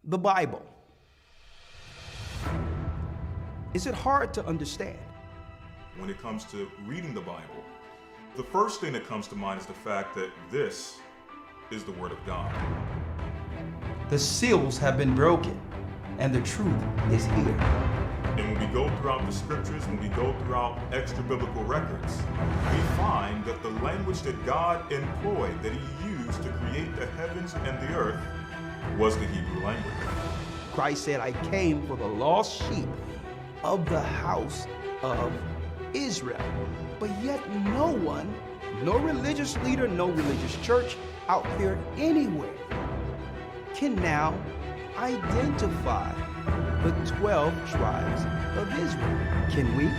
the Bible. Is it hard to understand? When it comes to reading the Bible, the first thing that comes to mind is the fact that this is the Word of God. The seals have been broken, and the truth is here. And when we go throughout the scriptures, when we go throughout extra biblical records, we find that the language that God employed, that He used to create the heavens and the earth, was the Hebrew language. Christ said, I came for the lost sheep of the house of Israel. But yet no one, no religious leader, no religious church out there anywhere can now identify the 12 tribes of Israel. Can we?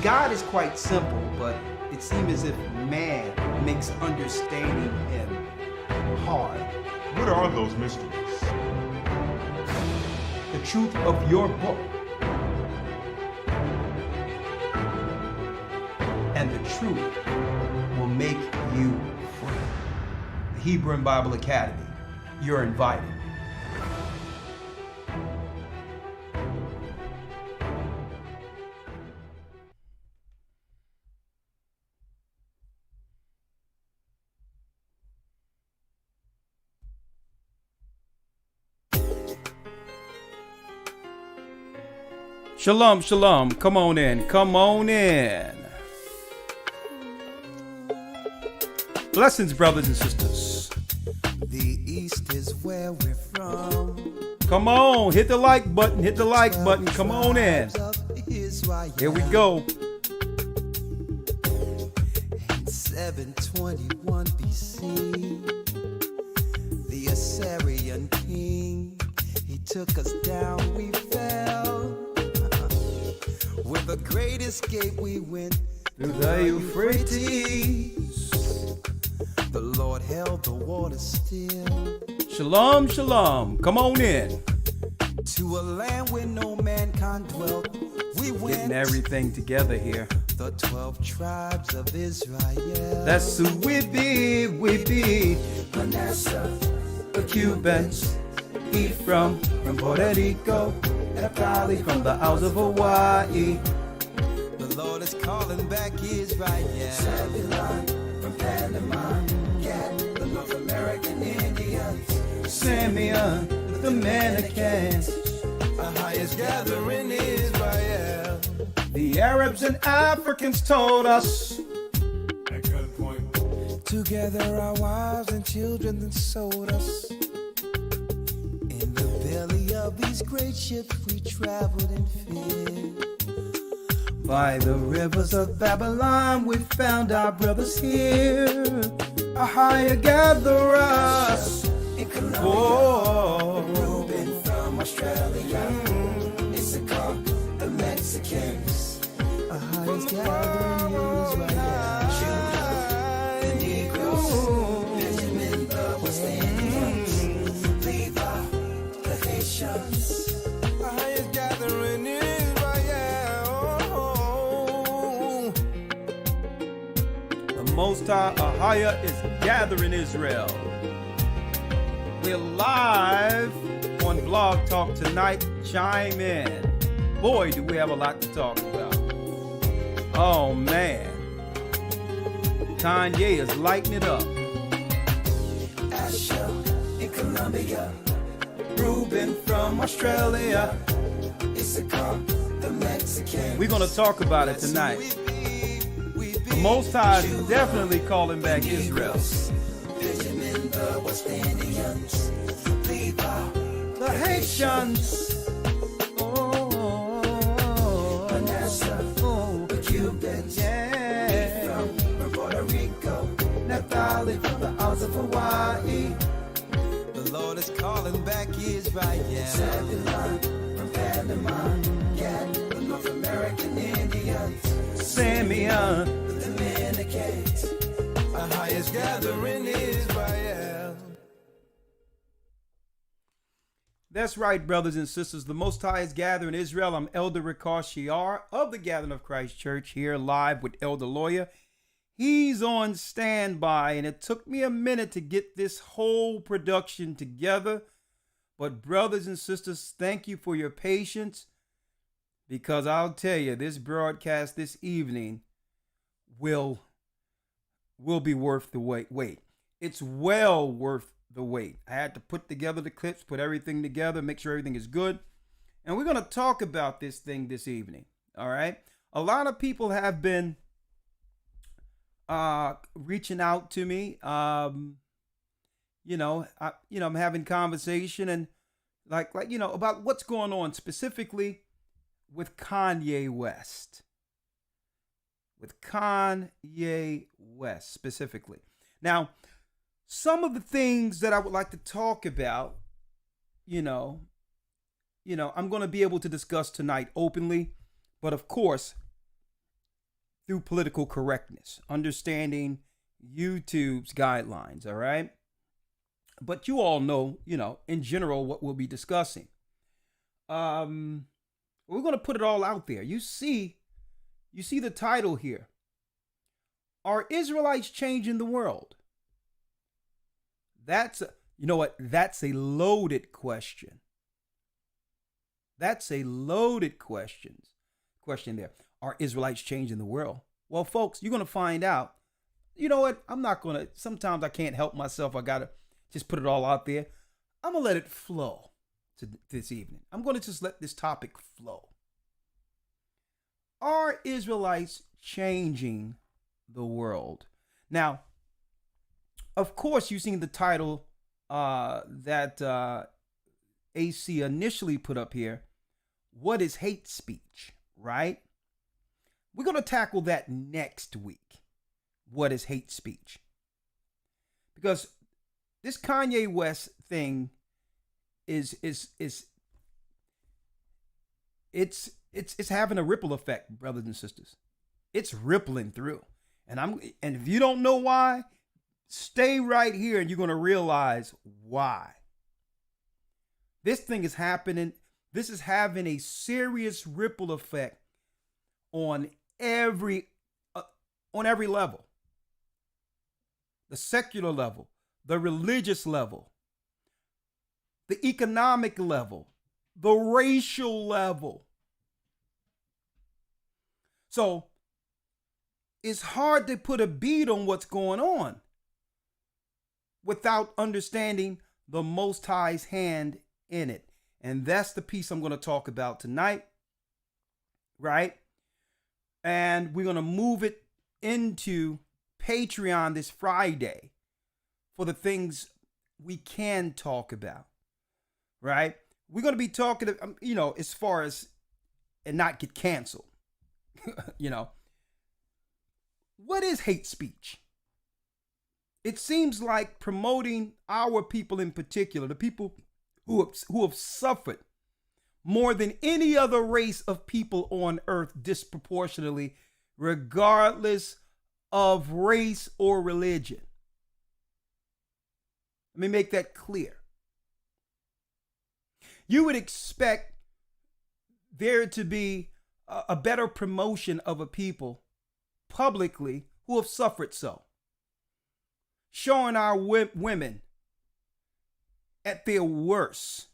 God is quite simple, but it seems as if man makes understanding Him hard. What are those mysteries? The truth of your book and the truth will make you free. The Hebrew and Bible Academy, you're invited. Shalom, shalom. Come on in. Come on in. Blessings, brothers and sisters. The East is where we're from. Come on. Hit the like button. Hit the like button. Come on in. Here we go. In 721 BC, the Assyrian king, he took us down, we fell. With a great escape we went Through the Euphrates. The Lord held the water still. Shalom, shalom. Come on in. To a land where no mankind dwelt, we went. Getting everything together here. The 12 tribes of Israel. That's who we be. We be Manasseh, the Cubans. He from Puerto Rico. Naphtali from the Isles of Hawaii. the Lord is calling back Israel. Zebulon from Panama, Gad, the North American Indians. Simeon, the Dominicans. The highest gathering Israel. The Arabs and Africans told us. Together our wives and children then sold us. In the belly of these great ships we traveled in fear. By the rivers of Babylon we found our brothers here. A higher gather us. Whoa. Reuben from Australia. Issachar, the Mexicans. A highest gathering Israel. Judah, the Negroes. Benjamin, the West Indians. Levi, the Haitians. The highest gathering Israel. The Most High, Ahaya, is gathering Israel. We're live on Blog Talk tonight. Chime in. Boy, do we have a lot to talk about. Oh, man. Kanye is lighting it up. Asher in Colombia. Reuben from Australia. Issachar, the Mexicans. We're going to talk about it tonight. The Most High is definitely calling back Israel. Benjamin, the West Indians. Levi, The Haitians. Manasseh, the Cubans. Yeah. From Puerto Rico. Naphtali from the Isles of Hawaii. The Lord is calling back Israel. Zebulon from Panama. Gad, the North American Indians. Simeon. The Dominicans. The highest gathering Israel. That's right, brothers and sisters. The Most High is gathering Israel. I'm Elder Rikar Shiar of the Gathering of Christ Church here live with Elder Lawyer. He's on standby, and it took me a minute to get this whole production together, But brothers and sisters, thank you for your patience, because I'll tell you, this broadcast this evening will be worth the wait. It's well worth the wait. I had to put together the clips, put everything together, make sure everything is good. And we're going to talk about this thing this evening. All right. A lot of people have been reaching out to me. I'm having conversation and like about what's going on specifically with Kanye West. With Kanye West specifically. Now, some of the things that I would like to talk about, I'm going to be able to discuss tonight openly, but of course, through political correctness, understanding YouTube's guidelines, all right? But you all know, in general, what we'll be discussing. We're going to put it all out there. You see the title here. Are Israelites changing the world? That's a loaded question. That's a loaded question there. Are Israelites changing the world? Well, folks, you're going to find out. You know what? Sometimes I can't help myself. I got to just put it all out there. I'm going to let it flow this evening. I'm going to just let this topic flow. Are Israelites changing the world? Now, of course, you've seen the title that AC initially put up here. What is hate speech, right? We're going to tackle that next week. What is hate speech? Because this Kanye West thing is having a ripple effect, brothers and sisters. It's rippling through. And if you don't know why, stay right here and you're going to realize why. This thing is happening. This is having a serious ripple effect on every level. The secular level, the religious level, the economic level, the racial level. So it's hard to put a beat on what's going on without understanding the Most High's hand in it. And that's the piece I'm going to talk about tonight, right? And we're going to move it into Patreon this Friday for the things we can talk about, right? We're going to be talking, as far as and not get canceled. What is hate speech? It seems like promoting our people in particular, the people who have suffered more than any other race of people on earth disproportionately, regardless of race or religion. Let me make that clear. You would expect there to be a better promotion of a people publicly who have suffered so. Showing our women at their worst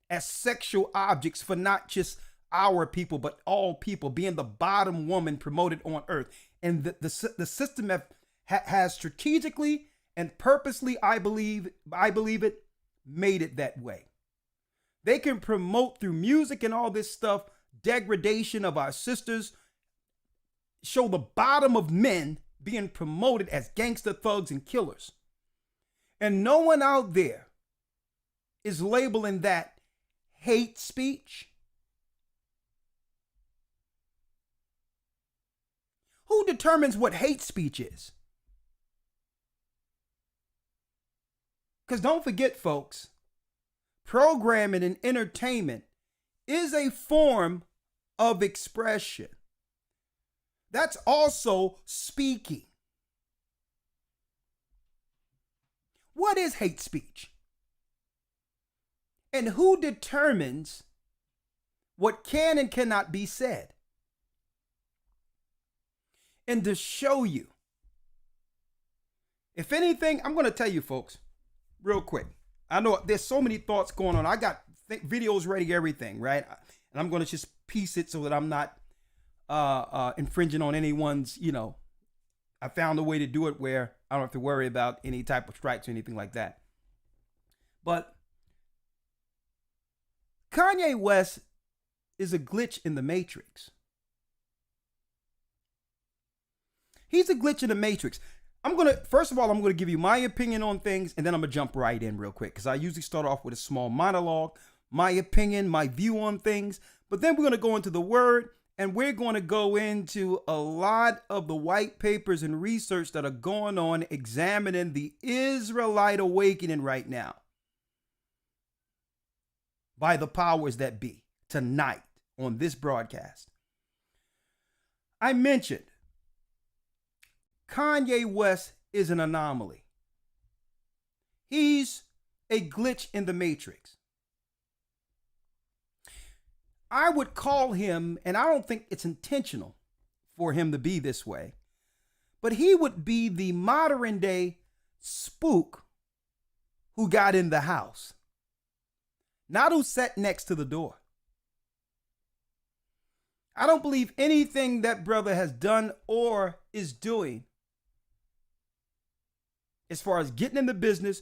as sexual objects for not just our people, but all people, being the bottom woman promoted on earth. And the system has strategically and purposely, I believe it, made it that way. They can promote through music and all this stuff, degradation of our sisters, show the bottom of men being promoted as gangster thugs and killers. And no one out there is labeling that hate speech. Who determines what hate speech is? Because don't forget, folks, programming and entertainment is a form of expression. That's also speaking. What is hate speech? And who determines what can and cannot be said? And to show you, if anything, I'm going to tell you, folks, real quick. I know there's so many thoughts going on. I got videos ready, everything, right? And I'm going to just piece it so that I'm not infringing on anyone's, I found a way to do it where I don't have to worry about any type of strikes or anything like that. But Kanye West is a glitch in the matrix. He's a glitch in the matrix. First of all, I'm going to give you my opinion on things, and then I'm going to jump right in real quick, because I usually start off with a small monologue, my opinion, my view on things. But then we're going to go into the word, and we're going to go into a lot of the white papers and research that are going on examining the Israelite awakening right now by the powers that be tonight on this broadcast. I mentioned Kanye West is an anomaly. He's a glitch in the matrix. I would call him, and I don't think it's intentional for him to be this way, but he would be the modern day spook who got in the house, not who sat next to the door. I don't believe anything that brother has done or is doing as far as getting in the business,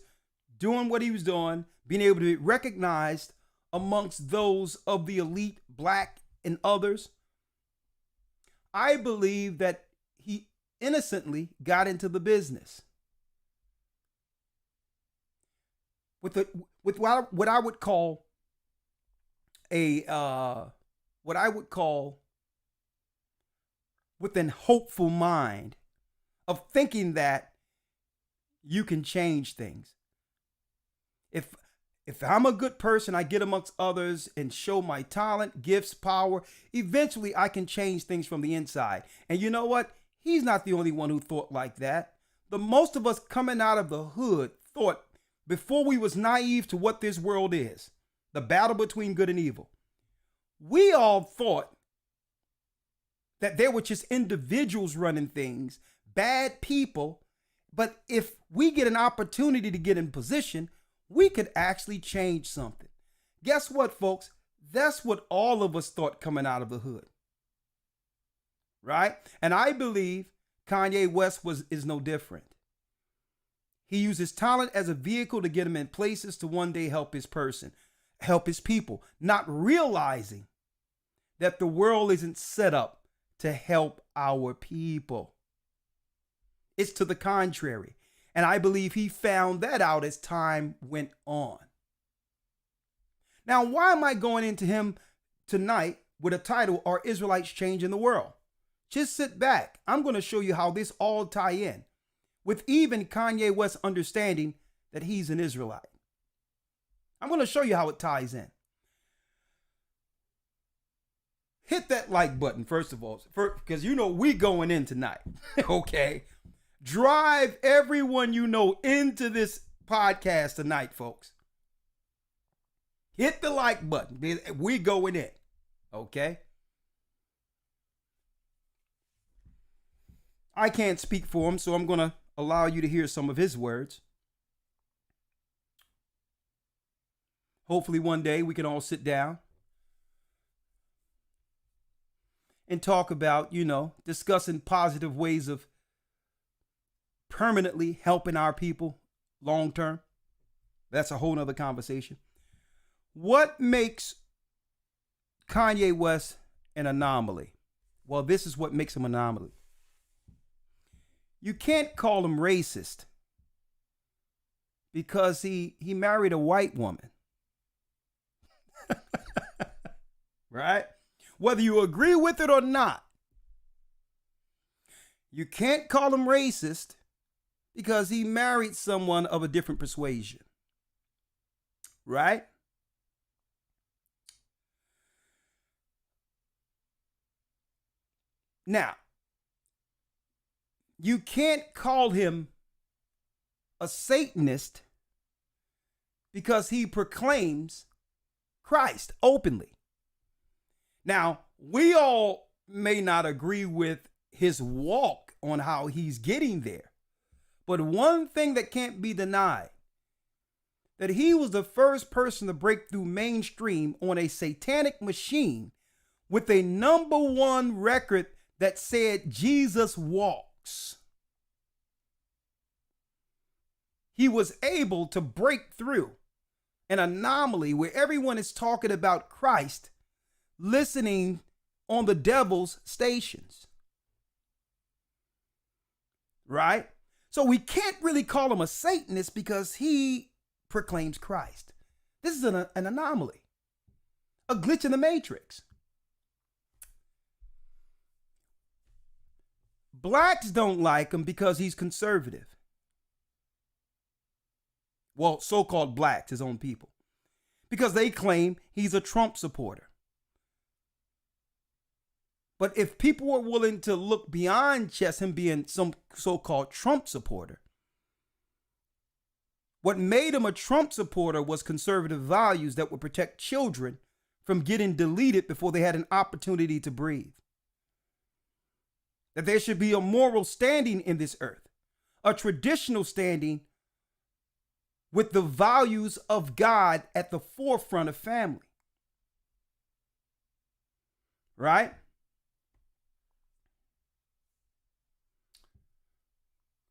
doing what he was doing, being able to be recognized amongst those of the elite, black and others. I believe that he innocently got into the business with what I would call with an hopeful mind of thinking that you can change things. If I'm a good person, I get amongst others and show my talent, gifts, power, eventually I can change things from the inside. And you know what? He's not the only one who thought like that. The most of us coming out of the hood thought, before we was naive to what this world is, the battle between good and evil, we all thought that there were just individuals running things, bad people. But if we get an opportunity to get in position, we could actually change something. Guess what, folks? That's what all of us thought coming out of the hood. Right? And I believe Kanye West is no different. He used his talent as a vehicle to get him in places to one day help his people, not realizing that the world isn't set up to help our people. It's to the contrary. And I believe he found that out as time went on. Now, why am I going into him tonight with a title, Are Israelites Changing the World? Just sit back. I'm going to show you how this all tie in with even Kanye West understanding that he's an Israelite. I'm going to show you how it ties in. Hit that like button, first of all, because we going in tonight, okay? Drive everyone you know into this podcast tonight, folks. Hit the like button. We going in, okay? I can't speak for him, so I'm going to allow you to hear some of his words. Hopefully one day we can all sit down and talk about, discussing positive ways of permanently helping our people long term. That's a whole nother conversation. What makes Kanye West an anomaly? Well, this is what makes him an anomaly. You can't call him racist because he married a white woman. Right? Whether you agree with it or not, you can't call him racist because he married someone of a different persuasion. Right? Now, you can't call him a Satanist because he proclaims Christ openly. Now, we all may not agree with his walk on how he's getting there. But one thing that can't be denied that he was the first person to break through mainstream on a satanic machine with a #1 record that said Jesus walks. He was able to break through an anomaly where everyone is talking about Christ, listening on the devil's stations. Right? So we can't really call him a Satanist because he proclaims Christ. This is an anomaly, a glitch in the matrix. Blacks don't like him because he's conservative. Well, so-called blacks, his own people, because they claim he's a Trump supporter. But if people were willing to look beyond just him being some so-called Trump supporter, what made him a Trump supporter was conservative values that would protect children from getting deleted before they had an opportunity to breathe. That there should be a moral standing in this earth, a traditional standing with the values of God at the forefront of family. Right?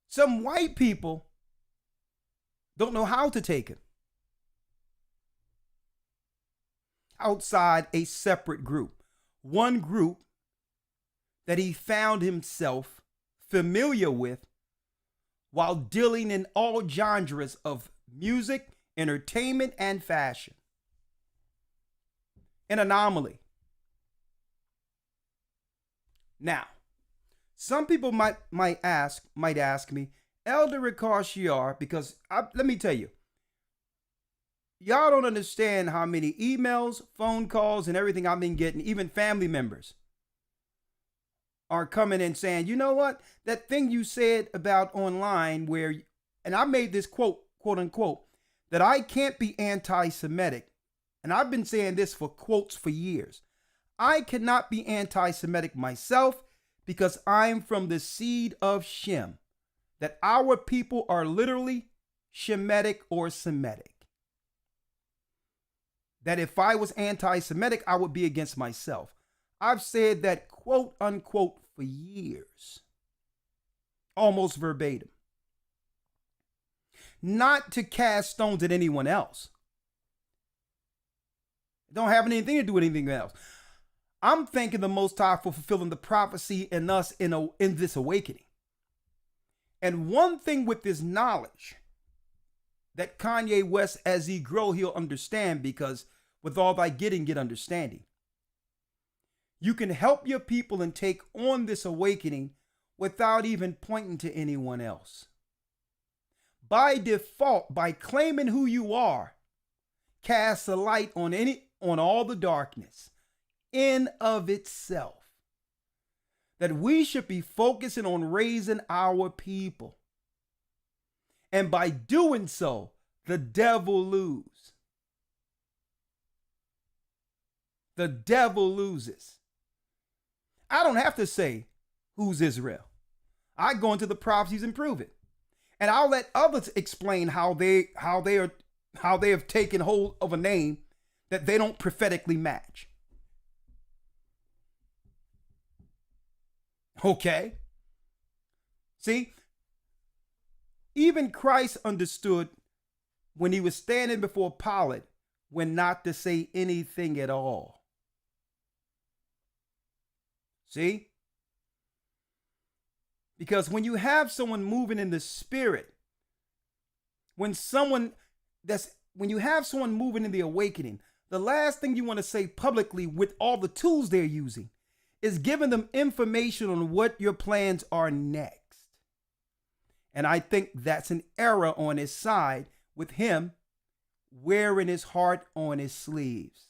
Some white people don't know how to take it outside a separate group. One group that he found himself familiar with while dealing in all genres of music, entertainment, and fashion. An anomaly. Now, some people might ask me, Elder Ricard Shiar, because let me tell you, y'all don't understand how many emails, phone calls, and everything I've been getting, even family members are coming and saying, you know what, that thing you said about online where, and I made this quote unquote, that I can't be anti-Semitic. And I've been saying this for quotes for years. I cannot be anti-Semitic myself because I'm from the seed of Shem, that our people are literally Shemitic or Semitic. That if I was anti-Semitic, I would be against myself. I've said that quote unquote for years, almost verbatim. Not to cast stones at anyone else. It don't have anything to do with anything else. I'm thanking the Most High for fulfilling the prophecy in us in this awakening. And one thing with this knowledge that Kanye West, as he grow, he'll understand, because with all thy getting, get understanding. You can help your people and take on this awakening without even pointing to anyone else. By default, by claiming who you are, cast a light on all the darkness in of itself. That we should be focusing on raising our people. And by doing so, the devil loses. The devil loses. I don't have to say who's Israel. I go into the prophecies and prove it. And I'll let others explain how they have taken hold of a name that they don't prophetically match. Okay? See? Even Christ understood when he was standing before Pilate when not to say anything at all. See? Because when you have someone moving in the spirit, when you have someone moving in the awakening, the last thing you want to say publicly with all the tools they're using is giving them information on what your plans are next. And I think that's an error on his side, with him wearing his heart on his sleeves.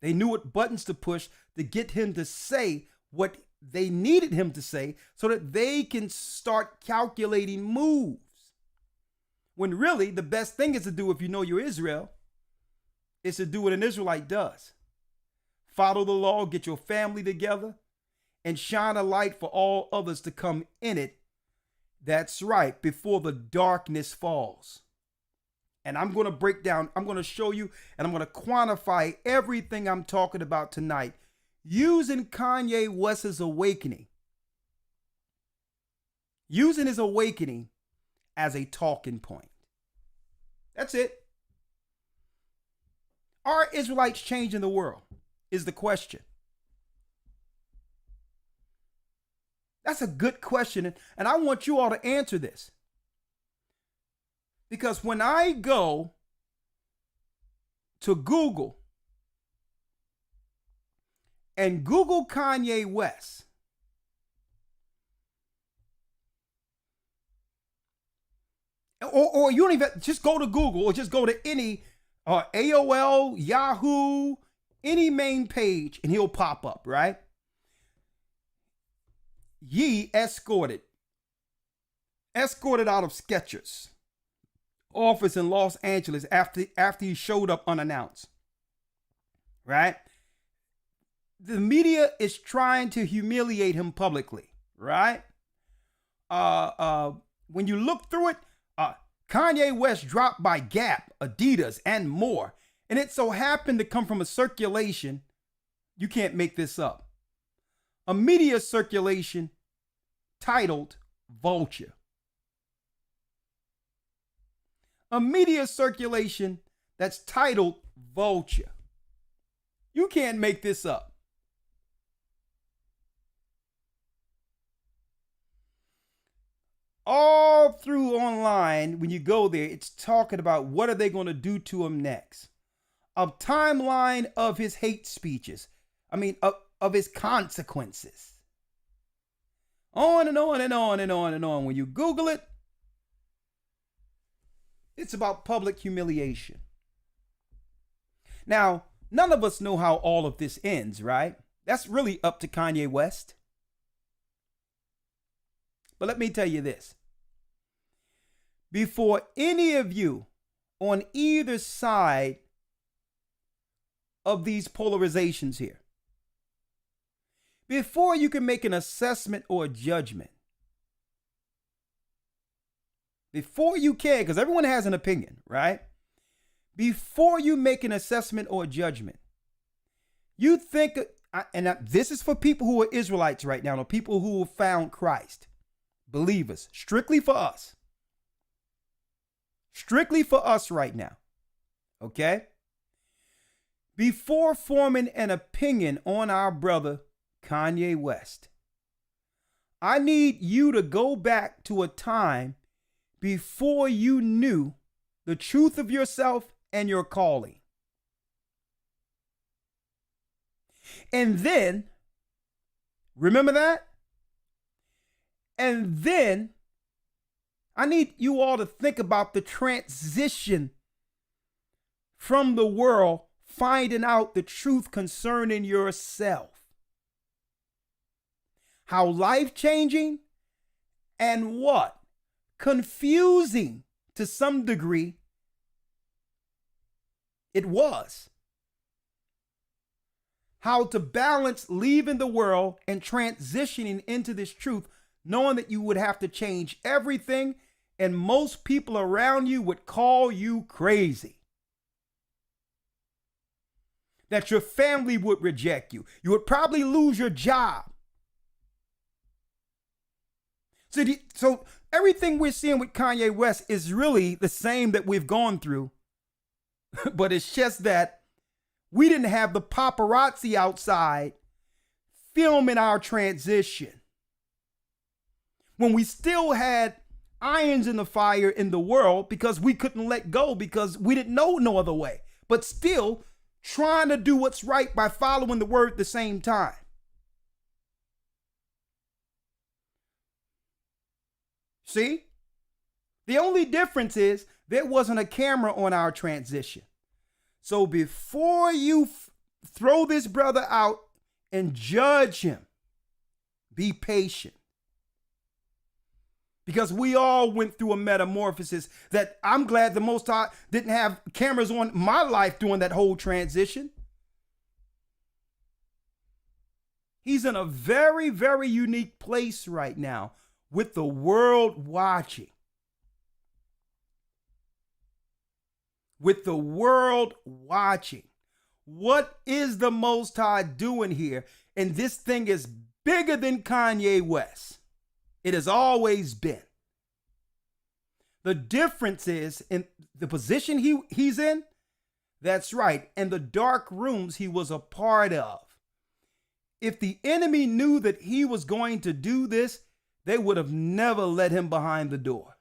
They knew what buttons to push to get him to say what they needed him to say so that they can start calculating moves. When really the best thing is to do, if you know you're Israel, is to do what an Israelite does. Follow the law, get your family together, and shine a light for all others to come in it. That's right, before the darkness falls. And I'm going to break down, I'm going to show you, and I'm going to quantify everything I'm talking about tonight using Kanye West's awakening. Using his awakening as a talking point. That's it. Are Israelites changing the world? Is the question. That's a good question, and I want you all to answer this. Because when I go to Google and Google Kanye West, or you don't even just go to Google, or just go to any AOL, Yahoo, any main page, and he'll pop up, right? Ye escorted out of Skechers office in Los Angeles after he showed up unannounced, right? The media is trying to humiliate him publicly, right? When you look through it, Kanye West dropped by Gap, Adidas, and more. And it so happened to come from a circulation, you can't make this up, a media circulation titled Vulture. A media circulation that's titled Vulture. You can't make this up. All through online, when you go there, it's talking about what are they going to do to him next. A timeline of his hate speeches. Of his consequences. On and on and on and on and on. When you Google it, it's about public humiliation. Now, none of us know how all of this ends, right? That's really up to Kanye West. But let me tell you this. Before any of you on either side of these polarizations here, before you can make an assessment or a judgment, before you can, because everyone has an opinion, right? Before you make an assessment or a judgment, you think, and this is for people who are Israelites right now, or people who have found Christ, believers, strictly for us. Strictly for us right now, okay? Before forming an opinion on our brother Kanye West, I need you to go back to a time before you knew the truth of yourself and your calling. And then, remember that? And then, I need you all to think about the transition from the world finding out the truth concerning yourself. How life-changing and what? Confusing to some degree it was. How to balance leaving the world and transitioning into this truth, knowing that you would have to change everything and most people around you would call you crazy. That your family would reject you. You would probably lose your job. So everything we're seeing with Kanye West is really the same that we've gone through. But it's just that we didn't have the paparazzi outside filming our transition. When we still had irons in the fire in the world because we couldn't let go because we didn't know no other way. But still trying to do what's right by following the word at the same time. See? The only difference is there wasn't a camera on our transition. So before you throw this brother out and judge him, be patient. Because we all went through a metamorphosis that I'm glad the Most High didn't have cameras on my life during that whole transition. He's in a very, very unique place right now with the world watching. With the world watching. What is the Most High doing here? And this thing is bigger than Kanye West. It has always been. The difference is in the position he's in. That's right. And the dark rooms he was a part of. If the enemy knew that he was going to do this, they would have never let him behind the door.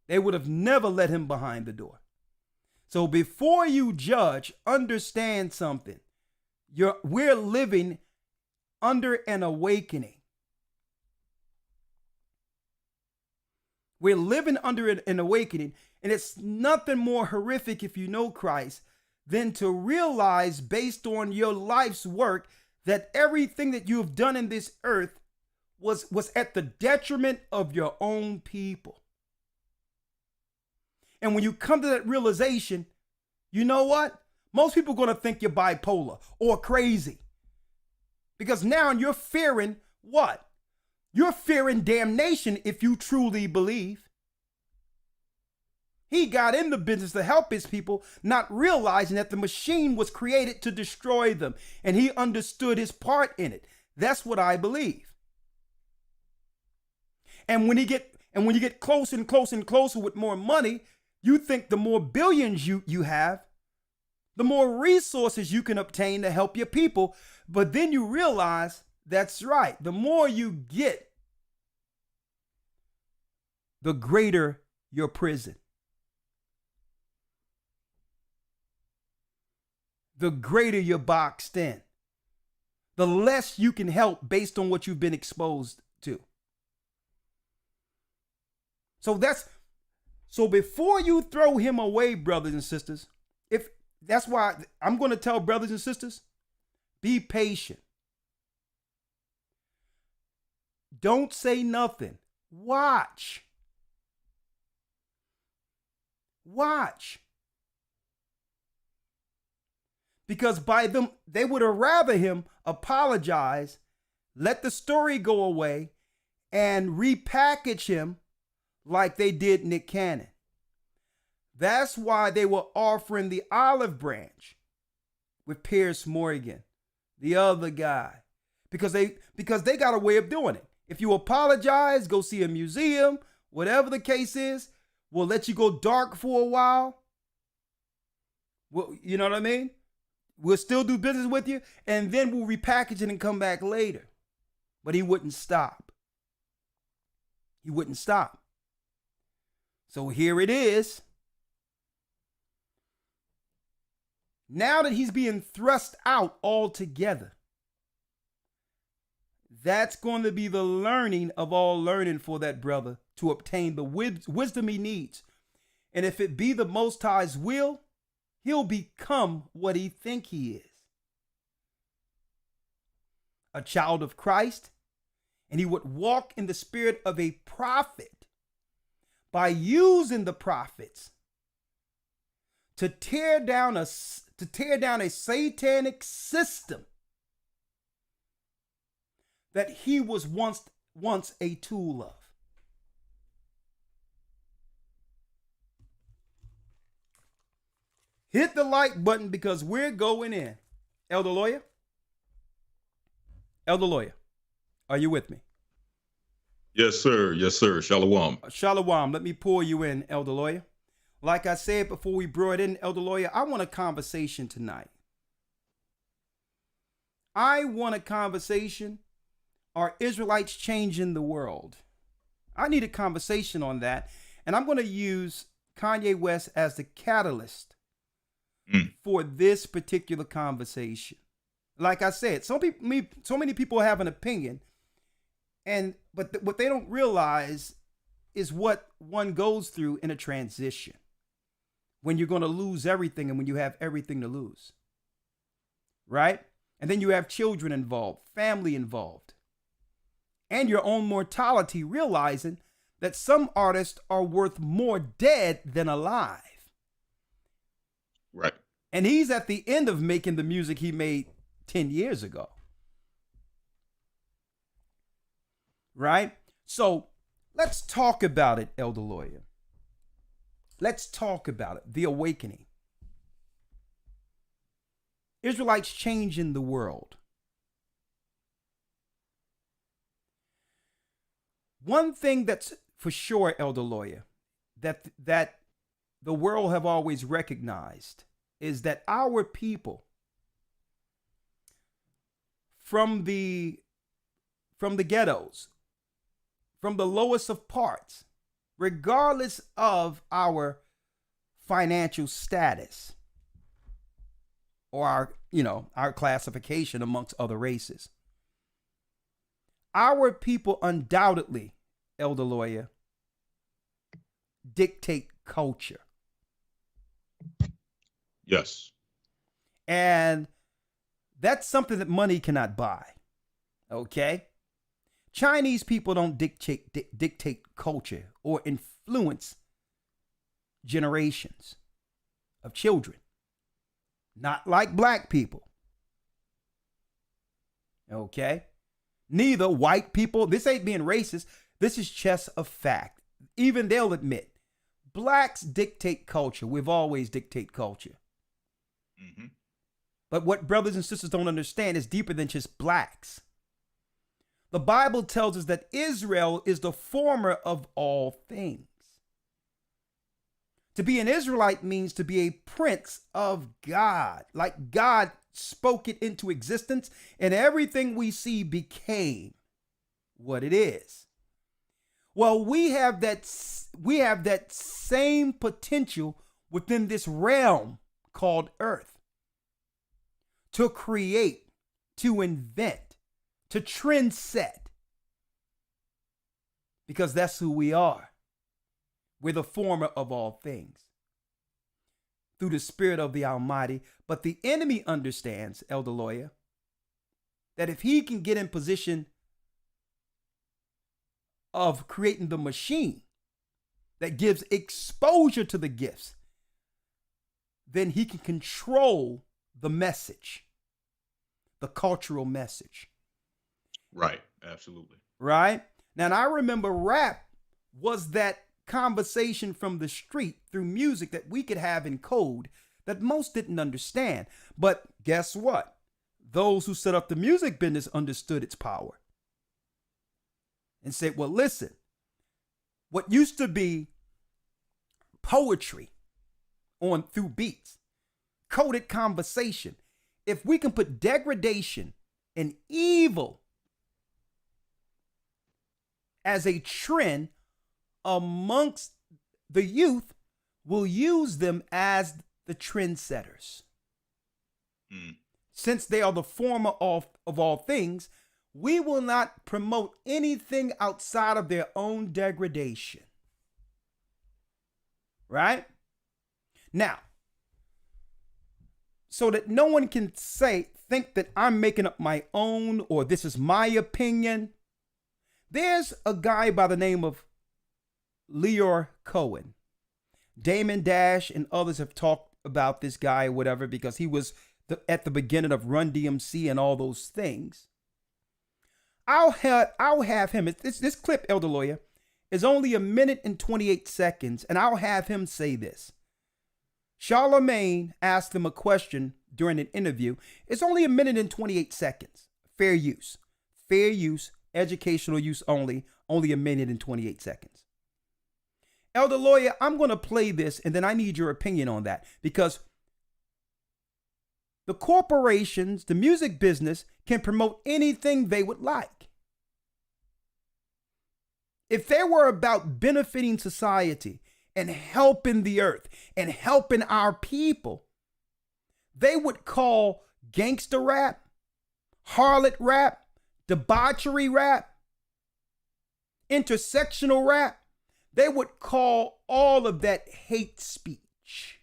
They would have never let him behind the door. So before you judge, understand something. We're living under an awakening. We're living under an awakening, and it's nothing more horrific if you know Christ than to realize based on your life's work that everything that you have done in this earth was at the detriment of your own people. And when you come to that realization, you know what? Most people are going to think you're bipolar or crazy. Because now you're fearing what? You're fearing damnation if you truly believe. He got in the business to help his people, not realizing that the machine was created to destroy them. And he understood his part in it. That's what I believe. And when you get closer and closer and closer with more money, you think the more billions you have, the more resources you can obtain to help your people. But then you realize that's right. The more you get, the greater your prison. The greater you're boxed in. The less you can help based on what you've been exposed to. So before you throw him away, brothers and sisters, that's why I'm going to tell brothers and sisters, be patient. Don't say nothing. Watch. Watch. Because by them, they would have rather him apologize, let the story go away, and repackage him like they did Nick Cannon. That's why they were offering the olive branch with Piers Morgan, the other guy, because they got a way of doing it. If you apologize, go see a museum, whatever the case is, we'll let you go dark for a while. Well, you know what I mean? We'll still do business with you, and then we'll repackage it and come back later. But he wouldn't stop. He wouldn't stop. So here it is. Now that he's being thrust out altogether, that's going to be the learning of all learning for that brother to obtain the wisdom he needs. And if it be the Most High's will, he'll become what he think he is. A child of Christ, and he would walk in the spirit of a prophet by using the prophets to tear down a satanic system that he was once a tool of. Hit the like button because we're going in. Elder Lawyer? Elder Lawyer, are you with me? Yes, sir. Yes, sir. Shalom. Shalom. Let me pull you in, Elder Lawyer. Like I said before we brought in Elder Lawyer, I want a conversation tonight. I want a conversation. Are Israelites changing the world? I need a conversation on that. And I'm going to use Kanye West as the catalyst for this particular conversation. Like I said, so many people have an opinion, but what they don't realize is what one goes through in a transition when you're going to lose everything and when you have everything to lose, right? And then you have children involved, family involved, and your own mortality, realizing that some artists are worth more dead than alive. Right. And he's at the end of making the music he made 10 years ago. right? So let's talk about it, Elder Lawyer. Let's talk about it. The awakening. Israelites changing the world. One thing that's for sure, Elder Lawyer, that the world have always recognized is that our people from the ghettos, from the lowest of parts, regardless of our financial status or our classification amongst other races, our people undoubtedly, Elder Lawyer, dictate culture. Yes. And that's something that money cannot buy. Okay? Chinese people don't dictate culture or influence generations of children. Not like black people. Okay? Neither white people. This ain't being racist. This is just a fact. Even they'll admit, blacks dictate culture. We've always dictated culture. Mm-hmm. But what brothers and sisters don't understand is deeper than just blacks. The Bible tells us that Israel is the former of all things. To be an Israelite means to be a prince of God. Like God spoke it into existence, and everything we see became what it is. Well, we have that same potential within this realm called earth to create, to invent, to trend set, because that's who we are. We're the former of all things through the Spirit of the Almighty. But the enemy understands, Elder Lawyer, that if he can get in position of creating the machine that gives exposure to the gifts, then he can control the message, the cultural message. Right. Absolutely. Right? Now, and I remember rap was that conversation from the street through music that we could have in code that most didn't understand. But guess what? Those who set up the music business understood its power and said, well, listen, what used to be poetry on through beats, coded conversation, if we can put degradation and evil as a trend amongst the youth, we'll use them as the trendsetters. Since they are the former of all things, we will not promote anything outside of their own degradation. Right? Now, so that no one can think that I'm making up my own or this is my opinion, there's a guy by the name of Leor Cohen. Damon Dash and others have talked about this guy or whatever because he was at the beginning of Run DMC and all those things. I'll have him. This clip, Elder Lawyer, is only 1 minute and 28 seconds, and I'll have him say this. Charlemagne asked him a question during an interview. It's only 1 minute and 28 seconds. Fair use, educational use only 1 minute and 28 seconds. Elder Lawyer, I'm going to play this, and then I need your opinion on that, because the corporations, the music business, can promote anything they would like. If they were about benefiting society and helping the earth and helping our people, they would call gangster rap, harlot rap, debauchery rap, intersectional rap. They would call all of that hate speech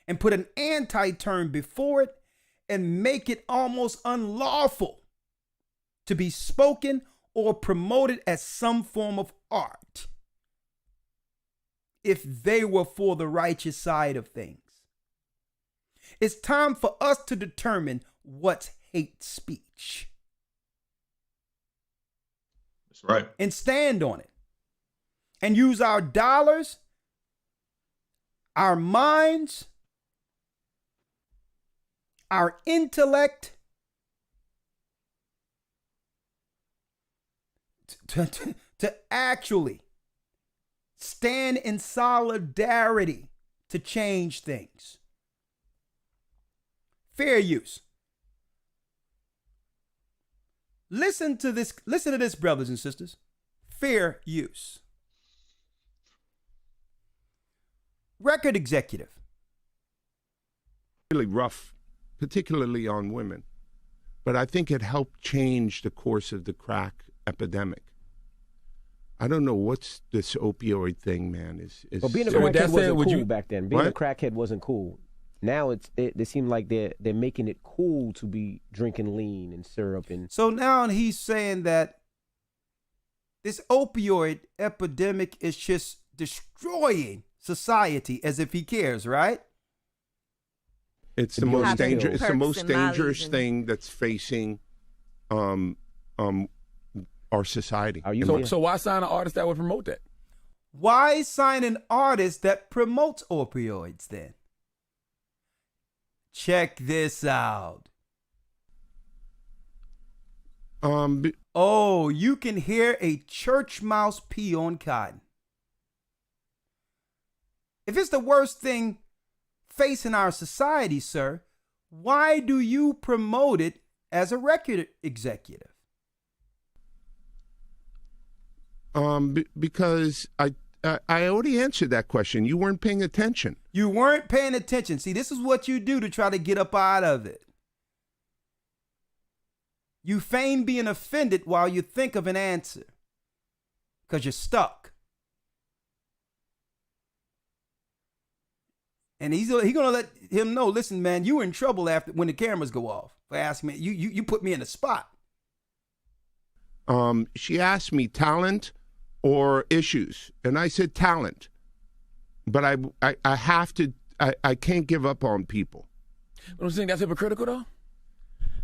and put an anti-term before it and make it almost unlawful to be spoken or promoted as some form of art if they were for the righteous side of things. It's time for us to determine what's hate speech. That's right. and stand on it and use our dollars, our minds, our intellect to actually stand in solidarity to change things. Fair use. Listen to this, brothers and sisters. Fair use. Record executive. Really rough, particularly on women. But I think it helped change the course of the crack epidemic. I don't know what's this opioid thing, man. But being a so crackhead wasn't cool back then. Being What? a crackhead wasn't cool. Now they seem like they're making it cool to be drinking lean and syrup and. So now he's saying that this opioid epidemic is just destroying society, as if he cares, right? It's the You most have to dangerous. It's the perks most and mollies dangerous and- thing that's facing, our society. Are you? So why sign an artist that would promote that? Why sign an artist that promotes opioids then? Check this out. Oh, you can hear a church mouse pee on cotton. If it's the worst thing facing our society, sir, why do you promote it as a record executive? Because I already answered that question. You weren't paying attention. You weren't paying attention. See, this is what you do to try to get up out of it. You feign being offended while you think of an answer because you're stuck. And he's going to let him know, listen, man, you were in trouble after when the cameras go off for asking me. You put me in a spot. She asked me talent or issues, and I said talent. But I have to. I can't give up on people. But I'm saying that's hypocritical, though.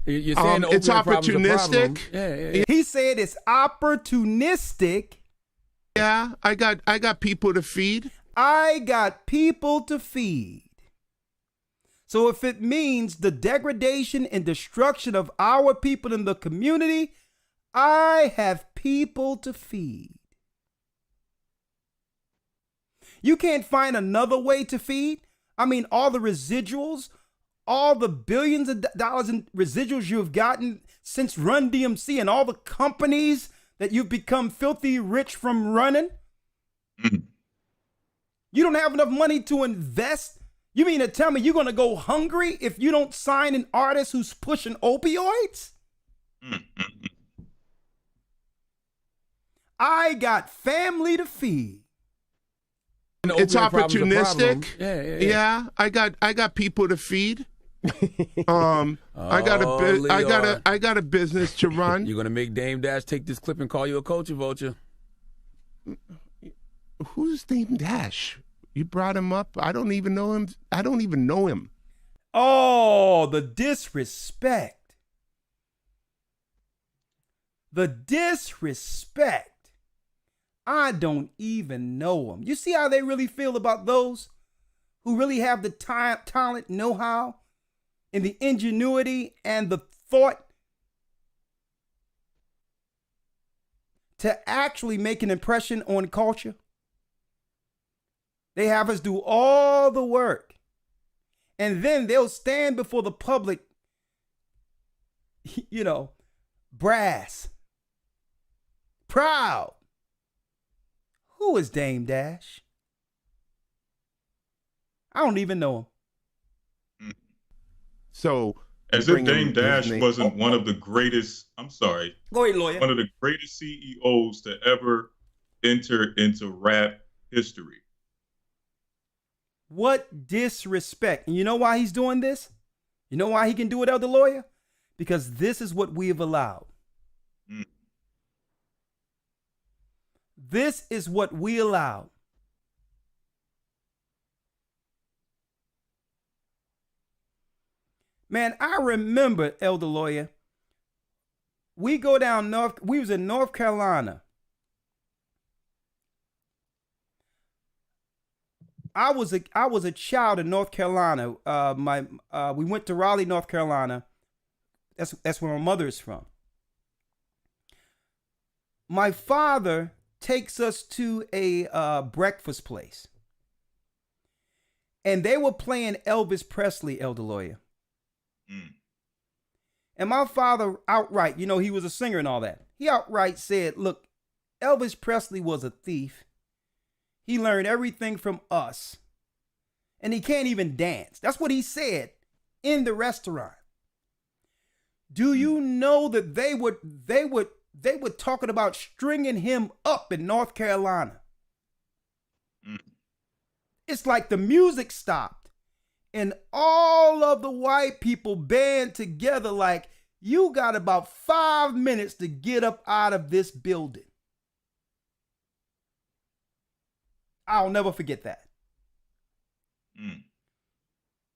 You're saying the It's opioid problem's a problem. opportunistic. Yeah. He said it's opportunistic. Yeah, I got people to feed. I got people to feed. So if it means the degradation and destruction of our people in the community, I have people to feed. You can't find another way to feed? I mean, all the residuals, all the billions of dollars in residuals you've gotten since Run DMC and all the companies that you've become filthy rich from running? You don't have enough money to invest? You mean to tell me you're going to go hungry if you don't sign an artist who's pushing opioids? I got family to feed. And the It's opioid problem's a problem. opportunistic. Yeah. I got people to feed. I got a business to run. You're gonna make Dame Dash take this clip and call you a culture vulture. Who's Dame Dash? You brought him up. I don't even know him. Oh, the disrespect. The disrespect. I don't even know them. You see how they really feel about those who really have the talent, know-how, and the ingenuity and the thought to actually make an impression on culture? They have us do all the work. And then they'll stand before the public, brass, proud. Who is Dame Dash? I don't even know him. So As if Dame Dash wasn't one of the greatest, Go ahead, lawyer. one of the greatest CEOs to ever enter into rap history. What disrespect. And you know why he's doing this? You know why he can do it, elder lawyer? Because this is what we have allowed. This is what we allow. Man, I remember, elder lawyer, we go down north. We was in North Carolina. I was a child in North Carolina. We went to Raleigh, North Carolina. That's where my mother is from. My father takes us to a breakfast place, and they were playing Elvis Presley, Elder Lawyer. And my father outright, you know, he was a singer and all that. He outright said, "Look, Elvis Presley was a thief. He learned everything from us, and he can't even dance." That's what he said in the restaurant. Do you know that they were talking about stringing him up in North Carolina? It's like the music stopped, and all of the white people band together like, "You got about 5 minutes to get up out of this building." I'll never forget that.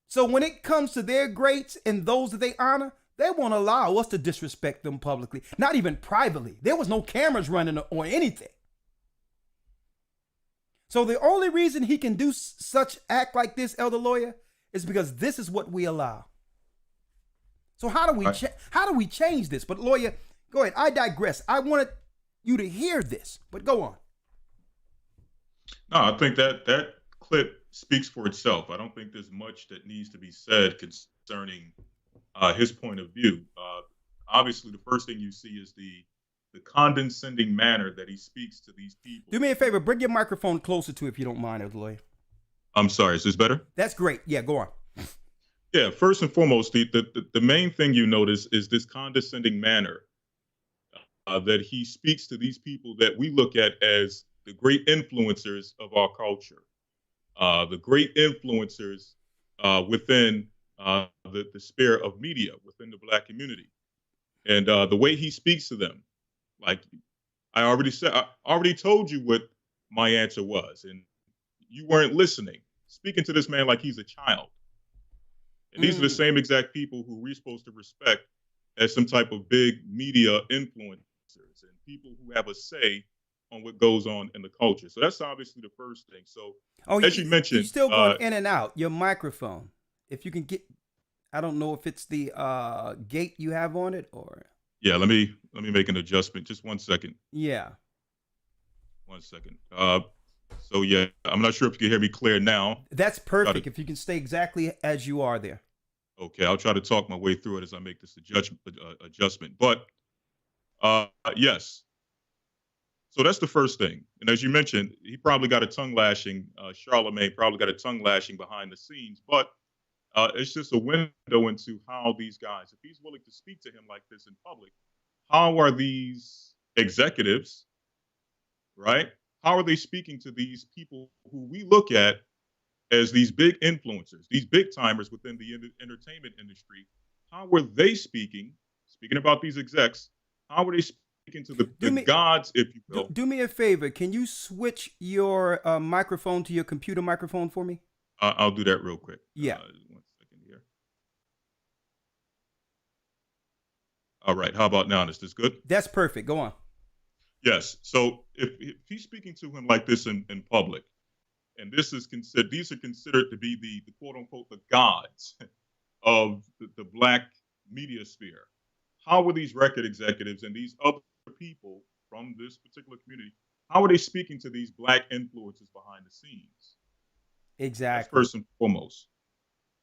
So when it comes to their greats and those that they honor, they won't allow us to disrespect them publicly, not even privately. There was no cameras running or anything. So the only reason he can do such act like this, Elder Lawyer, is because this is what we allow. So how do we change this? But Lawyer, go ahead. I digress. I wanted you to hear this, but go on. No, I think that clip speaks for itself. I don't think there's much that needs to be said concerning his point of view. Obviously, the first thing you see is the condescending manner that he speaks to these people. Do me a favor. Bring your microphone closer to, if you don't mind, Elder Lawyer. I'm sorry. Is this better? That's great. Yeah, go on. Yeah. First and foremost, the main thing you notice is this condescending manner that he speaks to these people that we look at as the great influencers of our culture, the great influencers within the sphere of media, within the Black community. And the way he speaks to them, like I already told you what my answer was, and you weren't listening. Speaking to this man like he's a child. And these are the same exact people who we're supposed to respect as some type of big media influencers and people who have a say on what goes on in the culture. So that's obviously the first thing. So as you mentioned, you're still going in and out. Your microphone, if you can get, I don't know if it's the gate you have on it or. Yeah, let me make an adjustment. Just 1 second. Yeah. 1 second. So yeah, I'm not sure if you can hear me clear now. That's perfect. If you can stay exactly as you are there. Okay, I'll try to talk my way through it as I make this adjustment. But yes. So that's the first thing. And as you mentioned, he probably got a tongue lashing. Charlemagne probably got a tongue lashing behind the scenes. But it's just a window into how these guys, if he's willing to speak to him like this in public, how are these executives, right? How are they speaking to these people who we look at as these big influencers, these big timers within the entertainment industry? How were they speaking about these execs? How were they speaking to the gods, if you will? Do me a favor. Can you switch your microphone to your computer microphone for me? I'll do that real quick. Yeah. 1 second here. All right. How about now? Is this good? That's perfect. Go on. Yes. So if he's speaking to him like this in public, and these are considered to be the quote unquote the gods of the Black media sphere, how were these record executives and these other people from this particular community, how are they speaking to these Black influencers behind the scenes? Exactly. That's first and foremost.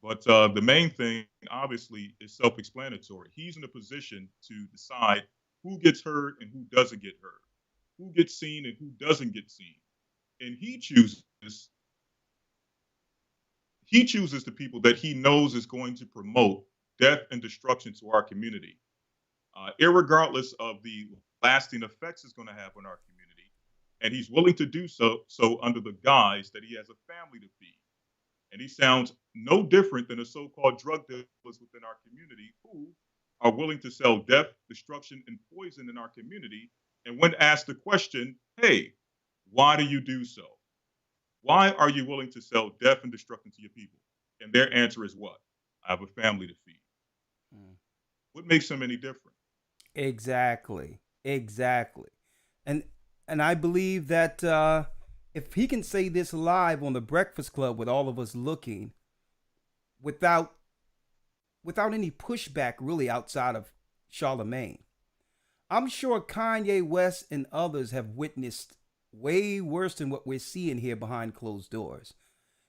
But the main thing, obviously, is self-explanatory. He's in a position to decide who gets heard and who doesn't get heard, who gets seen and who doesn't get seen. And he chooses the people that he knows is going to promote death and destruction to our community, irregardless of the lasting effects it's going to have on our community. And he's willing to do so under the guise that he has a family to feed. And he sounds no different than the so-called drug dealers within our community who are willing to sell death, destruction, and poison in our community. And when asked the question, hey, why do you do so? Why are you willing to sell death and destruction to your people? And their answer is what? I have a family to feed. What makes them any different? Exactly. Exactly. And I believe that if he can say this live on the Breakfast Club with all of us looking without any pushback really outside of Charlemagne, I'm sure Kanye West and others have witnessed way worse than what we're seeing here behind closed doors.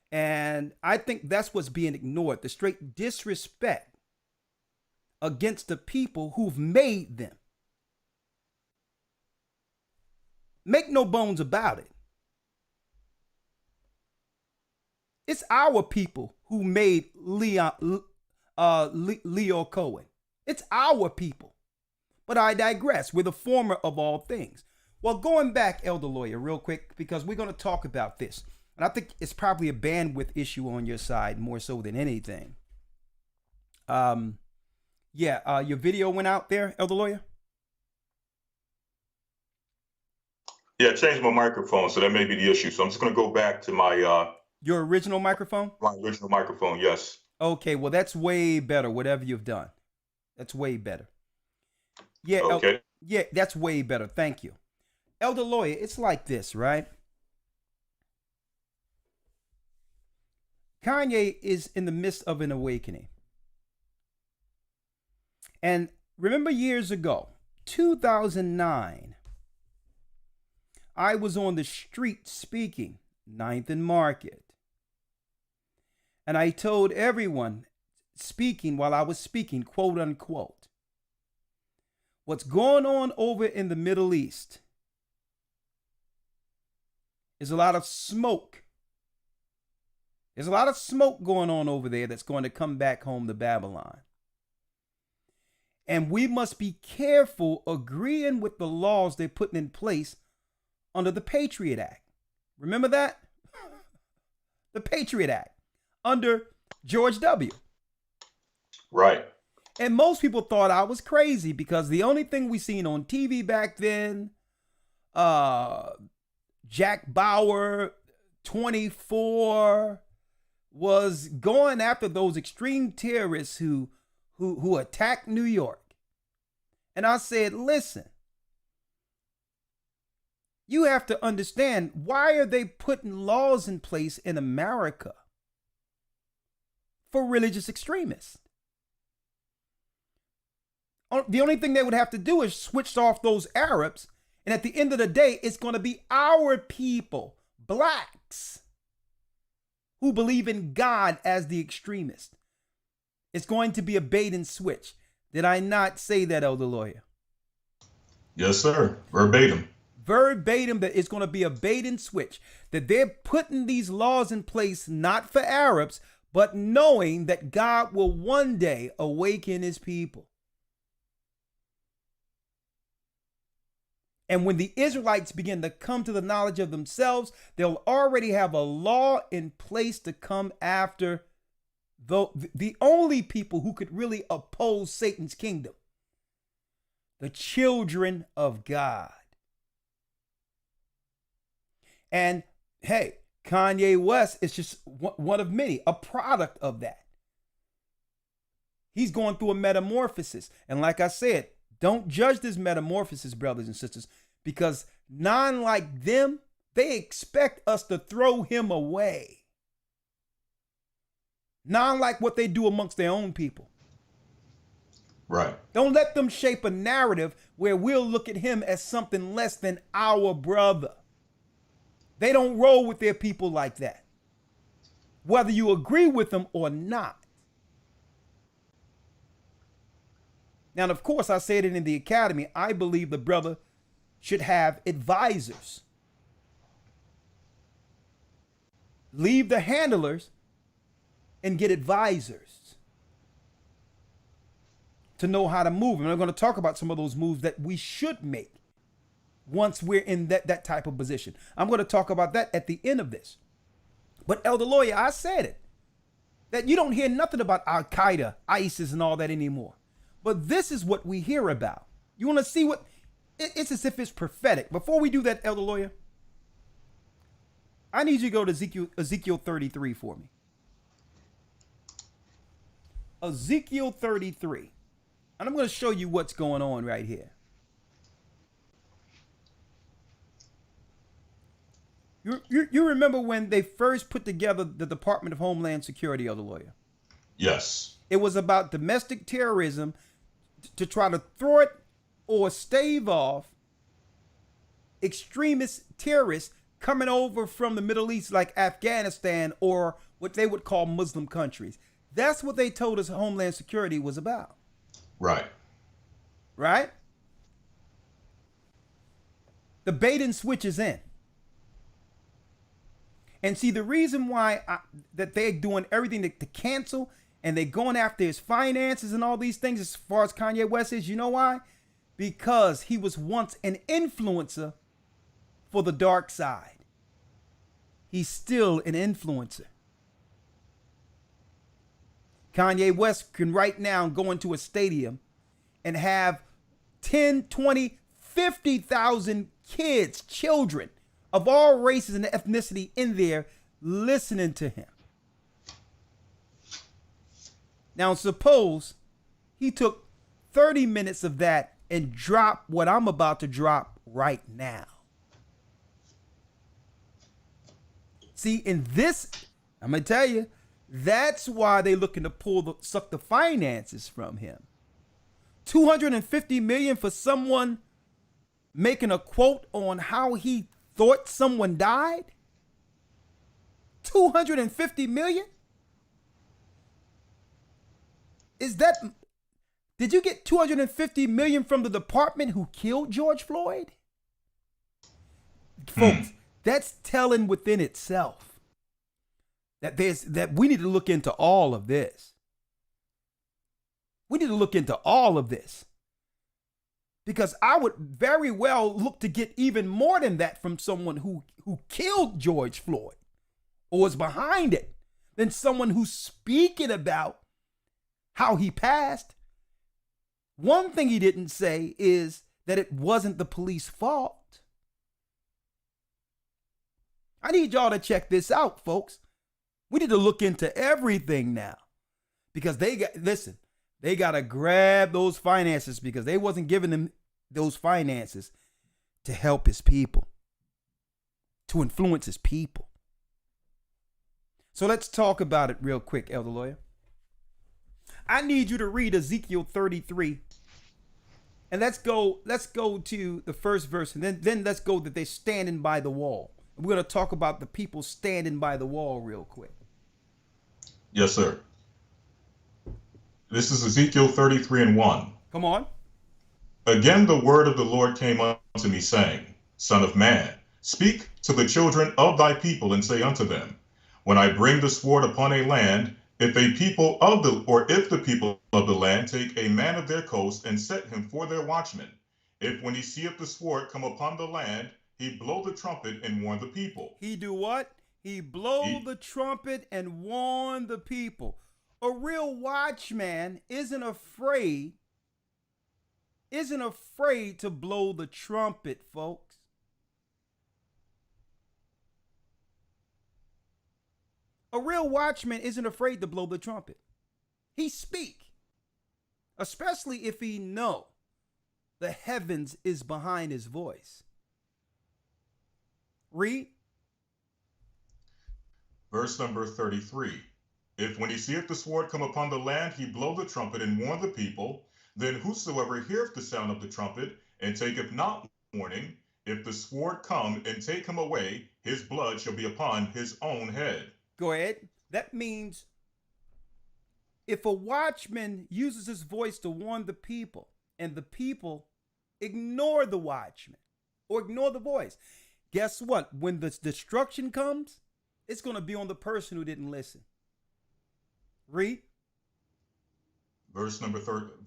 And I think that's what's being ignored, the straight disrespect against the people who've made them. Make no bones about it. It's our people who made Leo Cohen. It's our people. But I digress. We're the former of all things. Well, going back, Elder Lawyer, real quick, because we're going to talk about this. And I think it's probably a bandwidth issue on your side more so than anything. Your video went out there, Elder Lawyer? Yeah, I changed my microphone, so that may be the issue. So I'm just going to go back to my your original microphone? My original microphone, yes. Okay, well, that's way better, whatever you've done. That's way better. Yeah, okay. Yeah, that's way better. Thank you. Elder Lawyer, it's like this, right? Kanye is in the midst of an awakening. And remember years ago, 2009, I was on the street speaking, 9th and Market. And I told everyone speaking while I was speaking, quote unquote, what's going on over in the Middle East is a lot of smoke. There's a lot of smoke going on over there that's going to come back home to Babylon. And we must be careful agreeing with the laws they're putting in place under the Patriot Act. Remember that? The Patriot Act under George W. Right. And most people thought I was crazy because the only thing we seen on TV back then, Jack Bauer, 24, was going after those extreme terrorists who attacked New York. And I said, listen, you have to understand, why are they putting laws in place in America for religious extremists? The only thing they would have to do is switch off those Arabs. And at the end of the day, it's going to be our people, blacks, who believe in God as the extremist. It's going to be a bait and switch. Did I not say that, Elder Lawyer? Yes, sir. Verbatim. Verbatim, that it's going to be a bait and switch. That they're putting these laws in place not for Arabs, but knowing that God will one day awaken his people. And when the Israelites begin to come to the knowledge of themselves, they'll already have a law in place to come after the only people who could really oppose Satan's kingdom. The children of God. And hey, Kanye West is just one of many, a product of that. He's going through a metamorphosis. And like I said, don't judge this metamorphosis, brothers and sisters, because none like them, they expect us to throw him away. Not like what they do amongst their own people. Right. Don't let them shape a narrative where we'll look at him as something less than our brother. They don't roll with their people like that, whether you agree with them or not. Now, of course, I said it in the academy. I believe the brother should have advisors. Leave the handlers and get advisors to know how to move. And I'm going to talk about some of those moves that we should make once we're in that type of position. I'm going to talk about that at the end of this. But Elder Lawyer, I said it, that you don't hear nothing about Al-Qaeda, ISIS, and all that anymore. But this is what we hear about. You want to see what? It's as if it's prophetic. Before we do that, Elder Lawyer, I need you to go to Ezekiel 33 for me. Ezekiel 33. And I'm going to show you what's going on right here. You remember when they first put together the Department of Homeland Security, Elder Lawyer? Yes. It was about domestic terrorism to try to thwart or stave off extremist terrorists coming over from the Middle East like Afghanistan or what they would call Muslim countries. That's what they told us Homeland Security was about. Right. Right? The bait and switch is in. And see, the reason why that they're doing everything to cancel and they're going after his finances and all these things as far as Kanye West is, you know why? Because he was once an influencer for the dark side. He's still an influencer. Kanye West can right now go into a stadium and have 10, 20, 50,000 kids, children of all races and ethnicity in there listening to him. Now, suppose he took 30 minutes of that and dropped what I'm about to drop right now. See, in this, I'm going to tell you, that's why they're looking to suck the finances from him. $250 million for someone making a quote on how he thought someone died? $250 million? Is that, did you get $250 million from the department who killed George Floyd? Folks, that's telling within itself that we need to look into all of this. We need to look into all of this. Because I would very well look to get even more than that from someone who killed George Floyd or was behind it than someone who's speaking about how he passed. One thing he didn't say is that it wasn't the police's fault. I need y'all to check this out, folks. We need to look into everything now because they got to grab those finances because they wasn't giving them those finances to help his people, to influence his people. So let's talk about it real quick, Elder Lawyer. I need you to read Ezekiel 33. And let's go to the first verse, and then let's go that they're standing by the wall. We're going to talk about the people standing by the wall real quick. Yes, sir. This is Ezekiel 33:1. Come on. Again, the word of the Lord came unto me, saying, Son of man, speak to the children of thy people, and say unto them, When I bring the sword upon a land, if the people of the land take a man of their coast and set him for their watchman, if when he seeth the sword come upon the land, he blow the trumpet and warn the people. He do what? He blow the trumpet and warn the people. A real watchman isn't afraid to blow the trumpet, folks. A real watchman isn't afraid to blow the trumpet. He speak, especially if he know the heavens is behind his voice. Read. Verse number 33. If when he seeth the sword come upon the land, he blow the trumpet and warn the people, then whosoever heareth the sound of the trumpet and taketh not warning, if the sword come and take him away, his blood shall be upon his own head. Go ahead. That means if a watchman uses his voice to warn the people and the people ignore the watchman or ignore the voice, guess what? When the destruction comes, it's going to be on the person who didn't listen. Read. Verse number 5.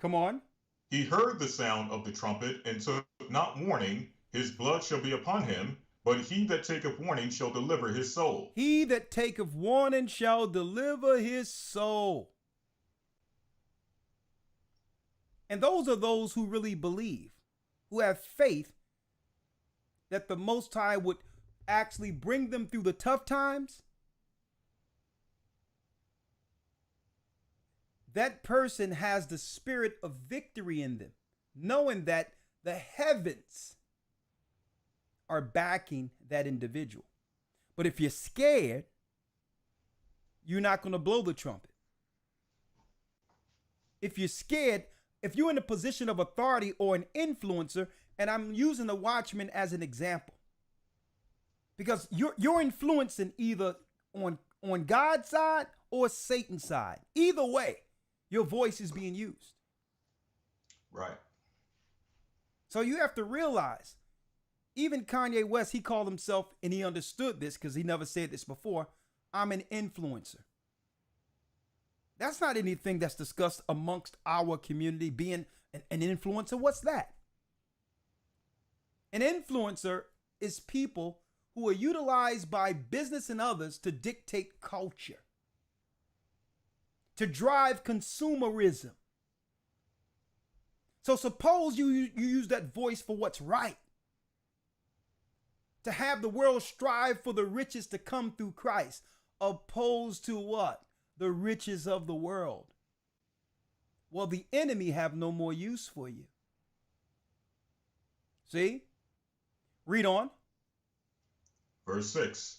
Come on. He heard the sound of the trumpet and took not warning, his blood shall be upon him, but he that taketh warning shall deliver his soul. He that taketh warning shall deliver his soul. And those are those who really believe, who have faith that the Most High would actually bring them through the tough times. that person has the spirit of victory in them, knowing that the heavens are backing that individual. But if you're scared, you're not going to blow the trumpet. If you're scared, if you're in a position of authority or an influencer, and I'm using the watchman as an example, because you're influencing either on God's side or Satan's side. Either way, your voice is being used. Right. So you have to realize, even Kanye West, he called himself, and he understood this because he never said this before, I'm an influencer. That's not anything that's discussed amongst our community, being an influencer. What's that? An influencer is people who are utilized by business and others to dictate culture, to drive consumerism. So suppose you use that voice for what's right, to have the world strive for the riches to come through Christ, opposed to what? The riches of the world. Well, the enemy have no more use for you. See? Read on. Verse 6.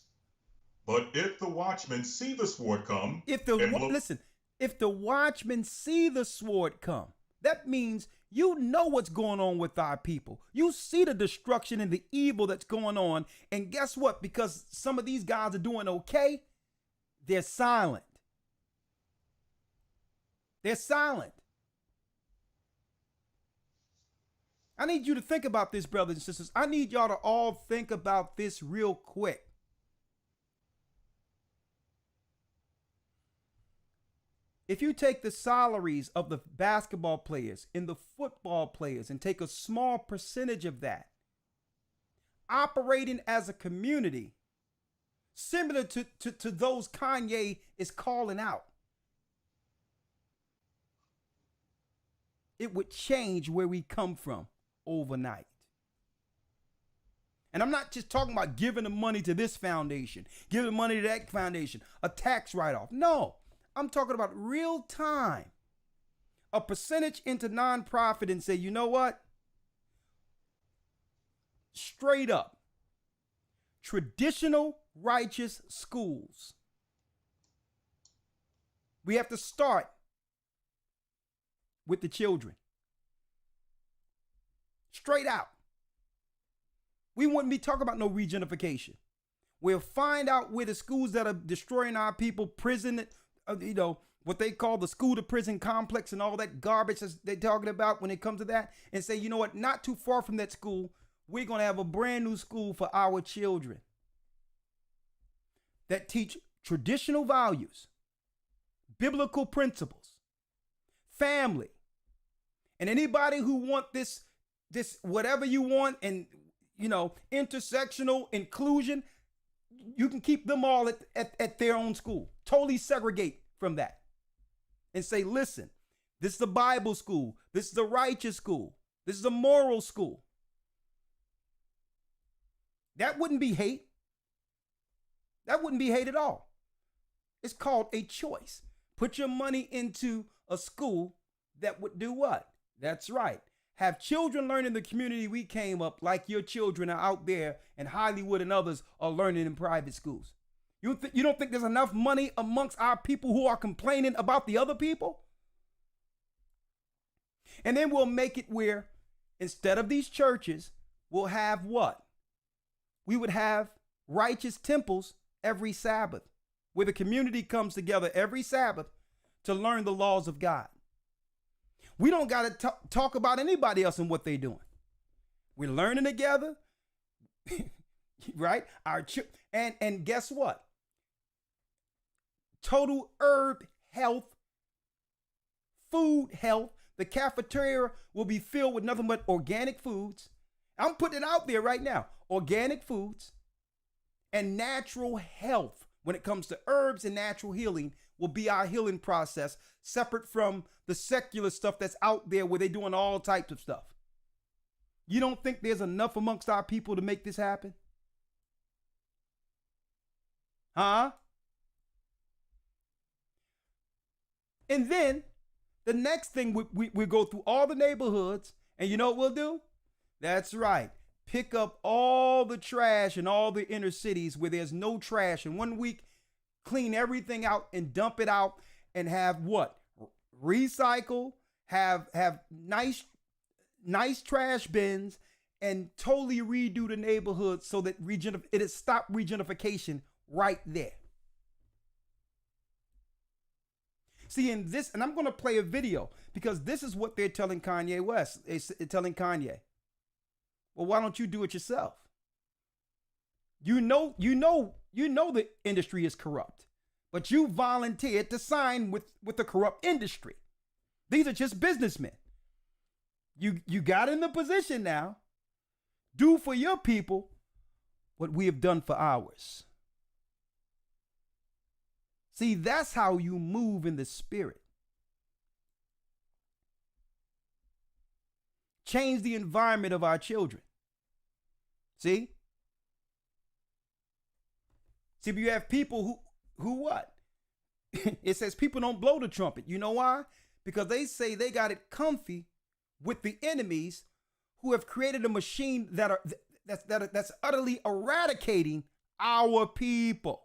But if the watchmen see the sword come, If the watchmen see the sword come, that means you know what's going on with our people. You see the destruction and the evil that's going on. And guess what? Because some of these guys are doing okay, they're silent. They're silent. I need you to think about this, brothers and sisters. I need y'all to all think about this real quick. If you take the salaries of the basketball players and the football players and take a small percentage of that, operating as a community, similar to those Kanye is calling out, it would change where we come from overnight. And I'm not just talking about giving the money to this foundation, giving the money to that foundation, a tax write-off. No, I'm talking about real time. A percentage into nonprofit and say, you know what? Straight up, traditional righteous schools. We have to start with the children. Straight out. We wouldn't be talking about no regentrification. We'll find out where the schools that are destroying our people, prison, what they call the school to prison complex and all that garbage that they're talking about when it comes to that, and say, you know what, not too far from that school, we're going to have a brand new school for our children that teach traditional values, biblical principles, family. And anybody who want this whatever you want, and intersectional inclusion, you can keep them all at their own school. Totally segregate from that. And say, listen, this is a Bible school. This is a righteous school. This is a moral school. That wouldn't be hate. That wouldn't be hate at all. It's called a choice. Put your money into a school that would do what? That's right. Have children learn in the community we came up, like your children are out there in Hollywood and others are learning in private schools. You don't think there's enough money amongst our people who are complaining about the other people? And then we'll make it where instead of these churches, we'll have what? We would have righteous temples every Sabbath, where the community comes together every Sabbath to learn the laws of God. We don't got to talk about anybody else and what they're doing. We're learning together, right? And guess what? Total herb health, food health. The cafeteria will be filled with nothing but organic foods. I'm putting it out there right now. Organic foods and natural health when it comes to herbs and natural healing will be our healing process, separate from the secular stuff that's out there where they're doing all types of stuff. You don't think there's enough amongst our people to make this happen? Huh? And then The next thing we go through all the neighborhoods, and you know what we'll do? That's right. Pick up all the trash in all the inner cities where there's no trash. In 1 week, clean everything out and dump it out and have what? Recycle, have nice trash bins, and totally redo the neighborhood so that it has stopped regentrification right there. See, in this, and I'm going to play a video because this is what they're telling Kanye West. They're telling Kanye, well, why don't you do it yourself? You know the industry is corrupt, but you volunteered to sign with the corrupt industry. These are just businessmen. You got in the position now. Do for your people what we have done for ours. See, that's how you move in the spirit. Change the environment of our children. See? See, but you have people who what? It says people don't blow the trumpet. You know why? Because they say they got it comfy with the enemies who have created a machine that's utterly eradicating our people.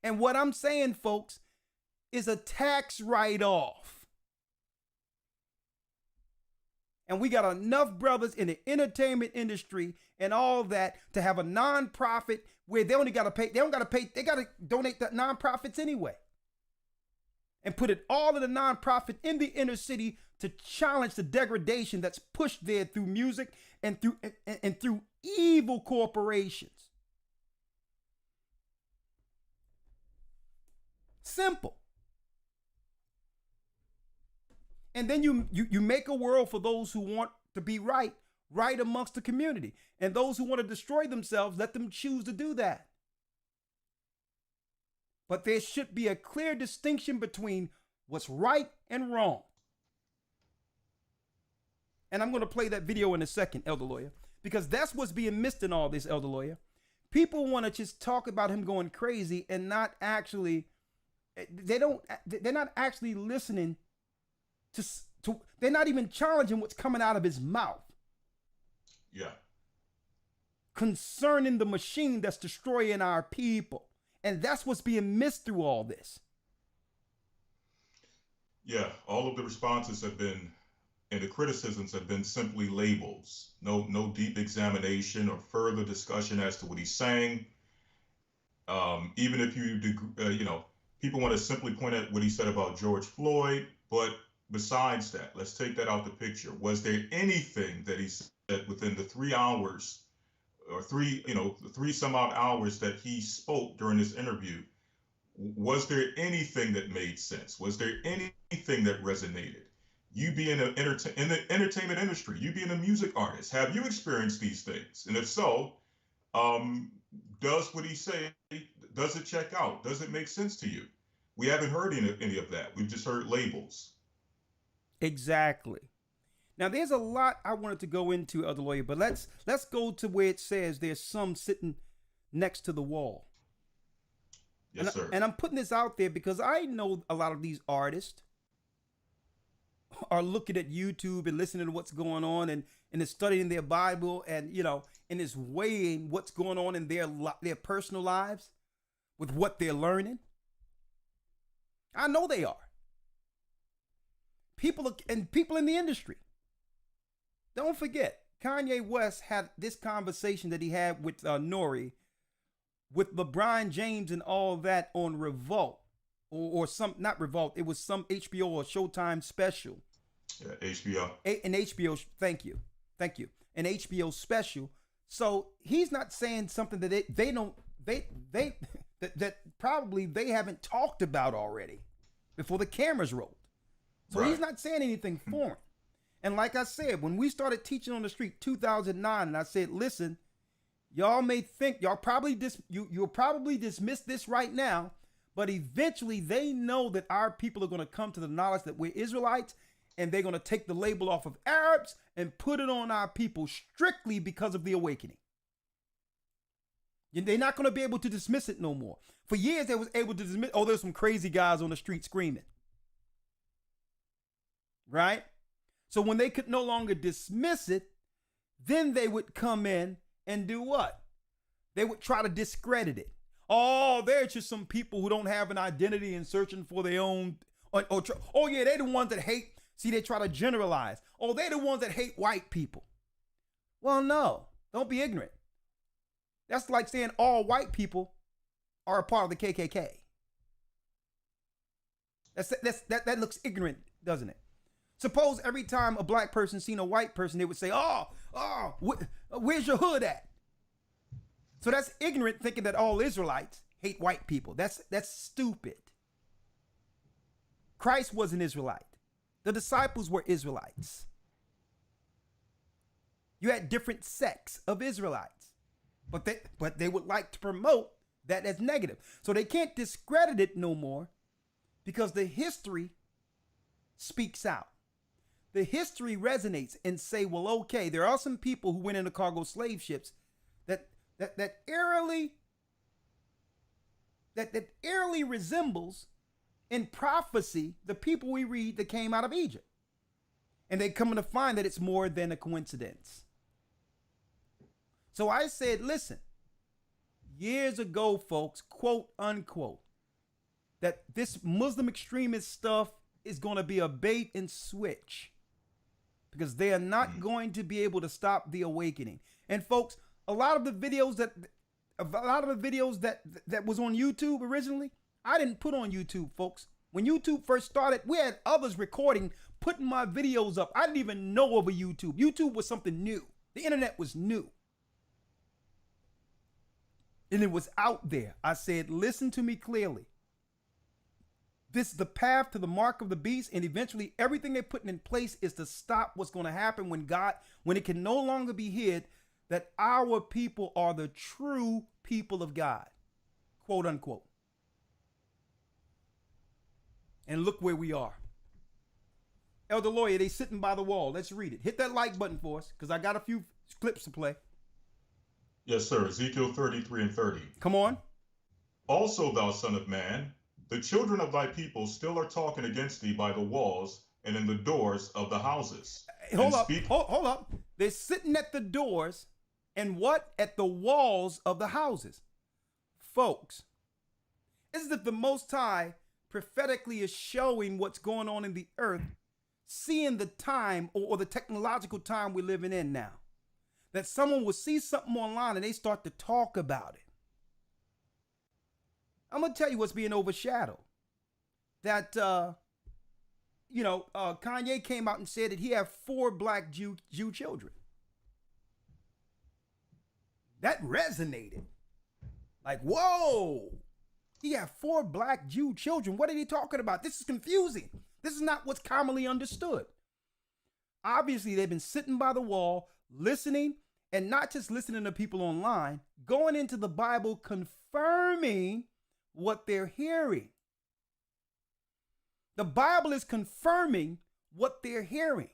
And what I'm saying, folks, is a tax write-off. And we got enough brothers in the entertainment industry and all that to have a nonprofit where they got to donate the nonprofits anyway. And put it all in a nonprofit in the inner city to challenge the degradation that's pushed there through music and through evil corporations. Simple. And then you make a world for those who want to be right amongst the community. And those who want to destroy themselves, let them choose to do that. But there should be a clear distinction between what's right and wrong. And I'm going to play that video in a second, Elder Lawyer, because that's what's being missed in all this, Elder Lawyer. People want to just talk about him going crazy and not actually, they're not actually listening to they're not even challenging what's coming out of his mouth. Yeah. Concerning the machine that's destroying our people. And that's what's being missed through all this. Yeah, all of the responses have been, and the criticisms have been simply labels. No deep examination or further discussion as to what he's saying. Even if people want to simply point at what he said about George Floyd, but besides that, let's take that out the picture. Was there anything that he said within the 3 hours or the 3 some odd hours that he spoke during this interview? Was there anything that made sense? Was there anything that resonated? You being in the entertainment industry, you being a music artist, have you experienced these things? And if so, does what he say, does it check out? Does it make sense to you? We haven't heard any of that. We've just heard labels. Exactly. Now, there's a lot I wanted to go into, Elder Lawyer, but let's go to where it says there's some sitting next to the wall. Yes, sir. And I'm putting this out there because I know a lot of these artists are looking at YouTube and listening to what's going on and they're studying their Bible and, and is weighing what's going on in their personal lives with what they're learning. I know they are. People in the industry. Don't forget, Kanye West had this conversation that he had with Nori, with LeBron James and all that on Revolt, or some, not Revolt, it was some HBO or Showtime special. Yeah, HBO. An HBO, thank you. An HBO special. So he's not saying something that that probably they haven't talked about already before the cameras rolled. So He's not saying anything foreign. And like I said, when we started teaching on the street 2009, and I said, listen, y'all may think you'll probably dismiss this right now, but eventually they know that our people are going to come to the knowledge that we're Israelites, and they're going to take the label off of Arabs and put it on our people strictly because of the awakening. They're not going to be able to dismiss it no more. For years, they was able to dismiss, there's some crazy guys on the street screaming. right? So when they could no longer dismiss it, then they would come in and do what? They would try to discredit it. Oh, they're just some people who don't have an identity and searching for their own. Oh yeah, they're the ones that hate. See, they try to generalize. Oh, they're the ones that hate white people. Well, no, don't be ignorant. That's like saying all white people are a part of the KKK. That looks ignorant, doesn't it? Suppose every time a black person seen a white person, they would say, where's your hood at? So that's ignorant, thinking that all Israelites hate white people. That's stupid. Christ was an Israelite. The disciples were Israelites. You had different sects of Israelites, but they would like to promote that as negative. So they can't discredit it no more because the history speaks out. The history resonates and say, well, okay, there are some people who went into cargo slave ships that eerily resembles in prophecy the people we read that came out of Egypt. And they come to find that it's more than a coincidence. So I said, listen, years ago, folks, quote unquote, that this Muslim extremist stuff is going to be a bait and switch because they are not going to be able to stop the awakening. And folks, a lot of the videos that was on YouTube originally, I didn't put on YouTube, folks. When YouTube first started, we had others recording, putting my videos up. I didn't even know of a YouTube. YouTube was something new. The internet was new. And it was out there. I said, listen to me clearly. This is the path to the mark of the beast, and eventually everything they're putting in place is to stop what's going to happen when it can no longer be hid that our people are the true people of God, quote unquote. And look where we are. Elder Lawyer, they sitting by the wall. Let's read it. Hit that like button for us, because I got a few clips to play. Yes, sir. Ezekiel 33 and 30. Come on. Also, thou son of man, the children of thy people still are talking against thee by the walls and in the doors of the houses. Hold up. They're sitting at the doors and what? At the walls of the houses. Folks, it's as if the Most High prophetically is showing what's going on in the earth, seeing the time or the technological time we're living in now. That someone will see something online and they start to talk about it. I'm going to tell you what's being overshadowed. That, Kanye came out and said that he had 4 black Jew children. That resonated. Like, whoa, he had 4 black Jew children. What are they talking about? This is confusing. This is not what's commonly understood. Obviously, they've been sitting by the wall, listening, and not just listening to people online, going into the Bible, confirming what they're hearing. The Bible is confirming what they're hearing.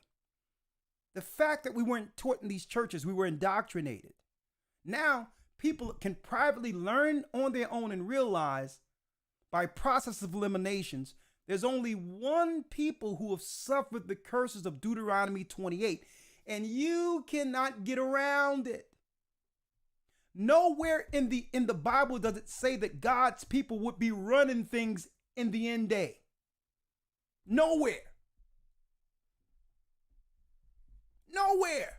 The fact that we weren't taught in these churches, we were indoctrinated. Now, people can privately learn on their own and realize by process of eliminations, there's only one people who have suffered the curses of Deuteronomy 28, and you cannot get around it. Nowhere in the Bible does it say that God's people would be running things in the end day. Nowhere. Nowhere.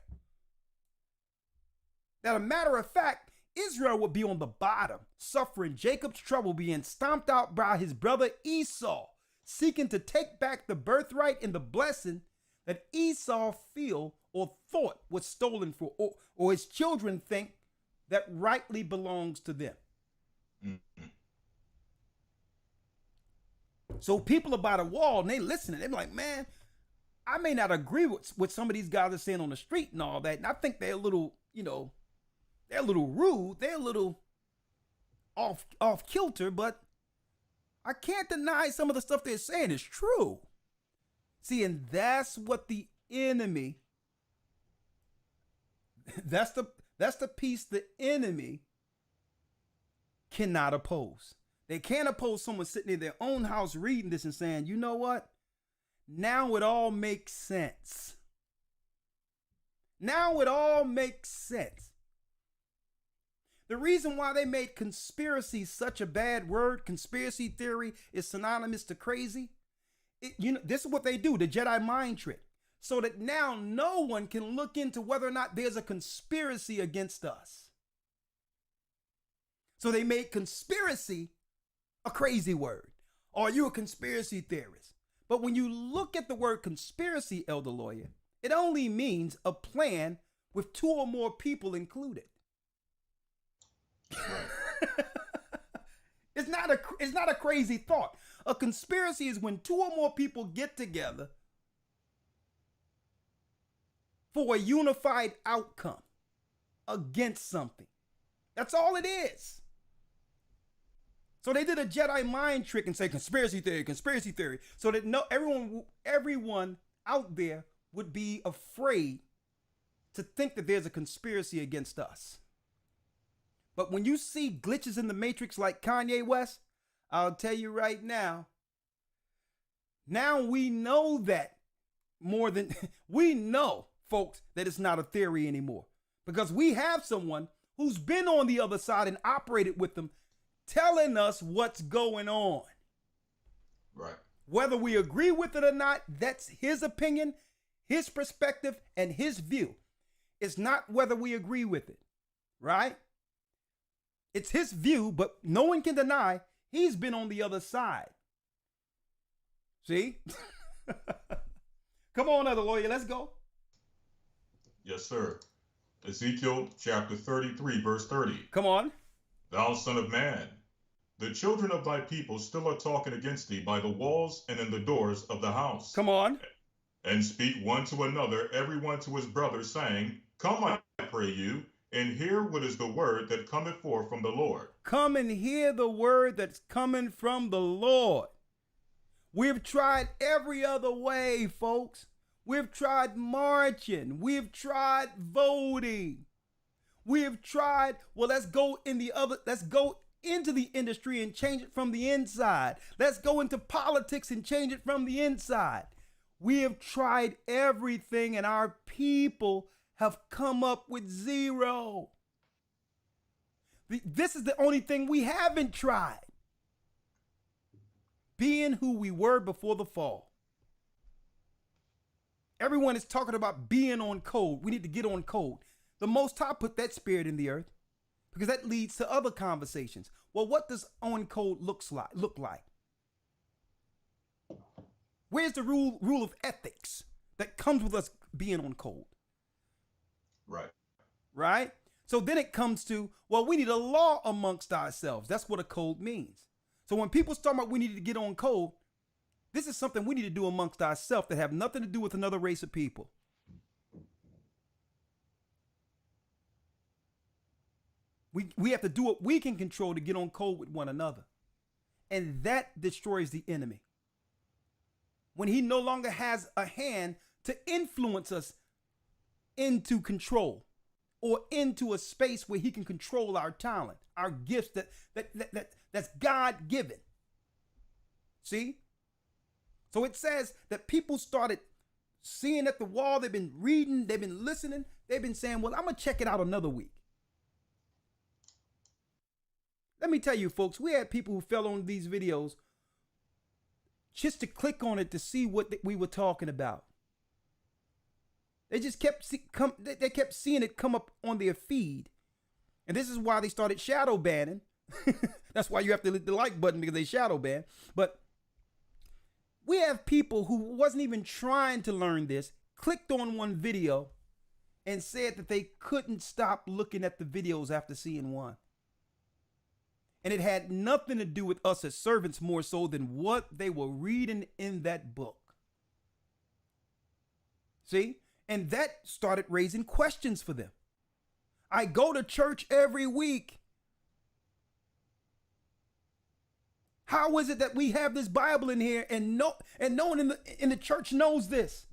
Now, a matter of fact, Israel would be on the bottom, suffering Jacob's trouble, being stomped out by his brother Esau, seeking to take back the birthright and the blessing that Esau feel or thought was stolen for, or his children think that rightly belongs to them. Mm-hmm. So people are by the wall and they listening. They're like, man, I may not agree with what some of these guys are saying on the street and all that. And I think they're a little, they're a little rude. They're a little off kilter, but I can't deny some of the stuff they're saying is true. See, and that's what the enemy, that's the piece the enemy cannot oppose. They can't oppose someone sitting in their own house reading this and saying, you know what? now it all makes sense. Now it all makes sense. The reason why they made conspiracy such a bad word, conspiracy theory, is synonymous to crazy. This is what they do, the Jedi mind trick. So that now no one can look into whether or not there's a conspiracy against us. So they made conspiracy a crazy word. Are you a conspiracy theorist? But when you look at the word conspiracy, Elder Lawyer, it only means a plan with two or more people included. It's not a crazy thought. A conspiracy is when two or more people get together for a unified outcome against something. That's all it is. So they did a Jedi mind trick and say conspiracy theory, so that everyone out there would be afraid to think that there's a conspiracy against us. But when you see glitches in the matrix like Kanye West, I'll tell you right now we know that we know, folks, that it's not a theory anymore. Because we have someone who's been on the other side and operated with them, telling us what's going on. Right. Whether we agree with it or not, that's his opinion, his perspective, and his view. It's not whether we agree with it, right? It's his view, but no one can deny he's been on the other side. See? Come on, Elder Lawyer, let's go. Yes, sir. Ezekiel chapter 33, verse 30. Come on. Thou son of man, the children of thy people still are talking against thee by the walls and in the doors of the house. Come on. And speak one to another, every one to his brother, saying, Come, I pray you, and hear what is the word that cometh forth from the Lord. Come and hear the word that's coming from the Lord. We've tried every other way, folks. We've tried marching. We've tried voting. We've tried, let's go into the industry and change it from the inside. Let's go into politics and change it from the inside. We have tried everything and our people have come up with zero. This is the only thing we haven't tried. Being who we were before the fall. Everyone is talking about being on code. We need to get on code. The Most High put that spirit in the earth because that leads to other conversations. Well, what does on code look like? Where's the rule of ethics that comes with us being on code? Right. Right? So then it comes to, we need a law amongst ourselves. That's what a code means. So when people start about we need to get on code, this is something we need to do amongst ourselves that have nothing to do with another race of people. We have to do what we can control to get on code with one another. And that destroys the enemy. When he no longer has a hand to influence us into control or into a space where he can control our talent, our gifts that's God-given. See? So it says that people started seeing at the wall, they've been reading, they've been listening, they've been saying, I'm going to check it out another week. Let me tell you, folks, we had people who fell on these videos just to click on it to see what we were talking about. They just kept seeing it come up on their feed. And this is why they started shadow banning. That's why you have to hit the like button, because they shadow ban. But we have people who wasn't even trying to learn this, clicked on one video and said that they couldn't stop looking at the videos after seeing one. And it had nothing to do with us as servants more so than what they were reading in that book. See? And that started raising questions for them. I go to church every week. How is it that we have this Bible in here and no one in the church knows this?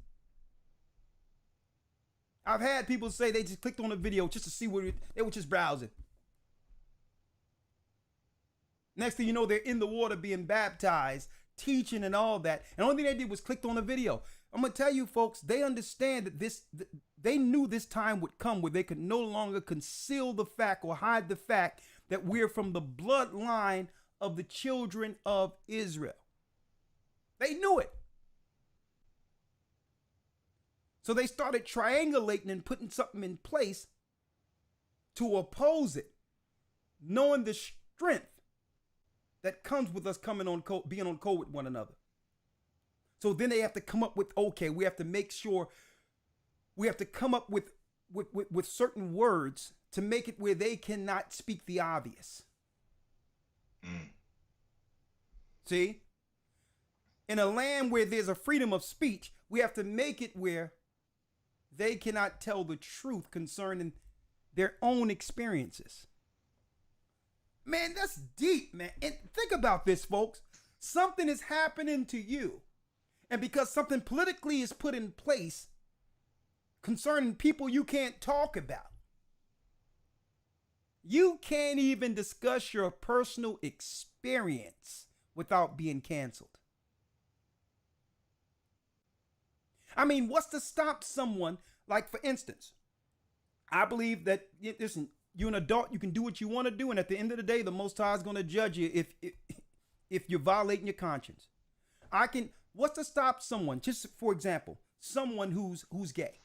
I've had people say they just clicked on a video just to see what they were just browsing. Next thing you know, they're in the water being baptized, teaching and all that. And the only thing they did was clicked on the video. I'm going to tell you folks, they understand that they knew this time would come where they could no longer conceal the fact or hide the fact that we're from the bloodline of the children of Israel. They knew it. So they started triangulating and putting something in place to oppose it, knowing the strength that comes with us being on code with one another. So then they have to come up with, okay, we have to make sure, we have to come up with certain words to make it where they cannot speak the obvious. See? In a land where there's a freedom of speech, we have to make it where they cannot tell the truth concerning their own experiences. Man, that's deep, man. And think about this, folks. Something is happening to you. And because something politically is put in place concerning people you can't talk about, you can't even discuss your personal experience without being canceled. I mean, what's to stop someone, like for instance, I believe that, listen, you're an adult, you can do what you want to do, and at the end of the day, the Most High is going to judge you if you're violating your conscience. What's to stop someone, just for example, someone who's gay?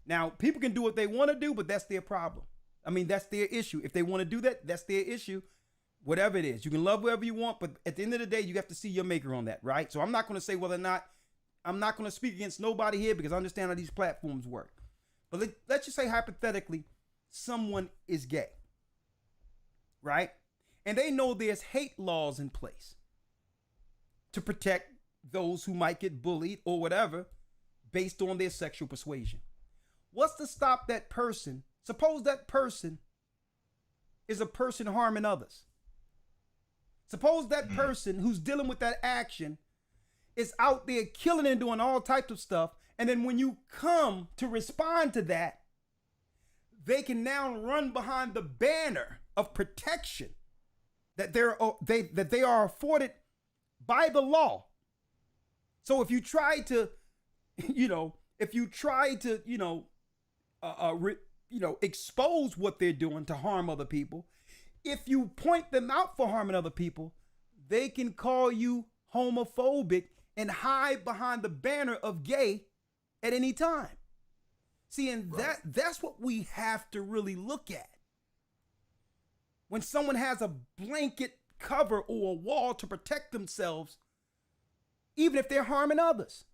Now, people can do what they want to do, but that's their problem. I mean, that's their issue. If they want to do that, that's their issue. Whatever it is, you can love whoever you want, but at the end of the day, you have to see your maker on that, right? So I'm not going to say whether or not, I'm not going to speak against nobody here because I understand how these platforms work. But let's just say hypothetically, someone is gay, right? And they know there's hate laws in place to protect those who might get bullied or whatever based on their sexual persuasion. What's to stop that person? Suppose that person is a person harming others. Suppose that person who's dealing with that action is out there killing and doing all types of stuff. And then when you come to respond to that, they can now run behind the banner of protection that they are afforded by the law. So if you try to, expose what they're doing to harm other people, if you point them out for harming other people, they can call you homophobic and hide behind the banner of gay at any time. See, and right. That's what we have to really look at. When someone has a blanket cover or a wall to protect themselves, even if they're harming others.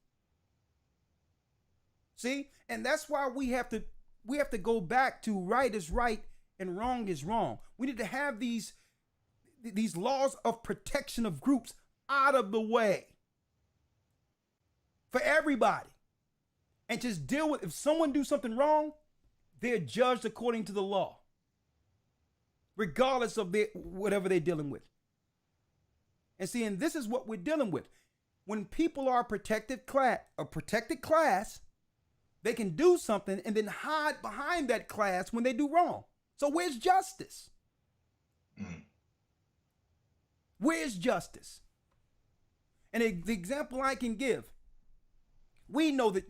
See? And that's why we have to go back to right is right and wrong is wrong. We need to have these laws of protection of groups out of the way for everybody. And just deal with, if someone do something wrong, they're judged according to the law, regardless of whatever they're dealing with. And see, and this is what we're dealing with. When people are a protected class, they can do something and then hide behind that class when they do wrong. So where's justice? Where's justice? And the example I can give, we know that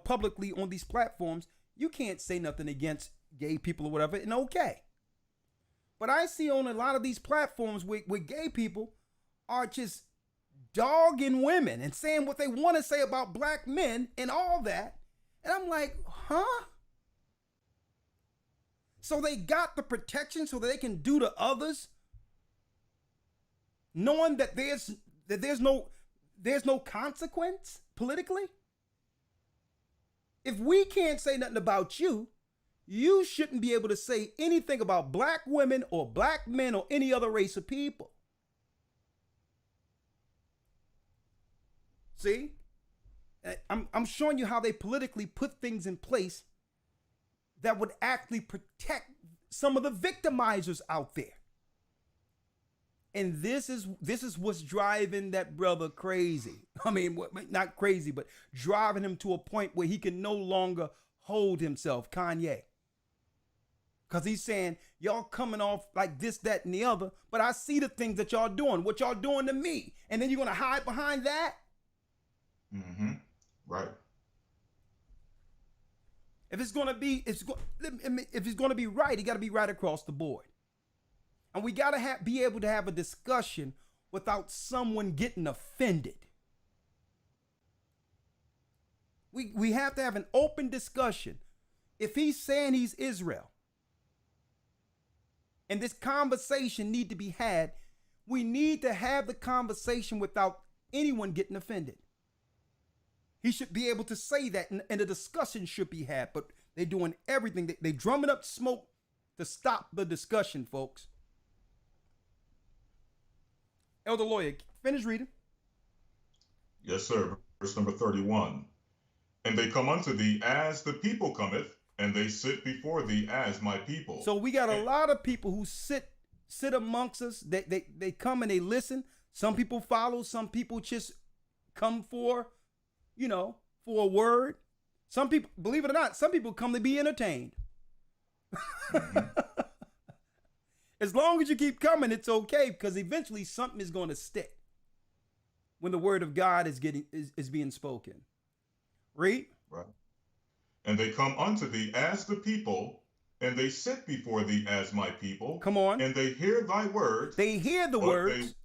publicly on these platforms, you can't say nothing against gay people or whatever, and okay. But I see on a lot of these platforms where gay people are just dogging women and saying what they want to say about black men and all that. And I'm like, huh? So they got the protection so that they can do to others, knowing that there's no consequence politically? If we can't say nothing about you, you shouldn't be able to say anything about black women or black men or any other race of people. See? I'm showing you how they politically put things in place that would actually protect some of the victimizers out there. And this is what's driving that brother crazy. I mean, not crazy, but driving him to a point where he can no longer hold himself, Kanye. Because he's saying, y'all coming off like this, that, and the other, but I see the things that y'all doing, what y'all doing to me. And then you're going to hide behind that? Mm-hmm. Right. If it's going to be, if it's going to be right, it got to be right across the board. And we got to be able to have a discussion without someone getting offended. We have to have an open discussion. If he's saying he's Israel, and this conversation need to be had, we need to have the conversation without anyone getting offended. He should be able to say that, and the discussion should be had, but they're doing everything. They drumming up smoke to stop the discussion, folks. Elder Lawyer, finish reading. Yes, sir. Verse number 31. And they come unto thee as the people cometh, and they sit before thee as my people. So we got a lot of people who sit amongst us. They come and they listen. Some people follow. Some people just come for a word. Some people, believe it or not, some people come to be entertained. As long as you keep coming, it's okay, because eventually something is going to stick when the word of God is being spoken. Read. Right. And they come unto thee as the people, and they sit before thee as my people. Come on. And they hear thy words. They hear the words.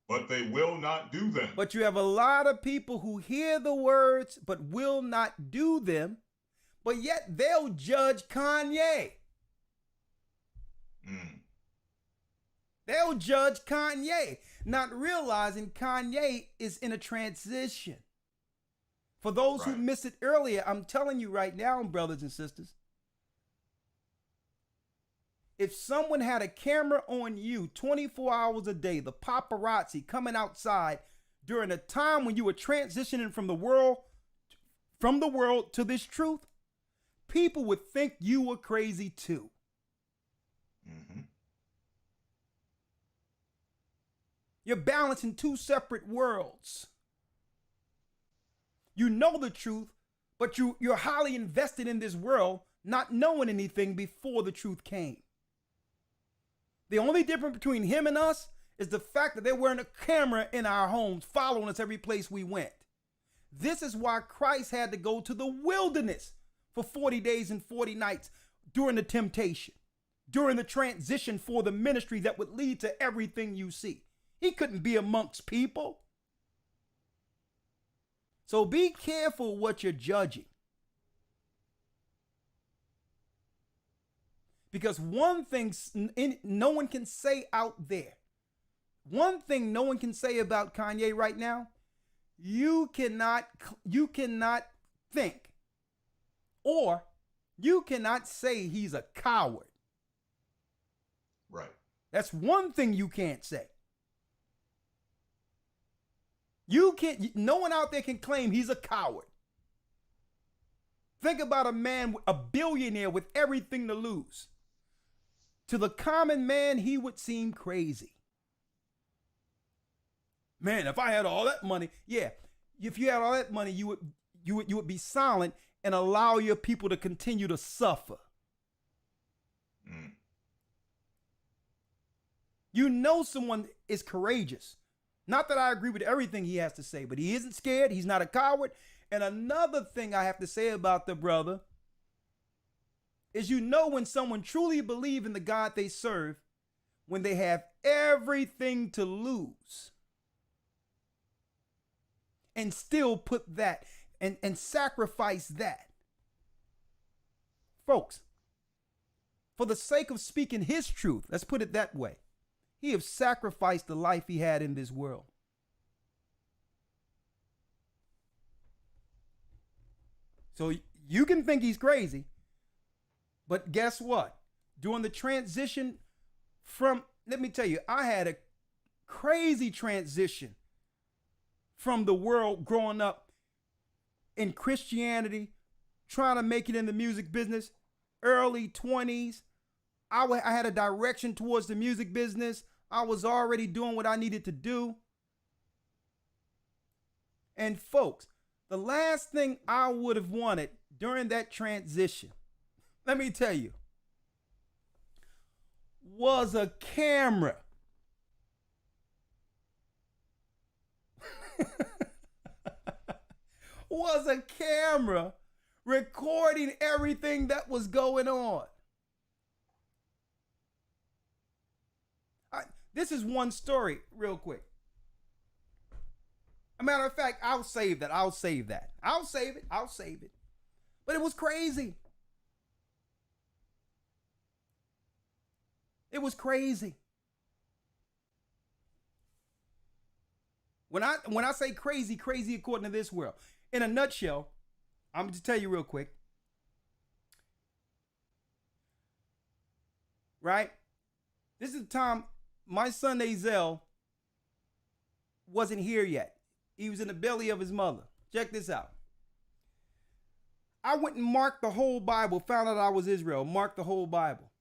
But they will not do them. But you have a lot of people who hear the words but will not do them, but yet they'll judge Kanye. They'll judge Kanye, not realizing Kanye is in a transition. For those who missed it earlier, I'm telling you right now, brothers and sisters, if someone had a camera on you 24 hours a day, the paparazzi coming outside during a time when you were transitioning from the world to this truth, people would think you were crazy too. Mm-hmm. You're balancing two separate worlds. You know the truth, but you're highly invested in this world, not knowing anything before the truth came. The only difference between him and us is the fact that they're wearing a camera in our homes, following us every place we went. This is why Christ had to go to the wilderness for 40 days and 40 nights during the temptation, during the transition for the ministry that would lead to everything you see. He couldn't be amongst people. So be careful what you're judging. Because one thing no one can say out there, one thing no one can say about Kanye right now, you cannot think, or you cannot say he's a coward. Right. That's one thing you can't say. No one out there can claim he's a coward. Think about a man, a billionaire with everything to lose. To the common man, he would seem crazy. Man, if I had all that money, if you had all that money, you would be silent and allow your people to continue to suffer. You know someone is courageous. Not that I agree with everything he has to say, but he isn't scared. He's not a coward. And another thing I have to say about the brother is, you know, when someone truly believes in the God they serve, when they have everything to lose and still put that and sacrifice that. Folks, for the sake of speaking his truth, let's put it that way, he have sacrificed the life he had in this world. So you can think he's crazy, but guess what? During the transition let me tell you, I had a crazy transition from the world growing up in Christianity, trying to make it in the music business, early 20s. I had a direction towards the music business. I was already doing what I needed to do. And folks, the last thing I would have wanted during that transition, let me tell you, was a camera. Was a camera recording everything that was going on. This is one story, real quick. A matter of fact, I'll save that. I'll save it. But it was crazy. It was crazy. When I say crazy, crazy according to this world. In a nutshell, I'm going to tell you real quick. Right? This is the time my son Azel wasn't here yet. He was in the belly of his mother. Check this out. I went and marked the whole Bible, found out I was Israel, marked the whole Bible.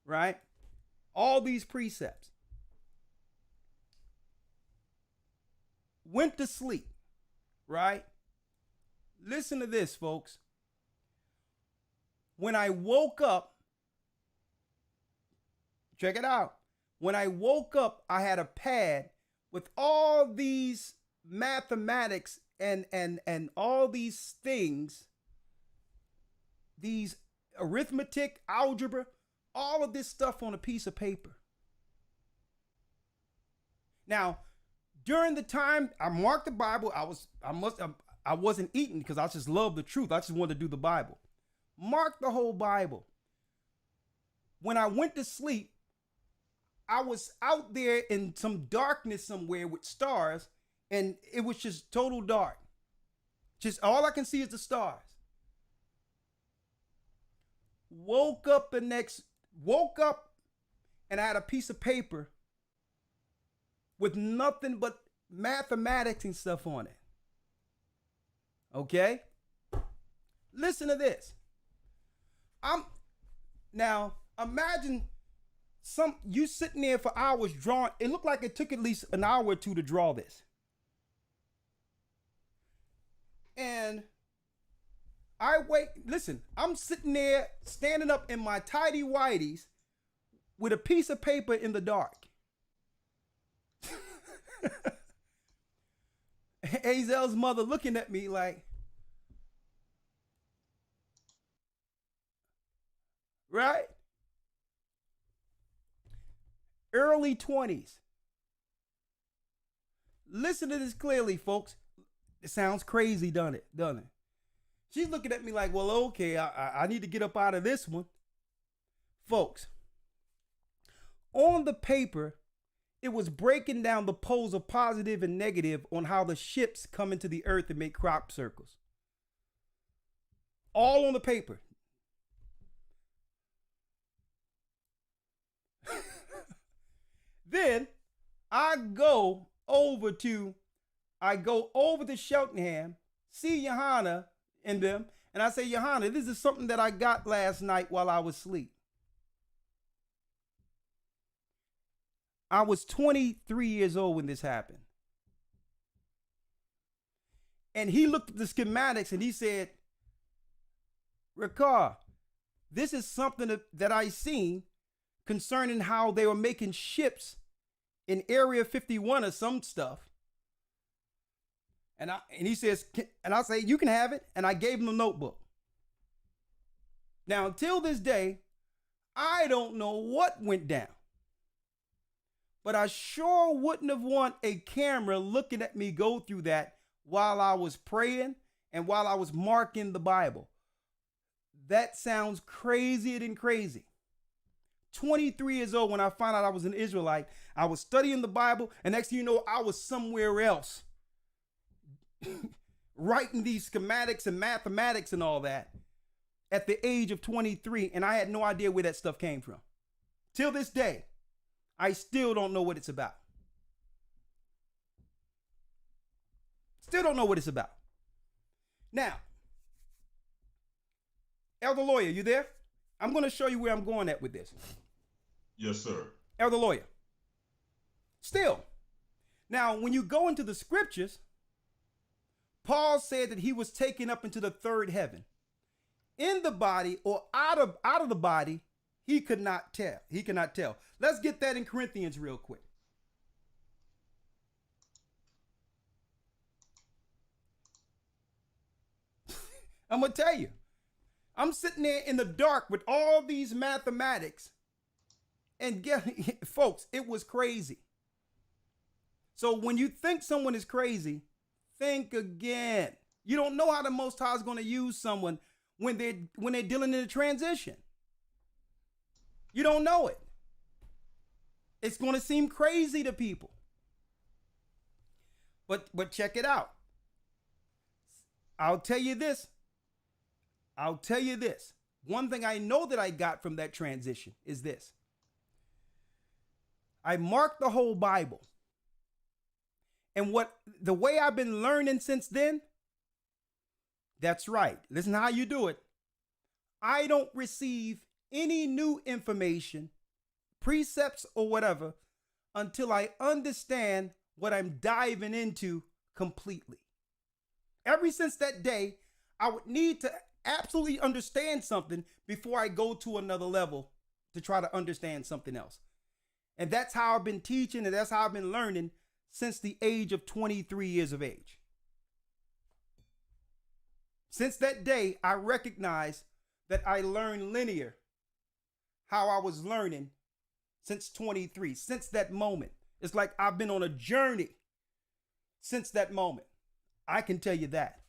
Right? All these precepts. Went to sleep. Right? Listen to this, folks. When I woke up, check it out. When I woke up, I had a pad with all these mathematics and all these things, these arithmetic, algebra, all of this stuff on a piece of paper. Now, during the time I marked the Bible, I wasn't eating because I just love the truth. I just wanted to do the Bible. Mark the whole Bible. When I went to sleep, I was out there in some darkness somewhere with stars, and it was just total dark. Just all I can see is the stars. Woke up and I had a piece of paper with nothing but mathematics and stuff on it. Okay? Listen to this. Now imagine you sitting there for hours drawing. It looked like it took at least an hour or two to draw this. And listen, I'm sitting there standing up in my tidy whities with a piece of paper in the dark. Azel's mother looking at me like, right? Early 20s. Listen to this clearly, folks. It sounds crazy, doesn't it? She's looking at me like, well, okay, I need to get up out of this one. Folks, on the paper, it was breaking down the poles of positive and negative on how the ships come into the earth and make crop circles. All on the paper. Then I go over to Cheltenham, see Johanna and them, and I say, Johanna, this is something that I got last night while I was asleep. I was 23 years old when this happened. And he looked at the schematics and he said, Ricard, this is something that I seen concerning how they were making ships in Area 51 or some stuff. And he says, and I say, you can have it. And I gave him the notebook. Now, until this day, I don't know what went down. But I sure wouldn't have want a camera looking at me go through that while I was praying and while I was marking the Bible. That sounds crazier than crazy. 23 years old when I found out I was an Israelite. I was studying the Bible, and next thing you know, I was somewhere else writing these schematics and mathematics and all that at the age of 23, and I had no idea where that stuff came from. Till this day, I still don't know what it's about. Still don't know what it's about. Now, Elder Lawyer, you there? I'm going to show you where I'm going at with this. Yes, sir. Elder Lawyer. Still. Now, when you go into the scriptures, Paul said that he was taken up into the third heaven. In the body or out of the body, He could not tell. He could not tell. Let's get that in Corinthians real quick. I'm going to tell you. I'm sitting there in the dark with all these mathematics. And folks, it was crazy. So when you think someone is crazy, think again. You don't know how the Most High is going to use someone when they're dealing in a transition. You don't know it. It's going to seem crazy to people. But check it out. I'll tell you this. One thing I know that I got from that transition is this. I marked the whole Bible. And the way I've been learning since then, that's right. Listen how you do it. I don't receive any new information, precepts or whatever, until I understand what I'm diving into completely. Ever since that day, I would need to absolutely understand something before I go to another level to try to understand something else. And that's how I've been teaching, and that's how I've been learning since the age of 23 years of age. Since that day, I recognize that I learned linear how I was learning since 23, since that moment. It's like I've been on a journey since that moment. I can tell you that.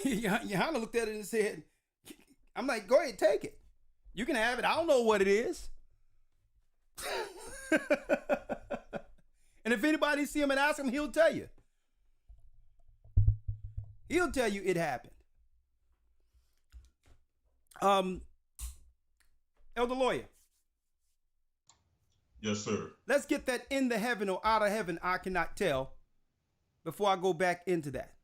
Johanna looked at it and said, I'm like, go ahead, take it. You can have it. I don't know what it is. And if anybody see him and ask him, he'll tell you. He'll tell you it happened. Elder Lawyer. Yes, sir. Let's get that in the heaven or out of heaven, I cannot tell, before I go back into that.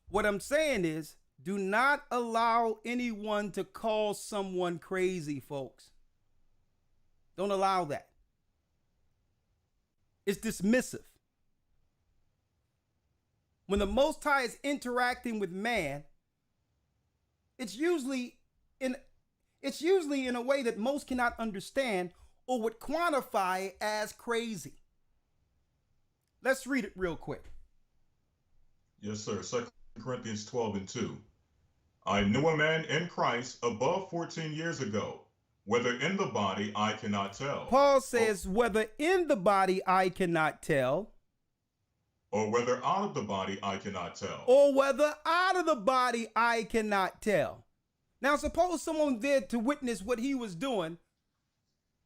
What I'm saying is, do not allow anyone to call someone crazy, folks. Don't allow that. It's dismissive. When the Most High is interacting with man, it's usually in a way that most cannot understand or would quantify as crazy. Let's read it real quick. Yes, sir. 2 Corinthians 12:2. I knew a man in Christ above 14 years ago. Whether in the body, I cannot tell. Paul says, whether in the body, I cannot tell. Or whether out of the body, I cannot tell. Or whether out of the body, I cannot tell. Now, suppose someone there to witness what he was doing,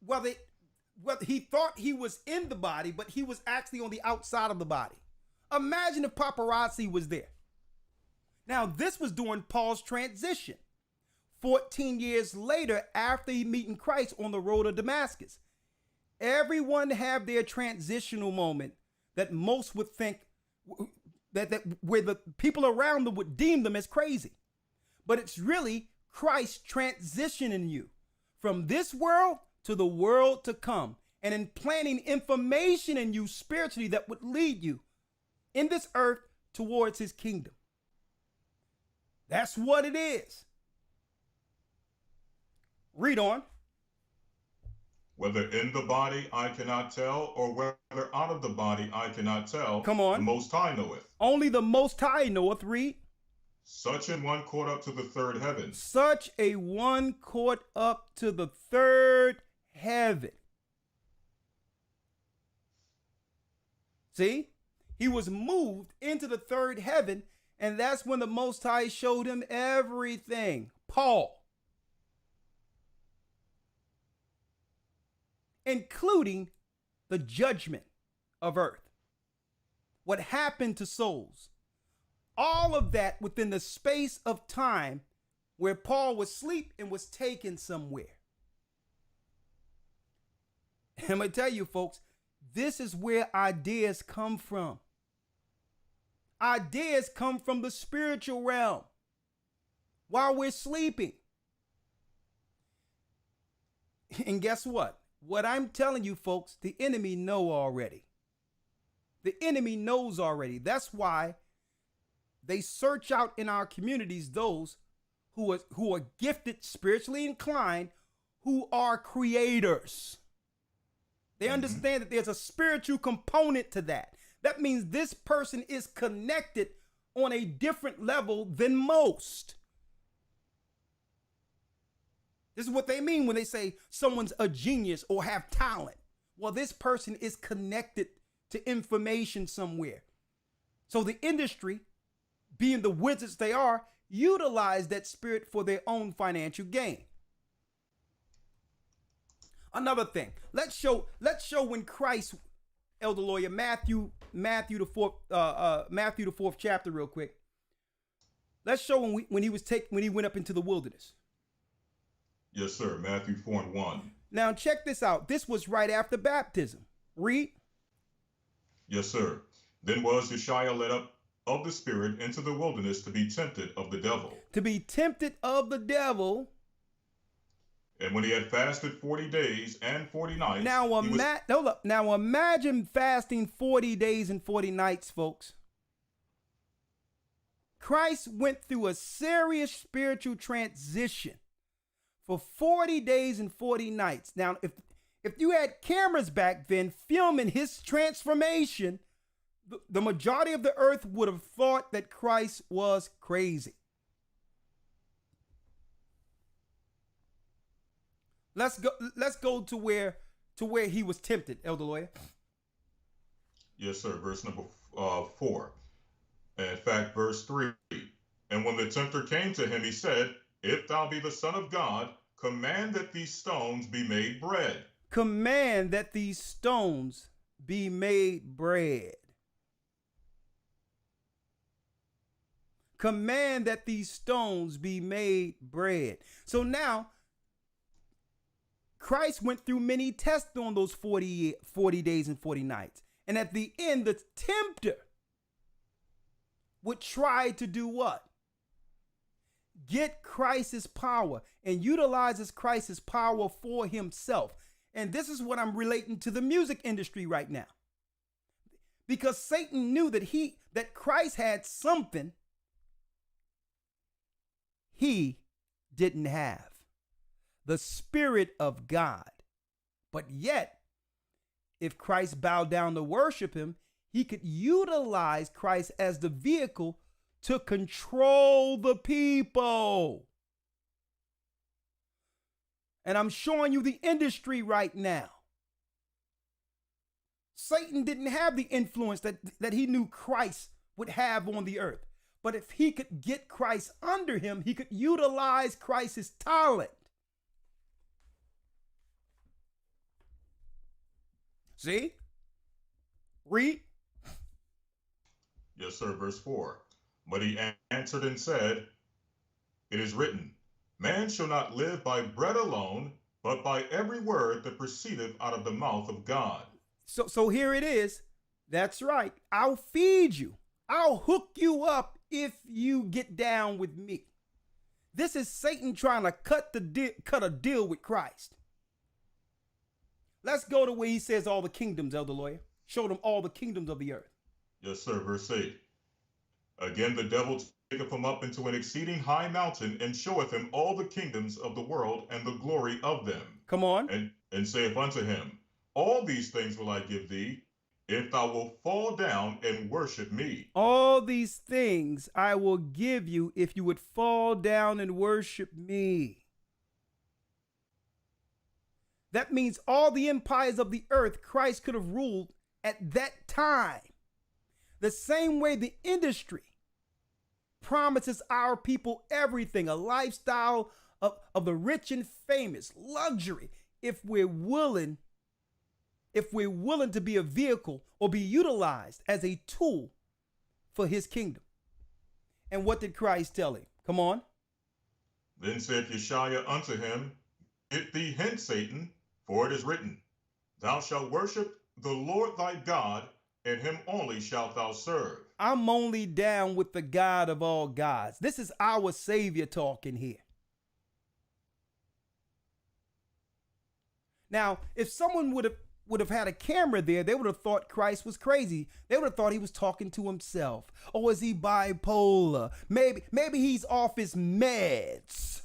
whether he thought he was in the body, but he was actually on the outside of the body. Imagine if paparazzi was there. Now, this was during Paul's transition. 14 years later, after he meeting Christ on the road to Damascus. Everyone have their transitional moment that most would think that where the people around them would deem them as crazy. But it's really Christ transitioning you from this world to the world to come and implanting information in you spiritually that would lead you in this earth towards his kingdom. That's what it is. Read on. Whether in the body I cannot tell, or whether out of the body I cannot tell. Come on. The Most High knoweth. Only the Most High knoweth. Read. Such an one caught up to the third heaven. Such a one caught up to the third heaven. See? He was moved into the third heaven, and that's when the Most High showed him everything. Paul. Including the judgment of earth. What happened to souls. All of that within the space of time where Paul was asleep and was taken somewhere. I'm going to tell you, folks, this is where ideas come from. Ideas come from the spiritual realm while we're sleeping. And guess what? What I'm telling you, folks, the enemy know already. The enemy knows already. That's why they search out in our communities those who are gifted, spiritually inclined, who are creators. They understand that there's a spiritual component to that. That means this person is connected on a different level than most. This is what they mean when they say someone's a genius or have talent. Well, this person is connected to information somewhere. So the industry, being the wizards they are, utilize that spirit for their own financial gain. Another thing, let's show when Christ, Elder Lawyer, Matthew the fourth chapter, real quick. Let's show when he went up into the wilderness. Yes, sir. Matthew 4:1. Now check this out. This was right after baptism. Read. Yes, sir. Then was Yeshua led up of the Spirit into the wilderness to be tempted of the devil. To be tempted of the devil. And when he had fasted 40 days and 40 nights. Now imagine fasting 40 days and 40 nights, folks. Christ went through a serious spiritual transition for 40 days and 40 nights. Now, if you had cameras back then filming his transformation, the majority of the earth would have thought that Christ was crazy. Let's go to where he was tempted, Elder Lawyer. Yes, sir. Verse number 4. In fact, verse 3. And when the tempter came to him, he said, If thou be the Son of God, command that these stones be made bread. Command that these stones be made bread. Command that these stones be made bread. So now, Christ went through many tests on those 40 days and 40 nights. And at the end, the tempter would try to do what? Get Christ's power and utilizes Christ's power for himself. And this is what I'm relating to the music industry right now. Because Satan knew that Christ had something he didn't have. The Spirit of God. But yet, if Christ bowed down to worship him, he could utilize Christ as the vehicle to control the people. And I'm showing you the industry right now. Satan didn't have the influence that he knew Christ would have on the earth. But if he could get Christ under him, he could utilize Christ's talent. See? Read. Yes, sir. Verse 4. But he answered and said, It is written, Man shall not live by bread alone, but by every word that proceedeth out of the mouth of God. So here it is. That's right. I'll feed you. I'll hook you up if you get down with me. This is Satan trying to cut a deal with Christ. Let's go to where he says all the kingdoms, Elder Lawyer. Show them all the kingdoms of the earth. Yes, sir. Verse 8. Again, the devil taketh him up into an exceeding high mountain, and showeth him all the kingdoms of the world and the glory of them. Come on. And saith unto him, All these things will I give thee, if thou wilt fall down and worship me. All these things I will give you if you would fall down and worship me. That means all the empires of the earth Christ could have ruled at that time. The same way the industry promises our people everything, a lifestyle of the rich and famous, luxury, if we're willing to be a vehicle or be utilized as a tool for his kingdom. And what did Christ tell him? Come on. Then said Yeshua unto him, Get thee hence, Satan, for it is written, Thou shalt worship the Lord thy God, and him only shalt thou serve. I'm only down with the God of all gods. This is our Savior talking here. Now, if someone would would have had a camera there, they would have thought Christ was crazy. They would have thought he was talking to himself. Or is he bipolar? Maybe he's off his meds.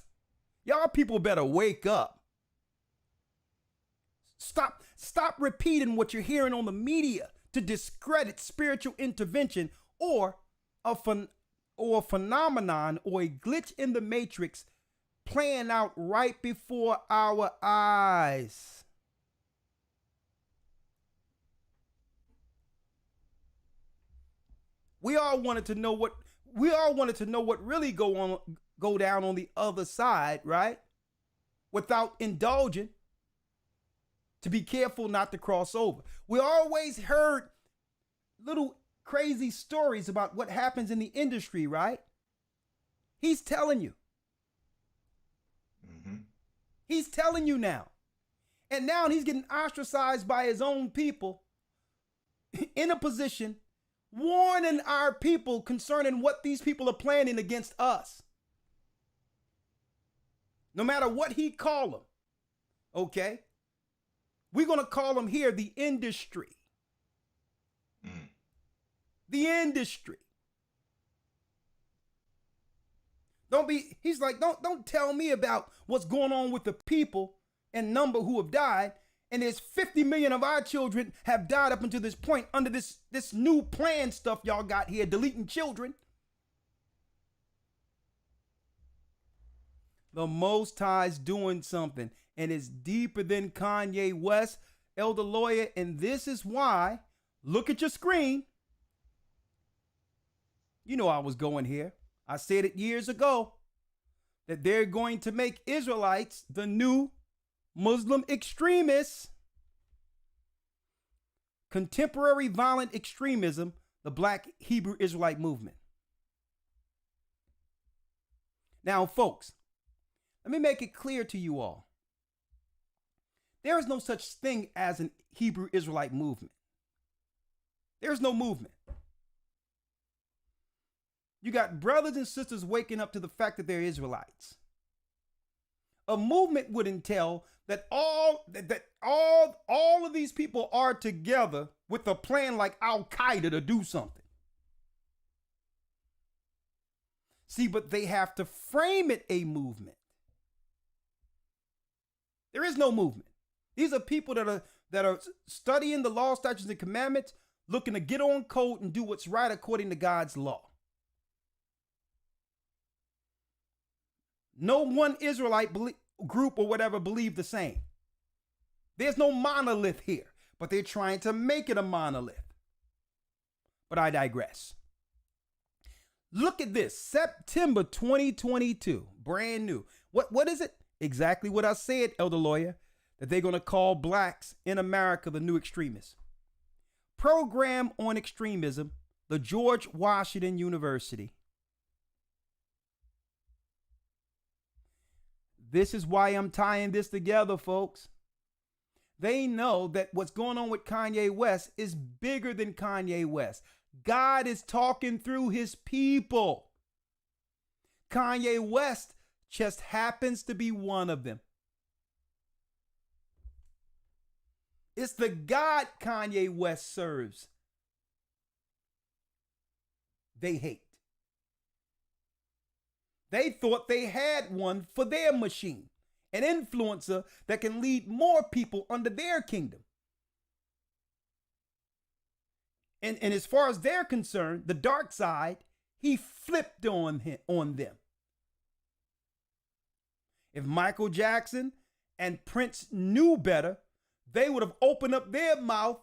Y'all people better wake up. Stop repeating what you're hearing on the media to discredit spiritual intervention or a phenomenon or a glitch in the matrix playing out right before our eyes. We all wanted to know what really go down on the other side, right? Without indulging. To be careful not to cross over. We always heard little crazy stories about what happens in the industry, right? He's telling you. Mm-hmm. He's telling you now. And now he's getting ostracized by his own people in a position warning our people concerning what these people are planning against us. No matter what he call them, okay? We're going to call them here the industry. Mm. The industry. Don't tell me about what's going on with the people and number who have died. And there's 50 million of our children have died up until this point under this new plan stuff y'all got here, deleting children. The Most High is doing something, and it's deeper than Kanye West, Elder Lawyer, and this is why, look at your screen. You know I was going here. I said it years ago, that they're going to make Israelites the new Muslim extremists. Contemporary violent extremism, the Black Hebrew Israelite movement. Now, folks, let me make it clear to you all. There is no such thing as an Hebrew Israelite movement. There's no movement. You got brothers and sisters waking up to the fact that they're Israelites. A movement would entail that all of these people are together with a plan like Al-Qaeda to do something. See, but they have to frame it a movement. There is no movement. These are people that are studying the law, statutes, and commandments, looking to get on code and do what's right according to God's law. No one Israelite group or whatever believe the same. There's no monolith here, but they're trying to make it a monolith. But I digress. Look at this, September 2022, brand new. What is it? Exactly what I said, Elder Lawyer, that they're going to call blacks in America the new extremists. Program on Extremism, the George Washington University. This is why I'm tying this together, folks. They know that what's going on with Kanye West is bigger than Kanye West. God is talking through his people. Kanye West just happens to be one of them. It's the God Kanye West serves they hate. They thought they had one for their machine, an influencer that can lead more people under their kingdom. And as far as they're concerned, the dark side, he flipped on them. If Michael Jackson and Prince knew better, they would have opened up their mouth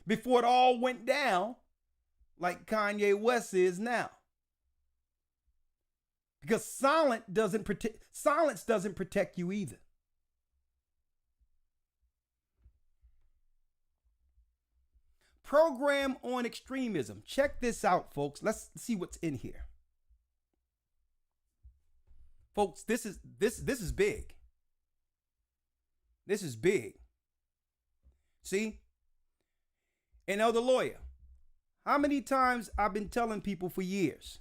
before it all went down like Kanye West is now. Because silence doesn't protect you either. Program on Extremism. Check this out, folks. Let's see what's in here. Folks, this is big. This is big. See? And Elder Lawyer, how many times I've been telling people for years?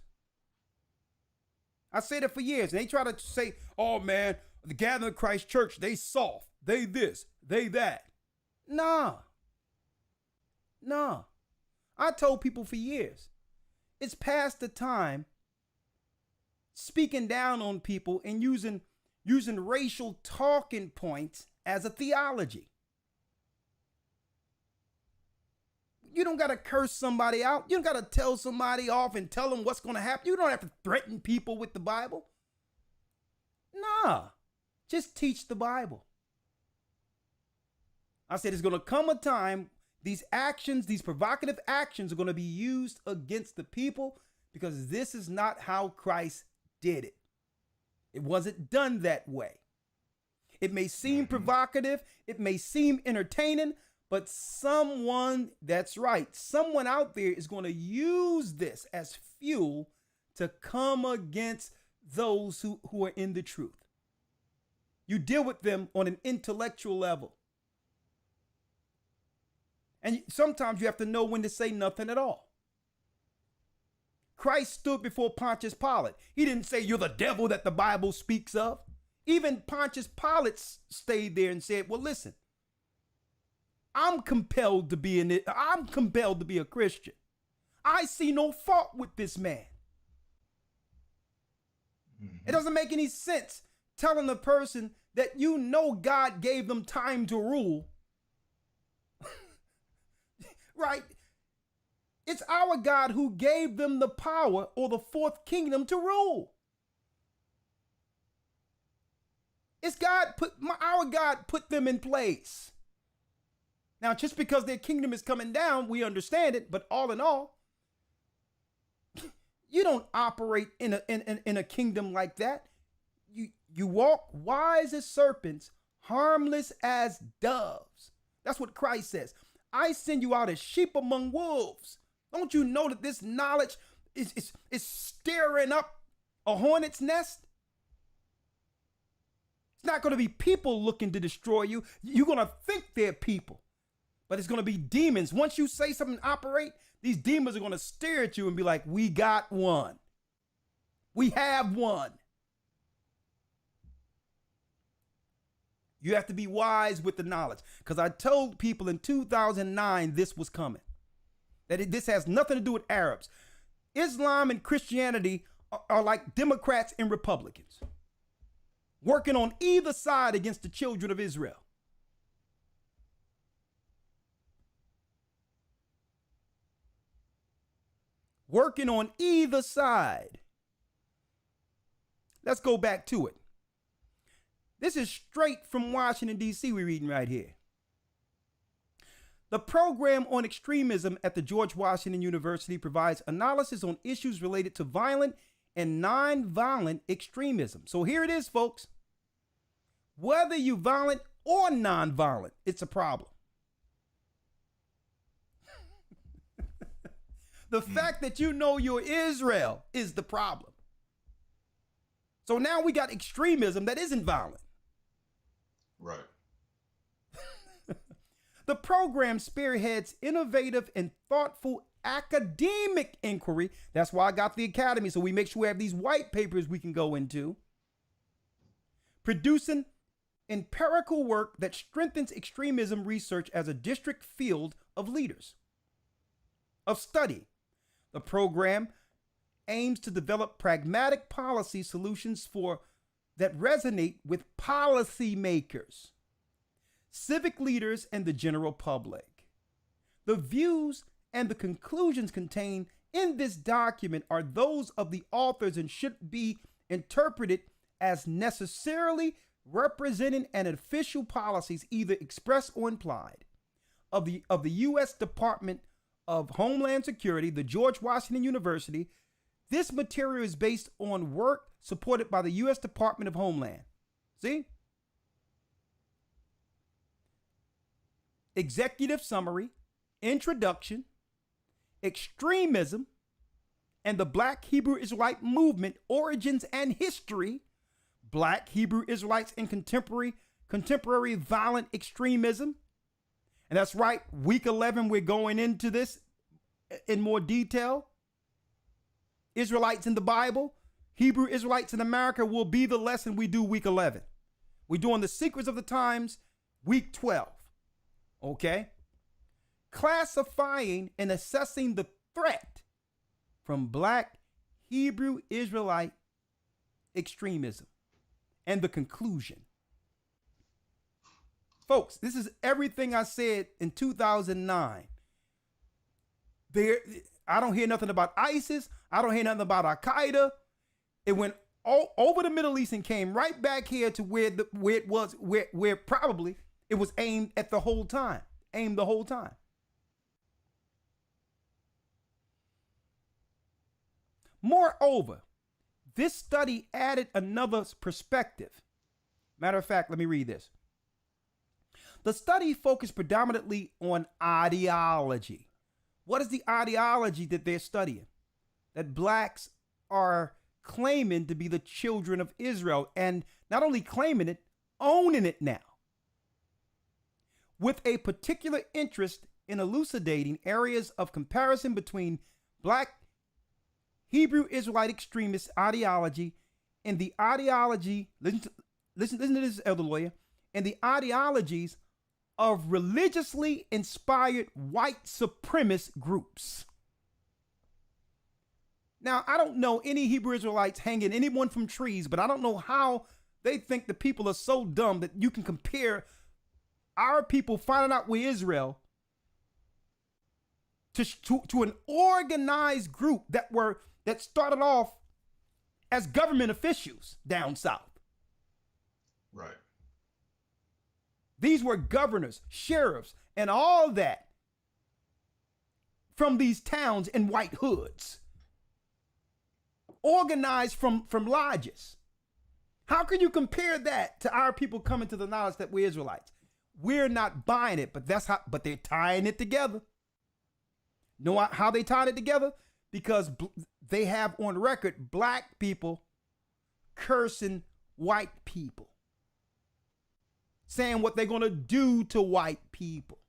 I said it for years, and they try to say, oh man, the Gathering of Christ Church, they soft, they this, they that. Nah. I told people for years, it's past the time speaking down on people and using racial talking points as a theology. You don't got to curse somebody out. You don't got to tell somebody off and tell them what's going to happen. You don't have to threaten people with the Bible. Nah, just teach the Bible. I said, it's going to come a time, these actions, these provocative actions are going to be used against the people because this is not how Christ did it. It wasn't done that way. It may seem provocative, it may seem entertaining, but someone, that's right, someone out there is going to use this as fuel to come against those who are in the truth. You deal with them on an intellectual level. And sometimes you have to know when to say nothing at all. Christ stood before Pontius Pilate. He didn't say, you're the devil that the Bible speaks of. Even Pontius Pilate stayed there and said, well, listen, I'm compelled to be a Christian. I see no fault with this man. It doesn't make any sense telling the person that you know God gave them time to rule. Right? It's our God who gave them the power or the fourth kingdom to rule. It's our God put them in place. Now, just because their kingdom is coming down, we understand it. But all in all, you don't operate in a kingdom like that. You walk wise as serpents, harmless as doves. That's what Christ says. I send you out as sheep among wolves. Don't you know that this knowledge is stirring up a hornet's nest? It's not going to be people looking to destroy you. You're going to think they're people, but it's going to be demons. Once you say something operate, these demons are going to stare at you and be like, we got one. We have one. You have to be wise with the knowledge, because I told people in 2009 this was coming. This has nothing to do with Arabs. Islam and Christianity are like Democrats and Republicans, working on either side against the children of Israel. Working on either side. Let's go back to it. This is straight from Washington, D.C. we're reading right here. The program on extremism at the George Washington University provides analysis on issues related to violent and non-violent extremism. So here it is, folks. Whether you're violent or non-violent, it's a problem. The fact that you know you're Israel is the problem. So now we got extremism that isn't violent. Right. The program spearheads innovative and thoughtful academic inquiry. That's why I got the academy, so we make sure we have these white papers we can go into. Producing empirical work that strengthens extremism research as a district field of leaders, of study. The program aims to develop pragmatic policy solutions that resonate with policymakers, civic leaders, and the general public. The views and the conclusions contained in this document are those of the authors and should be interpreted as necessarily representing an official policies, either expressed or implied, of the U.S. Department of Homeland Security, the George Washington University. This material is based on work supported by the U.S. Department of Homeland. See? Executive summary, introduction, extremism, and the Black Hebrew Israelite movement, origins and history, Black Hebrew Israelites and contemporary violent extremism. And that's right, week 11, we're going into this in more detail. Israelites in the Bible, Hebrew Israelites in America will be the lesson we do week 11. We're doing the secrets of the times, week 12. Okay? Classifying and assessing the threat from black Hebrew Israelite extremism and the conclusion. Folks, this is everything I said in 2009. I don't hear nothing about ISIS. I don't hear nothing about Al Qaeda. It went all over the Middle East and came right back here to where probably it was aimed at the whole time. Aimed the whole time. Moreover, this study added another perspective. Matter of fact, let me read this. The study focused predominantly on ideology. What is the ideology that they're studying? That blacks are claiming to be the children of Israel, and not only claiming it, owning it now. With a particular interest in elucidating areas of comparison between black Hebrew Israelite extremist ideology and the ideology, listen to this, elder lawyer, and the ideologies of religiously inspired white supremacist groups. Now, I don't know any Hebrew Israelites hanging anyone from trees, but I don't know how they think the people are so dumb that you can compare our people finding out we're Israel to an organized group that started off as government officials down south. Right. These were governors, sheriffs, and all that from these towns and white hoods, organized from lodges. How can you compare that to our people coming to the knowledge that we're Israelites? We're not buying it, but but they're tying it together. Know how they tied it together? Because they have on record black people cursing white people, saying what they're going to do to white people.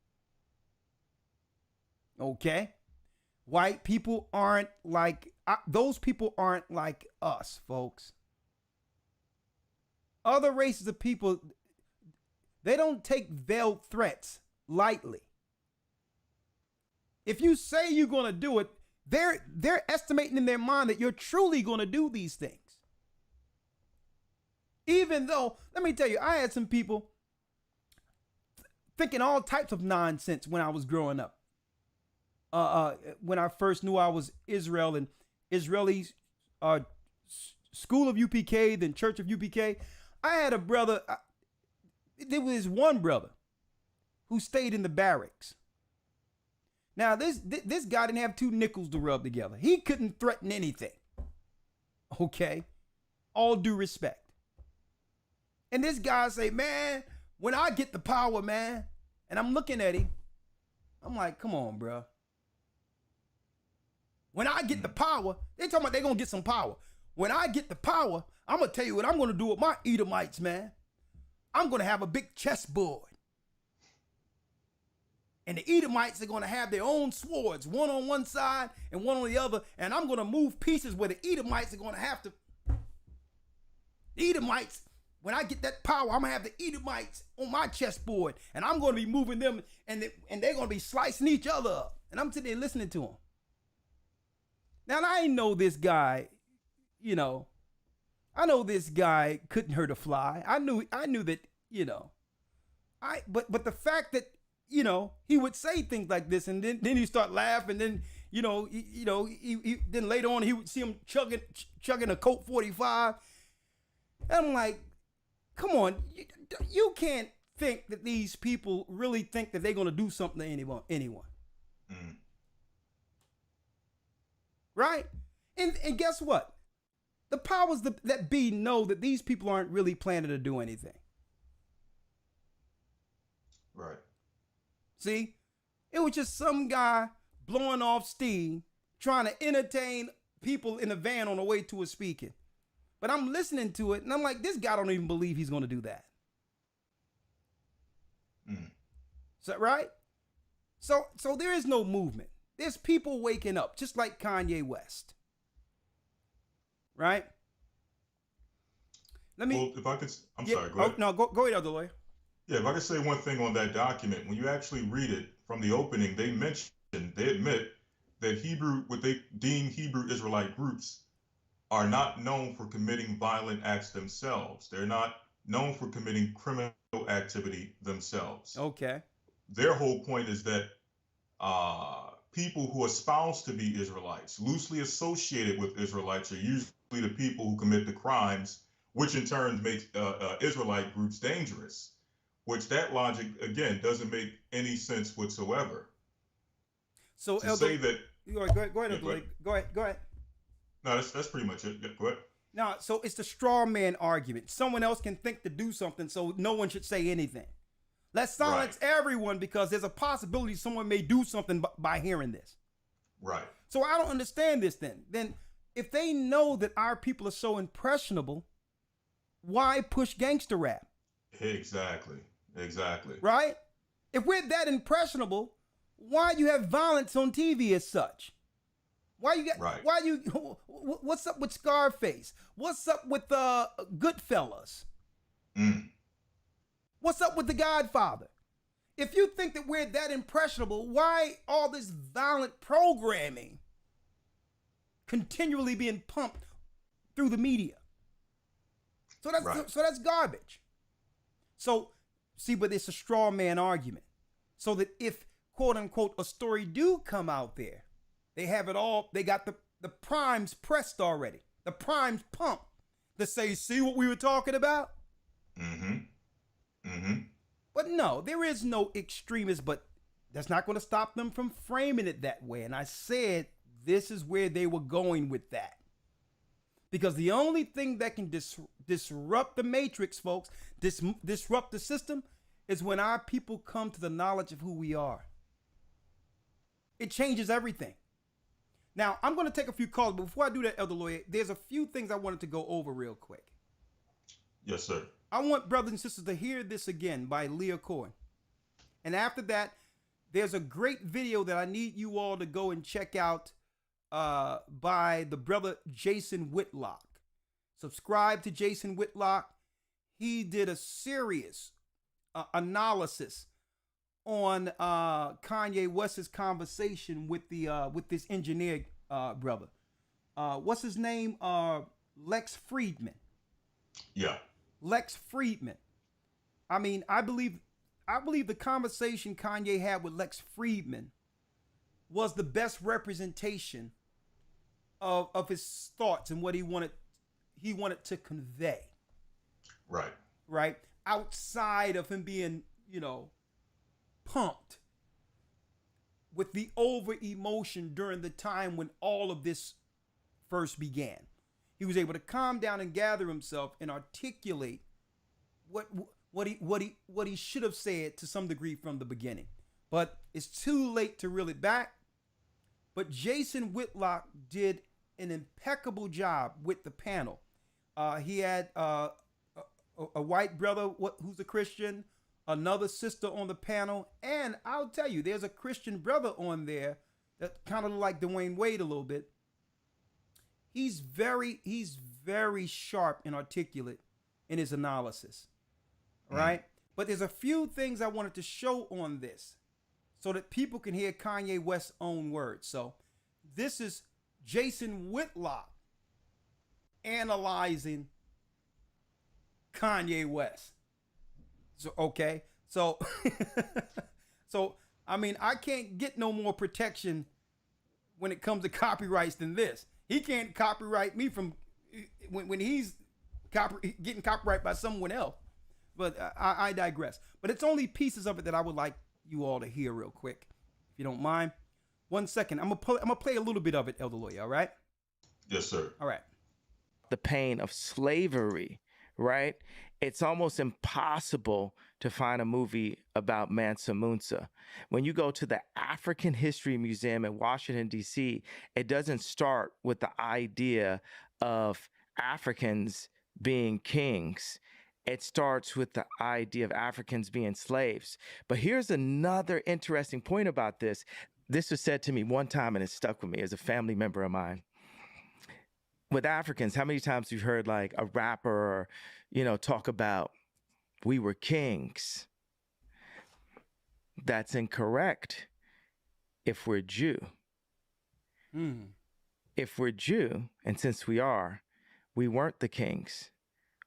Okay? White people aren't like, those people aren't like us, folks. Other races of people, they don't take veiled threats lightly. If you say you're going to do it, they're estimating in their mind that you're truly going to do these things. Even though, let me tell you, I had some people thinking all types of nonsense when I was growing up. When I first knew I was Israel and Israeli school of UPK, then Church of UPK, I had a brother. There was one brother who stayed in the barracks. Now, this guy didn't have two nickels to rub together. He couldn't threaten anything. Okay? All due respect. And this guy say, man, when I get the power, man, and I'm looking at him, I'm like, come on, bro. When I get the power, they talking about they going to get some power. When I get the power, I'm going to tell you what I'm going to do with my Edomites, man. I'm going to have a big chessboard. And the Edomites are going to have their own swords, one on one side and one on the other. And I'm going to move pieces where the Edomites are going to have to. The Edomites, when I get that power, I'm going to have the Edomites on my chessboard. And I'm going to be moving them, and they're going to be slicing each other up. And I'm sitting there listening to them. Now, I know this guy, I know this guy couldn't hurt a fly. I knew that, but the fact that, he would say things like this, and then he start laughing, and then, then later on he would see him chugging a Colt 45. And I'm like, come on, you can't think that these people really think that they're going to do something to anyone. Mm. Right? And guess what? The powers that be know that these people aren't really planning to do anything. Right. See? It was just some guy blowing off steam, trying to entertain people in the van on the way to a speaking. But I'm listening to it, and I'm like, this guy don't even believe he's going to do that. Mm. Is that right? So there is no movement. There's people waking up, just like Kanye West. Right? Well, if I could, I'm sorry, go ahead. No, go ahead, other lawyer. Yeah, if I could say one thing on that document, when you actually read it from the opening, they admit that what they deem Hebrew Israelite groups are not known for committing violent acts themselves. They're not known for committing criminal activity themselves. Okay. Their whole point is that people who espouse to be Israelites, loosely associated with Israelites, are usually the people who commit the crimes, which in turn makes Israelite groups dangerous. Which that logic again doesn't make any sense whatsoever. So, To Elder, say that, go ahead, yeah, Elder. Go ahead. No, that's pretty much it. Yeah, go ahead. Now, so it's the straw man argument. Someone else can think to do something, so no one should say anything. Let's silence everyone because there's a possibility someone may do something by hearing this. Right. So I don't understand this then. Then if they know that our people are so impressionable, why push gangster rap? Exactly. Right? If we're that impressionable, why you have violence on TV as such? What's up with Scarface? What's up with Goodfellas? What's up with The Godfather? If you think that we're that impressionable, why all this violent programming continually being pumped through the media? So that's garbage. So see, but it's a straw man argument. So that if quote unquote a story do come out there, they have it all. They got the primes pressed already. The primes pumped to say, see what we were talking about? But no, there is no extremist, but that's not going to stop them from framing it that way. And I said, this is where they were going with that. Because the only thing that can disrupt the matrix, folks, disrupt the system, is when our people come to the knowledge of who we are. It changes everything. Now, I'm going to take a few calls, but before I do that, Elder Lawyer, there's a few things I wanted to go over real quick. Yes, sir. I want brothers and sisters to hear this again by Leah Cohen. And after that, there's a great video that I need you all to go and check out by the brother Jason Whitlock. Subscribe to Jason Whitlock. He did a serious analysis on Kanye West's conversation with this engineer brother. What's his name? Lex Friedman. Yeah. Lex Friedman. I mean, I believe the conversation Kanye had with Lex Friedman was the best representation of his thoughts and what he wanted to convey. Right. Right? Outside of him being, pumped with the over emotion during the time when all of this first began. He was able to calm down and gather himself and articulate what he should have said to some degree from the beginning. But it's too late to reel it back. But Jason Whitlock did an impeccable job with the panel. He had a white brother who's a Christian, another sister on the panel, and I'll tell you, there's a Christian brother on there that kind of like Dwayne Wade a little bit. He's very sharp and articulate in his analysis, right? But there's a few things I wanted to show on this so that people can hear Kanye West's own words. So this is Jason Whitlock analyzing Kanye West. So, okay. So, I mean, I can't get no more protection when it comes to copyrights than this. He can't copyright me from when he's getting copyright by someone else. But I digress. But it's only pieces of it that I would like you all to hear real quick, if you don't mind. 1 second. I'm gonna play a little bit of it, Elder Lawyer. All right? Yes, sir. All right. The pain of slavery, right? It's almost impossible to find a movie about Mansa Musa. When you go to the African History Museum in Washington, D.C., it doesn't start with the idea of Africans being kings. It starts with the idea of Africans being slaves. But here's another interesting point about this. This was said to me one time, and it stuck with me as a family member of mine. With Africans, how many times you've heard like a rapper, talk about we were kings, That's incorrect if we're Jew. If we're Jew, and since we are, we weren't the kings.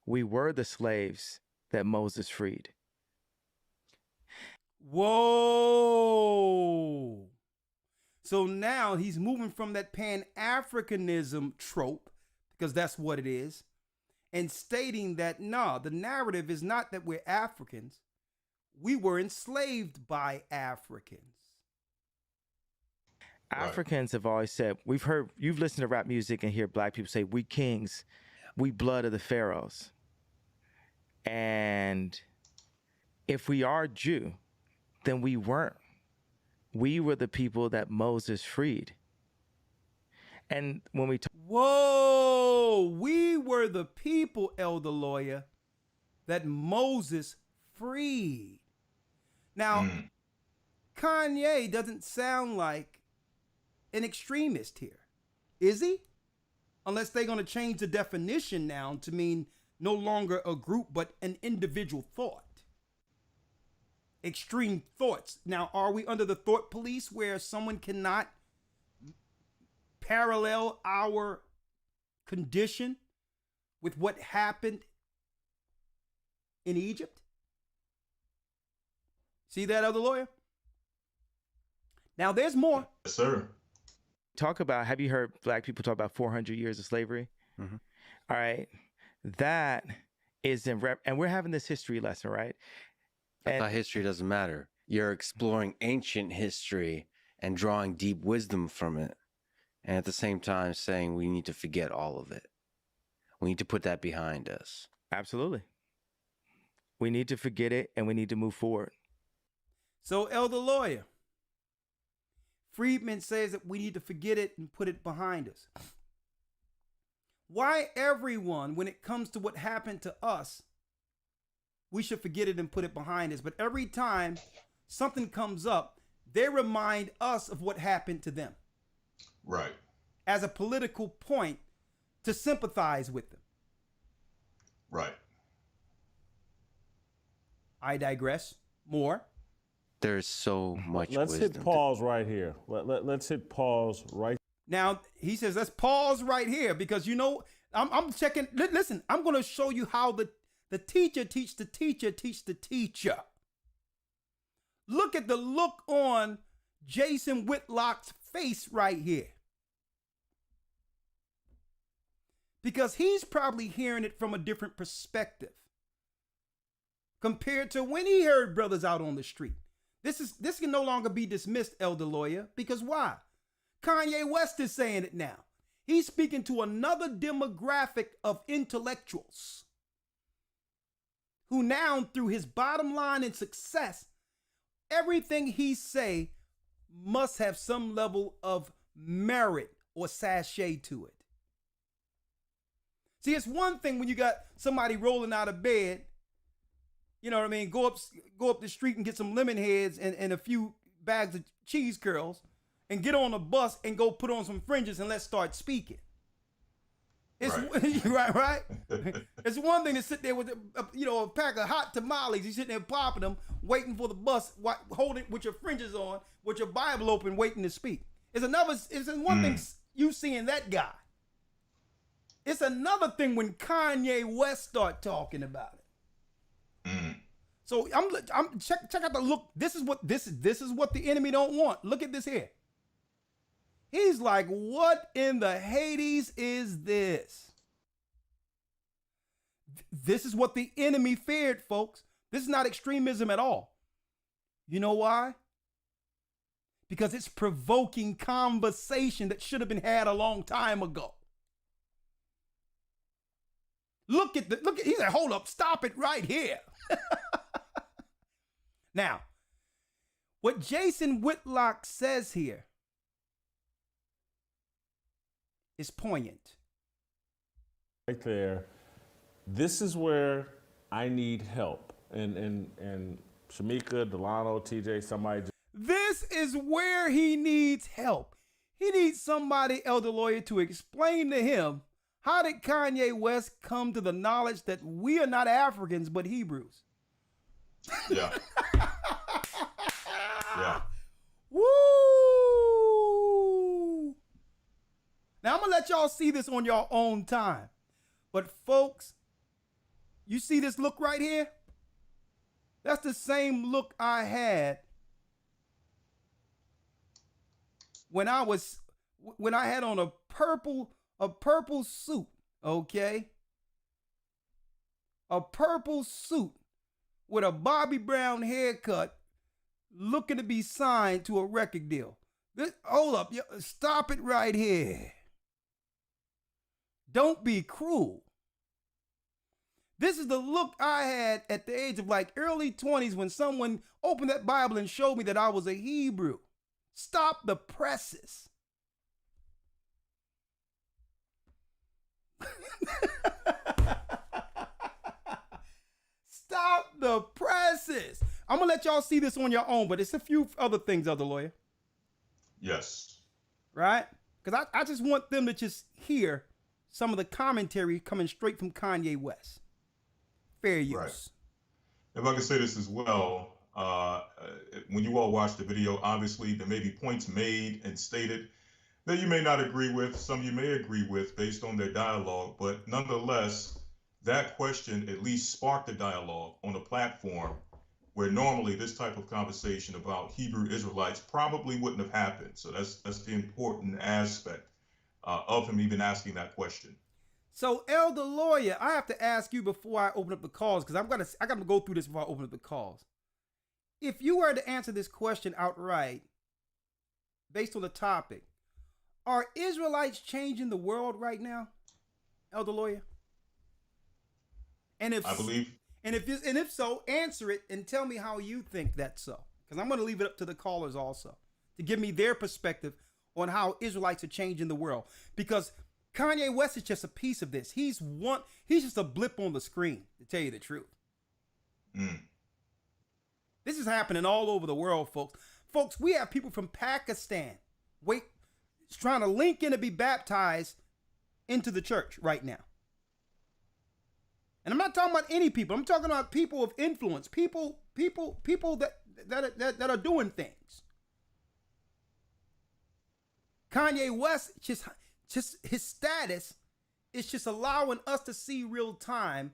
We were the slaves that Moses freed. Whoa. So now he's moving from that Pan-Africanism trope, because that's what it is, and stating that, no, the narrative is not that we're Africans. We were enslaved by Africans. Africans have always said, you've listened to rap music and hear black people say, we kings, we blood of the pharaohs. And if we are Jew, then we weren't. We were the people that Moses freed. And when we talk, whoa, we were the people, Elder Lawyer, that Moses freed. Now, Kanye doesn't sound like an extremist here, is he? Unless they're going to change the definition now to mean no longer a group, but an individual thought. Extreme thoughts. Now, are we under the thought police where someone cannot parallel our condition with what happened in Egypt? See that, Elder Lawyer? Now, there's more. Yes, sir. Talk about, have you heard black people talk about 400 years of slavery? Mm-hmm. All right. That is and we're having this history lesson, right? I thought history doesn't matter. You're exploring ancient history and drawing deep wisdom from it. And at the same time saying we need to forget all of it. We need to put that behind us. Absolutely. We need to forget it and we need to move forward. So, Elder Lawyer, Friedman says that we need to forget it and put it behind us. Why everyone, when it comes to what happened to us, we should forget it and put it behind us? But every time something comes up, they remind us of what happened to them. Right. As a political point to sympathize with them. Right. I digress. More. There's so much Let's wisdom. hit pause right here. Let's hit pause right. Now, he says, let's pause right here because, you know, I'm checking. Listen, I'm going to show you how the teacher teach the teacher teach the teacher. Look at the look on Jason Whitlock's face right here. Because he's probably hearing it from a different perspective compared to when he heard brothers out on the street. This can no longer be dismissed, Elder Lawyer, because why? Kanye West is saying it now. He's speaking to another demographic of intellectuals who now, through his bottom line and success, everything he say must have some level of merit or sachet to it. See, it's one thing when you got somebody rolling out of bed, you know what I mean, go up the street and get some lemon heads and a few bags of cheese curls and get on a bus and go put on some fringes and let's start speaking. It's right. It's one thing to sit there with a pack of hot tamales. You're sitting there popping them, waiting for the bus, holding with your fringes on, with your Bible open, waiting to speak. It's one thing you seeing that guy. It's another thing when Kanye West start talking about it. So I'm check out the look. This is what the enemy don't want. Look at this here. He's like, what in the Hades is this? This is what the enemy feared, folks. This is not extremism at all. You know why? Because it's provoking conversation that should have been had a long time ago. He said, hold up, stop it right here. Now, what Jason Whitlock says here is poignant. Right there. This is where I need help. And Shamika, Delano, TJ, somebody. This is where he needs help. He needs somebody, Elder Lawyer, to explain to him, how did Kanye West come to the knowledge that we are not Africans but Hebrews? Yeah. Yeah. Woo! Now I'm gonna let y'all see this on your own time. But folks, you see this look right here? That's the same look I had when I had on a purple suit, okay? A purple suit with a Bobby Brown haircut looking to be signed to a record deal. Hold up, stop it right here. Don't be cruel. This is the look I had at the age of like early 20s when someone opened that Bible and showed me that I was a Hebrew. Stop the presses. Stop the presses. I'm going to let y'all see this on your own, but it's a few other things, Elder Lawyer. Yes. Right? Because I just want them to just hear some of the commentary coming straight from Kanye West. Fair use. Right. If I could say this as well, when you all watch the video, obviously there may be points made and stated that you may not agree with, some you may agree with based on their dialogue, but nonetheless, that question at least sparked a dialogue on a platform where normally this type of conversation about Hebrew Israelites probably wouldn't have happened. So that's the important aspect of him even asking that question. So, Elder Lawyer, I have to ask you before I open up the calls, because I got to go through this before I open up the calls. If you were to answer this question outright, based on the topic, are Israelites changing the world right now, Elder Lawyer? And I believe. And if so, answer it and tell me how you think that's so. Because I'm going to leave it up to the callers also to give me their perspective on how Israelites are changing the world. Because Kanye West is just a piece of this. He's just a blip on the screen, to tell you the truth. This is happening all over the world, folks. Folks, we have people from Pakistan trying to link in to be baptized into the church right now. And I'm not talking about any people. I'm talking about people of influence, people that are doing things. Kanye West just his status is just allowing us to see real time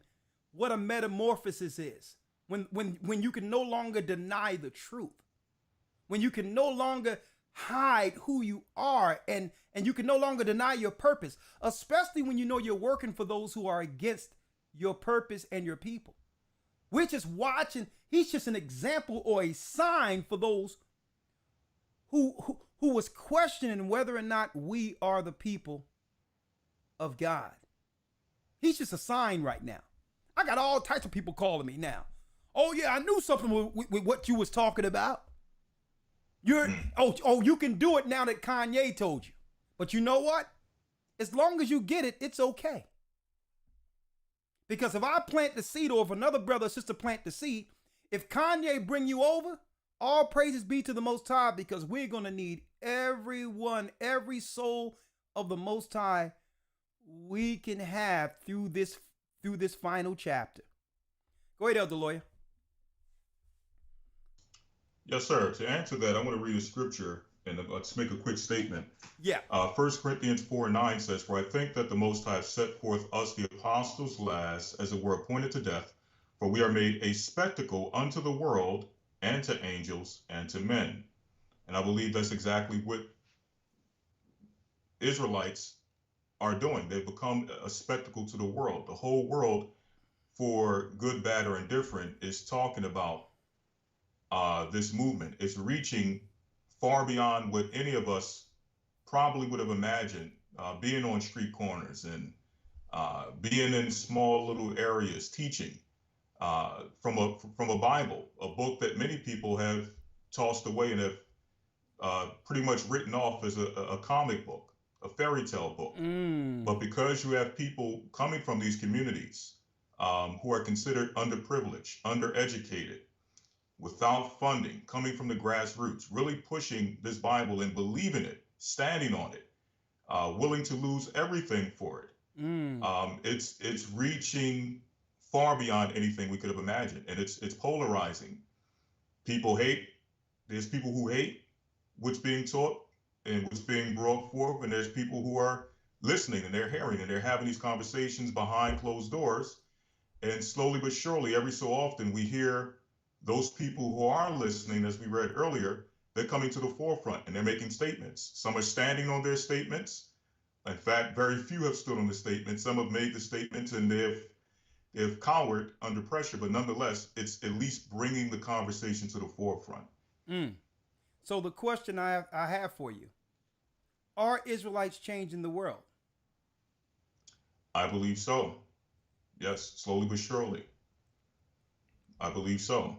what a metamorphosis is. When you can no longer deny the truth, when you can no longer hide who you are, and you can no longer deny your purpose, especially when you know you're working for those who are against your purpose and your people. We're just watching. He's just an example or a sign for those who was questioning whether or not we are the people of God. He's just a sign right now. I got all types of people calling me now. Oh yeah, I knew something with what you was talking about. You can do it now that Kanye told you. But you know what? As long as you get it, it's okay. Because if I plant the seed, or if another brother or sister plant the seed, if Kanye bring you over, all praises be to the Most High, because we're going to need everyone, every soul of the Most High we can have through this final chapter. Go ahead, Elder Lawyer. Yes, sir. To answer that, I'm going to read a scripture and let's make a quick statement. Yeah. 1 Corinthians 4:9 says, "For I think that the Most High set forth us, the apostles, last, as it were appointed to death, for we are made a spectacle unto the world, and to angels, and to men." And I believe that's exactly what Israelites are doing. They've become a spectacle to the world. The whole world, for good, bad, or indifferent, is talking about this movement. It's reaching far beyond what any of us probably would have imagined, being on street corners and being in small little areas, teaching from a Bible, a book that many people have tossed away and have pretty much written off as a comic book, a fairy tale book. But because you have people coming from these communities who are considered underprivileged, undereducated, without funding, coming from the grassroots, really pushing this Bible and believing it, standing on it, willing to lose everything for it. It's reaching far beyond anything we could have imagined, and it's polarizing. People hate There's people who hate what's being taught and what's being brought forth, and there's people who are listening and they're hearing and they're having these conversations behind closed doors. And slowly but surely, every so often, we hear those people who are listening, as we read earlier, they're coming to the forefront and they're making statements. Some are standing on their statements. In fact, very few have stood on the statements. Some have made the statements and they've cowered under pressure, but nonetheless, it's at least bringing the conversation to the forefront. So the question I have for you, are Israelites changing the world? I believe so. Yes, slowly but surely. I believe so.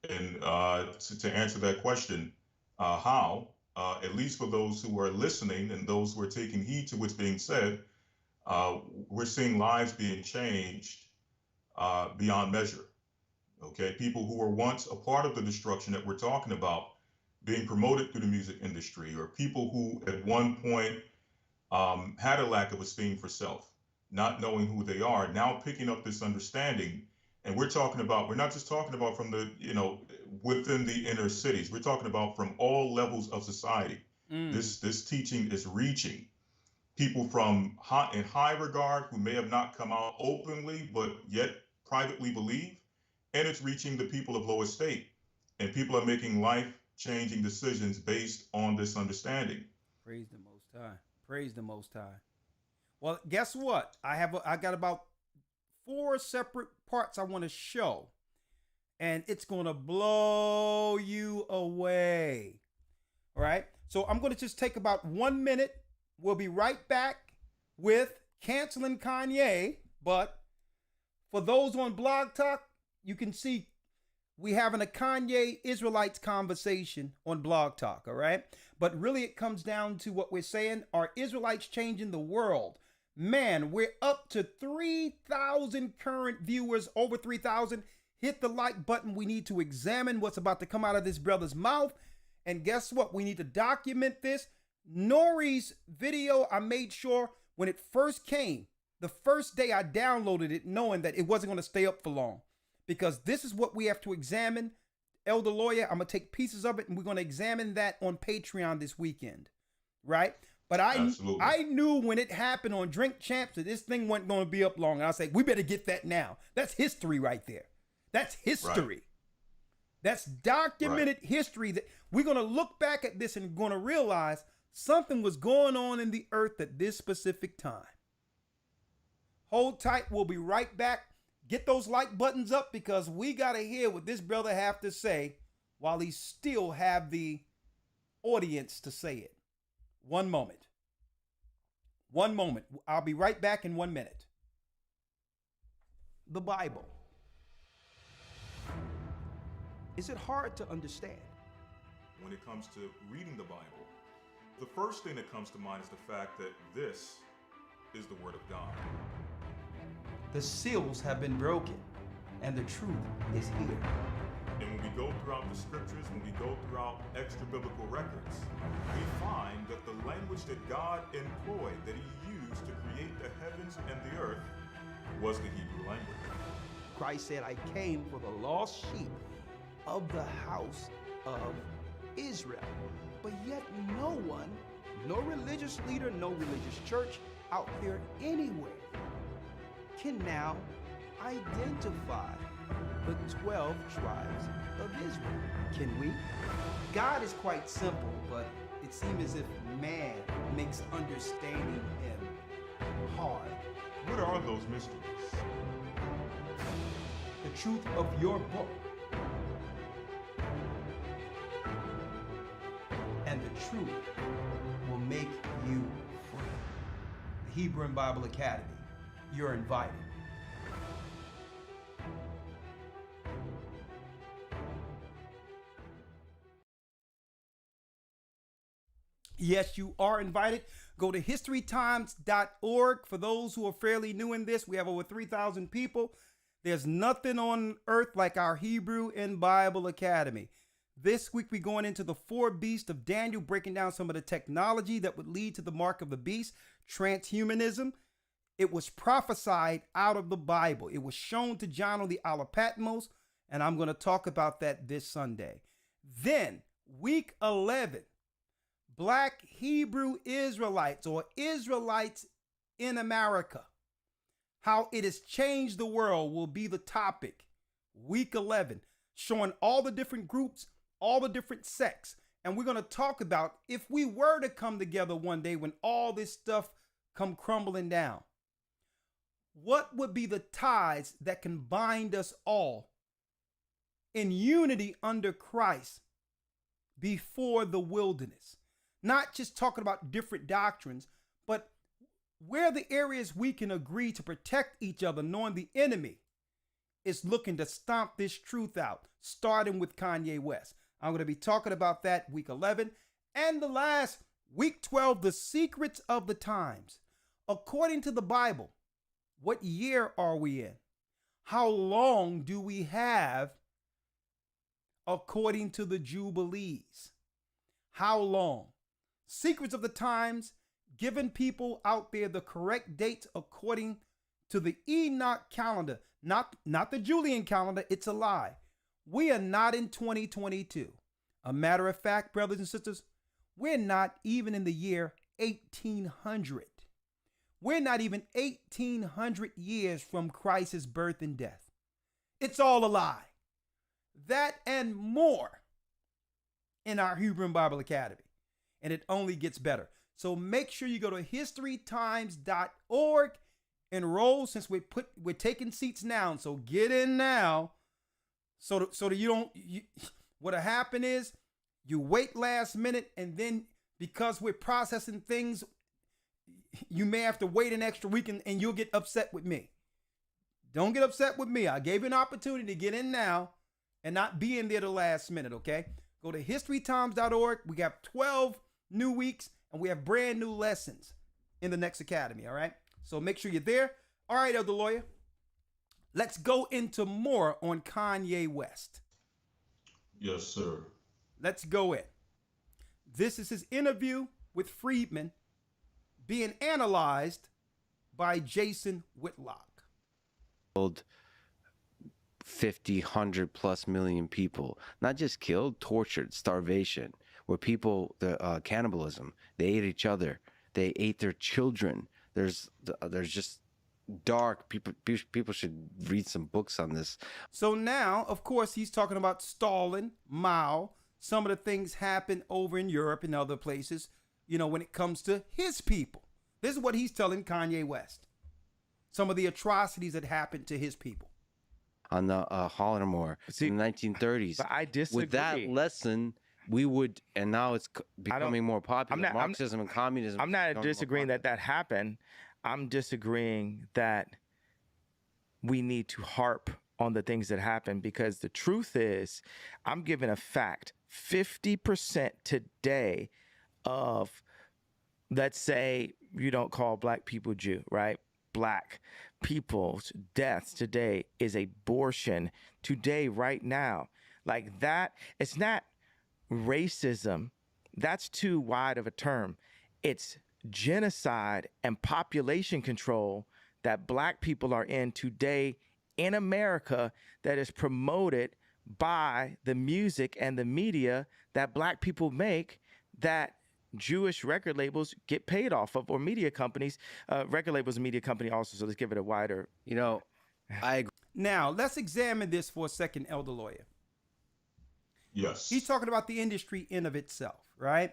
And to answer that question, how, at least for those who are listening and those who are taking heed to what's being said, we're seeing lives being changed beyond measure. Okay, people who were once a part of the destruction that we're talking about being promoted through the music industry, or people who at one point had a lack of esteem for self, not knowing who they are, now picking up this understanding. And we're not just talking about from the, within the inner cities, we're talking about from all levels of society. This teaching is reaching people from in high regard who may have not come out openly, but yet privately believe. And it's reaching the people of low estate. And people are making life-changing decisions based on this understanding. Praise the Most High. Praise the Most High. Well, guess what? I got about 4 separate parts I want to show, and it's going to blow you away. All right? So I'm going to just take about 1 minute. We'll be right back with canceling Kanye, but for those on Blog Talk, you can see we having a Kanye Israelites conversation on Blog Talk, all right? But really it comes down to what we're saying, are Israelites changing the world? Man, we're up to 3,000 current viewers, over 3,000. Hit the like button. We need to examine what's about to come out of this brother's mouth. And guess what? We need to document this. Nori's video, I made sure when it first came, the first day I downloaded it, knowing that it wasn't going to stay up for long. Because this is what we have to examine. Elder Lawyer, I'm going to take pieces of it and we're going to examine that on Patreon this weekend. Right? But I knew when it happened on Drink Champs that this thing wasn't going to be up long. And I said, we better get that now. That's history right there. That's history. Right. That's documented history that we're going to look back at this and going to realize something was going on in the earth at this specific time. Hold tight. We'll be right back. Get those like buttons up because we got to hear what this brother have to say while he still have the audience to say it. 1 moment. 1 moment. I'll be right back in 1 minute. The Bible. Is it hard to understand? When it comes to reading the Bible, the first thing that comes to mind is the fact that this is the Word of God. The seals have been broken, and the truth is here. And when we go throughout the scriptures, when we go throughout extra biblical records, we find that the language that God employed, that He used to create the heavens and the earth, was the Hebrew language. Christ said, I came for the lost sheep of the house of Israel. But yet no one, no religious leader, no religious church out there anywhere can now identify the 12 tribes of Israel. Can we? God is quite simple, but it seems as if man makes understanding him hard. What are those mysteries? The truth of your book. And the truth will make you free. The Hebrew and Bible Academy. You're invited. Yes, you are invited. Go to historytimes.org. For those who are fairly new in this, we have over 3,000 people. There's nothing on earth like our Hebrew and Bible Academy. This week, we're going into the 4 beasts of Daniel, breaking down some of the technology that would lead to the mark of the beast, transhumanism. It was prophesied out of the Bible. It was shown to John on the Isle of Patmos, and I'm going to talk about that this Sunday. Then week 11, Black Hebrew Israelites or Israelites in America, how it has changed the world will be the topic. Week 11, showing all the different groups, all the different sects. And we're going to talk about if we were to come together one day when all this stuff come crumbling down, what would be the ties that can bind us all in unity under Christ before the wilderness? Not just talking about different doctrines, but where are the areas we can agree to protect each other, knowing the enemy is looking to stomp this truth out, starting with Kanye West. I'm going to be talking about that week 11. And the last, week 12, the secrets of the times. According to the Bible, what year are we in? How long do we have according to the Jubilees? How long? Secrets of the times, giving people out there the correct dates according to the Enoch calendar, not the Julian calendar. It's a lie. We are not in 2022. A matter of fact, brothers and sisters, we're not even in the year 1800. We're not even 1800 years from Christ's birth and death. It's all a lie. That and more in our Hebrew Bible Academy. And it only gets better. So make sure you go to historytimes.org, enroll, since we're taking seats now. So get in now. So that you don't, what'll happen is you wait last minute, and then because we're processing things, you may have to wait an extra week and you'll get upset with me. Don't get upset with me. I gave you an opportunity to get in now and not be in there the last minute, okay? Go to historytimes.org. We got 12 new weeks and we have brand new lessons in the next academy, all right? So make sure you're there. All right, Elder Lawyer. Let's go into more on Kanye West. Yes, sir. Let's go in. This is his interview with Friedman being analyzed by Jason Whitlock. 50, 100 plus million people, not just killed, tortured, starvation, where people, cannibalism, they ate each other, they ate their children. There's just dark people should read some books on this. So now, of course, he's talking about Stalin, Mao. Some of the things happen over in Europe and other places, when it comes to his people. This is what he's telling Kanye West. Some of the atrocities that happened to his people. On the Holodomor in the 1930s. But I disagree. With that lesson, we would, and now it's becoming more popular. Marxism and communism. I'm not disagreeing that happened. I'm disagreeing that we need to harp on the things that happened, because the truth is, I'm giving a fact. 50% today of, let's say you don't call black people Jew, right? Black people's deaths today is abortion today, right now. Like that, it's not racism. That's too wide of a term. It's genocide and population control that black people are in today in America, that is promoted by the music and the media that black people make, that Jewish record labels get paid off of, or media companies. Record labels and media company also, so let's give it a wider. I agree. Now, let's examine this for a second, Elder Lawyer. Yes. He's talking about the industry in of itself, right?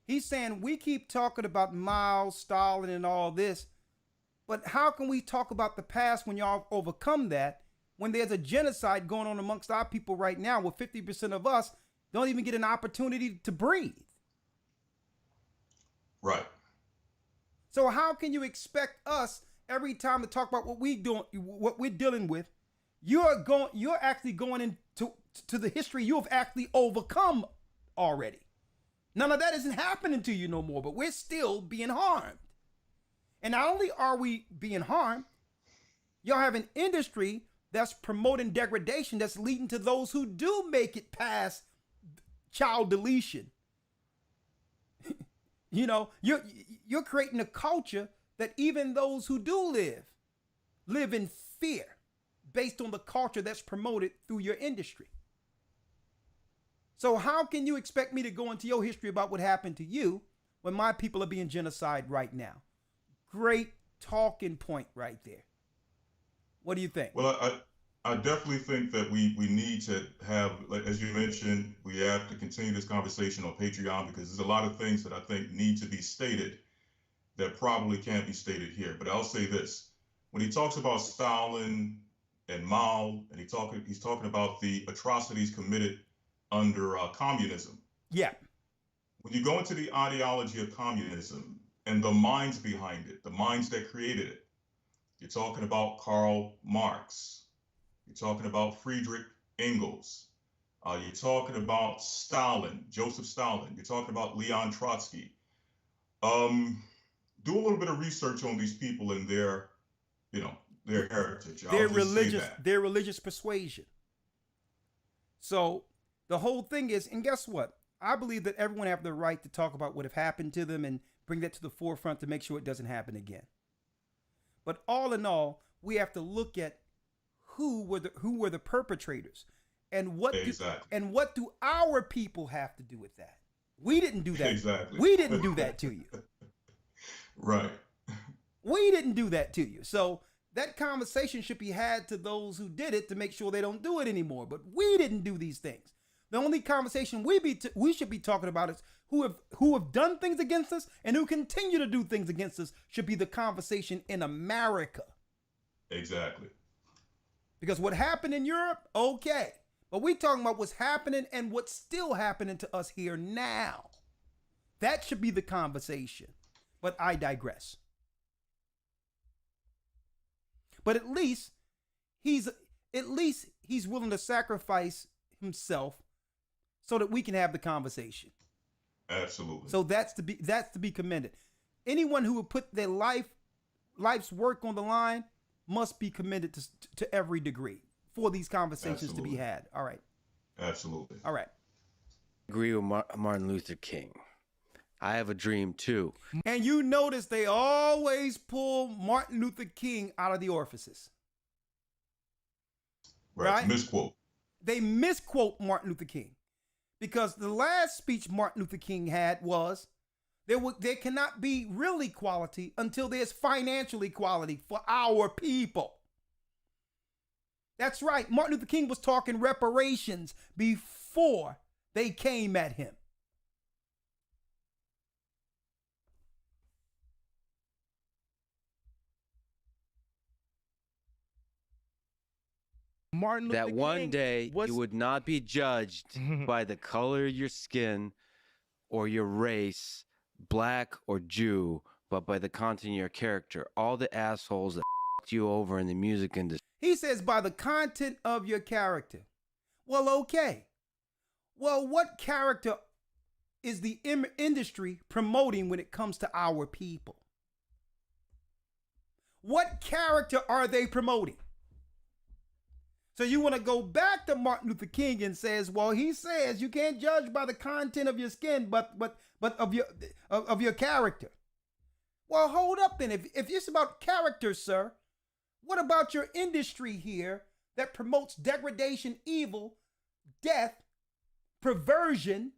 He's saying we keep talking about Mao, Stalin, and all this, but how can we talk about the past when y'all overcome that, when there's a genocide going on amongst our people right now, where 50% of us don't even get an opportunity to breathe? Right. So how can you expect us every time to talk about what we're dealing with? You're actually going into the history you have actually overcome already. None of that isn't happening to you no more, but we're still being harmed. And not only are we being harmed, y'all have an industry that's promoting degradation, that's leading to those who do make it past child deletion. You're creating a culture that even those who do live in fear based on the culture that's promoted through your industry. So how can you expect me to go into your history about what happened to you when my people are being genocide right now? Great talking point right there. What do you think? Well, I definitely think that we need to have, like, as you mentioned, we have to continue this conversation on Patreon, because there's a lot of things that I think need to be stated that probably can't be stated here. But I'll say this: when he talks about Stalin and Mao, and he's talking about the atrocities committed under communism. Yeah. When you go into the ideology of communism and the minds behind it, the minds that created it, you're talking about Karl Marx. You're talking about Friedrich Engels. You're talking about Stalin, Joseph Stalin. You're talking about Leon Trotsky. Do a little bit of research on these people and their heritage. Their religious persuasion. So the whole thing is, and guess what? I believe that everyone have the right to talk about what have happened to them and bring that to the forefront to make sure it doesn't happen again. But all in all, we have to look at who were the perpetrators, and what do our people have to do with that? We didn't do that. Exactly. We didn't do that to you. Right. We didn't do that to you. So that conversation should be had to those who did it to make sure they don't do it anymore. But we didn't do these things. The only conversation we should be talking about is who have done things against us and who continue to do things against us should be the conversation in America. Exactly. Because what happened in Europe, okay. But we talking about what's happening and what's still happening to us here now. That should be the conversation. But I digress. But at least he's willing to sacrifice himself so that we can have the conversation. Absolutely. So that's to be commended. Anyone who would put their life's work on the line must be commended to every degree for these conversations to be had. All right. Absolutely. All right. Agree with Martin Luther King. I have a dream too. And you notice they always pull Martin Luther King out of the orifices. Right? Misquote. They misquote Martin Luther King. Because the last speech Martin Luther King had was, there cannot be real equality until there's financial equality for our people. That's right. Martin Luther King was talking reparations before they came at him. Martin Luther That King one day was... you would not be judged by the color of your skin or your race, black or Jew, but by the content of your character. All the assholes that f***ed you over in the music industry. He says by the content of your character. Well, okay. Well, what character is the industry promoting when it comes to our people? What character are they promoting? So you want to go back to Martin Luther King and says, well, he says you can't judge by the content of your skin, but of your character. Well, hold up then. If it's about character, sir, what about your industry here that promotes degradation, evil, death, perversion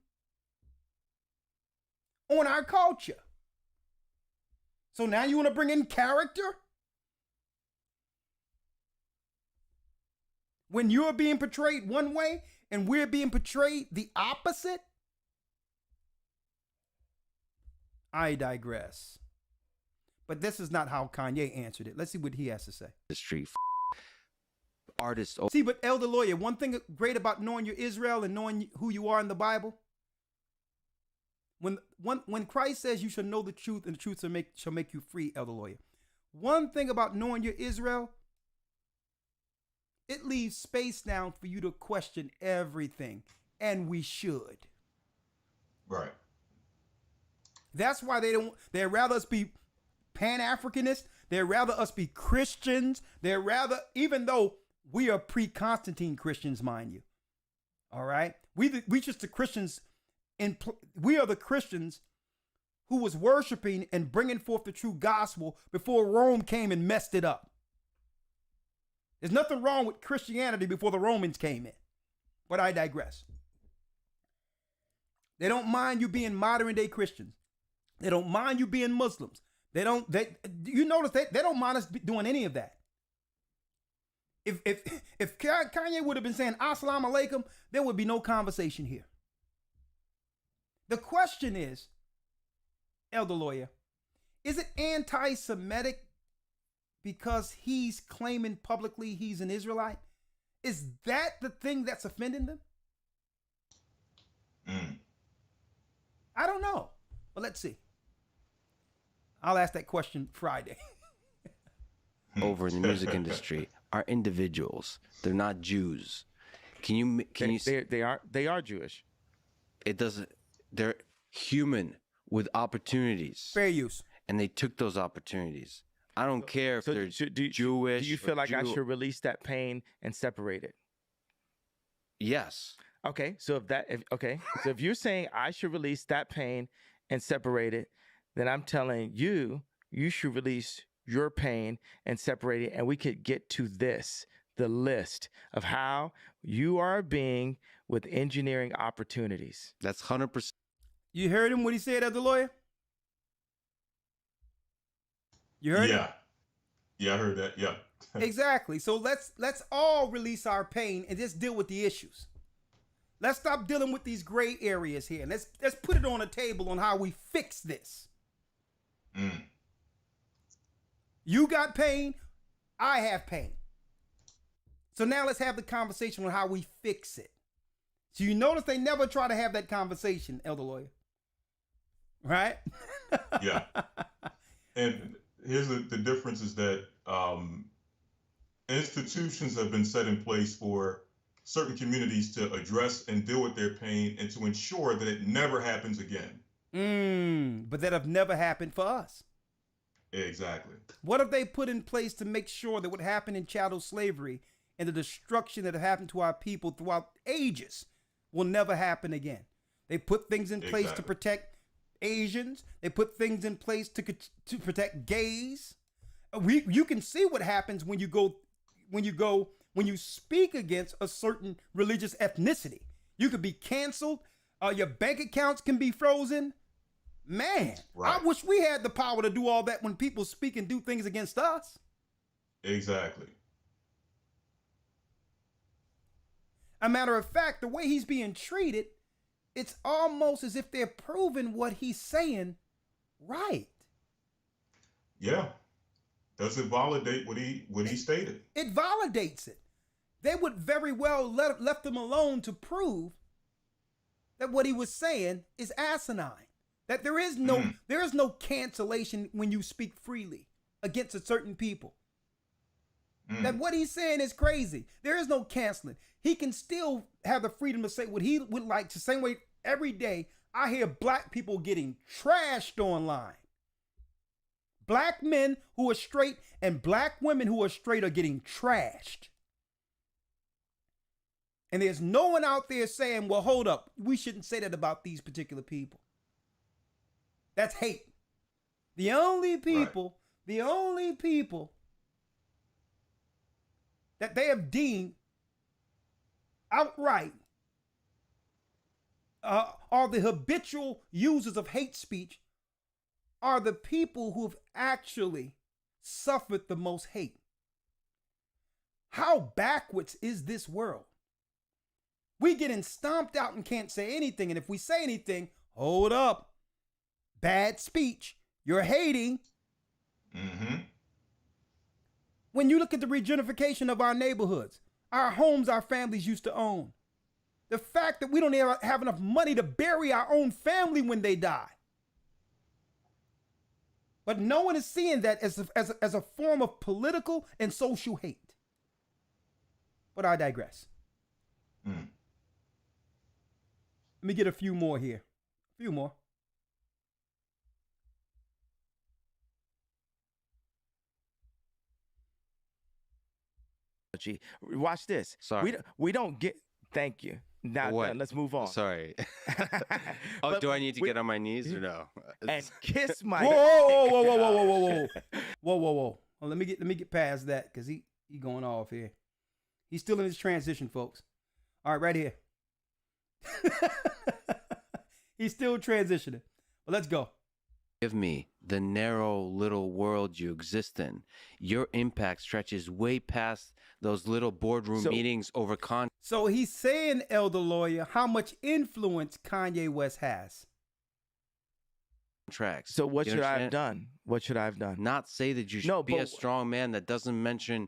on our culture? So now you want to bring in character? When you're being portrayed one way and we're being portrayed the opposite? I digress. But this is not how Kanye answered it. Let's see what he has to say. The street artists. See, but Elder Lawyer, one thing great about knowing your Israel and knowing who you are in the Bible, when Christ says you shall know the truth and the truth shall make you free, Elder Lawyer, one thing about knowing your Israel, it leaves space now for you to question everything, and we should. Right. That's why they'd rather us be Pan-Africanists, they'd rather us be Christians, they'd rather, even though we are pre-Constantine Christians, mind you. All right? We just the Christians, we are the Christians who was worshiping and bringing forth the true gospel before Rome came and messed it up. There's nothing wrong with Christianity before the Romans came in. But I digress. They don't mind you being modern day Christians. They don't mind you being Muslims. You notice they don't mind us doing any of that. If Kanye would have been saying Assalamu alaikum, there would be no conversation here. The question is, Elder Lawyer, is it anti-Semitic because he's claiming publicly he's an Israelite? Is that the thing that's offending them? I don't know. But let's see. I'll ask that question Friday. Over in the music industry are individuals. They're not Jews. They are Jewish. It doesn't. They're human with opportunities. Fair use. And they took those opportunities. I don't care if they're Jewish. Do you feel like I should release that pain and separate it? Yes. Okay. So if you're saying I should release that pain and separate it, then I'm telling you should release your pain and separate it, and we could get to the list of how you are a being with engineering opportunities. That's 100%. You heard him what he said, Elder Lawyer? You heard him? Yeah, I heard that. Yeah. Exactly. So let's all release our pain and just deal with the issues. Let's stop dealing with these gray areas here. Let's put it on a table on how we fix this. You got pain, I have pain. So now let's have the conversation on how we fix it. So you notice they never try to have that conversation, Elder Lawyer. Right? Yeah. And here's the difference is that institutions have been set in place for certain communities to address and deal with their pain and to ensure that it never happens again. But that have never happened for us. Exactly. What have they put in place to make sure that what happened in chattel slavery and the destruction that have happened to our people throughout ages will never happen again? They put things in place to protect Asians. They put things in place to protect gays. You can see what happens when you speak against a certain religious ethnicity. You could be canceled. Your bank accounts can be frozen. Man, right. I wish we had the power to do all that when people speak and do things against us. Exactly. A matter of fact, the way he's being treated, it's almost as if they're proving what he's saying right. Yeah. Does it validate what he stated? It validates it. They would very well left him alone to prove that what he was saying is asinine. That there is no cancellation when you speak freely against a certain people. That what he's saying is crazy. There is no canceling. He can still have the freedom to say what he would like to. Same way every day I hear black people getting trashed online. Black men who are straight and black women who are straight are getting trashed. And there's no one out there saying, well, hold up, we shouldn't say that about these particular people. That's hate. The only people that they have deemed outright are the habitual users of hate speech are the people who have actually suffered the most hate. How backwards is this world? We getting stomped out and can't say anything. And if we say anything, hold up. Bad speech. You're hating. When you look at the regentrification of our neighborhoods, our homes our families used to own, the fact that we don't ever have enough money to bury our own family when they die. But no one is seeing that as a form of political and social hate. But I digress. Let me get a few more here. A few more. Watch this. Sorry. We don't get. Thank you. Now let's move on. Sorry. Do I need to get on my knees or no? And kiss my. Whoa. Well, let me get past that because he going off here. He's still in his transition, folks. All right, right here. He's still transitioning. But let's go. Give me the narrow little world you exist in. Your impact stretches way past those little boardroom meetings over So he's saying, Elder Lawyer, how much influence Kanye West has. contracts. So what You should I have understand? done? What should I have done? Not say that you should be a strong man that doesn't mention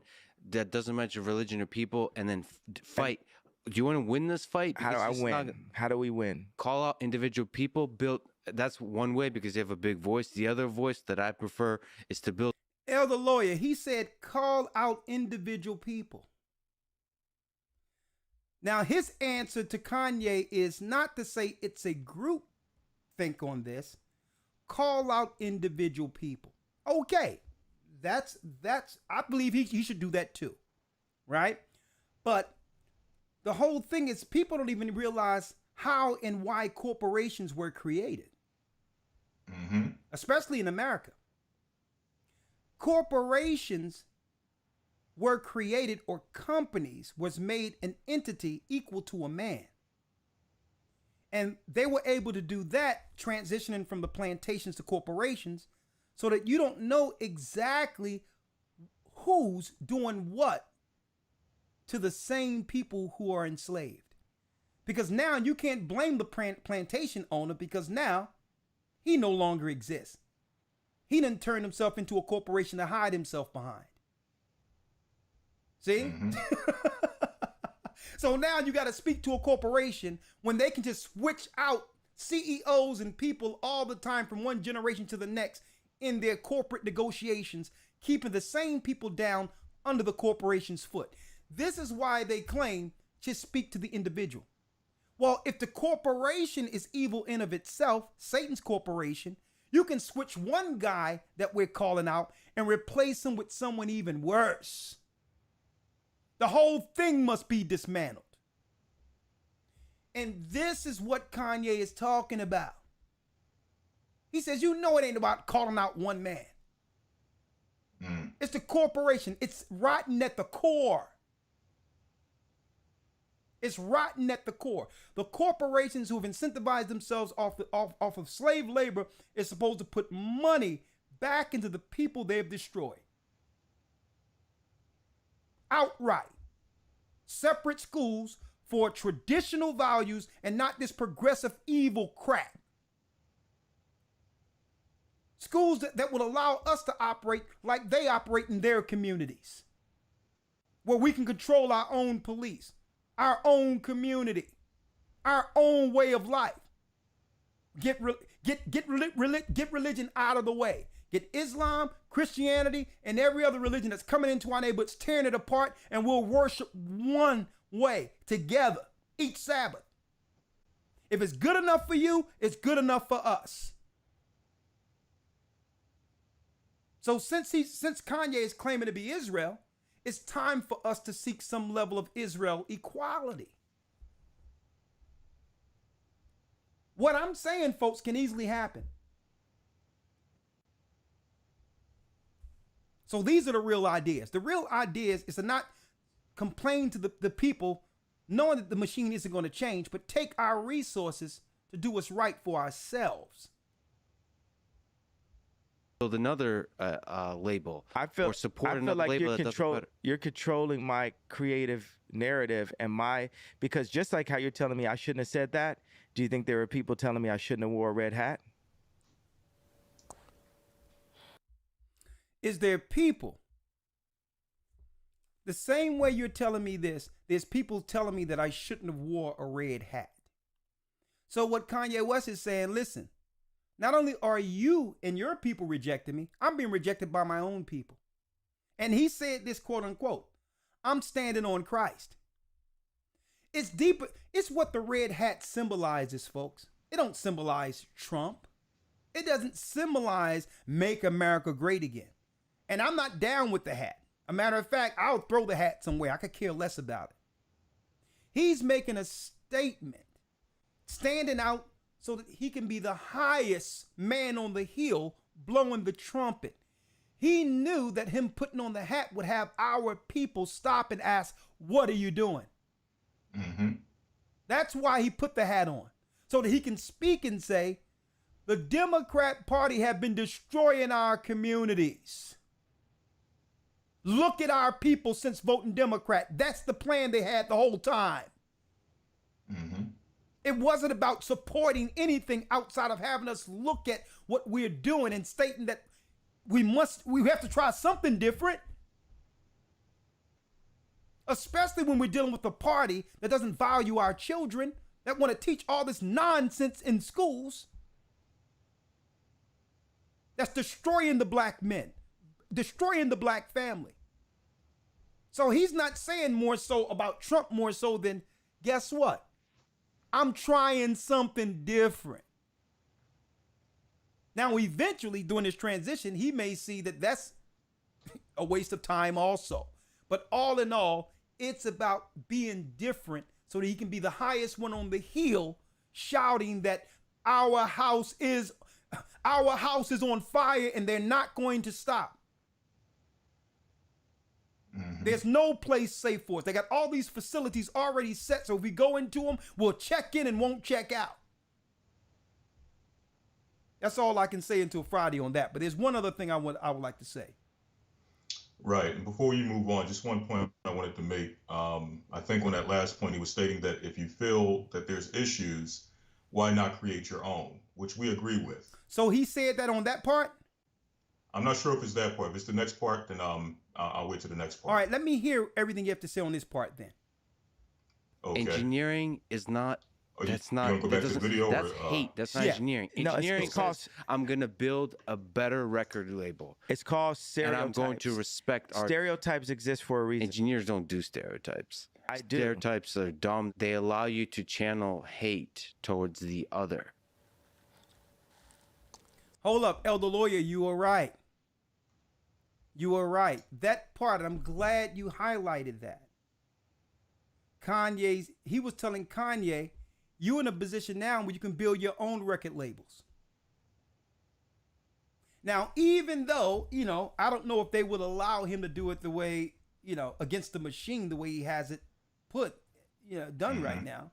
religion or people, and then fight. Do you want to win this fight? How do I win? How do we win? Call out individual people. Build. That's one way because they have a big voice. The other voice that I prefer is to build. Elder Lawyer, he said, call out individual people. Now, his answer to Kanye is not to say it's a group think on this. Call out individual people. Okay, that's I believe he should do that too, right? But the whole thing is people don't even realize how and why corporations were created, especially in America. Corporations were created, or companies was made an entity equal to a man. And they were able to do that, transitioning from the plantations to corporations, so that you don't know exactly who's doing what to the same people who are enslaved. Because now you can't blame the plantation owner, because now he no longer exists. He done turned himself into a corporation to hide himself behind. See? So now you got to speak to a corporation when they can just switch out CEOs and people all the time from one generation to the next in their corporate negotiations, keeping the same people down under the corporation's foot. This is why they claim just speak to the individual. Well, if the corporation is evil in of itself, Satan's corporation, you can switch one guy that we're calling out and replace him with someone even worse. The whole thing must be dismantled. And this is what Kanye is talking about. He says, you know, it ain't about calling out one man. It's the corporation. It's rotten at the core. It's rotten at the core. The corporations who have incentivized themselves off of slave labor is supposed to put money back into the people they have destroyed. Outright. Separate schools for traditional values and not this progressive evil crap. Schools that would allow us to operate like they operate in their communities, where we can control our own police, our own community, our own way of life. Get religion out of the way. Get Islam, Christianity, and every other religion that's coming into our neighborhoods, tearing it apart, and we'll worship one way together each Sabbath. If it's good enough for you, it's good enough for us. So since Kanye is claiming to be Israel, it's time for us to seek some level of Israel equality. What I'm saying, folks, can easily happen. So these are the real ideas. The real ideas is to not complain to the people, knowing that the machine isn't going to change, but take our resources to do what's right for ourselves. Build another label. I feel another like label you're controlling my creative narrative and because just like how you're telling me I shouldn't have said that, do you think there are people telling me I shouldn't have wore a red hat? Is there people? The same way you're telling me this, there's people telling me that I shouldn't have wore a red hat. So what Kanye West is saying, listen, not only are you and your people rejecting me, I'm being rejected by my own people. And he said this, quote unquote, I'm standing on Christ. It's deeper. It's what the red hat symbolizes, folks. It don't symbolize Trump. It doesn't symbolize make America great again. And I'm not down with the hat. A matter of fact, I'll throw the hat somewhere. I could care less about it. He's making a statement, standing out so that he can be the highest man on the hill, blowing the trumpet. He knew that him putting on the hat would have our people stop and ask, what are you doing? That's why he put the hat on. so that he can speak and say, the Democrat Party have been destroying our communities. Look at our people since voting Democrat. That's the plan they had the whole time. Mm-hmm. It wasn't about supporting anything outside of having us look at what we're doing and stating that we have to try something different. Especially when we're dealing with a party that doesn't value our children, that want to teach all this nonsense in schools, that's destroying the black men, destroying the black family. So he's not saying more so about Trump more so than, guess what? I'm trying something different. Now, eventually, during this transition, he may see that that's a waste of time also. But all in all, it's about being different so that he can be the highest one on the hill, shouting that our house is on fire and they're not going to stop. Mm-hmm. There's no place safe for us. They got all these facilities already set, so if we go into them, we'll check in and won't check out. That's all I can say until Friday on that. But there's one other thing I would like to say. Right. And before you move on, just one point I wanted to make. I think on that last point, he was stating that if you feel that there's issues, why not create your own, which we agree with. So he said that on that part? I'm not sure if it's that part. If it's the next part, then I'll wait to the next part. All right, let me hear everything you have to say on this part then. Okay. Engineering is not. That's not. You want to go back to the video? That's or, hate. That's not Yeah. engineering. No, Engineering it's called- says, I'm going to build a better record label. It's called And stereotypes. I'm going to respect our. Stereotypes exist for a reason. Engineers don't do stereotypes. I do. Stereotypes are dumb. They allow you to channel hate towards the other. Hold up, Elder Lawyer, you are right. You are right. That part, I'm glad you highlighted that. He was telling Kanye, you're in a position now where you can build your own record labels. Now, even though, I don't know if they would allow him to do it the way, against the machine, the way he has it done right now.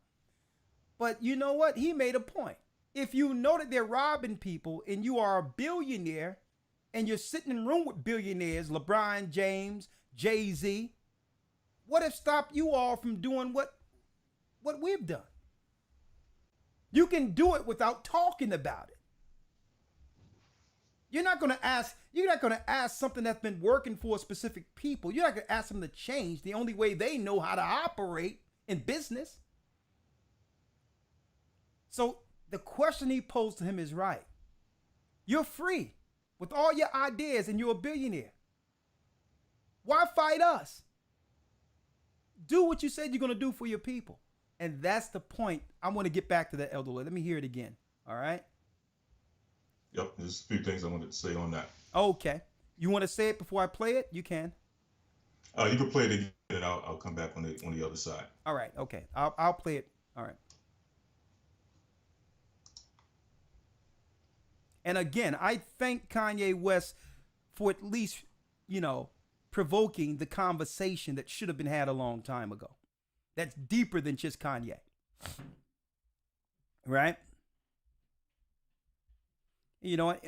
But you know what? He made a point. If you know that they're robbing people and you are a billionaire and you're sitting in a room with billionaires, LeBron James, Jay-Z, what if stopped you all from doing what we've done? You can do it without talking about it. You're not going to ask something that's been working for specific people. You're not going to ask them to change the only way they know how to operate in business. So the question he posed to him is right. You're free with all your ideas and you're a billionaire. Why fight us? Do what you said you're going to do for your people. And that's the point. I want to get back to that, Elder Lord. Let me hear it again. All right? Yep, there's a few things I wanted to say on that. Okay. You want to say it before I play it? You can. You can play it again, and I'll come back on the other side. All right. Okay. I'll play it. All right. And again, I thank Kanye West for at least, provoking the conversation that should have been had a long time ago. That's deeper than just Kanye. Right?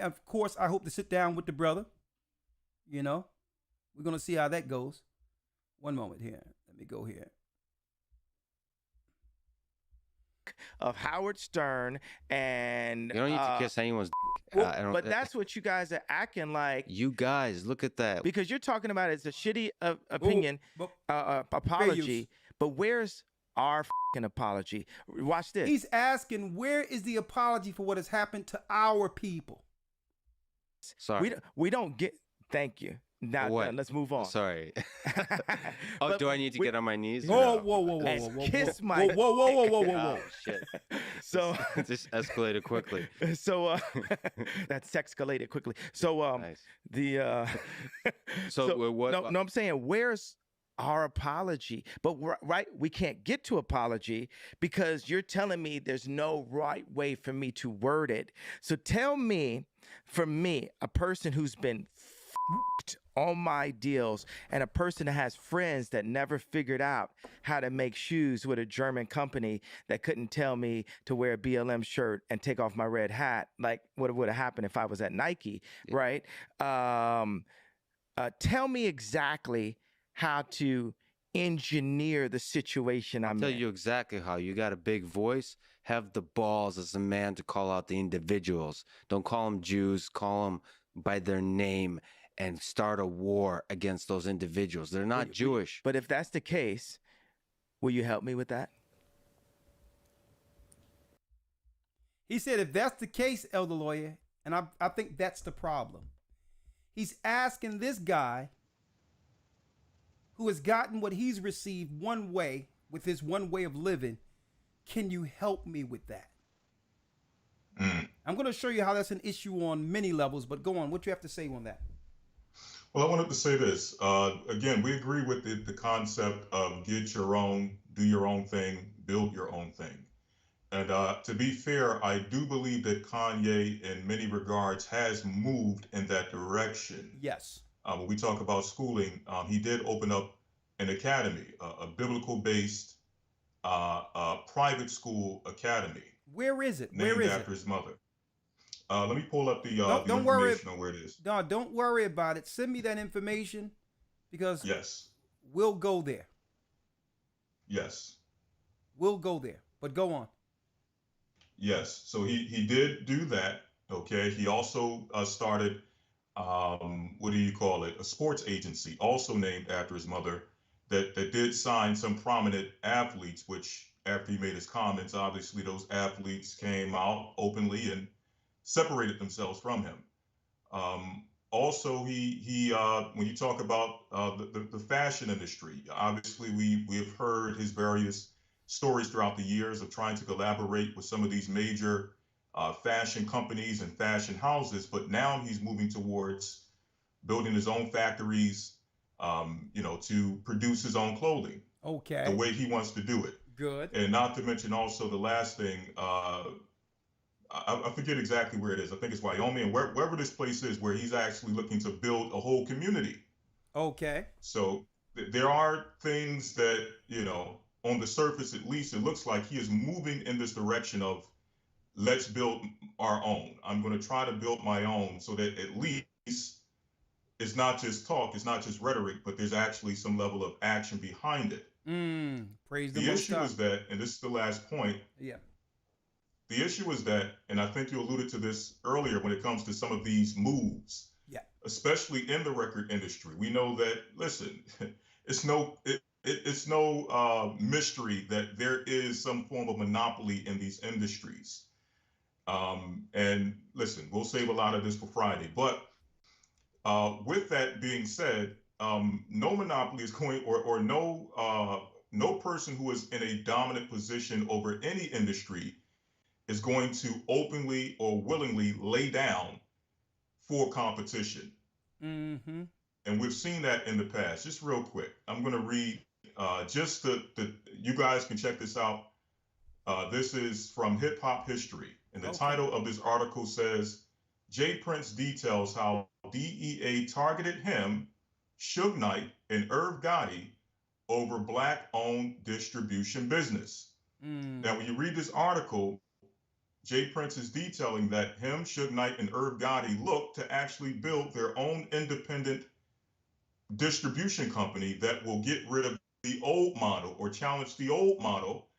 Of course, I hope to sit down with the brother. We're going to see how that goes. One moment here. Let me go here. Of Howard Stern and... You don't need to kiss anyone's but that's what you guys are acting like. You guys, look at that. Because you're talking about it's a shitty opinion, apology, but where's our fucking apology? Watch this. He's asking, where is the apology for what has happened to our people? Sorry. We don't get... Thank you. Now, let's move on. Sorry. Do I need to get on my knees? Whoa. Kiss my... Whoa. Oh, shit. So... This escalated quickly. So, that's escalated quickly. So, nice. What... No, I'm saying, where's our apology? But, right, we can't get to apology because you're telling me there's no right way for me to word it. So tell me, for me, a person who's been hooked on my deals, and a person that has friends that never figured out how to make shoes with a German company that couldn't tell me to wear a BLM shirt and take off my red hat, like what would have happened if I was at Nike, right? Tell me exactly how to engineer the situation I'll I'm tell in. you exactly how. You got a big voice. Have the balls as a man to call out the individuals. Don't call them Jews. Call them by their name and start a war against those individuals. They're not Jewish. But if that's the case, will you help me with that? He said, if that's the case, elder lawyer, and I think that's the problem. He's asking this guy who has gotten what he's received one way with his one way of living, can you help me with that? I'm going to show you how that's an issue on many levels, but go on. What you have to say on that? Well, I wanted to say this. Again, we agree with the concept of get your own, do your own thing, build your own thing. And to be fair, I do believe that Kanye, in many regards, has moved in that direction. Yes. When we talk about schooling, he did open up an academy, a biblical-based private school academy. Where is it? Named Where is after it? his mother. Let me pull up the Don't worry. information on where it is. No, don't worry about it. Send me that information because Yes. we'll go there. Yes. We'll go there. But go on. Yes. So he did do that. Okay. He also started, what do you call it? A sports agency, also named after his mother, that did sign some prominent athletes, which after he made his comments, obviously those athletes came out openly and separated themselves from him. Also, he when you talk about the fashion industry, obviously we have heard his various stories throughout the years of trying to collaborate with some of these major fashion companies and fashion houses, but now he's moving towards building his own factories, to produce his own clothing. Okay. The way he wants to do it. Good. And not to mention also the last thing, I forget exactly where it is. I think it's Wyoming, wherever this place is, where he's actually looking to build a whole community. Okay. So there are things that, on the surface at least, it looks like he is moving in this direction of let's build our own. I'm going to try to build my own so that at least it's not just talk, it's not just rhetoric, but there's actually some level of action behind it. Praise the The Most issue High. is that, and this is the last point, Yeah. the issue is that, and I think you alluded to this earlier when it comes to some of these moves, Yeah. especially in the record industry, we know that, listen, it's no mystery that there is some form of monopoly in these industries. And listen, we'll save a lot of this for Friday. But with that being said, no monopoly is going, or no person who is in a dominant position over any industry is going to openly or willingly lay down for competition. Mm-hmm. And we've seen that in the past. Just real quick, I'm going to read just you guys can check this out. This is from Hip Hop History. And the title of this article says, Jay Prince details how DEA targeted him, Suge Knight, and Irv Gotti over Black-owned distribution business. Now, when you read this article, Jay Prince is detailing that him, Suge Knight, and Irv Gotti look to actually build their own independent distribution company that will get rid of the old model or challenge the old model,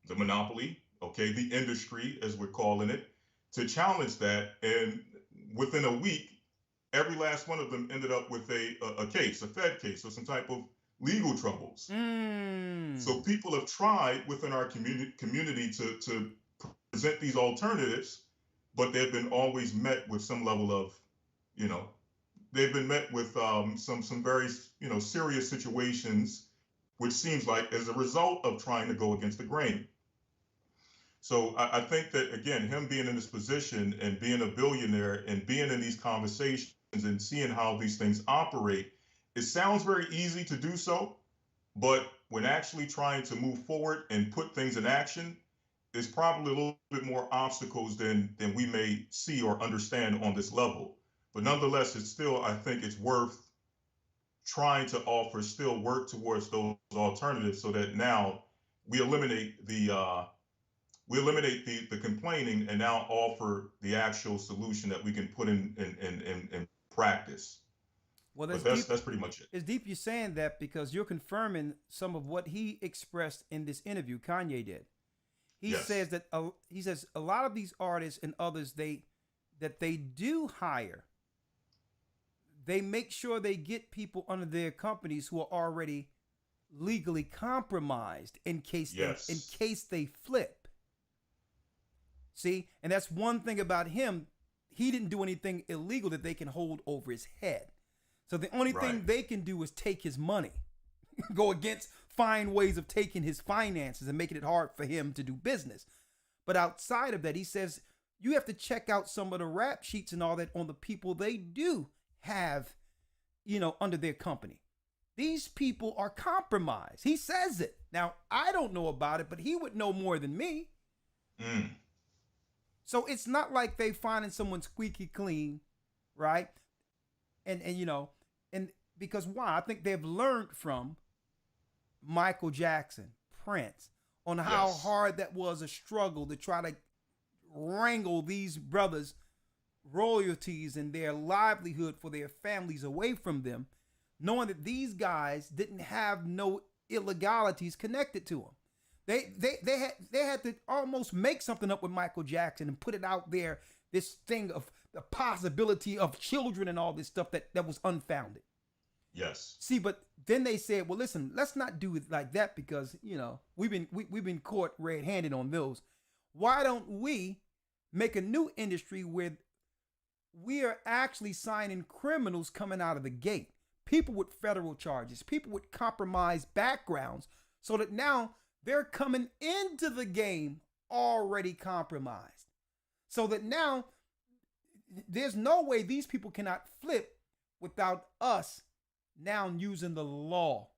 the monopoly, okay, the industry, as we're calling it, to challenge that. And within a week, every last one of them ended up with a case, a Fed case, or some type of legal troubles. So people have tried within our community to present these alternatives, but they've been always met with some level of, they've been met with some very, serious situations, which seems like as a result of trying to go against the grain. So I think that, again, him being in this position and being a billionaire and being in these conversations and seeing how these things operate, it sounds very easy to do so, but when actually trying to move forward and put things in action, there's probably a little bit more obstacles than we may see or understand on this level. But nonetheless, it's still, I think it's worth trying to offer still work towards those alternatives so that now we eliminate the complaining and now offer the actual solution that we can put in practice. Well, But that's pretty much it. It's deep you're saying that because you're confirming some of what he expressed in this interview. Kanye did. He Yes. says that he says a lot of these artists and others they do hire. They make sure they get people under their companies who are already legally compromised in case they flip. See, and that's one thing about him. He didn't do anything illegal that they can hold over his head. So the only thing they can do is take his money, find ways of taking his finances and making it hard for him to do business. But outside of that, he says you have to check out some of the rap sheets and all that on the people they do have, under their company. These people are compromised. He says it. Now, I don't know about it, but he would know more than me. Mm. So it's not like they finding someone squeaky clean, right? And because why? I think they've learned from Michael Jackson, Prince, on how hard that was a struggle to try to wrangle these brothers' royalties and their livelihood for their families away from them, knowing that these guys didn't have no illegalities connected to them. They had to almost make something up with Michael Jackson and put it out there, this thing of the possibility of children and all this stuff that was unfounded. Yes. See, but then they said, well, listen, let's not do it like that because, we've been caught red-handed on those. Why don't we make a new industry where we are actually signing criminals coming out of the gate, people with federal charges, people with compromised backgrounds, so that now they're coming into the game already compromised. So that now there's no way these people cannot flip without us now using the law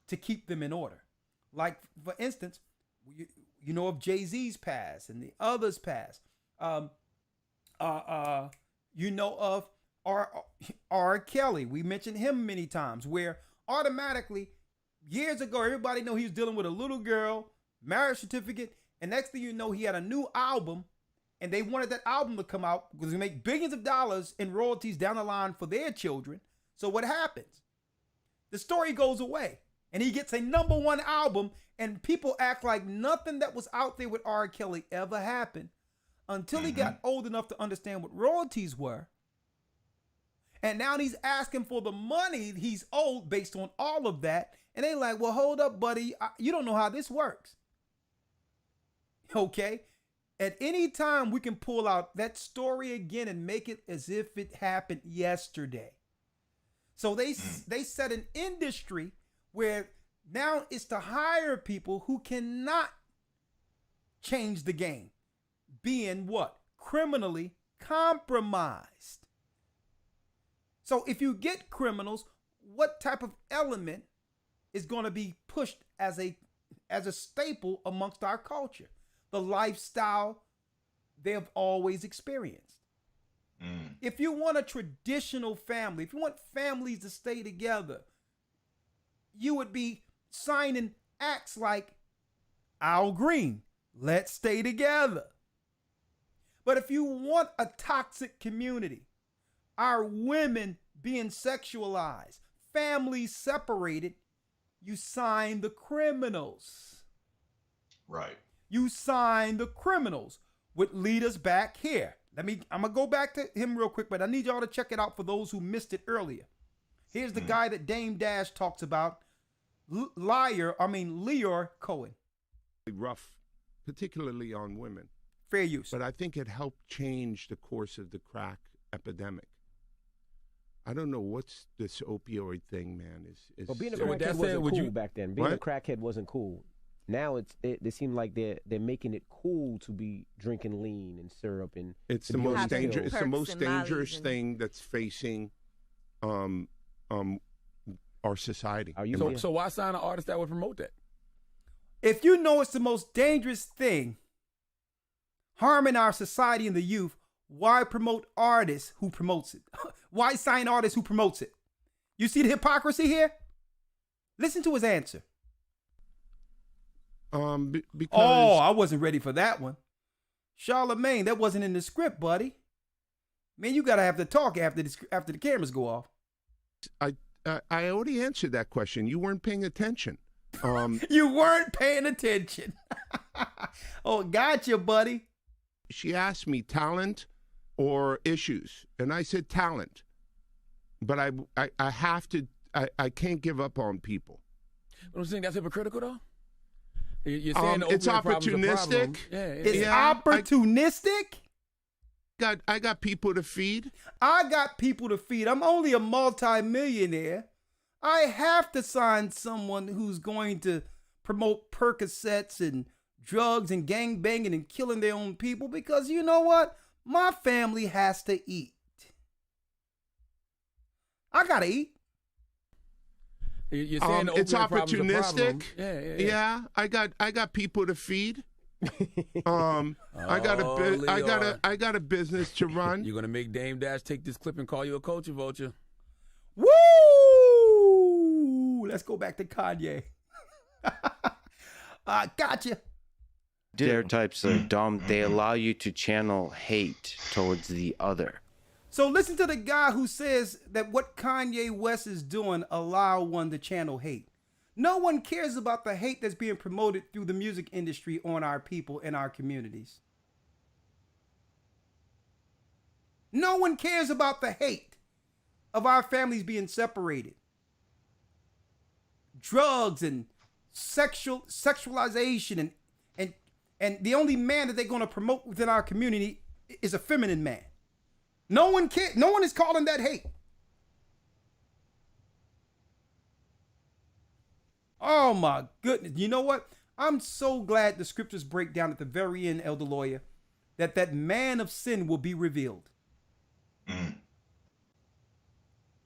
to keep them in order. Like, for instance, you know of Jay-Z's past and the others' past. You know of R. Kelly. We mentioned him many times, where automatically, years ago, everybody know he was dealing with a little girl, marriage certificate, and next thing you know, he had a new album, and they wanted that album to come out because they make billions of dollars in royalties down the line for their children. So what happens? The story goes away, and he gets a #1 album, and people act like nothing that was out there with R. Kelly ever happened until he got old enough to understand what royalties were. And now he's asking for the money he's owed based on all of that. And they like, well, hold up, buddy. You don't know how this works. Okay? At any time, we can pull out that story again and make it as if it happened yesterday. So they set an industry where now it's to hire people who cannot change the game, being what? Criminally compromised. So if you get criminals, what type of element is going to be pushed as a staple amongst our culture? The lifestyle they've always experienced. If you want a traditional family, if you want families to stay together, you would be signing acts like Al Green, let's stay together. But if you want a toxic community, our women being sexualized, families separated, you sign the criminals. Right. You sign the criminals, which lead us back here. I'm going to go back to him real quick, but I need y'all to check it out for those who missed it earlier. Here's the guy that Dame Dash talks about, Leor Cohen. Rough, particularly on women. Fair use. But I think it helped change the course of the crack epidemic. I don't know what's this opioid thing, man. Well, being a So with that crackhead said, wasn't would cool you- back then. Being a What? crackhead wasn't cool. Now they seem like they're making it cool to be drinking lean and syrup and It's to the be on most pills. dangerous. It's the Perks most and Mollies dangerous and- thing that's facing our society. Are you So why sign an artist that would promote that? If you know it's the most dangerous thing harming our society and the youth, why promote artists who promotes it? Why sign artists who promotes it? You see the hypocrisy here? Listen to his answer. Because Oh, I wasn't ready for that one. Charlemagne, that wasn't in the script, buddy. Man, you gotta have to talk after the cameras go off. I already answered that question. You weren't paying attention. You weren't paying attention. Oh, gotcha, buddy. She asked me talent or issues, and I said talent. But I have to. I can't give up on people. But I'm saying that's hypocritical, though. You're saying it's opioid problem's a problem. opportunistic. It's opportunistic. I got people to feed. I got people to feed. I'm only a multi-millionaire. I have to sign someone who's going to promote Percocets and drugs and gang banging and killing their own people, because you know what? My family has to eat. I gotta eat. You're saying it's opioid problem's a problem. opportunistic. Yeah, I got people to feed. I got a business to run. You're gonna make Dame Dash take this clip and call you a culture vulture. Woo! Let's go back to Kanye. Gotcha. Stereotypes are dumb. They allow you to channel hate towards the other. So listen to the guy who says that what Kanye West is doing allow one to channel hate. No one cares about the hate that's being promoted through the music industry on our people in our communities. No one cares about the hate of our families being separated. Drugs and sexualization and the only man that they're going to promote within our community is a feminine man. No one cares. No one is calling that hate. Oh my goodness. You know what? I'm so glad the scriptures break down at the very end, Elder Lawyer, that man of sin will be revealed.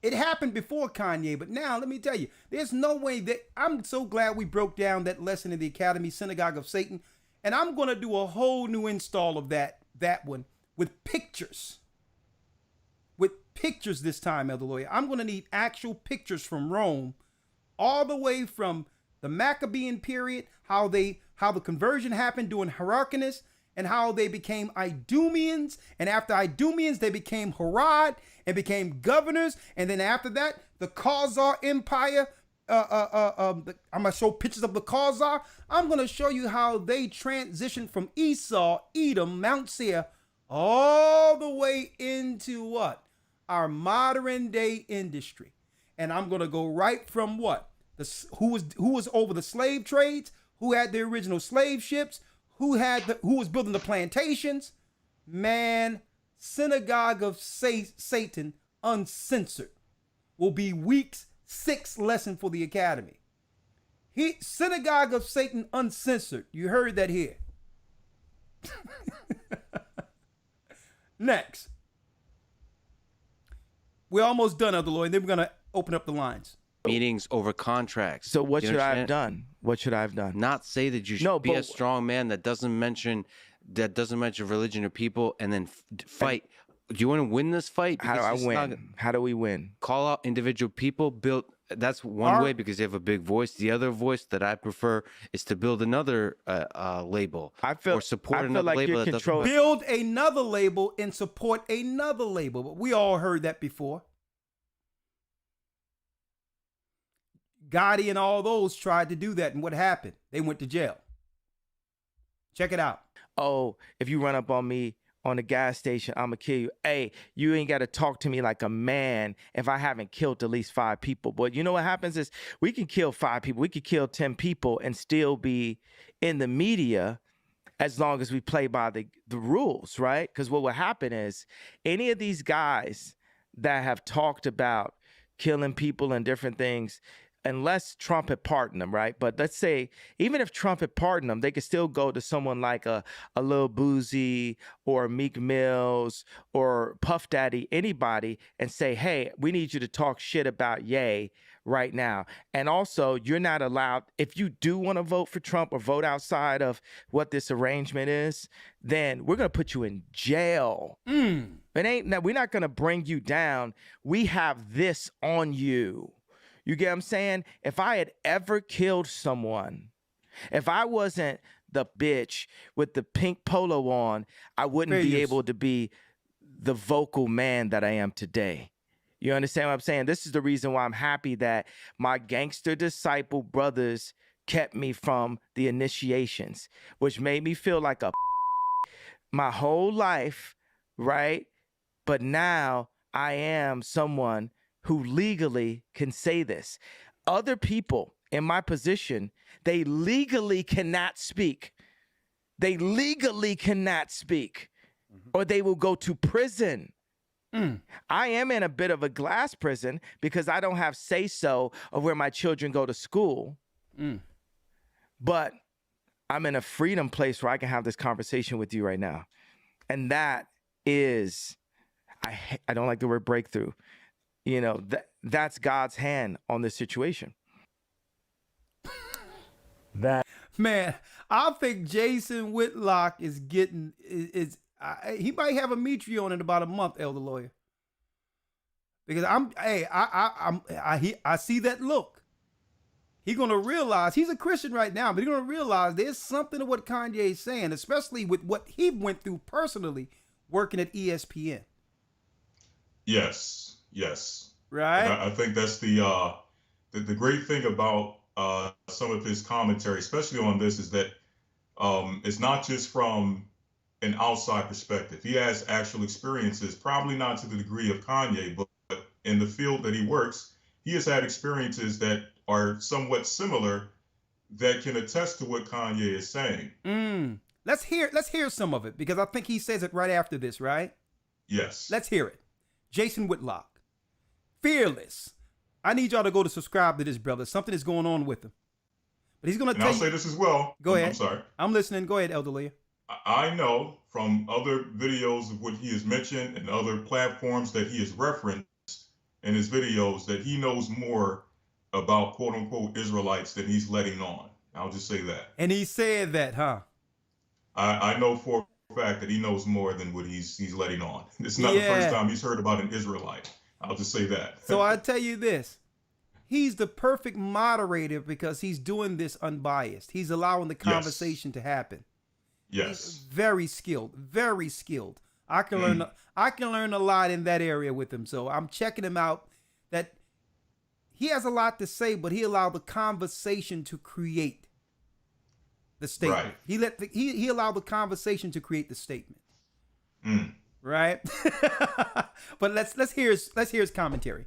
It happened before Kanye, but now let me tell you, there's no way that I'm so glad we broke down that lesson in the Academy, Synagogue of Satan. And I'm going to do a whole new install of that one with pictures. With pictures this time, Elder Lawyer. I'm going to need actual pictures from Rome, all the way from the Maccabean period, how the conversion happened during Hyrcanus, and how they became Idumeans, and after Idumeans they became Herod and became governors, and then after that the Khazar Empire. I'm gonna show pictures of the Khazar. I'm gonna show you how they transitioned from Esau, Edom, Mount Seir, all the way into what? Our modern day industry. And I'm gonna go right from what? Who was over the slave trades, who had the original slave ships, who was building the plantations. Man, Synagogue of Satan Uncensored will be week's 6th lesson for the Academy. Synagogue of Satan Uncensored. You heard that here. Next. We're almost done, Elder Lloyd, and then we're going to open up the lines. Meetings over contracts. So what You should I have understand? done? What should I have done? Not say that you should be but- a strong man that doesn't mention religion or people, and then fight. Do you want to win this fight? How do Because I it's win? not- How do we win? Call out individual people. Build. That's one way because they have a big voice. The other voice that I prefer is to build another label. Or support another like label you're that doesn't. Build another label and support another label. But we all heard that before. Gotti and all those tried to do that, and what happened? They went to jail. Check it out. Oh, if you run up on me on the gas station, I'm going to kill you. Hey, you ain't got to talk to me like a man if I haven't killed at least 5 people. But you know what happens is we can kill 5 people. We could kill 10 people and still be in the media as long as we play by the rules, right? Because what will happen is any of these guys that have talked about killing people and different things, unless Trump had pardoned them, right? But let's say even if Trump had pardoned them, they could still go to someone like a Lil Boozy or Meek Mills or Puff Daddy, anybody, and say, hey, we need you to talk shit about Ye right now. And also, you're not allowed, if you do want to vote for Trump or vote outside of what this arrangement is, then we're going to put you in jail. We're not going to bring you down. We have this on you. You get what I'm saying? If I had ever killed someone, if I wasn't the bitch with the pink polo on, I wouldn't be able to be the vocal man that I am today. You understand what I'm saying? This is the reason why I'm happy that my gangster disciple brothers kept me from the initiations, which made me feel like a my whole life, right? But now I am someone who legally can say this. Other people in my position, they legally cannot speak. They legally cannot speak, or they will go to prison. I am in a bit of a glass prison because I don't have say-so of where my children go to school. But I'm in a freedom place where I can have this conversation with you right now. And that is, I don't like the word breakthrough. You know, that's God's hand on this situation. Man, I think Jason Whitlock is getting he might have a Mitri on in about a month, Elder Lawyer. Because I see that look. He's gonna realize he's a Christian right now, but he's gonna realize there's something to what Kanye is saying, especially with what he went through personally working at ESPN. Yes. Right. And I think that's the great thing about some of his commentary, especially on this, is that it's not just from an outside perspective. He has actual experiences, probably not to the degree of Kanye, but in the field that he works, he has had experiences that are somewhat similar that can attest to what Kanye is saying. Let's hear some of it, because I think he says it right after this, right? Yes. Let's hear it. Jason Whitlock, Fearless. I need y'all to go to subscribe to this brother. Something is going on with him. But he's going to tell you. I'll say this as well. Go ahead. I'm sorry. I'm listening. Go ahead, Elder Leah. I know from other videos of what he has mentioned and other platforms that he has referenced in his videos that he knows more about quote unquote Israelites than he's letting on. I'll just say that. And he said that, huh? I know for a fact that he knows more than what he's letting on. It's not the first time he's heard about an Israelite. I'll just say that. So I tell you this. He's the perfect moderator because he's doing this unbiased. He's allowing the conversation to happen. Yes. He's very skilled, very skilled. I can learn a lot in that area with him. So I'm checking him out. That he has a lot to say, but he allowed the conversation to create the statement. Right. He allowed the conversation to create the statement. Right? But let's hear his commentary.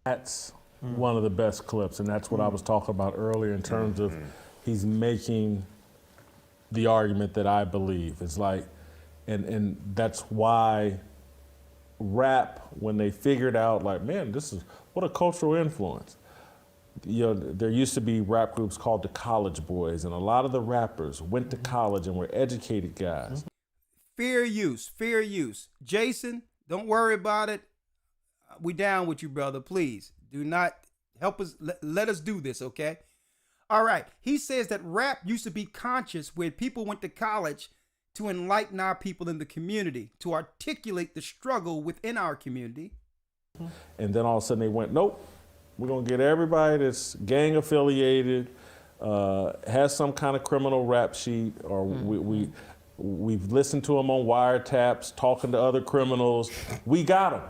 That's one of the best clips, and that's what I was talking about earlier in terms of he's making the argument that I believe. It's like, and that's why rap, when they figured out, like, man, this is what a cultural influence. You know, there used to be rap groups called the College Boys, and a lot of the rappers went to college and were educated guys. Fair use. Jason, don't worry about it. We down with you, brother. Please do not help us. Let us do this, okay? All right. He says that rap used to be conscious where people went to college to enlighten our people in the community, to articulate the struggle within our community. And then all of a sudden they went, nope, we're going to get everybody that's gang affiliated, has some kind of criminal rap sheet, or we've listened to them on wiretaps, talking to other criminals. We got them.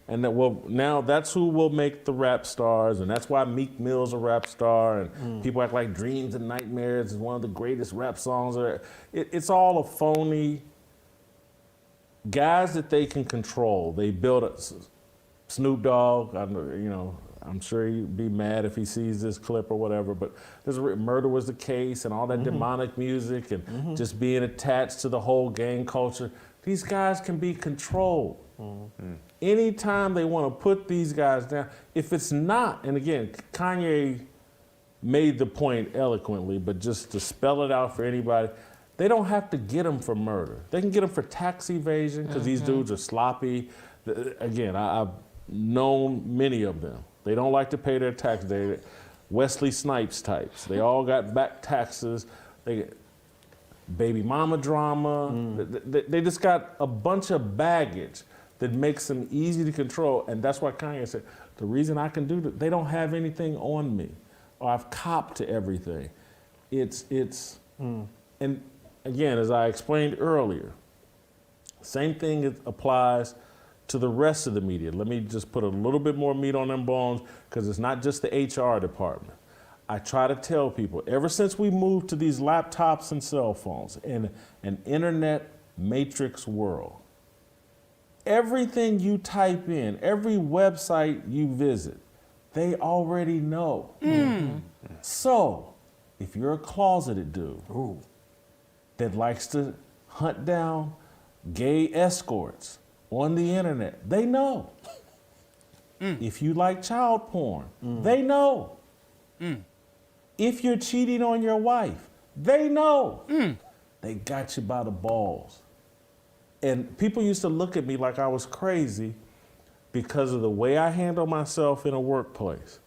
And that, well, now that's who will make the rap stars, and that's why Meek Mill's a rap star, and people act like Dreams and Nightmares is one of the greatest rap songs. It's all a phony guys that they can control. They build a Snoop Dogg. I'm sure he'd be mad if he sees this clip or whatever, but there's Murder Was the Case and all that demonic music and just being attached to the whole gang culture. These guys can be controlled. Anytime they want to put these guys down, if it's not, and again, Kanye made the point eloquently, but just to spell it out for anybody, they don't have to get them for murder. They can get them for tax evasion because these dudes are sloppy. Again, I've known many of them. They don't like to pay their tax. They Wesley Snipes types. They all got back taxes. They get baby mama drama. They just got a bunch of baggage that makes them easy to control. And that's why Kanye said, the reason I can do that, they don't have anything on me, or I've copped to everything. And again, as I explained earlier, same thing applies to the rest of the media. Let me just put a little bit more meat on them bones, because it's not just the HR department. I try to tell people, ever since we moved to these laptops and cell phones in an internet matrix world, everything you type in, every website you visit, they already know. So, if you're a closeted dude that likes to hunt down gay escorts on the internet, they know. If you like child porn, they know. If you're cheating on your wife, they know. They got you by the balls. And people used to look at me like I was crazy because of the way I handle myself in a workplace.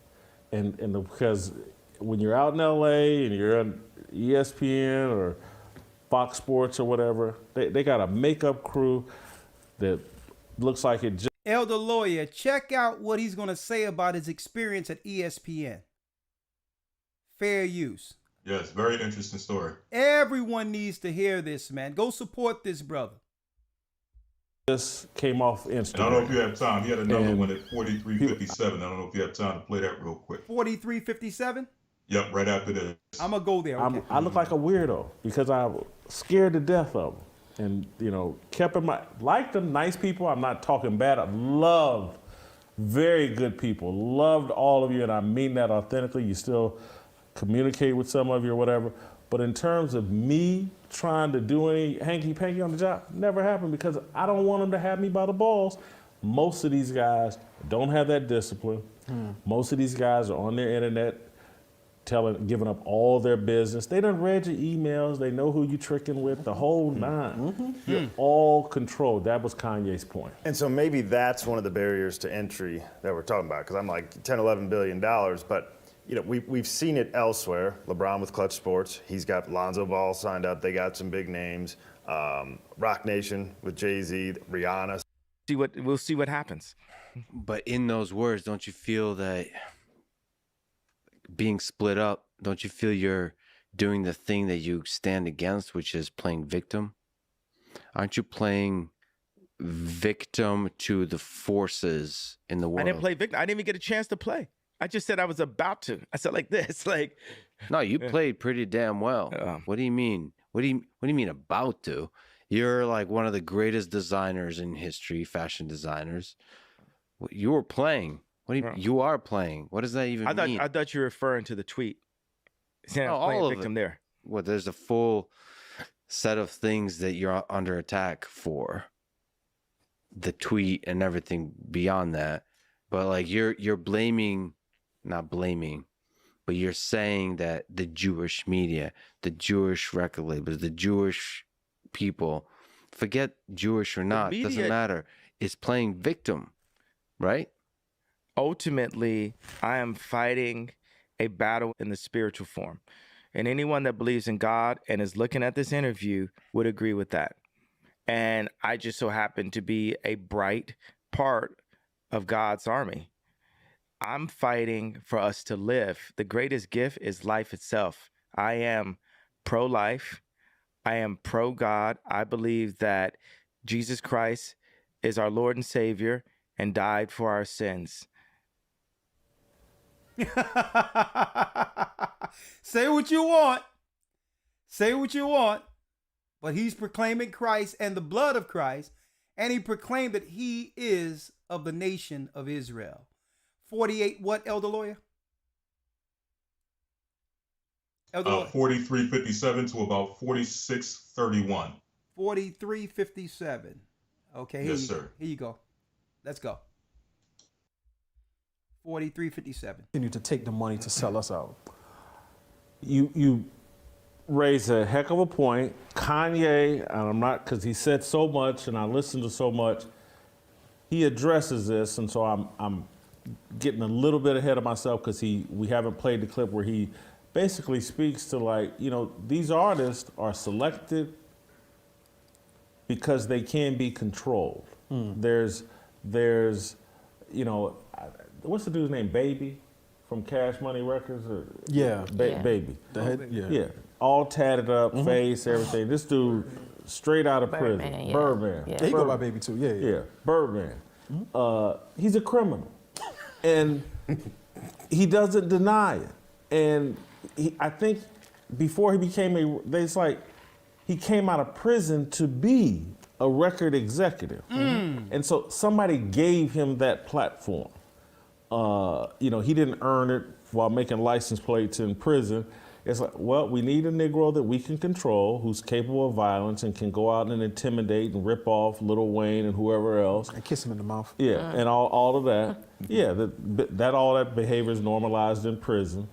Because when you're out in LA and you're on ESPN or Fox Sports or whatever, they got a makeup crew that looks like it just... Elder Lawyer, check out what he's going to say about his experience at ESPN. Fair use. Yes, very interesting story. Everyone needs to hear this, man. Go support this brother. Just came off Instagram. And I don't know if you have time. He had another one at 43:57. I don't know if you have time to play that real quick. 43:57? Yep, right after this. I'm going to go there. Okay. I look like a weirdo because I was scared to death of them. And, kept in my... Like them, nice people. I'm not talking bad. I love very good people. Loved all of you, and I mean that authentically. You still communicate with some of you or whatever. But in terms of me trying to do any hanky-panky on the job, never happened because I don't want them to have me by the balls. Most of these guys don't have that discipline. Most of these guys are on their internet giving up all their business. They done read your emails. They know who you tricking with, the whole nine. You're all controlled. That was Kanye's point. And so maybe that's one of the barriers to entry that we're talking about, because I'm like $10, $11 billion, but we've seen it elsewhere. LeBron with Clutch Sports, he's got Lonzo Ball signed up. They got some big names. Rock Nation with Jay-Z, Rihanna. We'll see what happens. But in those words, don't you feel that being split up, don't you feel you're doing the thing that you stand against, which is playing victim? Aren't you playing victim to the forces in the world? I didn't play victim. I didn't even get a chance to play. I just said I was about to. I said like this, like. No, you played pretty damn well. What do you mean? What do you mean about to? You're like one of the greatest designers in history, fashion designers. You were playing. What do you are playing? What does that even mean? I thought you were referring to the tweet. Saying I'm playing victim there. Well, there's a full set of things that you're under attack for. The tweet and everything beyond that. But like you're blaming, not blaming, but you're saying that the Jewish media, the Jewish record labels, the Jewish people, forget Jewish or not, doesn't matter, is playing victim, right? Ultimately, I am fighting a battle in the spiritual form. And anyone that believes in God and is looking at this interview would agree with that. And I just so happen to be a bright part of God's army. I'm fighting for us to live. The greatest gift is life itself. I am pro-life. I am pro-God. I believe that Jesus Christ is our Lord and Savior and died for our sins. Say what you want. Say what you want. But he's proclaiming Christ and the blood of Christ. And he proclaimed that he is of the nation of Israel. 48 what, Elder Lawyer? 43:57 to about 46:31. 43:57. Okay. Yes, sir. Here you go. Let's go. 43:57. Continue to take the money to sell us out. you raise a heck of a point. Kanye, and I'm not, because he said so much and I listened to so much, he addresses this, and so I'm getting a little bit ahead of myself because we haven't played the clip where he basically speaks to, like, you know, these artists are selected because they can be controlled. There's, you know, what's the dude's name? Baby from Cash Money Records? Or, Baby. Yeah. All tatted up, face, everything. This dude, straight out of prison. Birdman. Yeah, he go by Baby too. Yeah. Birdman. He's a criminal, and he doesn't deny it. And I think before he became it's like he came out of prison to be a record executive, and so somebody gave him that platform. You know, he didn't earn it while making license plates in prison. It's like, well, we need a Negro that we can control, who's capable of violence and can go out and intimidate and rip off Lil Wayne and whoever else. And kiss him in the mouth. Yeah, and all of that. Yeah, all that behavior is normalized in prison.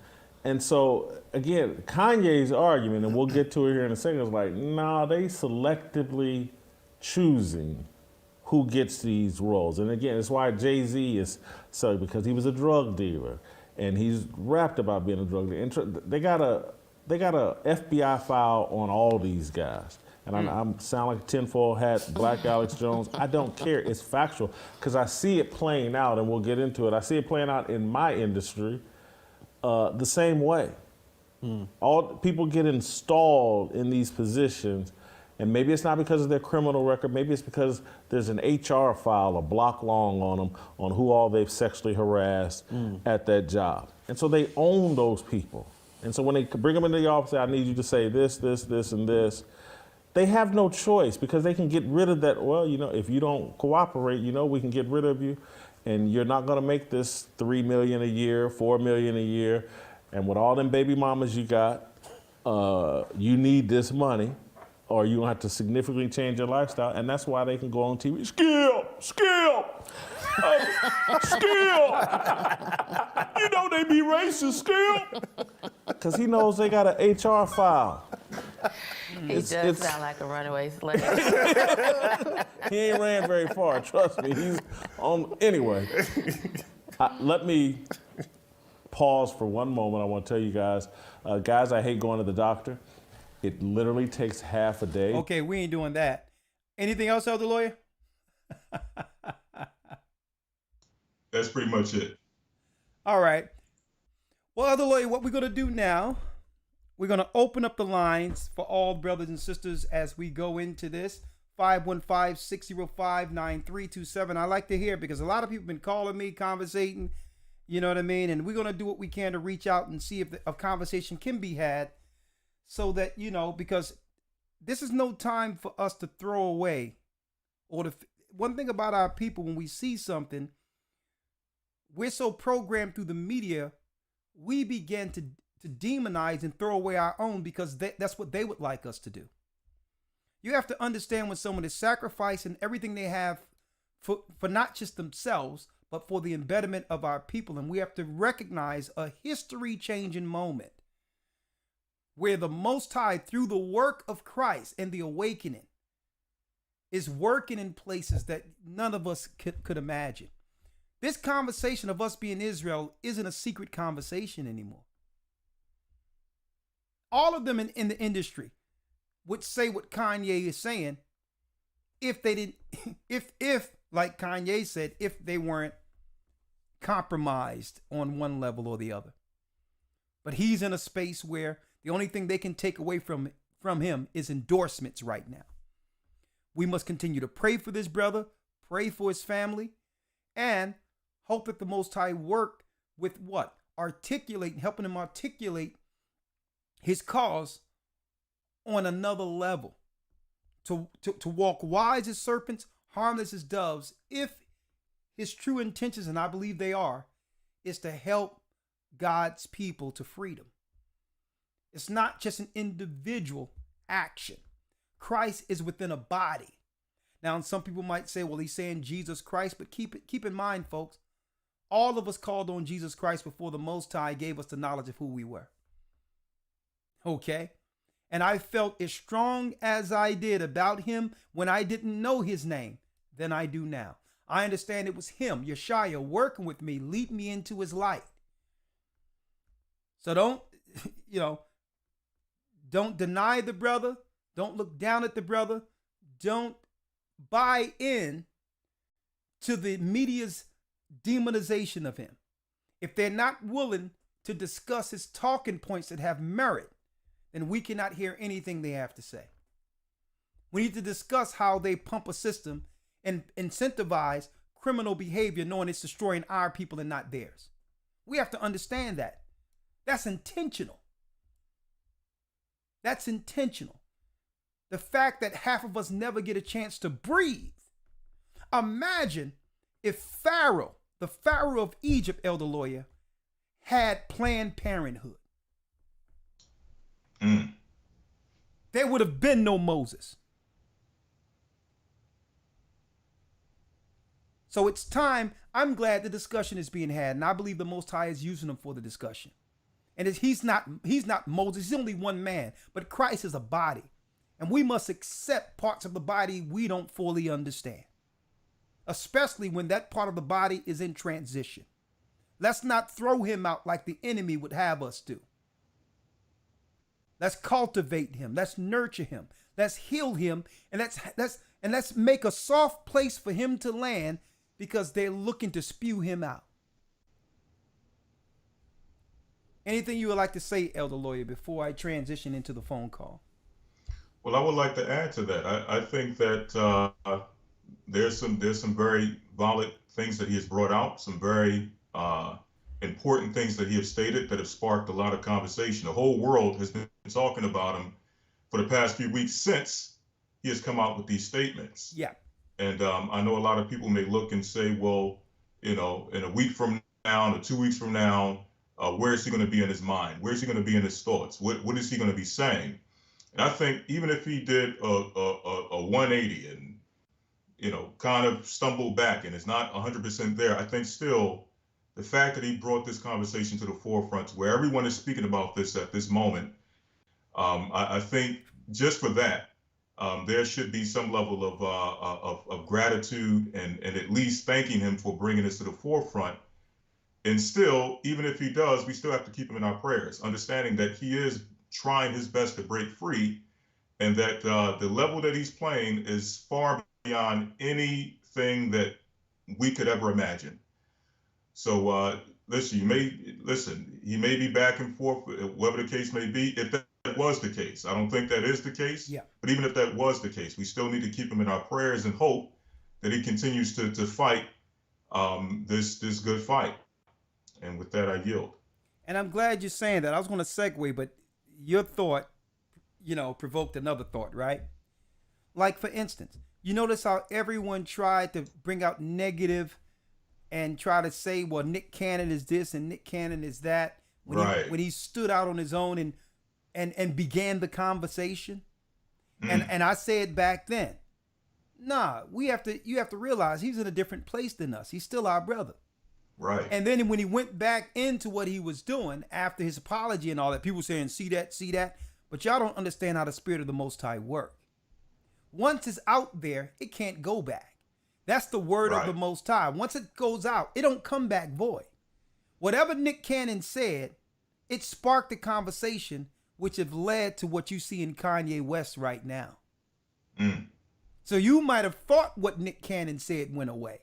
And so, again, Kanye's argument, and we'll get to it here in a second, is like, nah, they selectively choosing who gets these roles. And again, it's why Jay-Z is so, because he was a drug dealer. And he's rapped about being a drug dealer. And they got a FBI file on all these guys. And I sound like a tinfoil hat, Black Alex Jones. I don't care. It's factual because I see it playing out, and we'll get into it. I see it playing out in my industry the same way. All people get installed in these positions, and maybe it's not because of their criminal record. Maybe it's because there's an HR file a block long on them on who all they've sexually harassed at that job. And so they own those people. And so when they bring them into the office, say, I need you to say this, this, this, and this, they have no choice because they can get rid of that. Well, you know, if you don't cooperate, you know, we can get rid of you, and you're not going to make this $3 million a year, $4 million a year. And with all them baby mamas you got, you need this money, or you have to significantly change your lifestyle. And that's why they can go on TV. Skill. You know they be racist, Skill. Because he knows they got an HR file. He does sound like a runaway slave. He ain't ran very far, trust me. He's on, anyway. Let me pause for one moment. I want to tell you guys, I hate going to the doctor. It literally takes half a day. Okay, we ain't doing that. Anything else, Elder Lawyer? That's pretty much it. All right. Well, Elder Lawyer, what we're going to do now, we're going to open up the lines for all brothers and sisters as we go into this. 515-605-9327. I like to hear, because a lot of people have been calling me, conversating, you know what I mean? And we're going to do what we can to reach out and see if a conversation can be had, so that, you know, because this is no time for us to throw away. Or one thing about our people, when we see something, we're so programmed through the media, we begin to demonize and throw away our own because that's what they would like us to do. You have to understand when someone is sacrificing everything they have for not just themselves, but for the betterment of our people. And we have to recognize a history-changing moment where the Most High, through the work of Christ and the awakening, is working in places that none of us could imagine. This conversation of us being Israel isn't a secret conversation anymore. All of them in the industry would say what Kanye is saying if they didn't, if like Kanye said, if they weren't compromised on one level or the other. But he's in a space where the only thing they can take away from him is endorsements right now. We must continue to pray for this brother, pray for his family, and hope that the Most High work with what? Helping him articulate his cause on another level. To walk wise as serpents, harmless as doves, if his true intentions, and I believe they are, is to help God's people to freedom. It's not just an individual action. Christ is within a body. Now, some people might say, well, he's saying Jesus Christ, but keep in mind, folks, all of us called on Jesus Christ before the Most High gave us the knowledge of who we were. Okay? And I felt as strong as I did about him when I didn't know his name than I do now. I understand it was him, Yeshua, working with me, leading me into his light. So don't, don't deny the brother. Don't look down at the brother. Don't buy in to the media's demonization of him. If they're not willing to discuss his talking points that have merit, then we cannot hear anything they have to say. We need to discuss how they pump a system and incentivize criminal behavior, knowing it's destroying our people and not theirs. We have to understand that. That's intentional. That's intentional. The fact that half of us never get a chance to breathe. Imagine if Pharaoh, the Pharaoh of Egypt, Elder Lawyer, had Planned Parenthood. There would have been no Moses. So it's time. I'm glad the discussion is being had, and I believe the Most High is using them for the discussion. And he's not Moses. He's only one man, but Christ is a body, and we must accept parts of the body we don't fully understand, especially when that part of the body is in transition. Let's not throw him out like the enemy would have us do. Let's cultivate him. Let's nurture him. Let's heal him, and let's make a soft place for him to land, because they're looking to spew him out. Anything you would like to say, Elder Lawyer, before I transition into the phone call? Well, I would like to add to that. I think that there's some very valid things that he has brought out, some very important things that he has stated that have sparked a lot of conversation. The whole world has been talking about him for the past few weeks since he has come out with these statements. Yeah. And I know a lot of people may look and say, well, in a week from now, or 2 weeks from now, where is he going to be in his mind? Where is he going to be in his thoughts? What is he going to be saying? And I think even if he did a 180 and, kind of stumbled back and is not 100% there, I think still the fact that he brought this conversation to the forefront where everyone is speaking about this at this moment, I think just for that, there should be some level of gratitude and at least thanking him for bringing this to the forefront. And still, even if he does, we still have to keep him in our prayers, understanding that he is trying his best to break free, and that the level that he's playing is far beyond anything that we could ever imagine. So he may be back and forth, whatever the case may be, if that was the case. I don't think that is the case. Yeah. But even if that was the case, we still need to keep him in our prayers and hope that he continues to fight this good fight. And with that, I yield. And I'm glad you're saying that. I was going to segue, but your thought, provoked another thought, right? Like, for instance, you notice how everyone tried to bring out negative and try to say, well, Nick Cannon is this and Nick Cannon is that. When he stood out on his own and began the conversation. And I said back then, nah, you have to realize he's in a different place than us. He's still our brother. Right. And then when he went back into what he was doing after his apology and all that, people saying, see that. But y'all don't understand how the Spirit of the Most High works. Once it's out there, it can't go back. That's the word of the Most High. Once it goes out, it don't come back void. Whatever Nick Cannon said, it sparked a conversation which have led to what you see in Kanye West right now. So you might have thought what Nick Cannon said went away.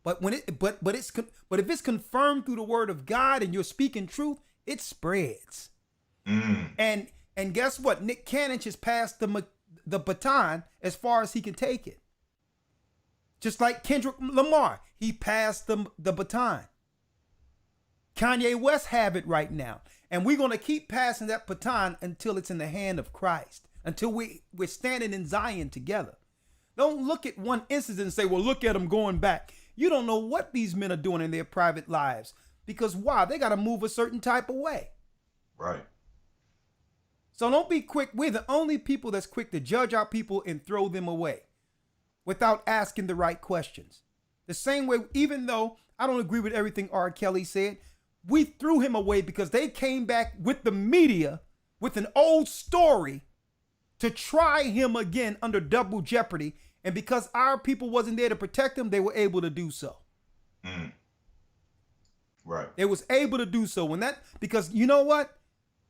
But if it's confirmed through the word of God and you're speaking truth, it spreads. And guess what? Nick Cannon just passed the baton as far as he can take it. Just like Kendrick Lamar, he passed the baton. Kanye West have it right now. And we're going to keep passing that baton until it's in the hand of Christ, until we're standing in Zion together. Don't look at one instance and say, well, look at them going back. You don't know what these men are doing in their private lives, because why? They got to move a certain type of way. Right. So don't be quick. We're the only people that's quick to judge our people and throw them away without asking the right questions. The same way, even though I don't agree with everything R. Kelly said, we threw him away because they came back with the media with an old story to try him again under double jeopardy. And because our people wasn't there to protect him, they were able to do so. Right. They was able to do so because you know what?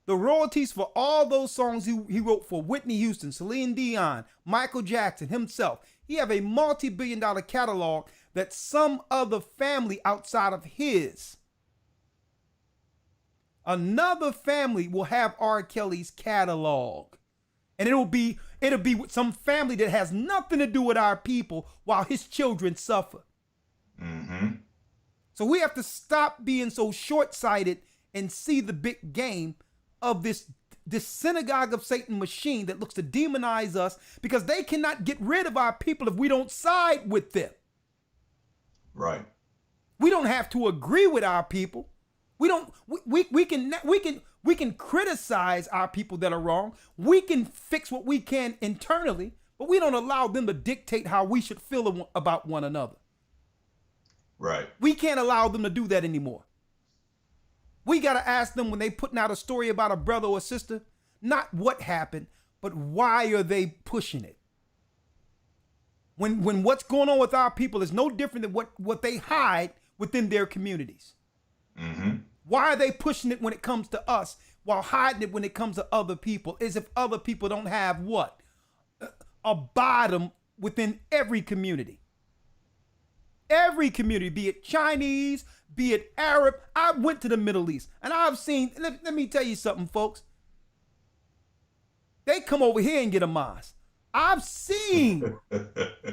The royalties for all those songs he wrote for Whitney Houston, Celine Dion, Michael Jackson, himself. He have a multi-billion-dollar catalog that some other family outside of his, another family will have R. Kelly's catalog. And it'll be with some family that has nothing to do with our people while his children suffer. So we have to stop being so short-sighted and see the big game of this synagogue of Satan machine that looks to demonize us, because they cannot get rid of our people if we don't side with them. Right. We don't have to agree with our people. We can criticize our people that are wrong. We can fix what we can internally, but we don't allow them to dictate how we should feel about one another. Right. We can't allow them to do that anymore. We got to ask them when they putting out a story about a brother or sister, not what happened, but why are they pushing it? When what's going on with our people is no different than what they hide within their communities. Why are they pushing it when it comes to us while hiding it when it comes to other people? As if other people don't have what? A bottom within every community. Every community, be it Chinese, be it Arab. I went to the Middle East and I've seen, let me tell you something, folks. They come over here and get a mosque. I've seen,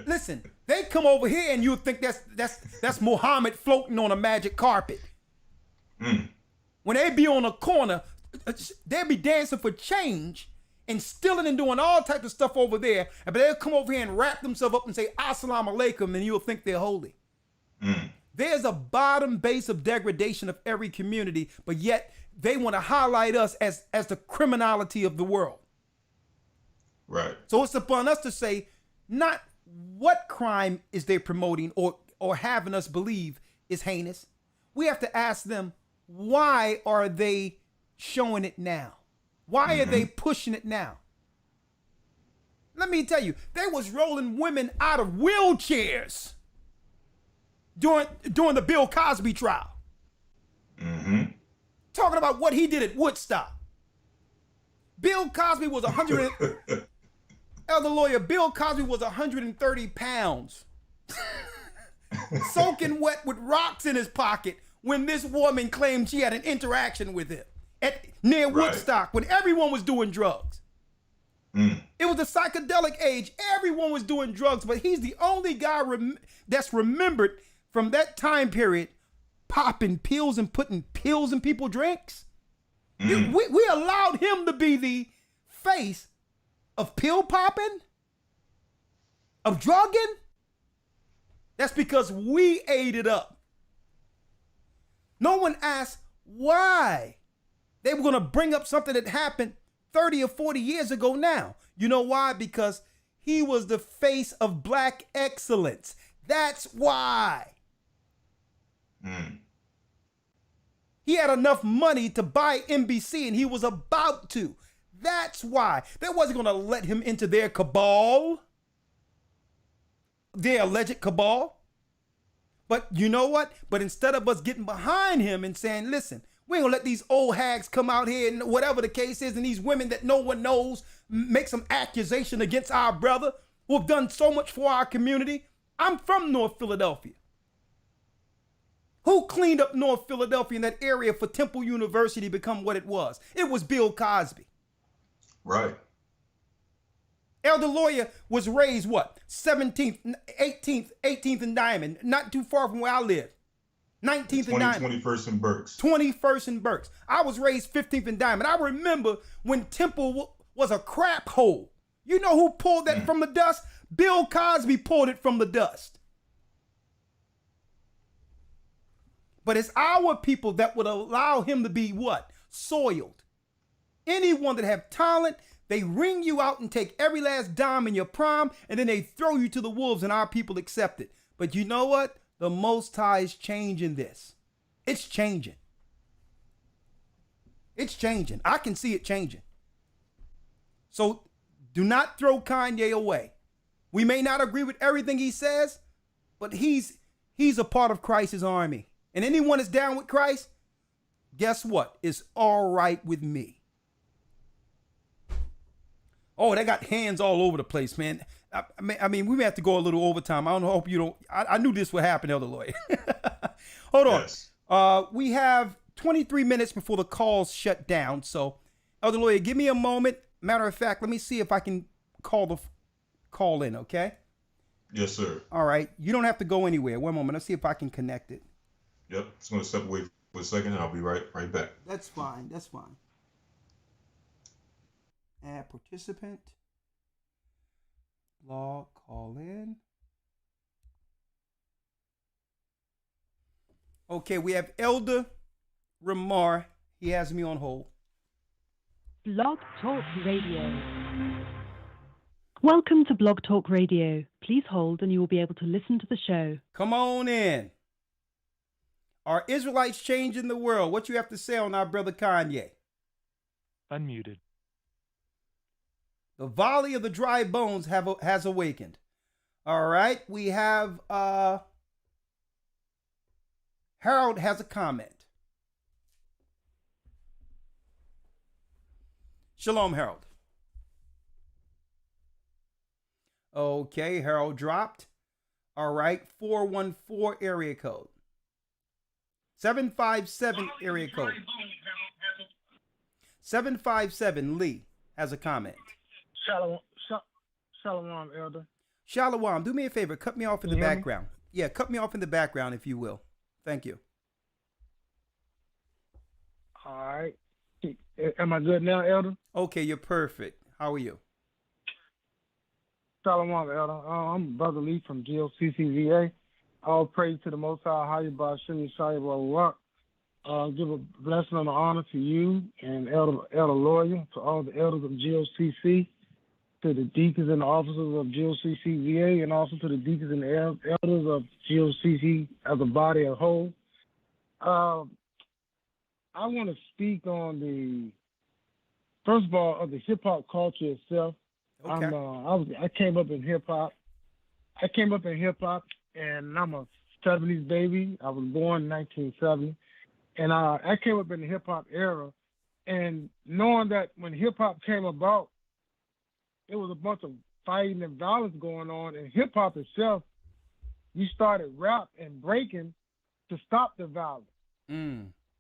listen, they come over here and you think that's Muhammad floating on a magic carpet. When they be on a corner, they'll be dancing for change and stealing and doing all types of stuff over there. But they'll come over here and wrap themselves up and say, Assalamu alaikum, and you'll think they're holy. There's a bottom base of degradation of every community, but yet they want to highlight us as the criminality of the world. Right. So it's upon us to say, not what crime is they promoting or having us believe is heinous. We have to ask them, why are they showing it now? Why are they pushing it now? Let me tell you, they was rolling women out of wheelchairs during the Bill Cosby trial. Talking about what he did at Woodstock. Bill Cosby was 100. Elder lawyer, Bill Cosby was 130 pounds. Soaking wet with rocks in his pocket when this woman claimed she had an interaction with him near Woodstock when everyone was doing drugs. It was the psychedelic age. Everyone was doing drugs, but he's the only guy that's remembered from that time period popping pills and putting pills in people's drinks. We allowed him to be the face of pill popping, of drugging. That's because we ate it up. No one asked why. They were going to bring up something that happened 30 or 40 years ago now. You know why? Because he was the face of black excellence. That's why. He had enough money to buy NBC and he was about to. That's why. They wasn't going to let him into their cabal. Their alleged cabal. But you know what? But instead of us getting behind him and saying, listen, we ain't gonna let these old hags come out here and whatever the case is, and these women that no one knows make some accusation against our brother who have done so much for our community. I'm from North Philadelphia. Who cleaned up North Philadelphia in that area for Temple University to become what it was? It was Bill Cosby. Right. Elder Lawyer was raised what? 17th, 18th and Diamond, not too far from where I live. 19th and Diamond. 21st and Berks. 21st and Berks. I was raised 15th and Diamond. I remember when Temple was a crap hole. You know who pulled that from the dust? Bill Cosby pulled it from the dust. But it's our people that would allow him to be what? Soiled. Anyone that have talent, they wring you out and take every last dime in your prime, and then they throw you to the wolves, and our people accept it. But you know what? The Most High is changing this. It's changing. It's changing. I can see it changing. So do not throw Kanye away. We may not agree with everything he says, but he's a part of Christ's army. And anyone that's down with Christ, guess what? It's all right with me. Oh, they got hands all over the place, man. I mean, we may have to go a little overtime. I don't hope you don't. I knew this would happen, Elder Lloyd. Hold on. Yes. We have 23 minutes before the calls shut down. So, Elder Lloyd, give me a moment. Matter of fact, let me see if I can call in, okay? Yes, sir. All right. You don't have to go anywhere. One moment. Let's see if I can connect it. Yep. Just going to step away for a second, and I'll be right back. That's fine. That's fine. Add participant. Log call in. Okay, we have Elder Ramar. He has me on hold. Blog Talk Radio. Welcome to Blog Talk Radio. Please hold and you will be able to listen to the show. Come on in. Are Israelites changing the world? What you have to say on our brother Kanye? Unmuted. The volley of the dry bones has awakened. All right, we have Harold has a comment. Shalom, Harold. Okay, Harold dropped. All right, 414 area code. 757 area code. 757 Lee has a comment. Shalom, Elder. Shalom, do me a favor. Cut me off in the background. Yeah, cut me off in the background if you will. Thank you. All right. Am I good now, Elder? Okay, you're perfect. How are you? Shalom, Elder. I'm Brother Lee from GOCCVA. All praise to the Most High, Hayabah Shemi Shayabah Rock. Give a blessing and honor to you and Elder Lawyer, to all the elders of GOCC, to the deacons and the officers of GOCCVA, and also to the deacons and the elders of GOCC as a body as a whole. I want to speak on first of all, of the hip hop culture itself. Okay. I came up in hip hop. And I'm a 70s baby. I was born in 1970. And I came up in the hip hop era. And knowing that when hip hop came about, it was a bunch of fighting and violence going on. And hip hop itself, you started rap and breaking to stop the violence.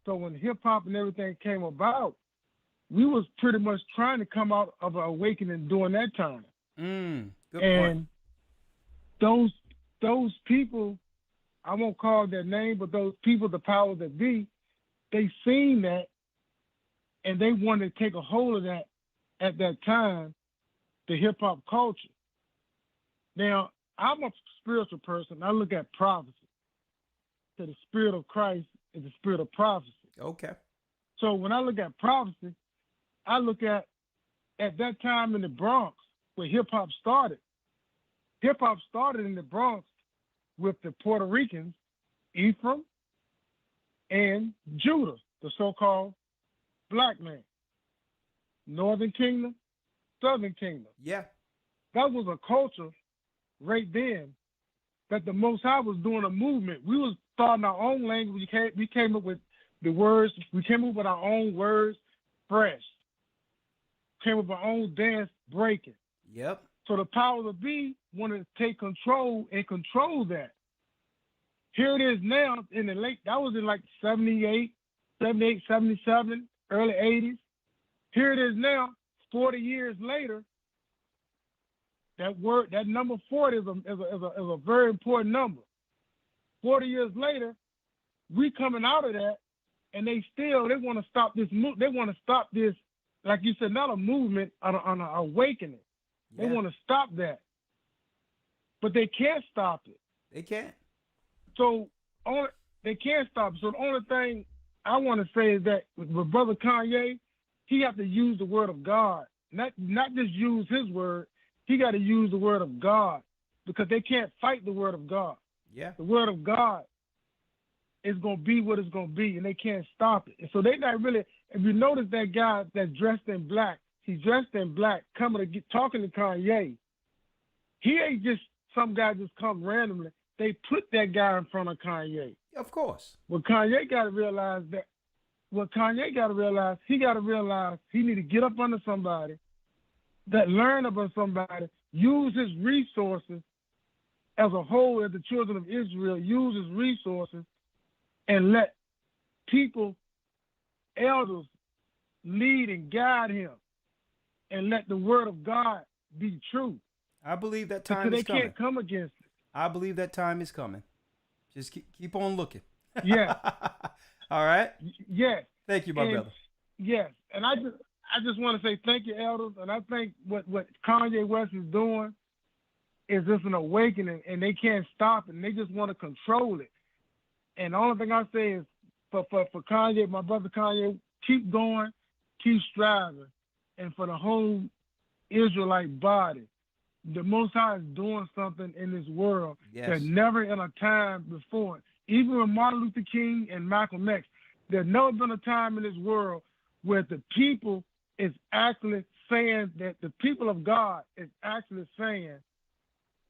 So when hip hop and everything came about, we was pretty much trying to come out of an awakening during that time. Good and point. Those people, I won't call their name, but those people, the powers that be, they seen that and they wanted to take a hold of that at that time, the hip hop culture. Now, I'm a spiritual person. I look at prophecy. So the spirit of Christ is the spirit of prophecy. Okay. So when I look at prophecy, I look at that time in the Bronx where hip hop started. Hip hop started in the Bronx with the Puerto Ricans, Ephraim, and Judah, the so-called black man. Northern Kingdom, Southern Kingdom. Yeah. That was a culture right then that the Most High was doing a movement. We was starting our own language. We came up with the words. We came up with our own words, fresh. Came up with our own dance, breaking. Yep. So the powers that be wanted to take control and control that. Here it is now in the late, that was in like 78, 77, early 80s. Here it is now, 40 years later. That number 40 is a very important number. 40 years later, we coming out of that, and they want to stop this. They want to stop this, like you said, not a movement, on an awakening. They want to stop that, but they can't stop it. They can't. So they can't stop it. So the only thing I want to say is that with Brother Kanye, he have to use the word of God, not just use his word. He got to use the word of God, because they can't fight the word of God. Yeah. The word of God is going to be what it's going to be, and they can't stop it. And so they not really, if you notice that guy that's dressed in black, He's dressed in black, talking to Kanye. He ain't just some guy just come randomly. They put that guy in front of Kanye. Of course. What Kanye got to realize he got to realize he need to get up under somebody, that learn about somebody, use his resources as a whole, as the children of Israel, use his resources and let people, elders, lead and guide him and let the word of God be true. I believe that time because is they coming. can't come against it. I believe that time is coming. Just keep on looking. Yeah. All right. Yes. Thank you, my brother. Yes. And I just want to say thank you, elders. And I think what Kanye West is doing is just an awakening, and they can't stop it. And they just want to control it. And the only thing I say is for Kanye, my brother Kanye, keep going, keep striving. And for the whole Israelite body, the Most High is doing something in this world that never in a time before. Even with Martin Luther King and Malcolm X, there's never been a time in this world where the people is actually saying that the people of God is actually saying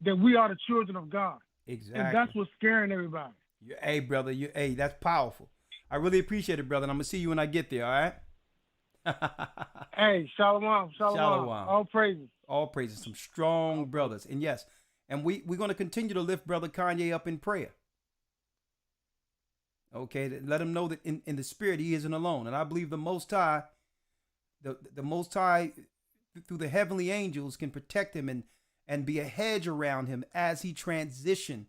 that we are the children of God. Exactly. And that's what's scaring everybody. Hey, brother. Hey, that's powerful. I really appreciate it, brother. And I'm going to see you when I get there, all right? Hey, shalom. All praises. All praises. Some strong brothers. And yes, and we're going to continue to lift Brother Kanye up in prayer. Okay, let him know that in the spirit he isn't alone. And I believe the Most High, the Most High through the heavenly angels can protect him and be a hedge around him as he transition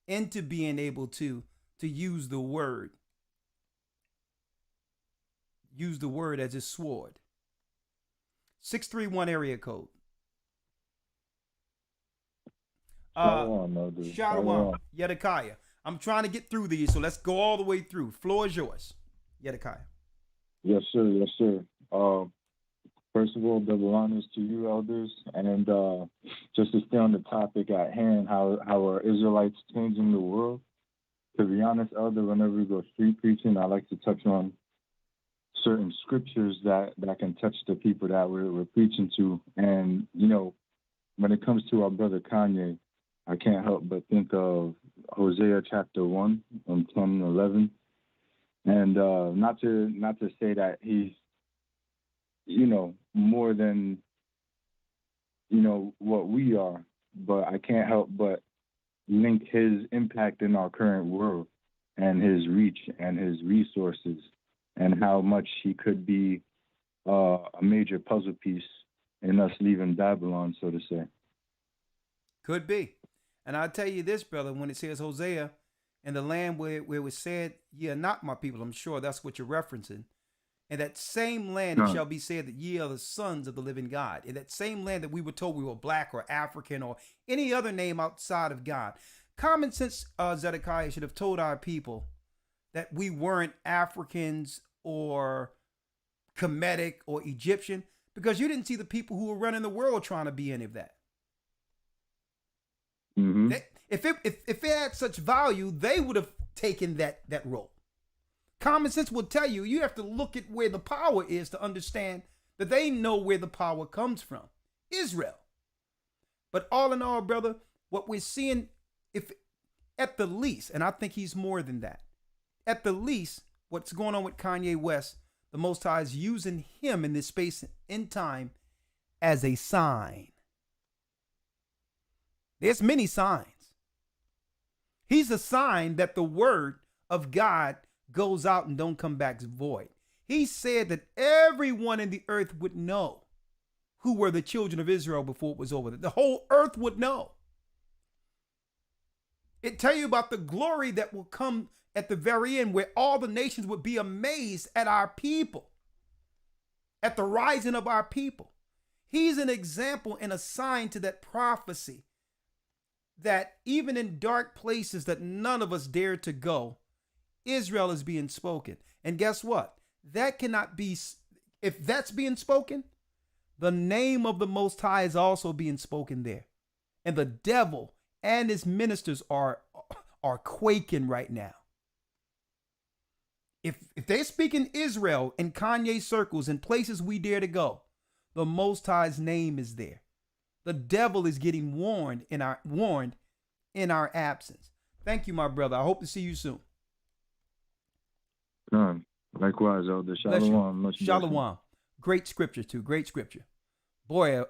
into being able to use the word. Use the word as his sword. 631 area code. Shalom. Yedekiah. I'm trying to get through these, so let's go all the way through. Floor is yours. Yedekiah. Yes, sir. Yes, sir. First of all, double honors to you, elders. And just to stay on the topic at hand, how are Israelites changing the world? To be honest, elder, whenever we go street preaching, I like to touch on certain scriptures that can touch the people that we're preaching to. And, you know, when it comes to our brother Kanye, I can't help but think of Hosea chapter 1 and 10 and 11. And not to say that he's, you know, more than, you know, what we are, but I can't help but link his impact in our current world and his reach and his resources and how much he could be a major puzzle piece in us leaving Babylon, so to say. Could be. And I'll tell you this, brother, when it says Hosea and the land where it was said, ye are not my people, I'm sure that's what you're referencing. In that same land it shall be said that ye are the sons of the living God. In that same land that we were told we were black or African or any other name outside of God. Common sense, Zedekiah should have told our people that we weren't Africans or Kemetic or Egyptian, because you didn't see the people who were running the world trying to be any of that. Mm-hmm. If it had such value, they would have taken that role. Common sense will tell you, you have to look at where the power is to understand that they know where the power comes from. Israel. But all in all, brother, what we're seeing, if at the least, and I think he's more than that, at the least, what's going on with Kanye West, the Most High is using him in this space in time as a sign. There's many signs. He's a sign that the word of God goes out and don't come back void. He said that everyone in the earth would know who were the children of Israel before it was over. The whole earth would know. It tell you about the glory that will come at the very end, where all the nations would be amazed at our people, at the rising of our people. He's an example and a sign to that prophecy that even in dark places that none of us dare to go, Israel is being spoken. And guess what? That cannot be, if that's being spoken, the name of the Most High is also being spoken there. And the devil and his ministers are quaking right now. If they speak in Israel, in Kanye circles, in places we dare to go, The Most High's name is there. The devil is getting warned in our absence. Thank you, my brother. I hope to see you soon. Likewise, Elder. Bless you. Shalom. Much blessing. Shalom. Great scripture, too. Great scripture. Boy,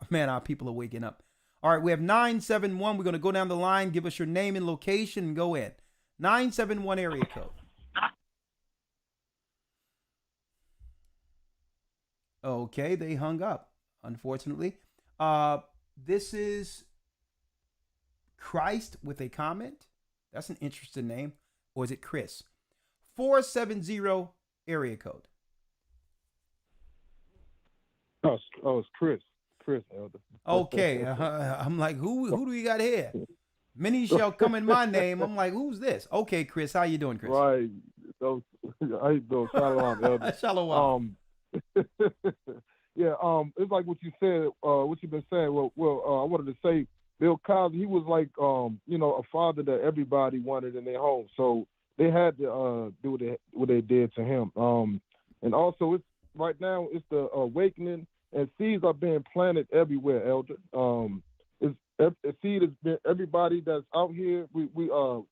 man, our people are waking up. All right, we have 971. We're going to go down the line. Give us your name and location and go in. 971 area code. Okay, they hung up, unfortunately. This is Christ with a comment. That's an interesting name. Or is it Chris? 470 area code. Oh, it's Chris. Chris, Elder. Okay, I'm like, who do we got here? Many shall come in my name. I'm like, who's this? Okay, Chris, how you doing, Chris? Right. So, how you doing? Shalom, Elder. Shalom. Yeah. It's like what you said. What you've been saying. Well, I wanted to say, Bill Cosby. He was like, a father that everybody wanted in their home. So they had to do what they did to him. And also, it's right now. It's the awakening. And seeds are being planted everywhere, Elder. Seed has been everybody that's out here. We're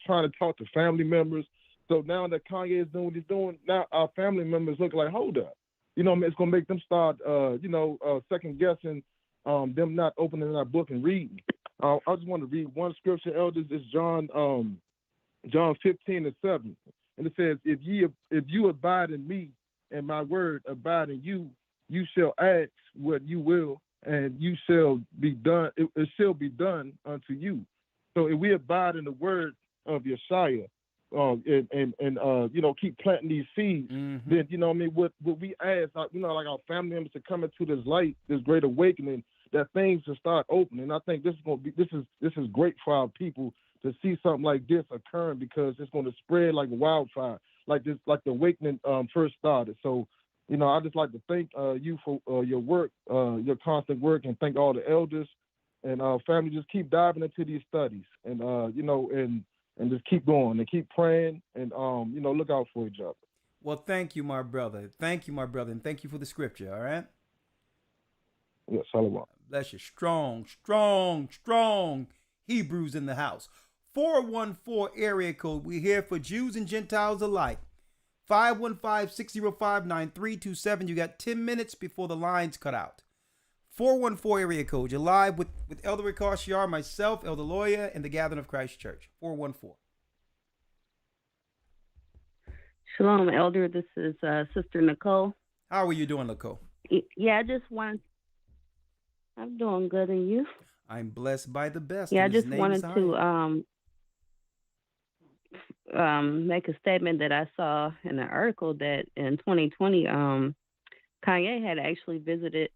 trying to talk to family members. So now that Kanye is doing what he's doing, now our family members look like, hold up, it's gonna make them start, second guessing, them not opening that book and reading. I just want to read one scripture, Elders. It's John 15:7, and it says, "If you abide in me, and my word abide in you, you shall ask what you will, and you shall be done. It shall be done unto you." So if we abide in the word of Yeshua, and keep planting these seeds, then what we ask, like our family members to come into this light, this great awakening, that things will start opening. I think this is great for our people to see something like this occurring, because it's going to spread like wildfire, like the awakening first started. So, I just like to thank you for your work, your constant work, and thank all the elders and family. Just keep diving into these studies, and and just keep going and keep praying, and look out for each other. Well, thank you, my brother. Thank you, my brother, and thank you for the scripture. All right. Yes, shalom. Bless you. Strong, strong, strong Hebrews in the house. 414 area code. We're here for Jews and Gentiles alike. 515-605-9327. You got 10 minutes before the lines cut out. 414 area code. You're live with Elder Ricard Shiar, myself, Elder Lawyer, and the Gathering of Christ Church. 414. Shalom, Elder. This is Sister Nicole. How are you doing, Nicole? Yeah, I'm doing good, and you? I'm blessed by the best. Yeah, I just wanted to make a statement that I saw in an article that in 2020, Kanye had actually visited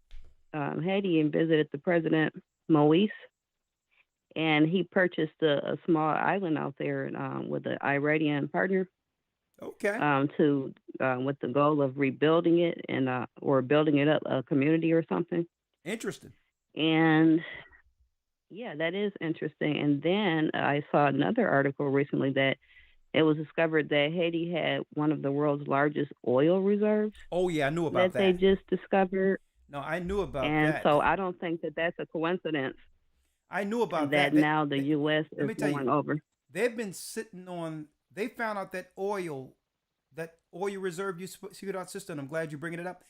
Haiti and visited the president, Moise, and he purchased a small island out there with an Iranian partner. Okay. With the goal of rebuilding it or building it up, a community or something. Interesting. And yeah, that is interesting. And then I saw another article recently that it was discovered that Haiti had one of the world's largest oil reserves. Oh, yeah, I knew about that. They just discovered. No, I knew about that. And so I don't think that that's a coincidence. I knew about that. Now the U.S. is going over. They've been sitting on, they found out that oil reserve you speak out, sister, and I'm glad you're bringing it up.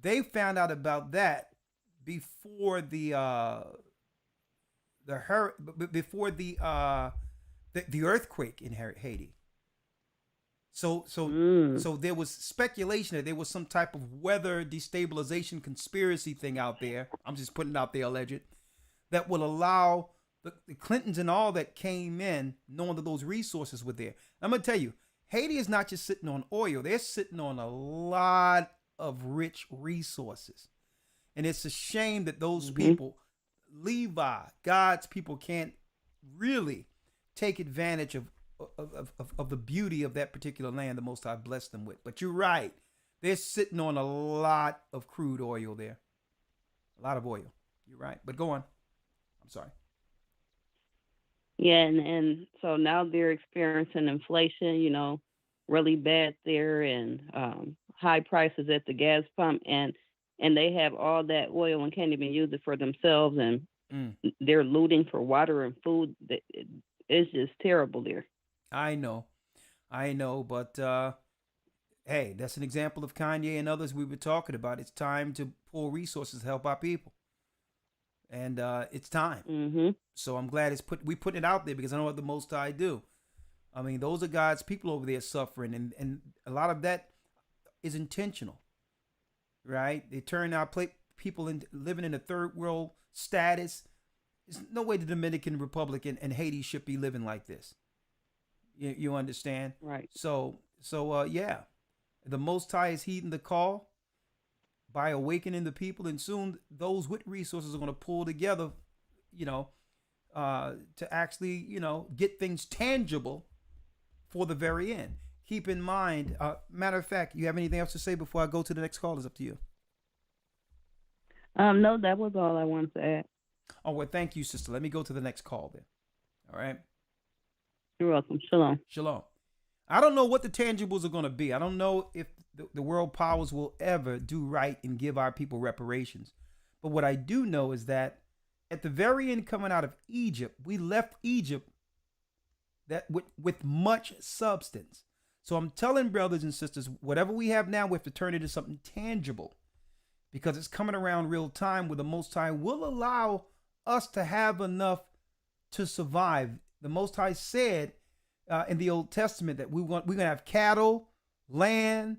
They found out about that before the earthquake in Haiti. So there was speculation that there was some type of weather destabilization conspiracy thing out there. I'm just putting it out there, alleged, that will allow the Clintons and all that came in knowing that those resources were there. I'm going to tell you, Haiti is not just sitting on oil. They're sitting on a lot of rich resources. And it's a shame that those people, Levi, God's people, can't really take advantage of the beauty of that particular land the Most High blessed them with. But you're right. They're sitting on a lot of crude oil there. A lot of oil. You're right. But go on. I'm sorry. Yeah, and so now they're experiencing inflation, really bad there, and high prices at the gas pump, and they have all that oil and can't even use it for themselves, and they're looting for water and food. It's just terrible there. I know, but hey, that's an example of Kanye and others we were talking about. It's time to pull resources to help our people, and it's time. Mm-hmm. So I'm glad we putting it out there because I know what the Most High do. I mean, those are God's people over there suffering, and a lot of that is intentional, right? They turn our people into living in a third world status. There's no way the Dominican Republic and Haiti should be living like this. You understand? Right. So yeah, the Most High is heeding the call by awakening the people, and soon those with resources are going to pull together, to actually, get things tangible for the very end. Keep in mind, matter of fact, you have anything else to say before I go to the next call? It's up to you. No, that was all I wanted to add. Oh, well, thank you, sister. Let me go to the next call then. All right. You're welcome. Shalom. Shalom. I don't know what the tangibles are going to be. I don't know if the world powers will ever do right and give our people reparations. But what I do know is that at the very end, coming out of Egypt, we left Egypt with much substance. So I'm telling brothers and sisters, whatever we have now, we have to turn it into something tangible, because it's coming around real time where the Most High will allow us to have enough to survive. The Most High said in the Old Testament that we're going to have cattle, land,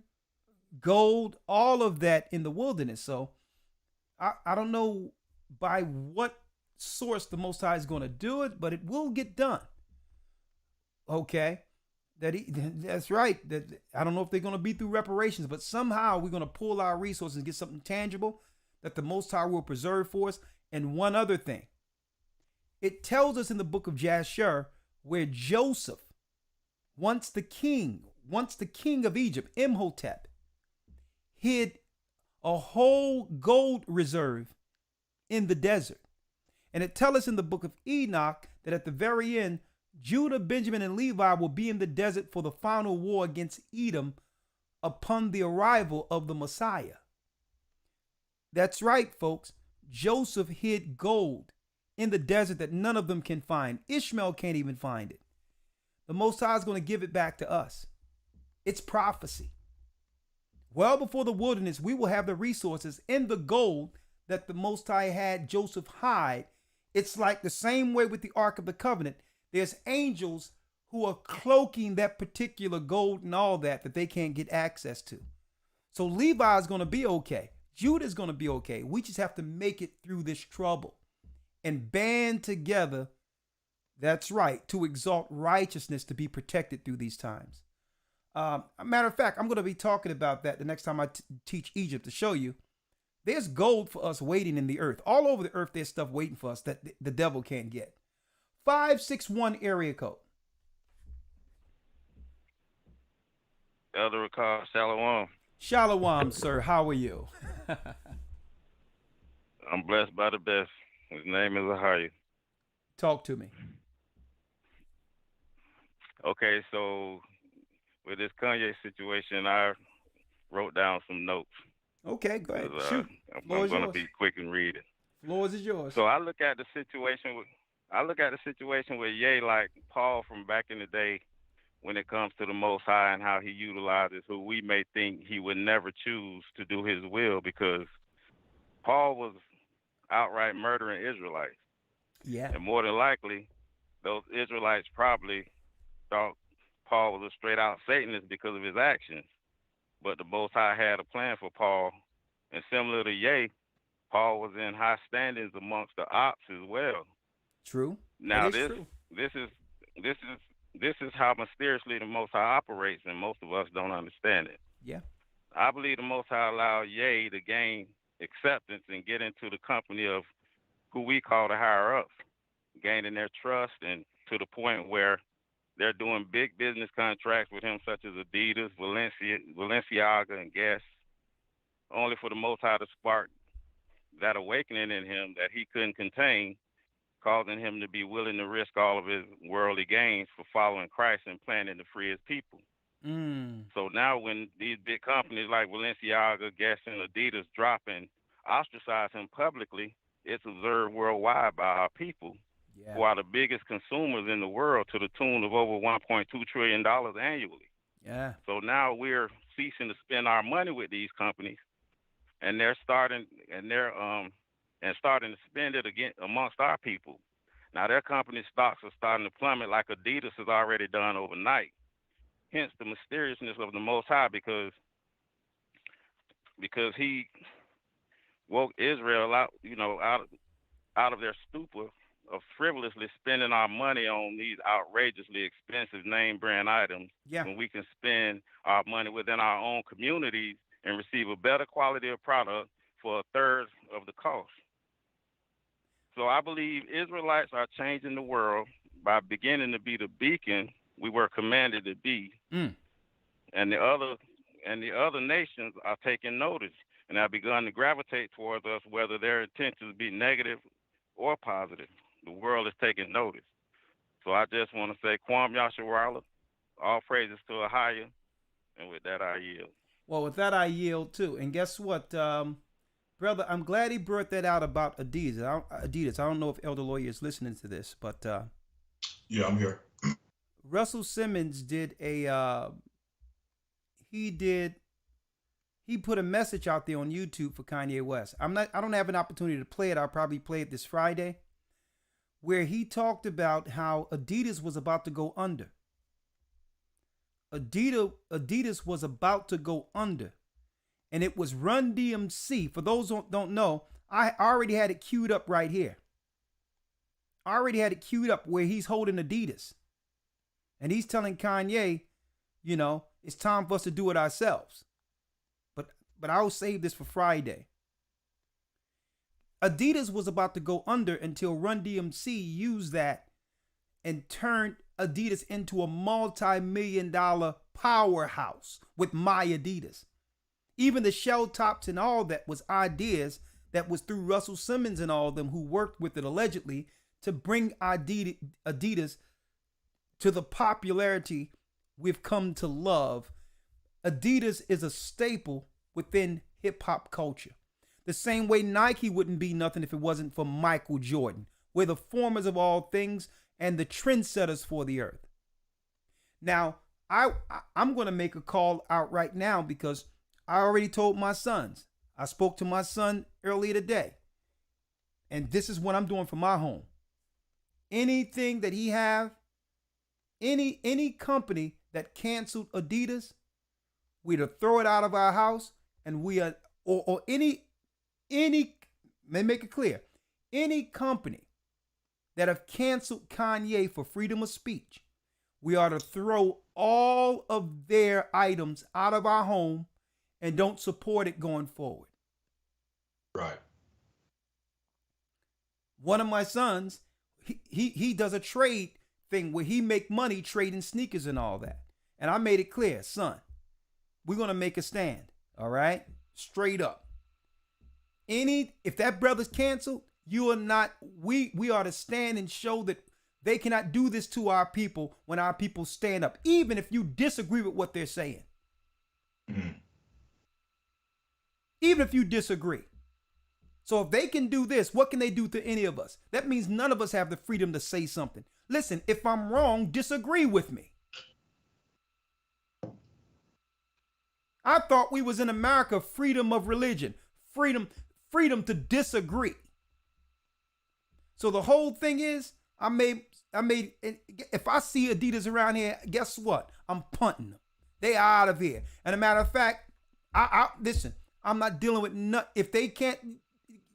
gold, all of that in the wilderness. So I don't know by what source the Most High is going to do it, but it will get done. Okay, that's right. That I don't know if they're going to be through reparations, but somehow we're going to pull our resources and get something tangible that the Most High will preserve for us. And one other thing, it tells us in the book of Jasher where Joseph, once the king of Egypt, Imhotep, hid a whole gold reserve in the desert. And it tells us in the book of Enoch that at the very end, Judah, Benjamin, and Levi will be in the desert for the final war against Edom upon the arrival of the Messiah. That's right, folks. Joseph hid gold in the desert that none of them can find. Ishmael can't even find it. The Most High is going to give it back to us. It's prophecy. Well before the wilderness, we will have the resources in the gold that the Most High had Joseph hide. It's like the same way with the Ark of the Covenant. There's angels who are cloaking that particular gold and all that they can't get access to. So Levi is going to be okay. Judah is going to be okay. We just have to make it through this trouble and band together. That's right, to exalt righteousness to be protected through these times. A matter of fact, I'm going to be talking about that the next time I teach Egypt, to show you there's gold for us waiting in the earth. All over the earth, there's stuff waiting for us that the devil can't get. 561 area code. Elder Ricard, Shalom. Shalom, sir. How are you? I'm blessed by the best. His name is Ahaya. Talk to me. Okay, so with this Kanye situation, I wrote down some notes. Okay, go ahead. Shoot. I'm going to be quick and read it. Floor is yours. So I look at the situation with Ye like Paul from back in the day, when it comes to the Most High and how he utilizes who we may think he would never choose to do his will, because Paul was outright murdering Israelites. Yeah. And more than likely, those Israelites probably thought Paul was a straight out Satanist because of his actions. But the Most High had a plan for Paul. And similar to Ye, Paul was in high standings amongst the ops as well. True. Now this is how mysteriously the Most High operates, and most of us don't understand it. Yeah. I believe the Most High allowed Ye to gain acceptance and get into the company of who we call the higher ups, gaining their trust, and to the point where they're doing big business contracts with him, such as Adidas, Balenciaga, and Guess, only for the Most High to spark that awakening in him that he couldn't contain, causing him to be willing to risk all of his worldly gains for following Christ and planning to free his people. So now when these big companies like Balenciaga, Guess, and Adidas drop and ostracize him publicly, it's observed worldwide by our people, who are the biggest consumers in the world to the tune of over $1.2 trillion annually. Yeah. So now we're ceasing to spend our money with these companies, and they're starting to spend it again amongst our people. Now their company stocks are starting to plummet like Adidas has already done overnight. Hence the mysteriousness of the Most High, because he woke Israel out, out of their stupor of frivolously spending our money on these outrageously expensive name brand items, when we can spend our money within our own communities and receive a better quality of product for a third of the cost. So I believe Israelites are changing the world by beginning to be the beacon we were commanded to be. And the other nations are taking notice and have begun to gravitate towards us, whether their intentions be negative or positive. The world is taking notice. So I just want to say, Kwam Yasharala, all praises to a higher, and with that I yield. Well, with that I yield too. And guess what, brother? I'm glad he brought that out about Adidas. I don't know if Elder Lawyer is listening to this, but yeah, I'm here. Russell Simmons did he put a message out there on YouTube for Kanye West. I don't have an opportunity to play it. I'll probably play it this Friday, where he talked about how Adidas was about to go under. Adidas was about to go under, and it was Run DMC. For those who don't know, I already had it queued up right here. I already had it queued up where he's holding Adidas, and he's telling Kanye, it's time for us to do it ourselves. But I'll save this for Friday. Adidas was about to go under until Run DMC used that and turned Adidas into a multi-million-dollar powerhouse with My Adidas. Even the shell tops and all that was ideas that was through Russell Simmons and all of them who worked with it allegedly to bring Adidas to the popularity we've come to love. Adidas is a staple within hip-hop culture. The same way Nike wouldn't be nothing if it wasn't for Michael Jordan. We're the formers of all things and the trendsetters for the earth. Now, I'm going to make a call out right now because I already told my sons. I spoke to my son earlier today. And this is what I'm doing for my home. Anything that he have, any company that canceled Adidas, we'd throw it out of our house, and we are, or any, let me make it clear, any company that have canceled Kanye for freedom of speech, we ought to throw all of their items out of our home and don't support it going forward. Right. One of my sons, he does a trade thing where he make money trading sneakers and all that. And I made it clear, son, we're going to make a stand. All right? Straight up. If that brother's canceled, you are not, we ought to stand and show that they cannot do this to our people when our people stand up, even if you disagree with what they're saying. Even if you disagree. So if they can do this, what can they do to any of us? That means none of us have the freedom to say something. Listen, if I'm wrong, disagree with me. I thought we was in America, freedom of religion, freedom to disagree. So the whole thing is, I made, if I see Adidas around here, guess what? I'm punting them. They are out of here. And a matter of fact, listen, I'm not dealing with if they can't,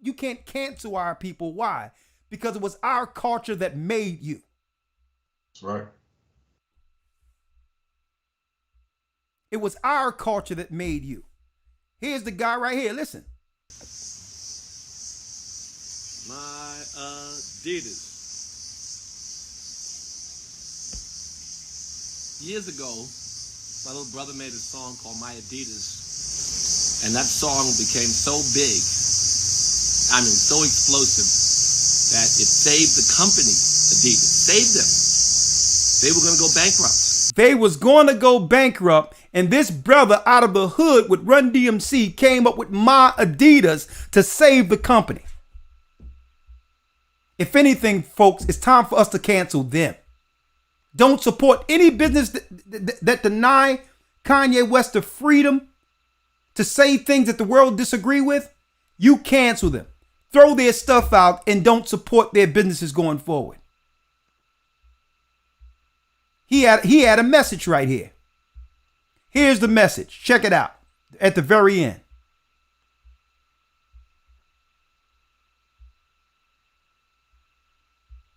you can't cancel our people. Why? Because it was our culture that made you. That's right. It was our culture that made you. Here's the guy right here. Listen. My Adidas. Years ago, my little brother made a song called My Adidas. And that song became so big, so explosive, that it saved the company, Adidas. Saved them. They were going to go bankrupt. They was going to go bankrupt, and this brother out of the hood with Run DMC came up with My Adidas to save the company. If anything, folks, it's time for us to cancel them. Don't support any business that deny Kanye West the freedom to say things that the world disagree with. You cancel them. Throw their stuff out and don't support their businesses going forward. He had a message right here. Here's the message. Check it out at the very end.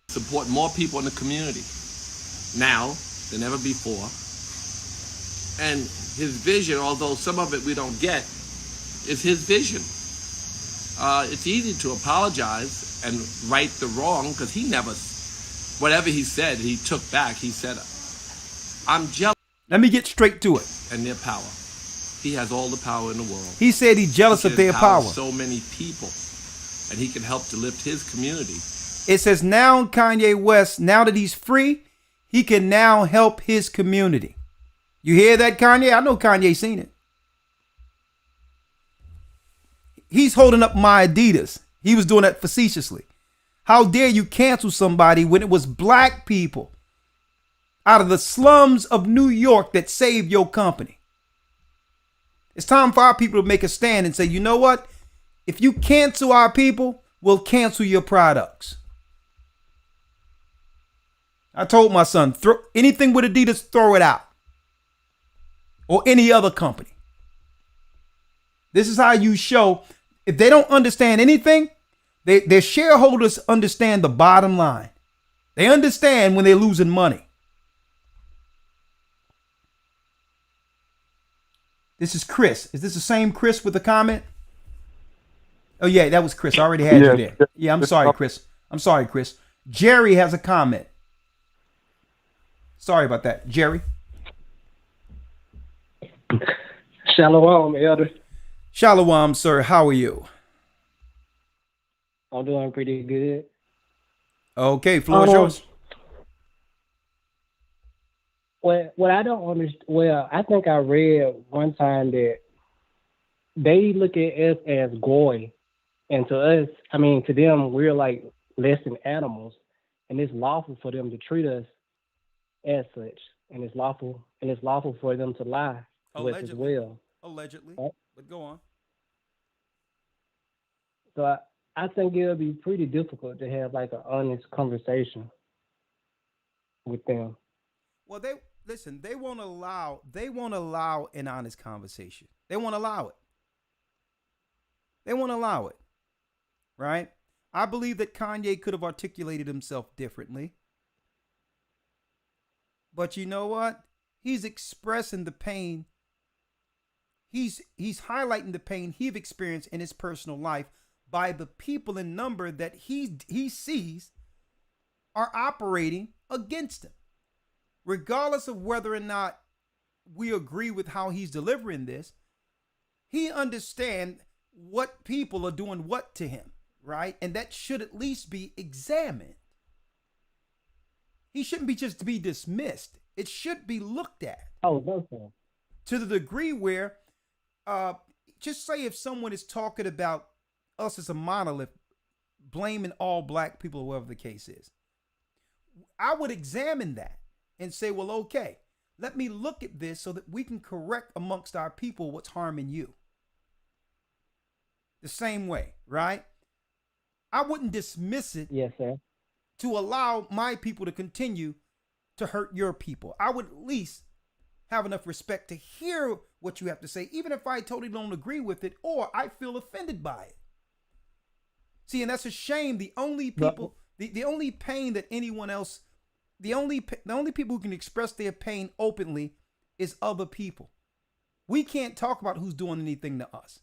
Support more people in the community now than ever before. And his vision, although some of it we don't get, is his vision. It's easy to apologize and right the wrong because he never, whatever he said, he took back. He said, I'm jealous. Let me get straight to it. And their power. He has all the power in the world. He said he's jealous of their power. So many people. And he can help to lift his community. It says now Kanye West, now that he's free, he can now help his community. You hear that, Kanye? I know Kanye seen it. He's holding up My Adidas. He was doing that facetiously. How dare you cancel somebody when it was black people out of the slums of New York that saved your company? It's time for our people to make a stand and say, you know what? If you cancel our people, we'll cancel your products. I told my son, throw anything with Adidas, throw it out. Or any other company. This is how you show, if they don't understand anything, their shareholders understand the bottom line. They understand when they're losing money. This is Chris. Is this the same Chris with the comment? Oh, yeah, that was Chris. I already had you there. Yeah, I'm sorry, Chris. I'm sorry, Chris. Jerry has a comment. Sorry about that. Jerry. Shalom, Elder. Shalom, sir. How are you? I'm doing pretty good. Okay, floor is yours. Well, what I don't understand, well, I think I read one time that they look at us as goy, and to us, I mean, to them, we're like less than animals, and it's lawful for them to treat us as such, and it's lawful for them to lie to us as well. Allegedly, right? But go on. So I think it'll be pretty difficult to have like an honest conversation with them. Well, they won't allow an honest conversation. They won't allow it. Right? I believe that Kanye could have articulated himself differently. But you know what? He's expressing the pain. He's highlighting the pain he's experienced in his personal life by the people in number that he sees are operating against him. Regardless of whether or not we agree with how he's delivering this, he understands what people are doing what to him, right? And that should at least be examined. He shouldn't be just to be dismissed. It should be looked at. Oh, no, sir. To the degree where, just say if someone is talking about us as a monolith, blaming all black people or whatever the case is, I would examine that and say, well, okay, let me look at this so that we can correct amongst our people what's harming you. The same way, right? I wouldn't dismiss it. Yes, sir. To allow my people to continue to hurt your people. I would at least have enough respect to hear what you have to say, even if I totally don't agree with it or I feel offended by it. See, and that's a shame. The only people, the only pain that anyone else, the only people who can express their pain openly is other people. We can't talk about who's doing anything to us,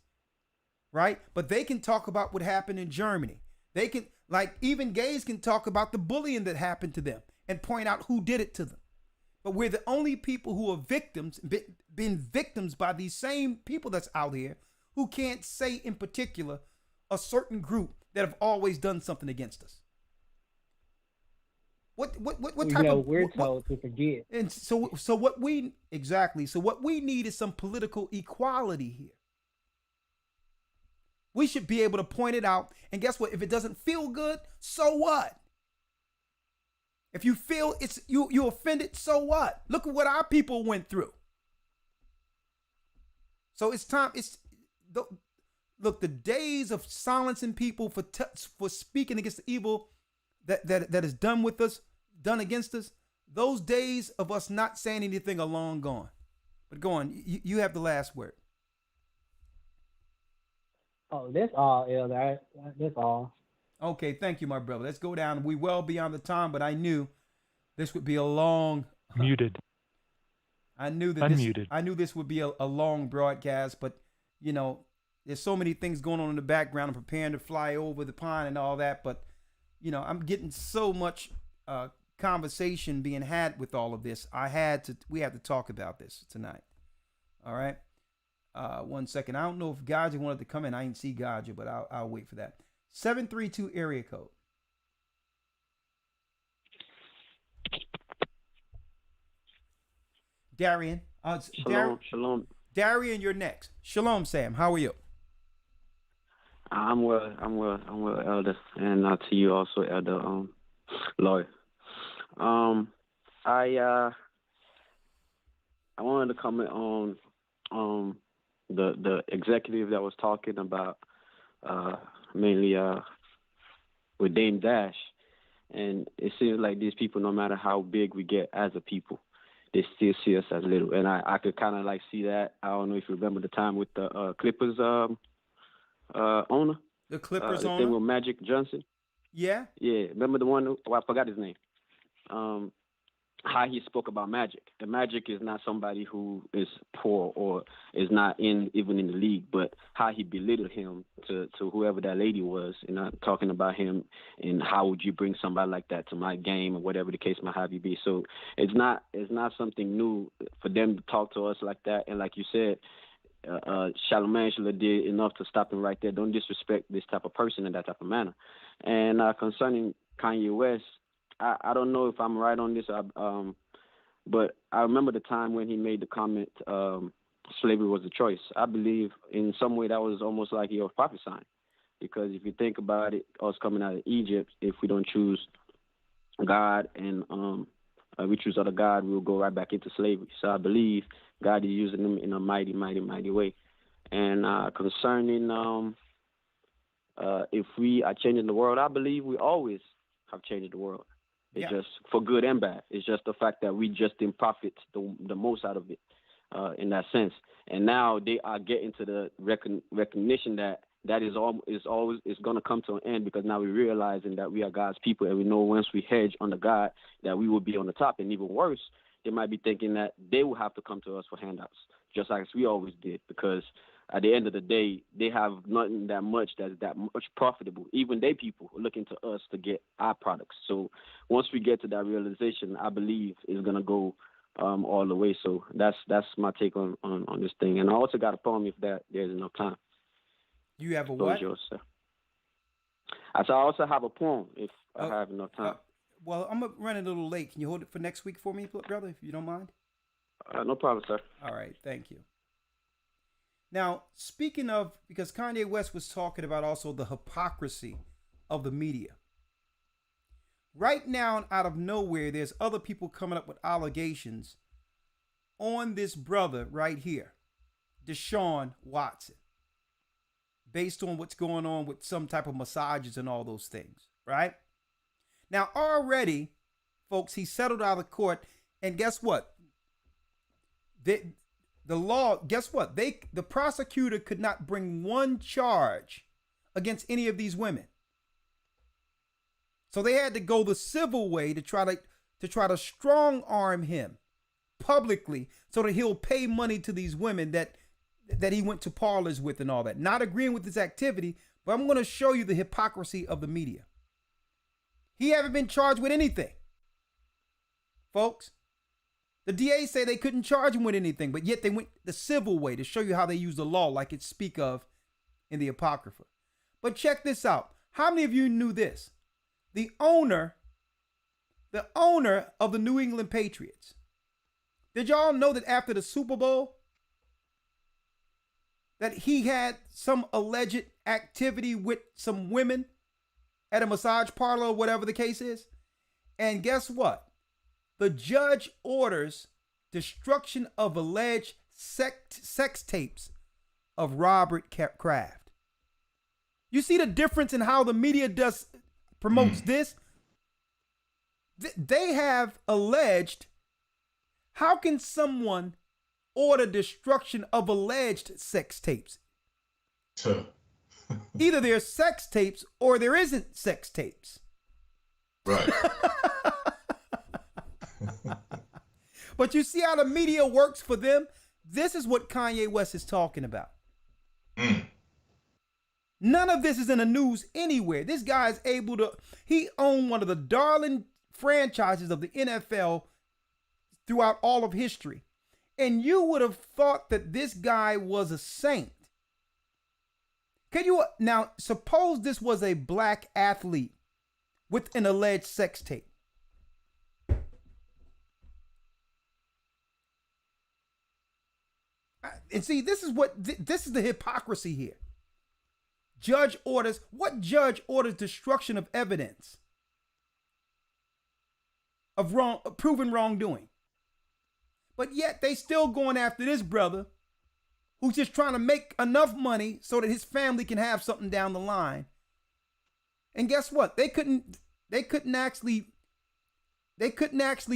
right? But they can talk about what happened in Germany. They can, like, even gays can talk about the bullying that happened to them and point out who did it to them. But we're the only people who are victims, been victims by these same people that's out here who can't say in particular a certain group that have always done something against us. What You type know, of we're what, told to forget. and so what we exactly so what we need is some political equality here. We should be able to point it out, and guess what? If it doesn't feel good, so what? If you feel it's you offended, so what? Look at what our people went through. So it's time. Look, the days of silencing people for speaking against the evil that is done with us, done against us. Those days of us not saying anything are long gone. But go on, you have the last word. Oh, that's all, Elder. That's all. Okay, thank you, my brother. Let's go down. We well beyond the time, but I knew this would be a long. Muted. I knew that Unmuted. I knew this would be a long broadcast, but you know, there's so many things going on in the background. I'm preparing to fly over the pond and all that, but you know, I'm getting so much conversation being had with all of this. We had to talk about this tonight. All right. 1 second. I don't know if Gaja wanted to come in. I didn't see Gaja, but I'll wait for that. 732 area code. Darian. Shalom. Darian, you're next. Shalom, Sam. How are you? I'm well, Elder, and to you also, Elder Lloyd. I wanted to comment on the executive that was talking about mainly with Dame Dash, and it seems like these people, no matter how big we get as a people, they still see us as little, and I could kind of like see that. I don't know if you remember the time with the Clippers owner. The Clippers the owner? thing with Magic Johnson. Yeah? Yeah. Remember the one, I forgot his name. How he spoke about Magic. And Magic is not somebody who is poor or is not even in the league, but how he belittled him to whoever that lady was, and I'm talking about him and how would you bring somebody like that to my game or whatever the case might have you be. So it's not something new for them to talk to us like that. And like you said, Charlamagne should have did enough to stop him right there. Don't disrespect this type of person in that type of manner. And concerning Kanye West, I don't know if I'm right on this, but I remember the time when he made the comment, slavery was a choice. I believe in some way that was almost like he was prophesying, because if you think about it, us coming out of Egypt, if we don't choose God and we choose other God, we'll go right back into slavery. So I believe God is using them in a mighty, mighty, mighty way. And concerning if we are changing the world, I believe we always have changed the world. It's just for good and bad. It's just the fact that we just didn't profit the most out of it in that sense. And now they are getting to the recognition that is always going to come to an end, because now we're realizing that we are God's people, and we know once we hedge under God that we will be on the top. And even worse, they might be thinking that they will have to come to us for handouts, just like we always did, because at the end of the day, they have nothing that much that's that much profitable. Even they people are looking to us to get our products. So once we get to that realization, I believe it's going to go all the way. So that's my take on this thing. And I also got a poem if there's enough time. You have a what? Yours, sir. I also have a poem if I have enough time. Well, I'm going to run a little late. Can you hold it for next week for me, brother, if you don't mind? No problem, sir. All right. Thank you. Now, speaking of, because Kanye West was talking about also the hypocrisy of the media. Right now, out of nowhere, there's other people coming up with allegations on this brother right here, Deshaun Watson, based on what's going on with some type of massages and all those things, right? Now, already, folks, he settled out of court, and guess what? The law, guess what? The prosecutor could not bring one charge against any of these women. So they had to go the civil way to try to strong arm him publicly so that he'll pay money to these women that he went to parlors with and all that. Not agreeing with his activity, but I'm going to show you the hypocrisy of the media. He haven't been charged with anything, folks. The DA say they couldn't charge him with anything, but yet they went the civil way to show you how they use the law like it speak of in the Apocrypha. But check this out. How many of you knew this? The owner the owner of the New England Patriots. Did y'all know that after the Super Bowl, that he had some alleged activity with some women at a massage parlor or whatever the case is? And guess what? The judge orders destruction of alleged sex tapes of Robert Kraft. You see the difference in how the media promotes this? They have alleged. How can someone order destruction of alleged sex tapes? Either there's sex tapes or there isn't sex tapes. Right. But you see how the media works for them? This is what Kanye West is talking about. None of this is in the news anywhere. This guy is able to, he owned one of the darling franchises of the NFL throughout all of history. And you would have thought that this guy was a saint. Can you, now suppose this was a black athlete with an alleged sex tape. And see, this is the hypocrisy here. What judge orders destruction of evidence of proven wrongdoing? But yet they still going after this brother who's just trying to make enough money so that his family can have something down the line. And guess what? They couldn't actually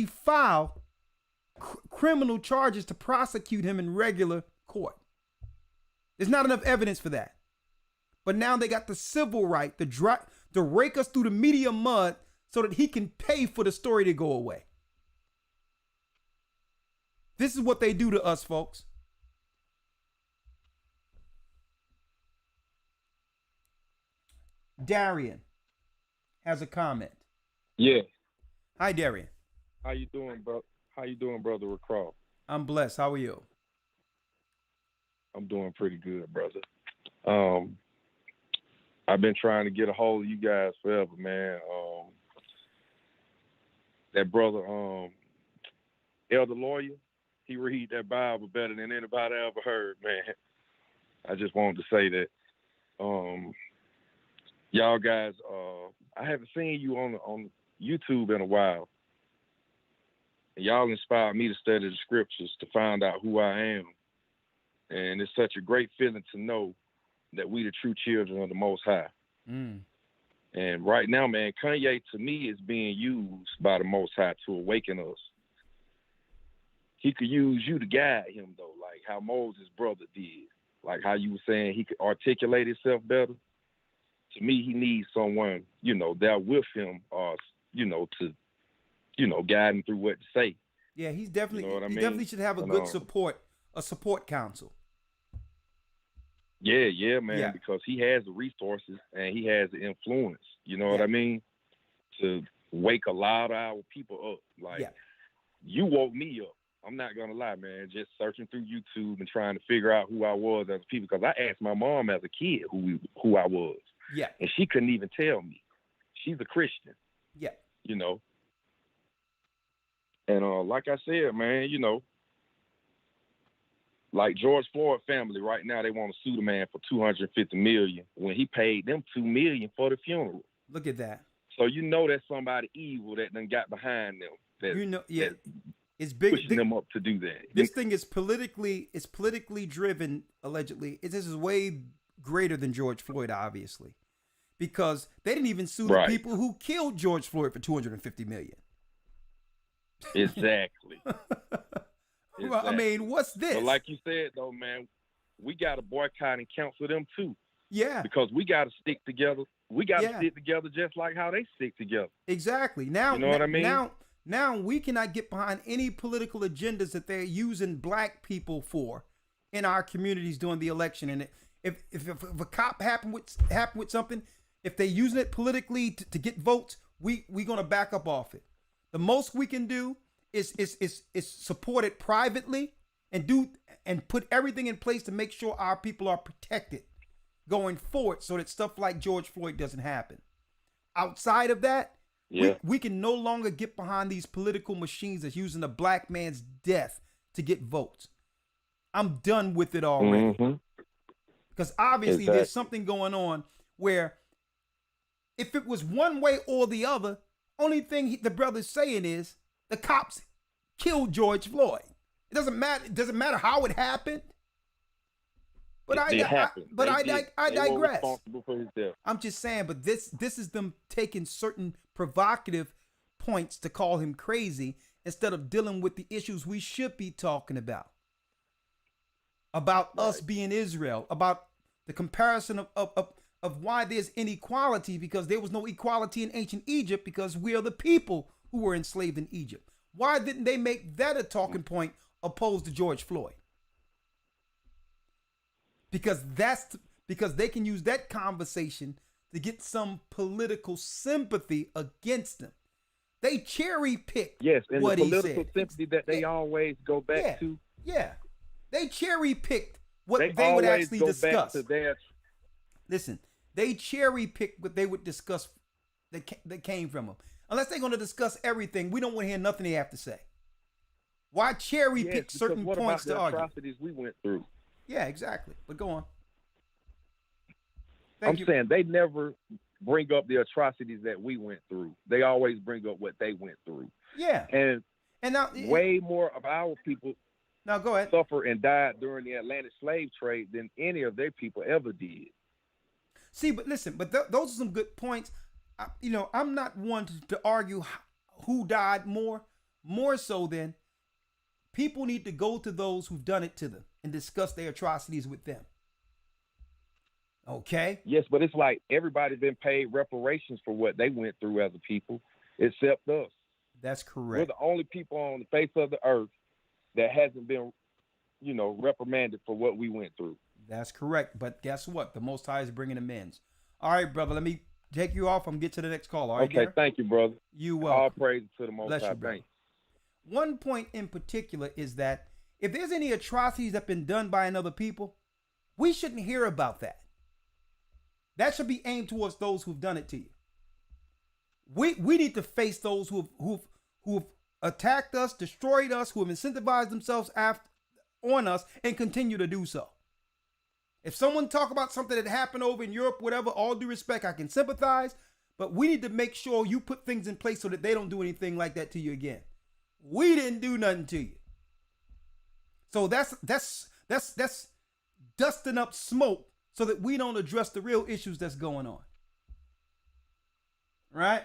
file criminal charges to prosecute him in regular court. There's not enough evidence for that. But now they got the civil right to rake us through the media mud so that he can pay for the story to go away. This is what they do to us, folks. Darian has a comment. Yeah. Hi, Darian. How you doing, bro? How you doing, Brother Recraw? I'm blessed. How are you? I'm doing pretty good, brother. I've been trying to get a hold of you guys forever, man. That brother, Elder Lawyer, he read that Bible better than anybody I ever heard, man. I just wanted to say that. Y'all guys, I haven't seen you on YouTube in a while. And y'all inspired me to study the scriptures to find out who I am. And it's such a great feeling to know that we the true children of the Most High. And right now, man, Kanye to me is being used by the Most High to awaken us. He could use you to guide him, though, like how Moses' brother did. Like how you were saying he could articulate himself better. To me, he needs someone, there with him, to, guide him through what to say. Yeah, he's definitely, you know he definitely should have a support council. Yeah, man, yeah. Because he has the resources and he has the influence, you know what I mean? To wake a lot of our people up. Like, you woke me up. I'm not going to lie, man, just searching through YouTube and trying to figure out who I was as a people. Because I asked my mom as a kid who I was. Yeah. And she couldn't even tell me. She's a Christian. Yeah. And like I said, man, like George Floyd family right now, they want to sue the man for $250 million when he paid them $2 million for the funeral. Look at that. So that's somebody evil that done got behind them. It's big, pushing them up to do that. This thing is politically driven, allegedly. This is way greater than George Floyd, obviously, because they didn't even sue the people who killed George Floyd for $250 million. Exactly. Well, I mean, what's this? But like you said, though, man, we got to boycott and counsel them too. Yeah. Because we got to stick together. We got to stick together just like how they stick together. Exactly. Now, you know what I mean? Now we cannot get behind any political agendas that they're using black people for in our communities during the election. And if a cop happened with something, if they're using it politically to get votes, we gonna back up off it. The most we can do is support it privately and put everything in place to make sure our people are protected going forward, so that stuff like George Floyd doesn't happen. Outside of that, Yeah. We can no longer get behind these political machines that's using a black man's death to get votes. I'm done with it already. Because obviously there's something going on where if it was one way or the other, only thing the brother's saying is the cops killed George Floyd. It doesn't matter. It doesn't matter how it happened. But I digress. Responsible for his death. I'm just saying, but this is them taking certain provocative points to call him crazy instead of dealing with the issues we should be talking about us being Israel, about the comparison of why there's inequality, because there was no equality in ancient Egypt because we are the people who were enslaved in Egypt. Why didn't they make that a talking point opposed to George Floyd? Because they can use that conversation to get some political sympathy against them. They cherry pick and what the he political said. sympathy that they always go back to. Yeah, they cherry picked what they would actually discuss. Listen, they cherry picked what they would discuss that came from them. Unless they're going to discuss everything, we don't want to hear nothing they have to say. Why cherry pick certain points to argue? Atrocities we went through. Yeah, exactly. But go on. I'm saying they never bring up the atrocities that we went through. They always bring up what they went through. Yeah. And now, way more of our people now go ahead suffer and died during the Atlantic slave trade than any of their people ever did. See, but listen, those are some good points. I'm not one to argue who died more so than people need to go to those who've done it to them and discuss their atrocities with them. Okay? Yes, but it's like everybody's been paid reparations for what they went through as a people, except us. That's correct. We're the only people on the face of the earth that hasn't been, reprimanded for what we went through. That's correct. But guess what? The Most High is bringing amends. All right, brother, let me take you off and get to the next call. All right, okay, thank you, brother. You welcome. All praise to the Most High. Thank you. One point in particular is that if there's any atrocities that have been done by another people, we shouldn't hear about that. That should be aimed towards those who've done it to you. We need to face those who've attacked us, destroyed us, who have incentivized themselves on us, and continue to do so. If someone talk about something that happened over in Europe, whatever, all due respect, I can sympathize, but we need to make sure you put things in place so that they don't do anything like that to you again. We didn't do nothing to you. So that's dusting up smoke so that we don't address the real issues that's going on. Right?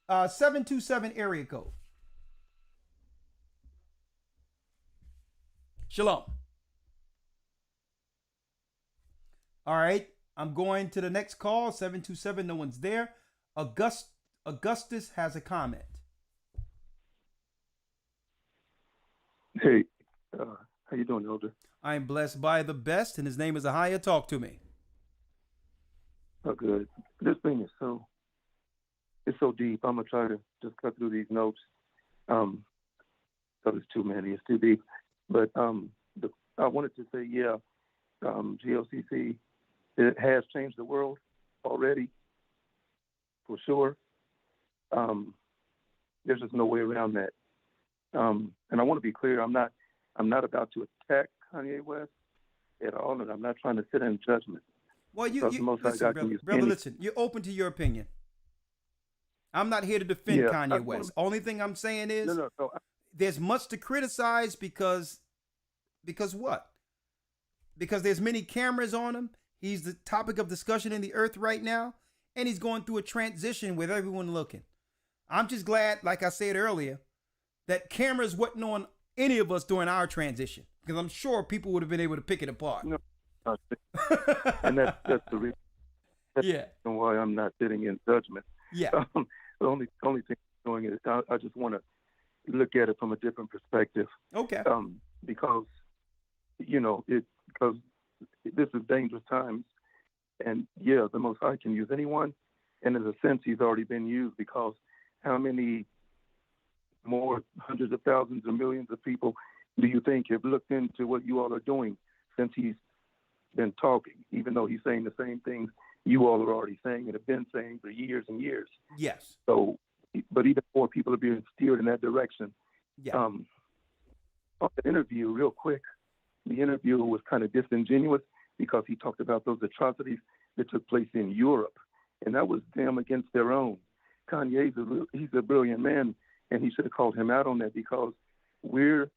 727 area code. Shalom. All right, I'm going to the next call. 727, no one's there. Augustus has a comment. Hey, how you doing, Elder? I'm blessed by the best, and his name is Ahia. Talk to me. Oh, good. This thing is it's so deep. I'm gonna try to just cut through these notes. So there's too many. It's too deep. But I wanted to say, GOCC, it has changed the world already, for sure. There's just no way around that. And I want to be clear. I'm not about to attack Kanye West at all, and I'm not trying to sit in judgment. Well, listen, brother, listen. You're open to your opinion. I'm not here to defend Kanye West. Only thing I'm saying is there's much to criticize because what? Because there's many cameras on him. He's the topic of discussion in the earth right now, and he's going through a transition with everyone looking. I'm just glad, like I said earlier, that cameras wasn't on any of us during our transition, because I'm sure people would have been able to pick it apart. No, and that's the reason. Why I'm not sitting in judgment. Yeah. The only thing I'm doing is I just want to look at it from a different perspective. Okay. Because this is dangerous times, and the Most High can use anyone, and in a sense, He's already been used, because how many more hundreds of thousands or millions of people do you think have looked into what you all are doing since He's been talking, even though He's saying the same things you all are already saying and have been saying for years and years? Yes. So but even more people are being steered in that direction. Yeah. On the interview, real quick, the interviewer was kind of disingenuous because he talked about those atrocities that took place in Europe, and that was them against their own. He's a brilliant man, and he should have called him out on that because we're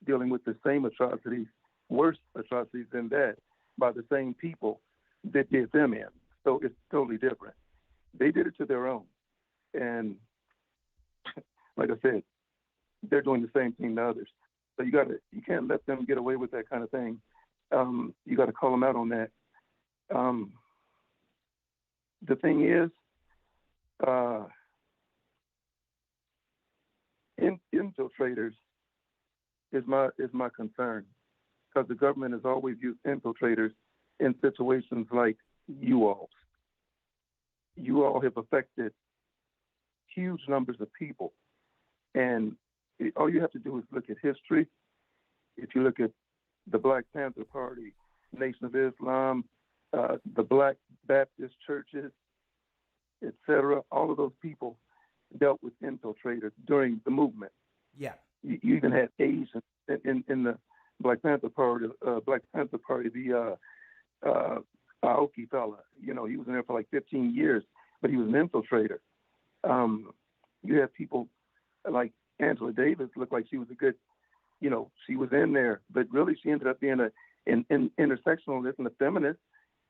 dealing with the same atrocities, worse atrocities than that, by the same people that did them in. So it's totally different. They did it to their own. And like I said, they're doing the same thing to others. So you can't let them get away with that kind of thing. You got to call them out on that. The thing is, infiltrators is my concern, because the government has always used infiltrators in situations like you all. You all have affected huge numbers of people, and all you have to do is look at history. If you look at the Black Panther Party, Nation of Islam, the Black Baptist churches, etc., all of those people dealt with infiltrators during the movement. Yeah. You even had Asians in the Black Panther Party. The Aoki fella, he was in there for like 15 years, but he was an infiltrator. You have people like Angela Davis, looked like she was a good, she was in there, but really she ended up being an intersectionalist and a feminist,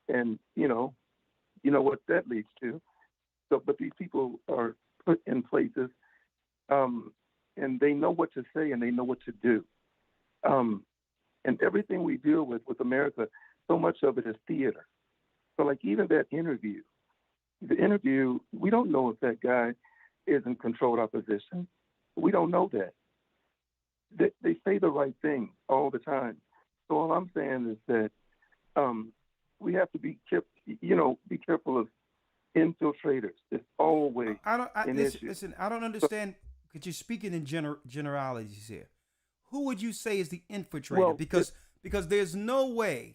and you know what that leads to. So, but these people are put in places, and they know what to say and they know what to do. And everything we deal with America, so much of it is theater. So like even that interview, we don't know if that guy is in controlled opposition. We don't know that. They say the right thing all the time. So all I'm saying is that we have to be careful of infiltrators. It's always an issue. Listen, I don't understand, because you're speaking in generalities here. Who would you say is the infiltrator? Well, because there's no way.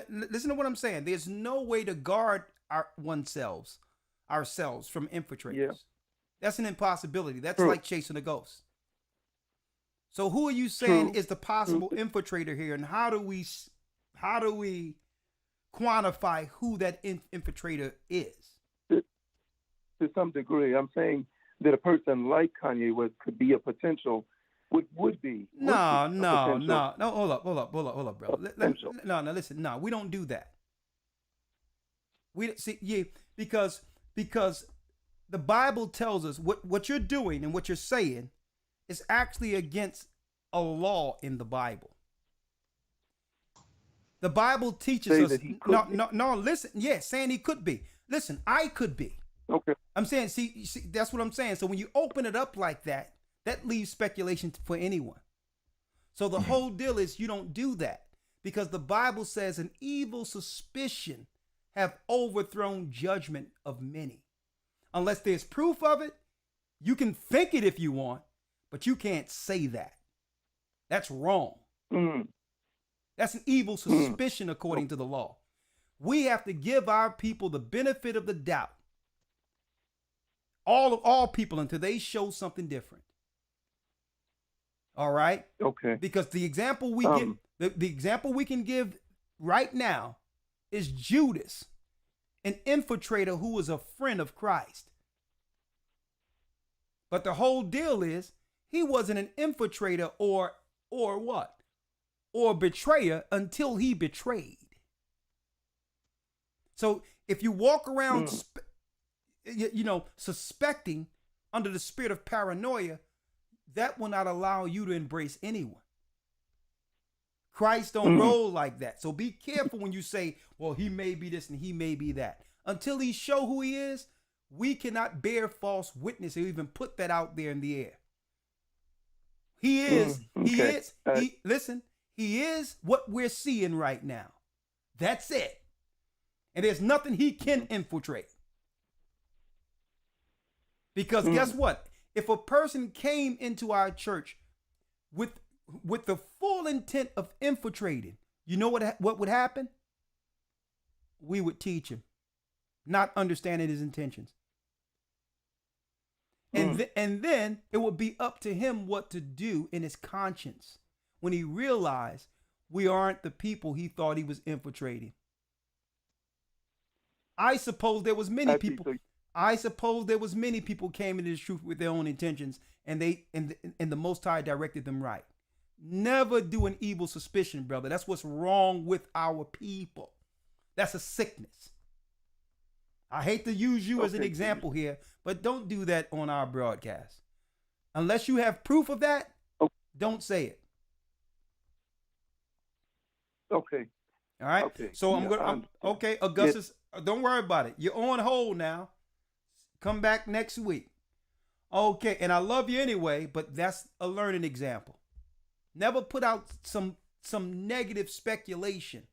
Listen to what I'm saying. There's no way to guard ourselves from infiltrators. Yeah. That's an impossibility. That's like chasing a ghost. So who are you saying is the possible infiltrator here, and how do we quantify who that infiltrator is? To some degree, I'm saying that a person like Kanye West could be a potential. Would be. No. Hold up, bro. No, listen. No, we don't do that. We see, because the Bible tells us what you're doing and what you're saying is actually against a law in the Bible. The Bible teaches us. No. Listen. Yeah, saying he could be. Listen, I could be. Okay. I'm saying, see, that's what I'm saying. So when you open it up like that, that leaves speculation for anyone. So the whole deal is you don't do that, because the Bible says an evil suspicion have overthrown judgment of many. Unless there's proof of it, you can think it if you want, but you can't say that. That's wrong. That's an evil suspicion according to the law. We have to give our people the benefit of the doubt. All people until they show something different. All right? Okay. Because the example we the example we can give right now is Judas, an infiltrator who was a friend of Christ. But the whole deal is he wasn't an infiltrator or what? Or betrayer until he betrayed. So if you walk around suspecting under the spirit of paranoia, that will not allow you to embrace anyone. Christ don't roll like that. So be careful when you say, well, he may be this and he may be that. Until he show who he is, we cannot bear false witness or even put that out there in the air. He is, he is what we're seeing right now. That's it. And there's nothing he can infiltrate. Because guess what? If a person came into our church with the full intent of infiltrating, you know what would happen? We would teach him, not understanding his intentions. And then it would be up to him what to do in his conscience when he realized we aren't the people he thought he was infiltrating. I suppose there was many people. I suppose there was many people came into this truth with their own intentions, and the Most High directed them right. Never do an evil suspicion, brother. That's what's wrong with our people. That's a sickness. I hate to use you as an example here, but don't do that on our broadcast. Unless you have proof of that, don't say it. Okay. All right. Okay. So okay, Augustus, don't worry about it. You're on hold now. Come back next week. Okay, and I love you anyway, but that's a learning example. Never put out some negative speculation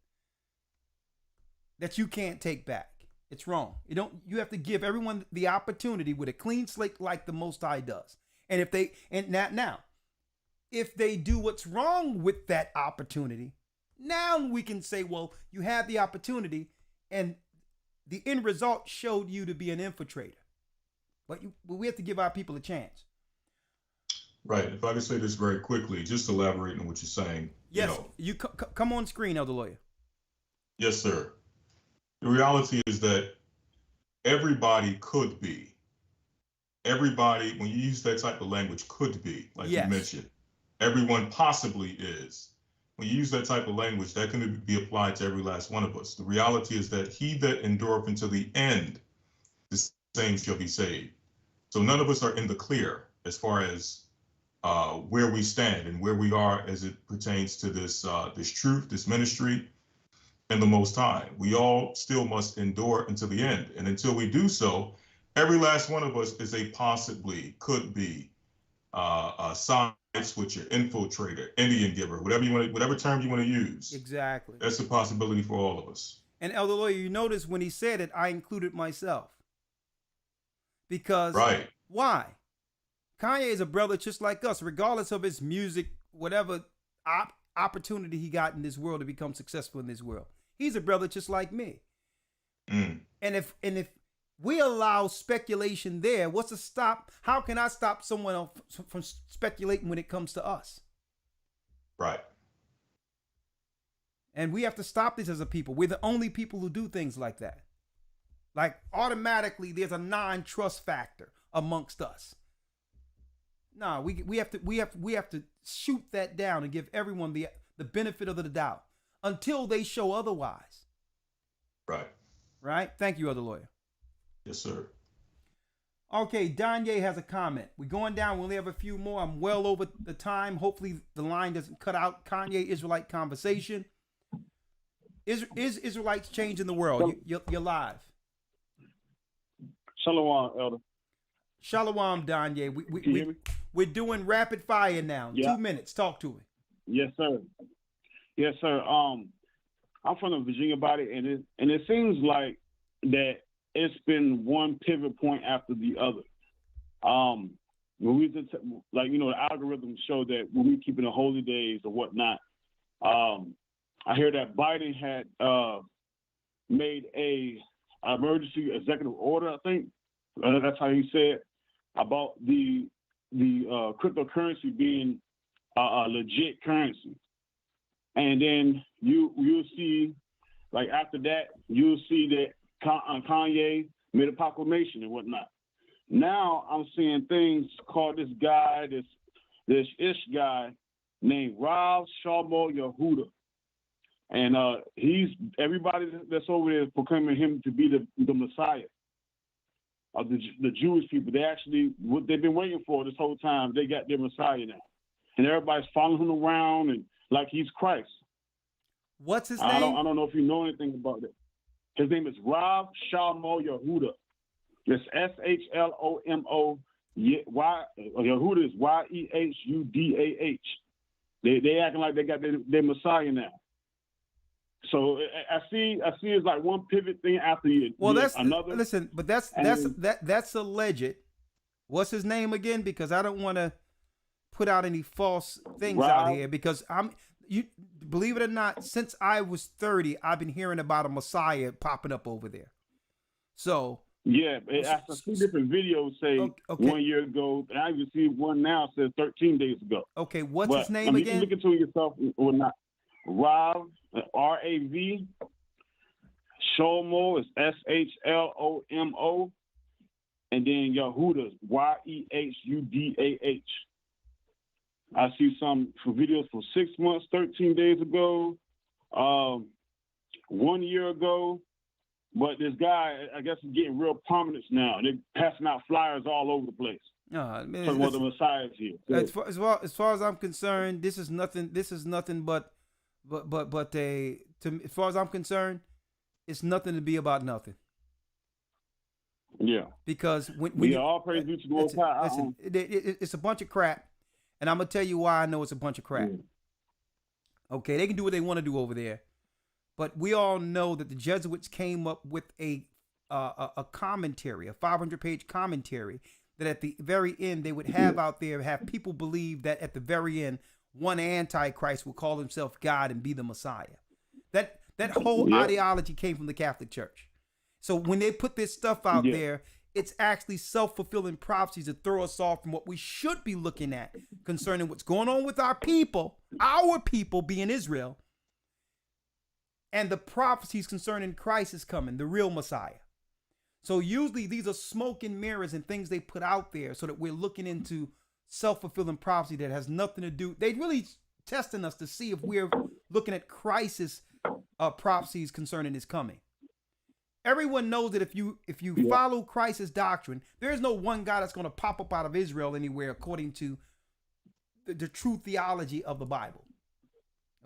that you can't take back. It's wrong. You have to give everyone the opportunity with a clean slate like the Most High does. And if they if they do what's wrong with that opportunity, now we can say, well, you had the opportunity and the end result showed you to be an infiltrator. But we have to give our people a chance. Right. If I could say this very quickly, just elaborating on what you're saying. Yes, you come on screen, Elder Lawyer. Yes, sir. The reality is that everybody could be. Everybody, when you use that type of language, could be, like you mentioned. Everyone possibly is. When you use that type of language, that can be applied to every last one of us. The reality is that he that endureth until the end, the same shall be saved. So none of us are in the clear as far as where we stand and where we are as it pertains to this truth, this ministry, and the Most High. We all still must endure until the end. And until we do so, every last one of us is a possibly, could be, a side switcher, infiltrator, Indian giver, whatever term you want to use. Exactly. That's a possibility for all of us. And Elder Lawyer, you notice when he said it, I included myself. Because why? Kanye is a brother just like us, regardless of his music, whatever opportunity he got in this world to become successful in this world. He's a brother just like me. And if we allow speculation there, what's to stop? How can I stop someone else from speculating when it comes to us? Right. And we have to stop this as a people. We're the only people who do things like that. Like automatically there's a non-trust factor amongst us. No, we have to shoot that down and give everyone the benefit of the doubt until they show otherwise. Right. Right? Thank you, Elder Lawyer. Yes, sir. Okay, Danye has a comment. We're going down. We only have a few more. I'm well over the time. Hopefully the line doesn't cut out. Kanye Israelite conversation. Is Israelites changing the world? You're live. Shalom, Elder. Shalom, Danye. We're doing rapid fire now. Yeah. 2 minutes. Talk to me. Yes, sir. Yes, sir. I'm from the Virginia body, and it seems like that it's been one pivot point after the other. When we just, the algorithms show that when we keep in the holy days or whatnot. I hear that Biden had made a emergency executive order. I think that's how he said about the cryptocurrency being a legit currency. And then you'll see, like after that, you'll see that Kanye made a proclamation and whatnot. Now I'm seeing things called this guy, this Ish guy named Rav Shlomo Yehuda. And everybody that's over there is proclaiming him to be the Messiah of the Jewish people. What they've been waiting for this whole time, they got their Messiah now. And everybody's following him around and like he's Christ. What's his name? I don't know if you know anything about it. His name is Rav Shlomo Yehuda. It's Shlomo. Yehuda is Yehudah. They acting like they got their Messiah now. So I see it's like one pivot thing after that's another. Listen, but that's alleged. What's his name again? Because I don't want to put out any false things out here. Because you believe it or not, since I was 30, I've been hearing about a Messiah popping up over there. So Yeah, I see different videos say 1 year ago, and I even see one now says 13 days ago. Okay, what's his name again? You can look into it yourself or not. Rav, R-A-V, Shlomo is S-H-L-O-M-O, and then Yehuda is Y-E-H-U-D-A-H. I see some for videos for 6 months, 13 days ago, 1 year ago. But this guy, I guess, is getting real prominence now. They're passing out flyers all over the place. Man, talking about the Messiah's here. So, as far as I'm concerned, this is nothing but as far as I'm concerned, it's nothing to be about nothing. Yeah. Because when you all praise be to the Most High. Listen, it's a bunch of crap, and I'm gonna tell you why I know it's a bunch of crap. Okay, they can do what they want to do over there. But we all know that the Jesuits came up with a commentary, a 500-page commentary, that at the very end they would have out there, have people believe that at the very end, one Antichrist will call himself God and be the Messiah. That whole ideology came from the Catholic Church. So when they put this stuff out there, it's actually self-fulfilling prophecies to throw us off from what we should be looking at concerning what's going on with our people being Israel, and the prophecies concerning Christ is coming, the real Messiah. So usually these are smoke and mirrors and things they put out there so that we're looking into self-fulfilling prophecy that has nothing to do. They really testing us to see if we're looking at Christ's prophecies concerning his coming. Everyone knows that if you follow Christ's doctrine, there is no one God that's going to pop up out of Israel anywhere according to the true theology of the Bible.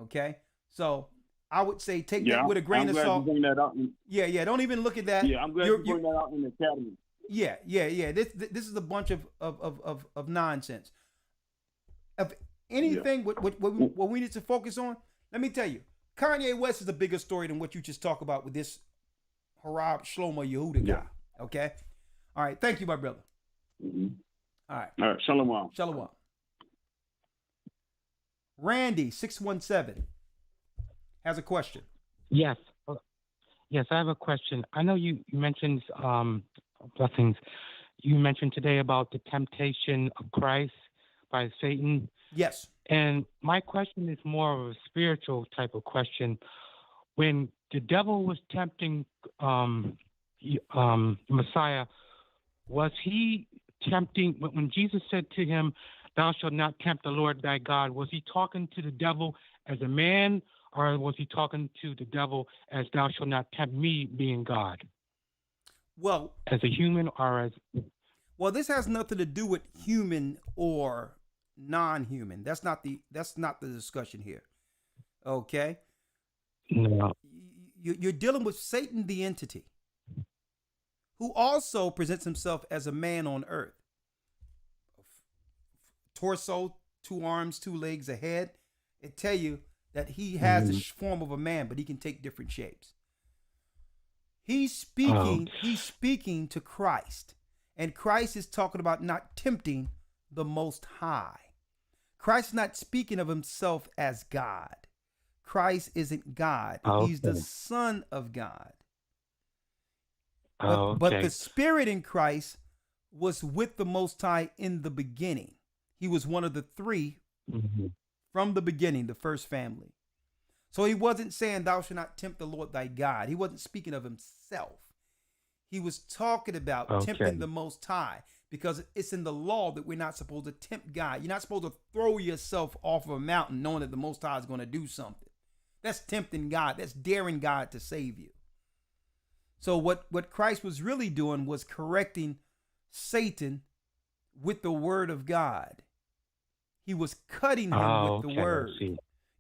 Okay? So I would say take that with a grain of salt. Don't even look at that. Yeah, I'm glad you bring that out in the academy. Yeah. This is a bunch of nonsense. If anything, what we need to focus on, let me tell you, Kanye West is a bigger story than what you just talk about with this Harab Shlomo Yehuda guy. Okay? All right. Thank you, my brother. Mm-hmm. All right. All right. Shalom. Shalom. Randy, 617. Has a question. Yes, I have a question. I know you mentioned blessings. You mentioned today about the temptation of Christ by Satan. Yes. And my question is more of a spiritual type of question. When the devil was tempting Messiah, was he tempting? When Jesus said to him, "Thou shalt not tempt the Lord thy God," was he talking to the devil as a man? Or was he talking to the devil as "thou shalt not tempt me," being God? Well, as a human or as... Well, this has nothing to do with human or non-human. That's not the discussion here. Okay? No. You're dealing with Satan, the entity, who also presents himself as a man on earth. Torso, 2 arms, 2 legs, a head. It tell you that he has the form of a man, but he can take different shapes. He's speaking to Christ, and Christ is talking about not tempting the Most High. Christ is not speaking of himself as God. Christ isn't God. He's the Son of God. But the Spirit in Christ was with the Most High in the beginning. He was one of the 3 from the beginning, the first family. So he wasn't saying, "Thou shalt not tempt the Lord thy God." He wasn't speaking of himself. He was talking about tempting the Most High, because it's in the law that we're not supposed to tempt God. You're not supposed to throw yourself off of a mountain knowing that the Most High is going to do something. That's tempting God. That's daring God to save you. So what Christ was really doing was correcting Satan with the word of God. He was cutting him with the word,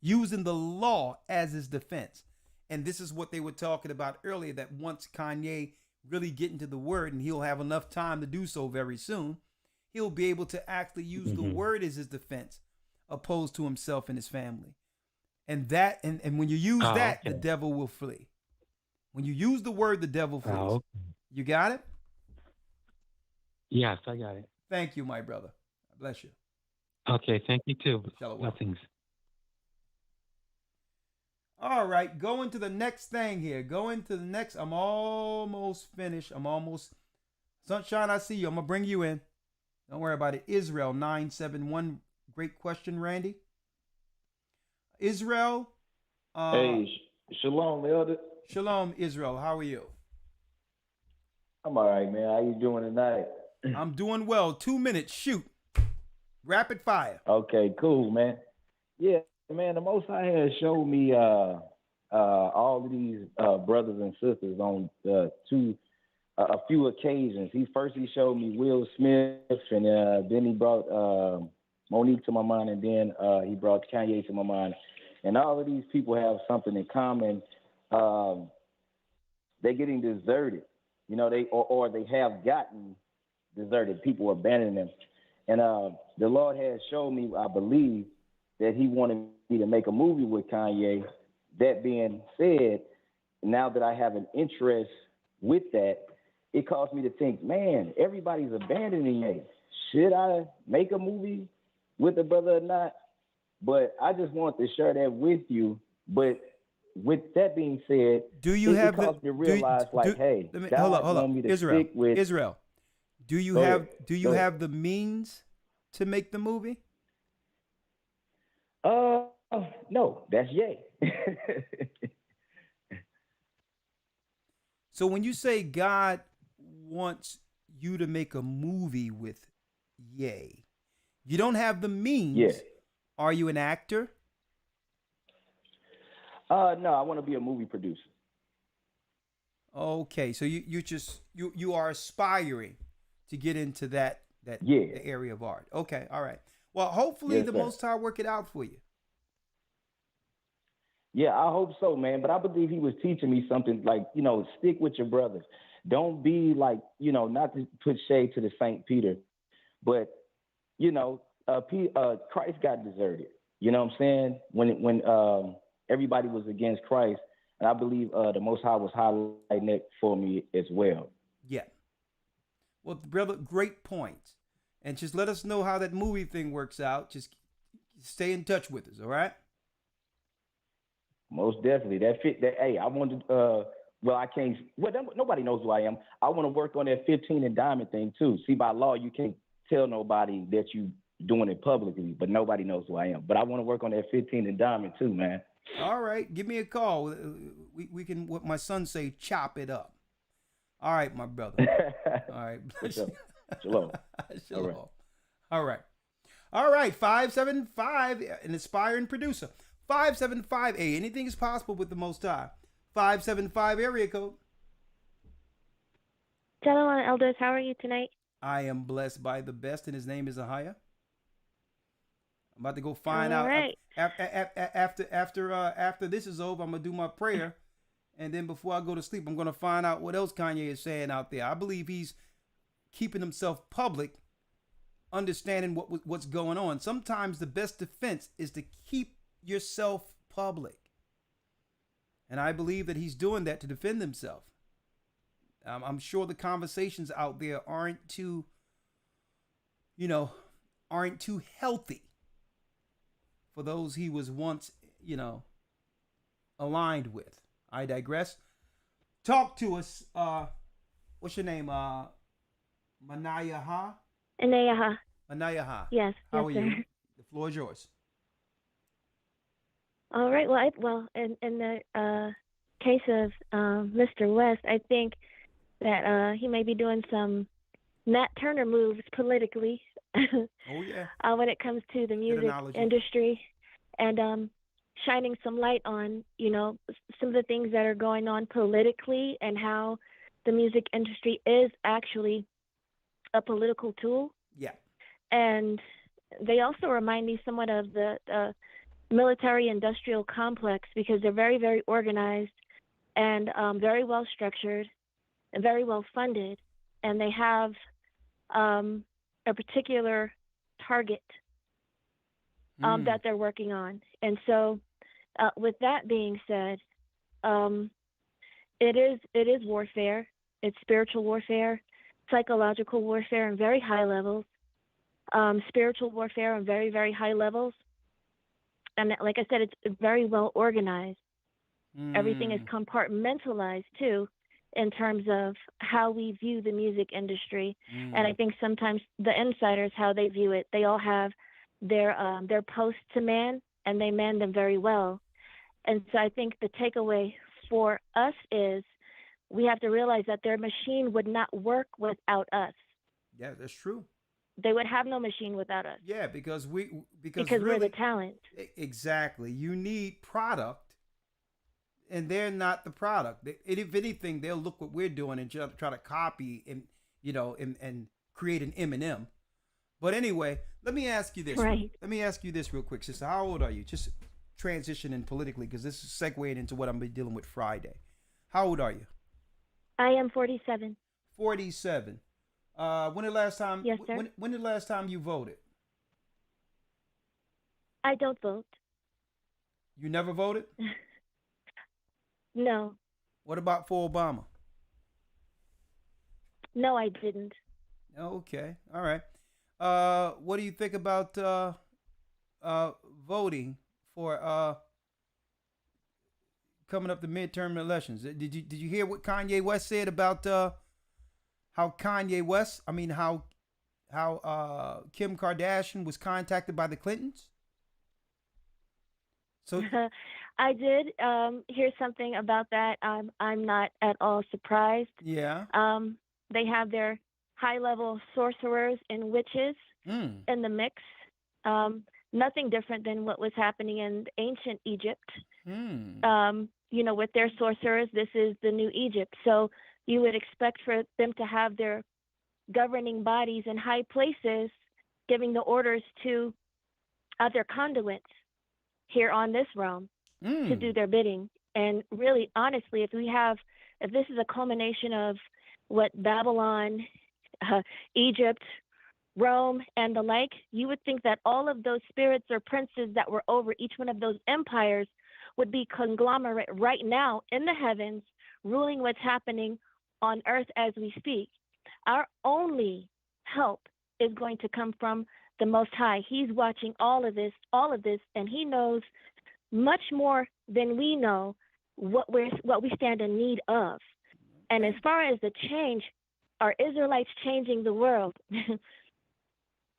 using the law as his defense. And this is what they were talking about earlier, that once Kanye really get into the word, and he'll have enough time to do so very soon, he'll be able to actually use the word as his defense, opposed to himself and his family. And that, and when you use the devil will flee. When you use the word, the devil flees. You got it? Yes, I got it. Thank you, my brother. Bless you. Okay, thank you too. Shalom. Blessings. All right, going to the next thing here. Going to the next. I'm almost finished. I'm almost Sunshine, I see you. I'm going to bring you in. Don't worry about it. Israel 971. Great question, Randy. Israel. Hey, shalom, Elder. Shalom, Israel. How are you? I'm all right, man. How you doing tonight? I'm doing well. 2 minutes. Shoot. Rapid fire. Okay, cool, man. Yeah, man. The Most High has showed me all of these brothers and sisters on a few occasions. He showed me Will Smith, and then he brought Monique to my mind, and then he brought Kanye to my mind. And all of these people have something in common. They're getting deserted, you know. Or they have gotten deserted. People abandoning them. And the Lord has shown me, I believe, that He wanted me to make a movie with Kanye. That being said, now that I have an interest with that, it caused me to think, man, everybody's abandoning me. Should I make a movie with the brother or not? But I just want to share that with you. But with that being said, it caused me to realize, hey, God wants me to stick with Israel. Do you have the means to make the movie? No, that's yay. So when you say God wants you to make a movie with Ye, you don't have the means. Yeah. Are you an actor? No, I want to be a movie producer. Okay, so you are aspiring to get into that Yeah. the area of art. Okay, all right. Well, hopefully the Most High work it out for you. Yeah, I hope so, man. But I believe He was teaching me something like, you know, stick with your brothers. Don't be like, you know, not to put shade to the Saint Peter, but, you know, Christ got deserted. You know what I'm saying? When everybody was against Christ, and I believe the Most High was highlighting it for me as well. Yeah. Well, brother, great point. And just let us know how that movie thing works out. Just stay in touch with us, all right? Most definitely. Hey, I wanted well, I can't. Well, nobody knows who I am. I want to work on that 15 and diamond thing too. See, by law, you can't tell nobody that you doing it publicly, but nobody knows who I am. But I want to work on that 15 and diamond too, man. All right, give me a call. We can, what my son say, chop it up. All right, my brother. All right. Shalom. Shalom. All right. All right. 575, an aspiring producer. 575A. Anything is possible with the Most High. 575 area code. Gentlemen, elders, how are you tonight? I am blessed by the best, and his name is Ahia. I'm about to go find All out. right. After this is over, I'm gonna do my prayer, and then before I go to sleep, I'm gonna find out what else Kanye is saying out there. I believe he's keeping himself public, understanding what's going on. Sometimes the best defense is to keep yourself public, and I believe that he's doing that to defend himself. I'm sure the conversations out there aren't too healthy for those he was once, aligned with. I digress. Talk to us. What's your name? Manayaha? Anayaha. Manayaha. Yes. How are yes, you? sir. The floor is yours. All right. Well, in the case of Mr. West, I think that he may be doing some Nat Turner moves politically. Oh yeah. When it comes to the music industry, and shining some light on, some of the things that are going on politically, and how the music industry is actually a political tool. Yeah. And they also remind me somewhat of the military-industrial complex, because they're very, very organized and very well structured and very well funded, and they have a particular target that they're working on. And so, with that being said, it is warfare. It's spiritual warfare, psychological warfare on very high levels, spiritual warfare on very, very high levels. And like I said, it's very well organized. Everything is compartmentalized too, in terms of how we view the music industry. Mm. And I think sometimes the insiders, how they view it, they all have their posts to man, and they man them very well. And so I think the takeaway for us is we have to realize that their machine would not work without us. Yeah, that's true. They would have no machine without us. Yeah, because because really, we're the talent. Exactly. You need product, and they're not the product. If anything, they'll look what we're doing and try to copy and and create an Eminem. But anyway, let me ask you this. Right. Let me ask you this real quick, sister. How old are you? Just transitioning politically, because this is segueing into what I'm dealing with Friday. How old are you? I am 47. 47. When the last time? Yes, sir. When the last time you voted? I don't vote. You never voted? No. What about for Obama? No, I didn't. Okay. All right. What do you think about voting for coming up the midterm elections? Did you hear what Kanye West said about how Kim Kardashian was contacted by the Clintons? So I did hear something about that. I'm not at all surprised. Yeah. They have their high-level sorcerers and witches in the mix. Nothing different than what was happening in ancient Egypt. With their sorcerers, this is the new Egypt. So you would expect for them to have their governing bodies in high places giving the orders to other conduits here on this realm to do their bidding. And really, honestly, if this is a culmination of what Babylon, Egypt, Rome, and the like, you would think that all of those spirits or princes that were over each one of those empires would be conglomerate right now in the heavens, ruling what's happening on earth as we speak. Our only help is going to come from the Most High. He's watching all of this, and He knows much more than we know what we stand in need of. And as far as the change, are Israelites changing the world?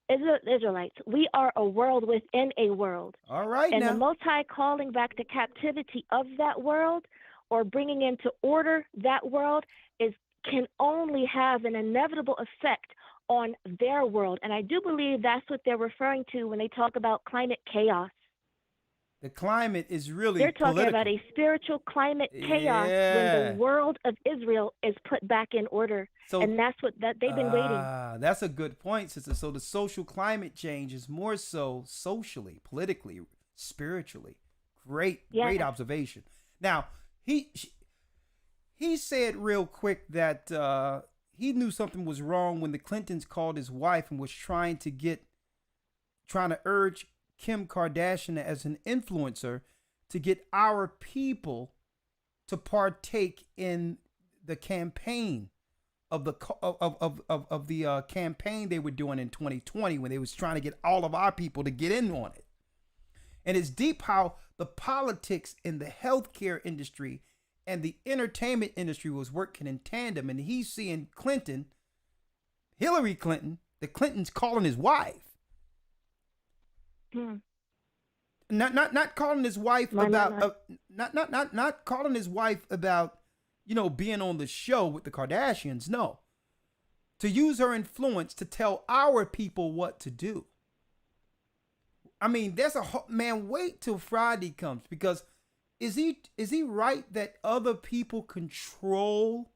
Israelites, we are a world within a world. All right, and now. The Most High calling back the captivity of that world or bringing into order that world can only have an inevitable effect on their world. And I do believe that's what they're referring to when they talk about climate chaos. The climate is really They're talking political. about a spiritual climate chaos when the world of Israel is put back in order. And that's what they've been waiting. That's a good point, sister. So the social climate change is more so socially, politically, spiritually. Great observation. Now, he said real quick that he knew something was wrong when the Clintons called his wife and was trying to urge Kim Kardashian as an influencer to get our people to partake in the campaign of the campaign they were doing in 2020 when they was trying to get all of our people to get in on it. And it's deep how the politics in the healthcare industry and the entertainment industry was working in tandem. And he's seeing Hillary Clinton, the Clintons calling his wife. Not calling his wife about not calling his wife about being on the show with the Kardashians. No, to use her influence to tell our people what to do. I mean, wait till Friday comes, because is he right that other people control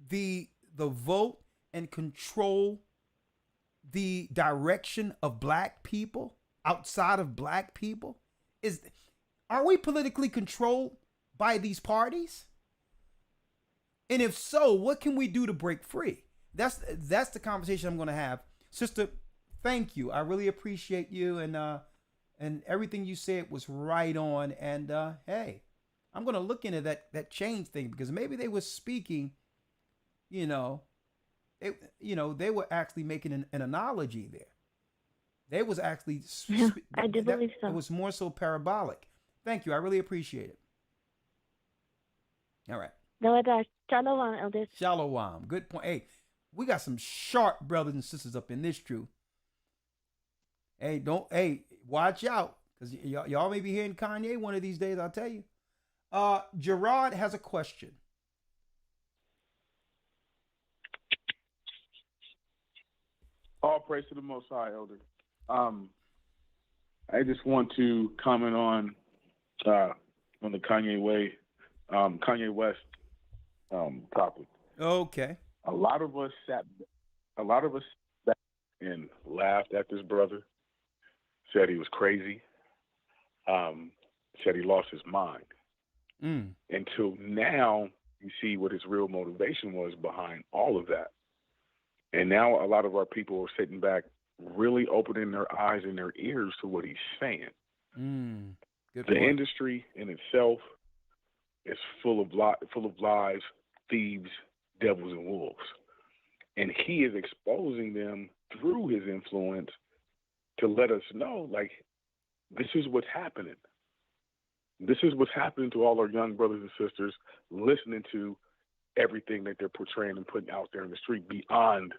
the vote and control the direction of black people outside of black people? Are we politically controlled by these parties? And if so, what can we do to break free? That's the conversation I'm going to have. Sister, thank you. I really appreciate you, and everything you said was right on. And hey, I'm going to look into that change thing, because maybe they were speaking, they were actually making an analogy there. They was actually I do believe so. It was more so parabolic. Thank you. I really appreciate it. All right. No, Shalom, elders. Shalom. Good point. Hey, we got some sharp brothers and sisters up in this truth. Hey, watch out, because y'all may be hearing Kanye one of these days. I'll tell you. Gerard has a question. All praise to the Most High, Elder. I just want to comment on the Kanye West topic. Okay. A lot of us sat back and laughed at this brother. Said he was crazy. Said he lost his mind. Until now, you see what his real motivation was behind all of that. And now a lot of our people are sitting back, really opening their eyes and their ears to what he's saying. Good the point. industry in itself is full of lies, thieves, devils, and wolves. And he is exposing them through his influence to let us know, like, this is what's happening. This is what's happening to all our young brothers and sisters listening to everything that they're portraying and putting out there in the street beyond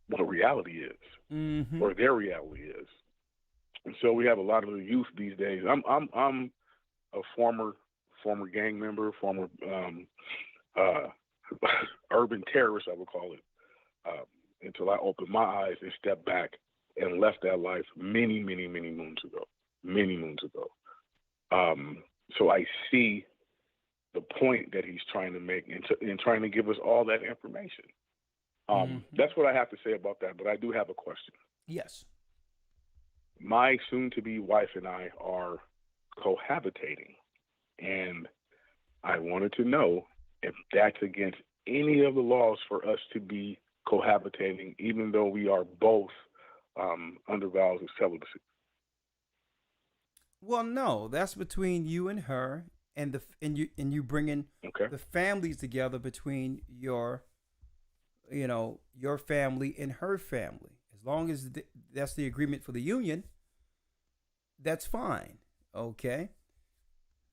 what reality is, or their reality is. And so we have a lot of the youth these days. I'm a former gang member, former urban terrorist, I would call it, until I opened my eyes and stepped back and left that life many moons ago. So I see the point that he's trying to make in trying to give us all that information. That's what I have to say about that, but I do have a question. Yes. My soon-to-be wife and I are cohabitating, and I wanted to know if that's against any of the laws for us to be cohabitating, even though we are both under vows of celibacy. Well, no, that's between you and her, and you bringing the families together between your family and her family. As long as that's the agreement for the union, that's fine. Okay,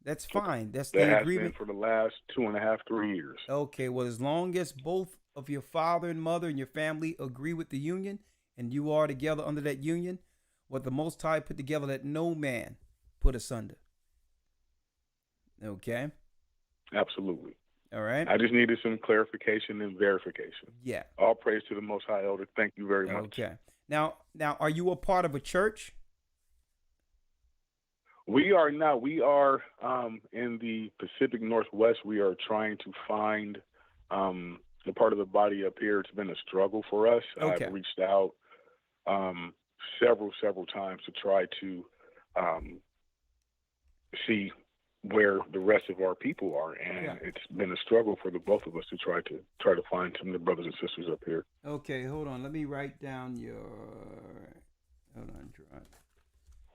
that's fine. That's the agreement been for the last 2.5, 3 years. Okay, well, as long as both of your father and mother and your family agree with the union, and you are together under that union, what the Most High put together, that no man put asunder. Okay? Absolutely. All right. I just needed some clarification and verification. Yeah. All praise to the Most High, Elder. Thank you very much. Okay. Now, are you a part of a church? We are now. We are in the Pacific Northwest. We are trying to find the part of the body up here. It's been a struggle for us. Okay. I've reached out several times to try to see where the rest of our people are, and it's been a struggle for the both of us to try to find some of the brothers and sisters up here. Okay, hold on. Let me write down your. Hold on, Gerard.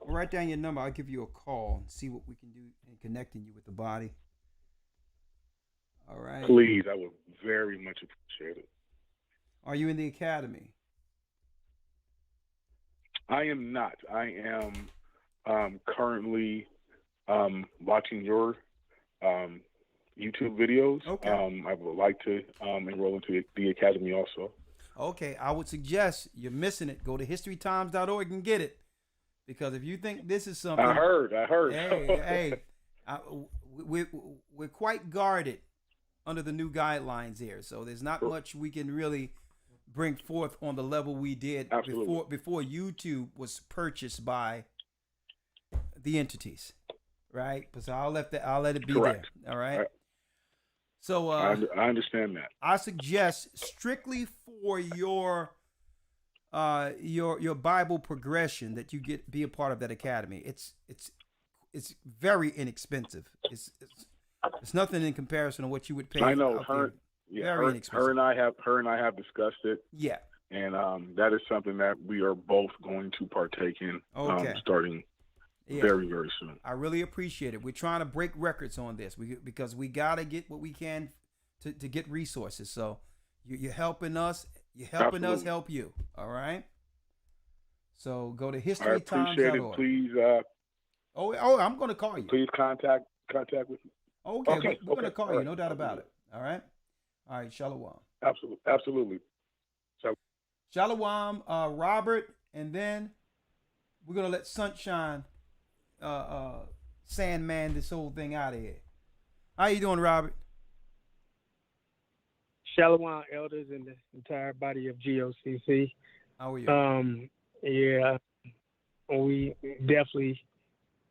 I'll write down your number. I'll give you a call and see what we can do in connecting you with the body. All right. Please, I would very much appreciate it. Are you in the academy? I am not. I am currently watching your YouTube videos. Okay. I would like to enroll into the academy also. Okay, I would suggest you're missing it. Go to historytimes.org and get it. Because if you think this is something, I heard. We're quite guarded under the new guidelines here, so there's not much we can really bring forth on the level we did before YouTube was purchased by the entities, right? So I'll let it be there. All right. So I understand that. I suggest strictly for your Bible progression that you be a part of that academy. It's very inexpensive. It's nothing in comparison to what you would pay. I know her and I have discussed it. Yeah. And that is something that we are both going to partake in starting very soon. I really appreciate it. We're trying to break records on this because we got to get what we can to get resources. So you're helping us. You're helping us help you. All right. So go to historytimes.org. I appreciate it. Please. I'm going to call you. Please contact with me. Okay, we're going to call you, no doubt about it. All right? All right, Shalom. Absolutely. Shalom, Robert, and then we're going to let Sunshine Sandman this whole thing out of here. How you doing, Robert? Shalom, elders, and the entire body of GOCC. How are you? Yeah, we definitely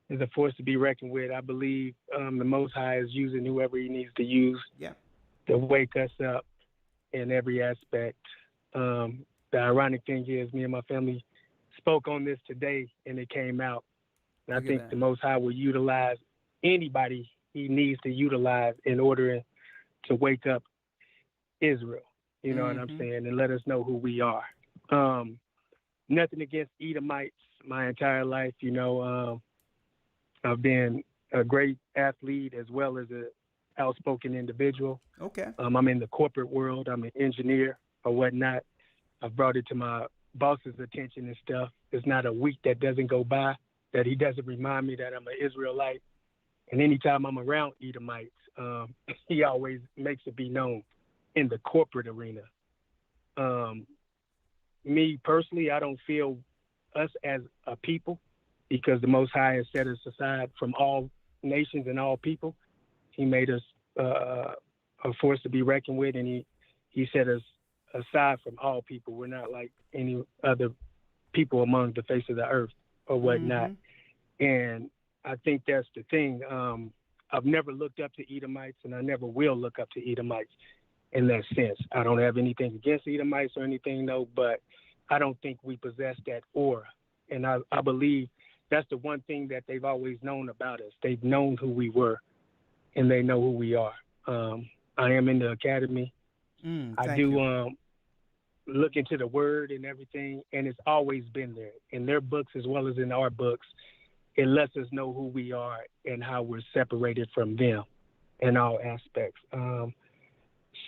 is a force to be reckoned with. I believe the Most High is using whoever He needs to use to wake us up in every aspect. The ironic thing is, me and my family spoke on this today, and it came out. And I think the Most High will utilize anybody He needs to utilize in order to wake up Israel. You know what I'm saying? And let us know who we are. Nothing against Edomites my entire life. You know, I've been a great athlete as well as an outspoken individual. Okay. I'm in the corporate world. I'm an engineer or whatnot. I've brought it to my boss's attention and stuff. There's not a week that doesn't go by that he doesn't remind me that I'm an Israelite. And anytime I'm around Edomites, he always makes it be known in the corporate arena. Me personally, I don't feel us as a people because the Most High has set us aside from all nations and all people. He made us a force to be reckoned with, and he set us aside from all people. We're not like any other people among the face of the earth or whatnot. And I think that's the thing. I've never looked up to Edomites, and I never will look up to Edomites in that sense. I don't have anything against Edomites or anything, though, but I don't think we possess that aura. And I believe that's the one thing that they've always known about us. They've known who we were, and they know who we are. I am in the academy. I do look into the word and everything, and it's always been there. In their books as well as in our books, it lets us know who we are and how we're separated from them in all aspects.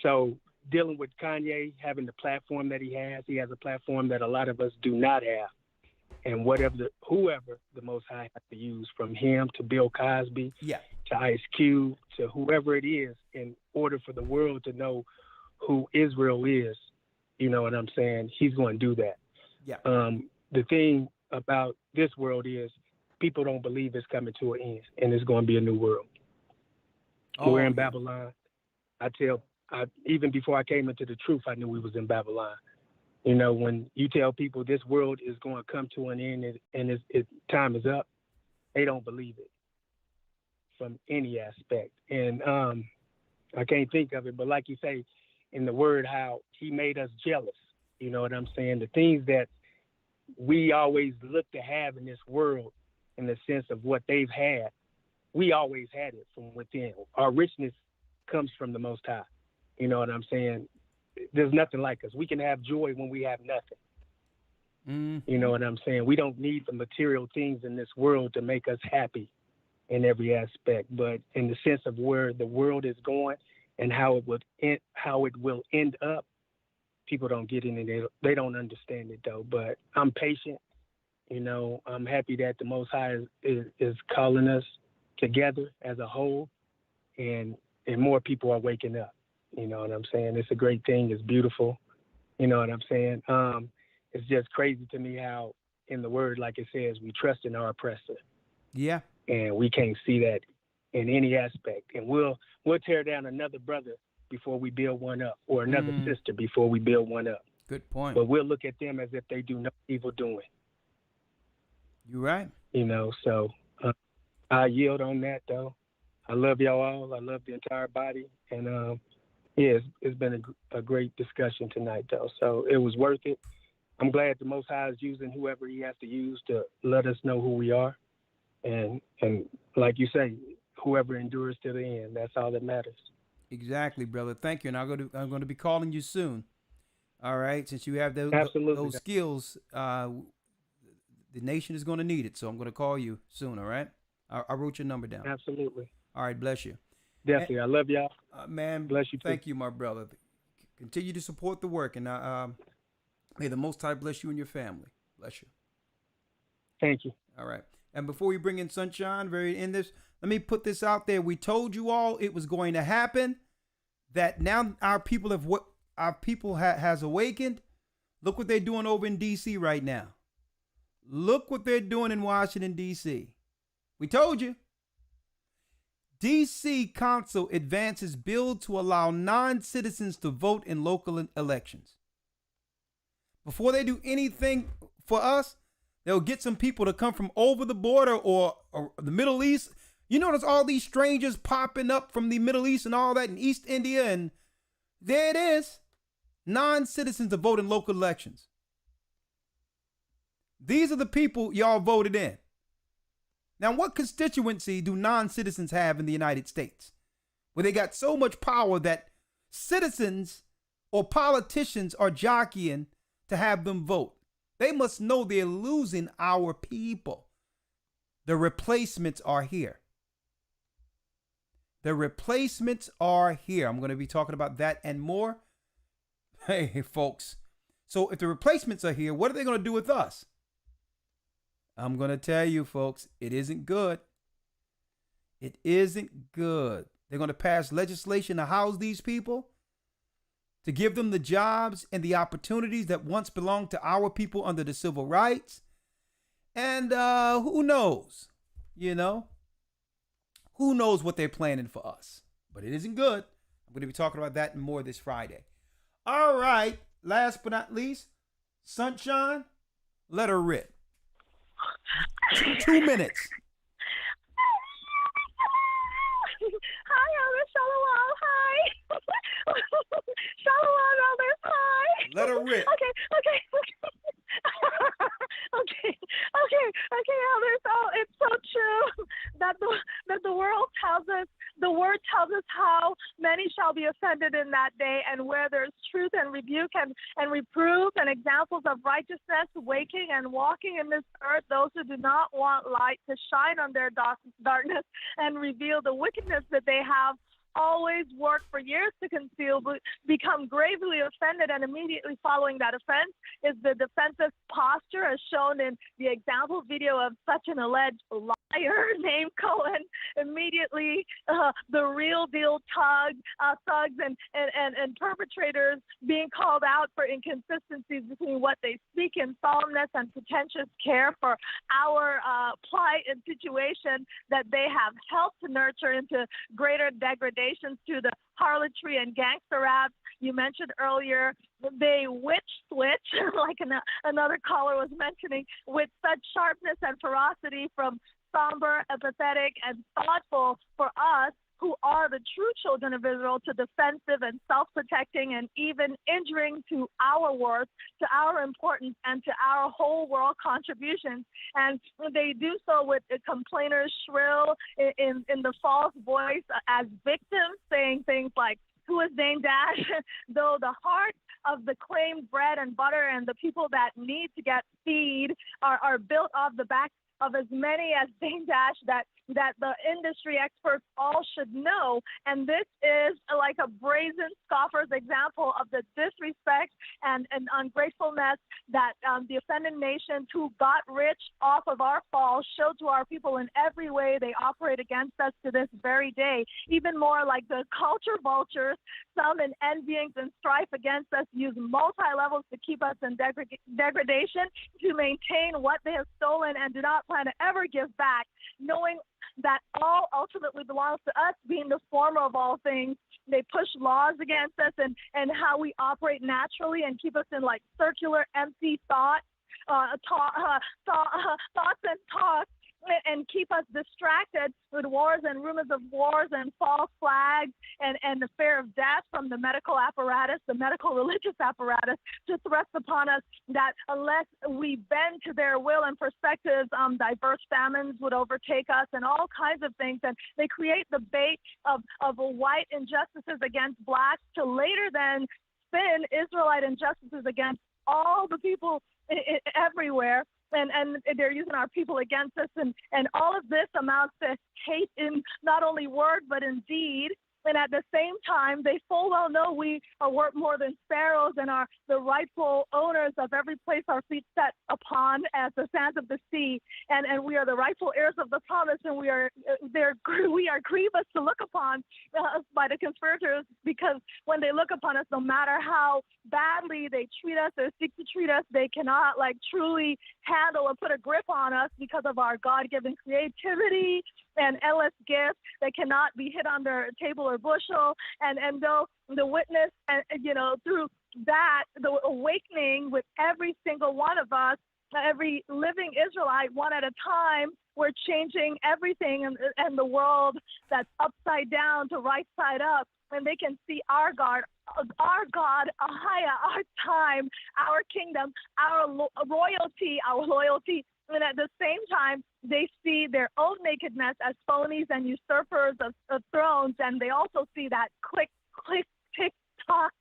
So dealing with Kanye, having the platform that he has a platform that a lot of us do not have. And whoever the Most High has to use, from him to Bill Cosby, to Ice Cube, to whoever it is, in order for the world to know who Israel is, you know what I'm saying? He's going to do that. Yeah. The thing about this world is people don't believe it's coming to an end, and it's going to be a new world. We're in Babylon. Even before I came into the truth, I knew we was in Babylon. You know, when you tell people this world is going to come to an end and its time is up, they don't believe it from any aspect. And I can't think of it, but like you say in the word, how he made us jealous. You know what I'm saying? The things that we always look to have in this world, in the sense of what they've had, we always had it from within. Our richness comes from the Most High. You know what I'm saying? There's nothing like us. We can have joy when we have nothing. You know what I'm saying? We don't need the material things in this world to make us happy in every aspect. But in the sense of where the world is going and how it will end up, people don't get in it. They don't understand it, though. But I'm patient. You know, I'm happy that the Most High is calling us together as a whole, and more people are waking up. You know what I'm saying? It's a great thing. It's beautiful. You know what I'm saying? It's just crazy to me how in the word, like it says, we trust in our oppressor. Yeah. And we can't see that in any aspect. And we'll tear down another brother before we build one up, or another sister before we build one up. Good point. But we'll look at them as if they do no evil doing. You're right. You know, so I yield on that, though. I love y'all all. I love the entire body. And, yeah, it's been a great discussion tonight, though. So it was worth it. I'm glad the Most High is using whoever he has to use to let us know who we are. And like you say, whoever endures to the end, that's all that matters. Exactly, brother. Thank you. And I'm going to be calling you soon. All right? Since you have those skills, the nation is going to need it. So I'm going to call you soon, all right? I wrote your number down. Absolutely. All right, bless you. Definitely. I love y'all. Man, bless you too. Thank you, my brother. Continue to support the work, and may the Most High bless you and your family. Bless you. Thank you. All right. And before we bring in Sunshine, very in this, let me put this out there. We told you all it was going to happen. That now our people has awakened. Look what they're doing over in D.C. right now. Look what they're doing in Washington, D.C. We told you. D.C. Council advances bill to allow non-citizens to vote in local elections. Before they do anything for us, they'll get some people to come from over the border or the Middle East. You notice all these strangers popping up from the Middle East and all that in East India, and there it is. Non-citizens to vote in local elections. These are the people y'all voted in. Now, what constituency do non-citizens have in the United States, where they got so much power that citizens or politicians are jockeying to have them vote? They must know they're losing our people. The replacements are here. The replacements are here. I'm going to be talking about that and more. Hey, folks. So if the replacements are here, what are they going to do with us? I'm going to tell you, folks, it isn't good. It isn't good. They're going to pass legislation to house these people, to give them the jobs and the opportunities that once belonged to our people under the civil rights. And who knows, who knows what they're planning for us. But it isn't good. I'm going to be talking about that and more this Friday. All right. Last but not least, Sunshine, let her rip. 2 minutes. Hi, Elder Shalom. Hi. Shalom, Elder. Hi. Let her rip. Okay. Okay, Elder. So it's so true that the world tells us, the word tells us how many shall be offended in that day, and where there's truth and rebuke and reproof and examples of righteousness, waking and walking in this earth, those who do not want light to shine on their darkness and reveal the wickedness that they have always worked for years to conceal, but become gravely offended, and immediately following that offense is the defensive posture as shown in the example video of such an alleged liar named Cohen. Immediately the real deal thugs and perpetrators being called out for inconsistencies between what they speak in solemnness and pretentious care for our plight and situation that they have helped to nurture into greater degradation through the harlotry and gangster raps you mentioned earlier. They witch switch, like another caller was mentioning, with such sharpness and ferocity from somber, empathetic, and thoughtful for us who are the true children of Israel to defensive and self-protecting and even injuring to our worth, to our importance, and to our whole world contributions. And they do so with the complainers shrill in the false voice as victims, saying things like, who is Dame Dash? Though the heart of the claimed bread and butter and the people that need to get feed are built off the back of as many as Dame Dash that the industry experts all should know. And this is like a brazen scoffer's example of the disrespect and ungratefulness that the offended nations who got rich off of our fall showed to our people in every way. They operate against us to this very day. Even more like the culture vultures, some in envyings and strife against us, use multi-levels to keep us in degradation, to maintain what they have stolen, and do not plan to ever give back, knowing that all ultimately belongs to us, being the former of all things. They push laws against us and how we operate naturally and keep us in like circular, empty thoughts and talks, and keep us distracted with wars and rumors of wars and false flags and the fear of death from the medical apparatus, the medical religious apparatus, to thrust upon us that unless we bend to their will and perspectives, diverse famines would overtake us and all kinds of things. And they create the bait of white injustices against blacks to later then spin Israelite injustices against all the people everywhere. And they're using our people against us. And all of this amounts to hate in not only word, but in deed. And at the same time, they full well know we are worth more than sparrows and are the rightful owners of every place our feet set upon as the sands of the sea. And we are the rightful heirs of the promise, and we are grievous to look upon by the conspirators, because when they look upon us, no matter how badly they treat us or seek to treat us, they cannot truly handle or put a grip on us because of our God-given creativity and endless gifts that cannot be hid under a table or bushel. And though the witness, through that, the awakening with every single one of us, every living Israelite, one at a time, we're changing everything in the world that's upside down to right side up. And they can see our God, Ahaya, our time, our kingdom, our royalty, our loyalty. And at the same time, they see their own nakedness as phonies and usurpers of thrones. And they also see that click, tick, tock,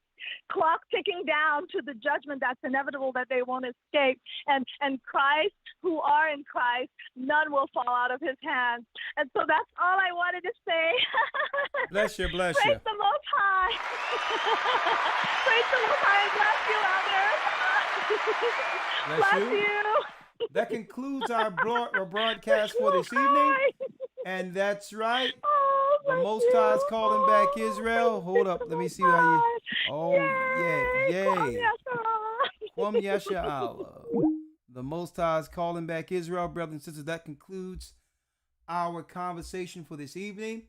clock ticking down to the judgment that's inevitable that they won't escape. And Christ, who are in Christ, none will fall out of his hands. And so that's all I wanted to say. Bless you. Praise the Most High. Praise the Most High. Bless you, others. Bless you. That concludes our broadcast for this evening. And that's right. The Most High is calling back Israel. Hold up. Let me see how you. Oh, yay. Kwam Yasha Allah. The Most High is calling back Israel. Brothers and sisters, that concludes our conversation for this evening.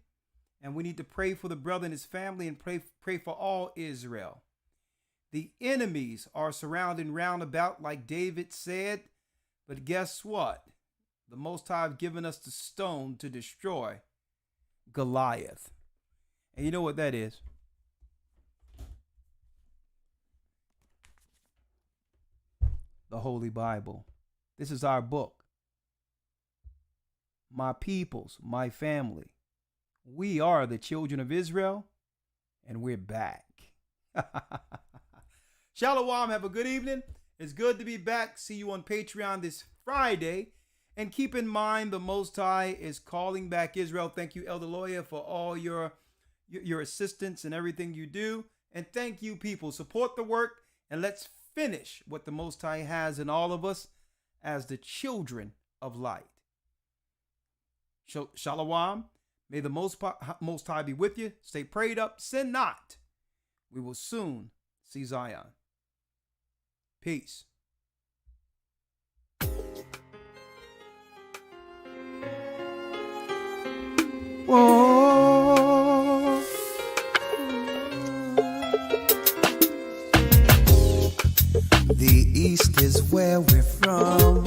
And we need to pray for the brother and his family and pray for all Israel. The enemies are surrounding round about, like David said. But guess what? The Most High have given us the stone to destroy Goliath. And you know what that is? The Holy Bible. This is our book. My peoples, my family. We are the children of Israel, and we're back. Shalom, have a good evening. It's good to be back. See you on Patreon this Friday. And keep in mind, the Most High is calling back Israel. Thank you, Elder Lawyer, for all your assistance and everything you do. And thank you, people. Support the work, and let's finish what the Most High has in all of us as the children of light. Shalom. May the Most High be with you. Stay prayed up. Sin not. We will soon see Zion. Peace. Whoa. The East is where we're from.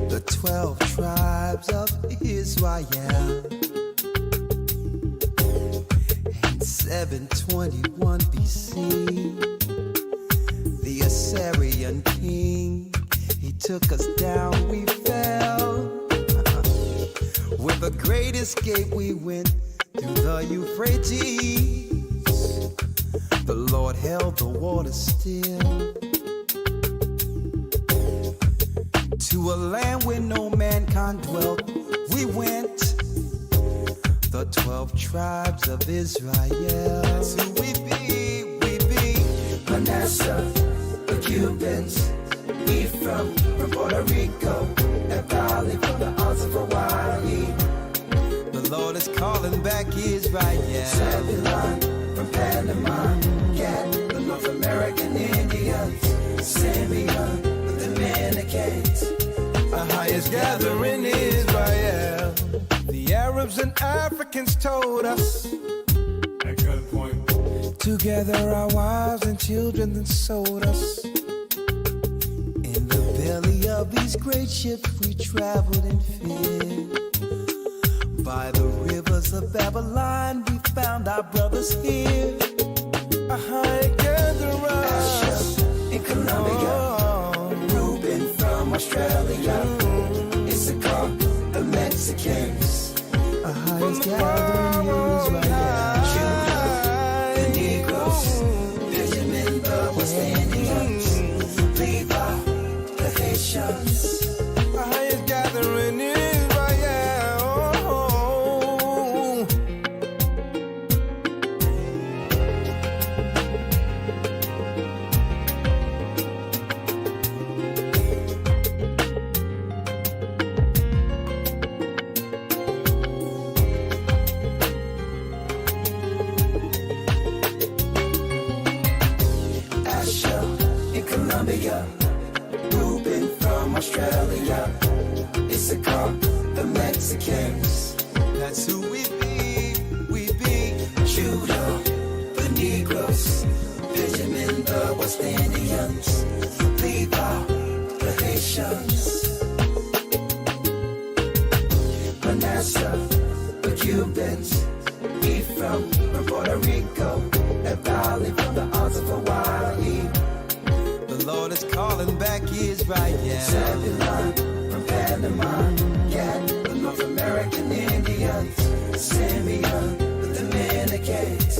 The 12 tribes of Israel. In 721 BC, the Assyrian king, he took us down, we fell. With a great escape, we went through the Euphrates. The Lord held the water still. To a land where no mankind dwelt, we went. The 12 tribes of Israel. That's who we be, Manasseh, the Cubans, Ephraim from Puerto Rico, and Valley from the Isles of Hawaii. The Lord is calling back Israel. Zebulon from Panama, Gad, the North American Indians, Simeon, the Dominicans. The highest gathering Israel. The Arabs and Africans told us. At gunpoint. Together our wives and children then sold us. In the belly of these great ships we traveled in fear. By the rivers of Babylon we found our brothers here. A high gatherer. Asher in Colombia. Reuben from Australia. Issachar, the Mexicans. A highest gathering Israel. Judah, the Negroes. Benjamin, the West Indians. Levi, the Haitians. A highest gathering Israel. the Mexicans. That's who we be. We be Judah, the Negroes, Benjamin, the West Indians, Levi, the Haitians, Manasseh, the Cubans, Ephraim from Puerto Rico, and Valley from the Isles of Hawaii. The Lord is calling back Israel. Zebulon from Panama, Gad, the North American Indians, Simeon, the Dominicans.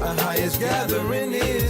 Our highest gathering is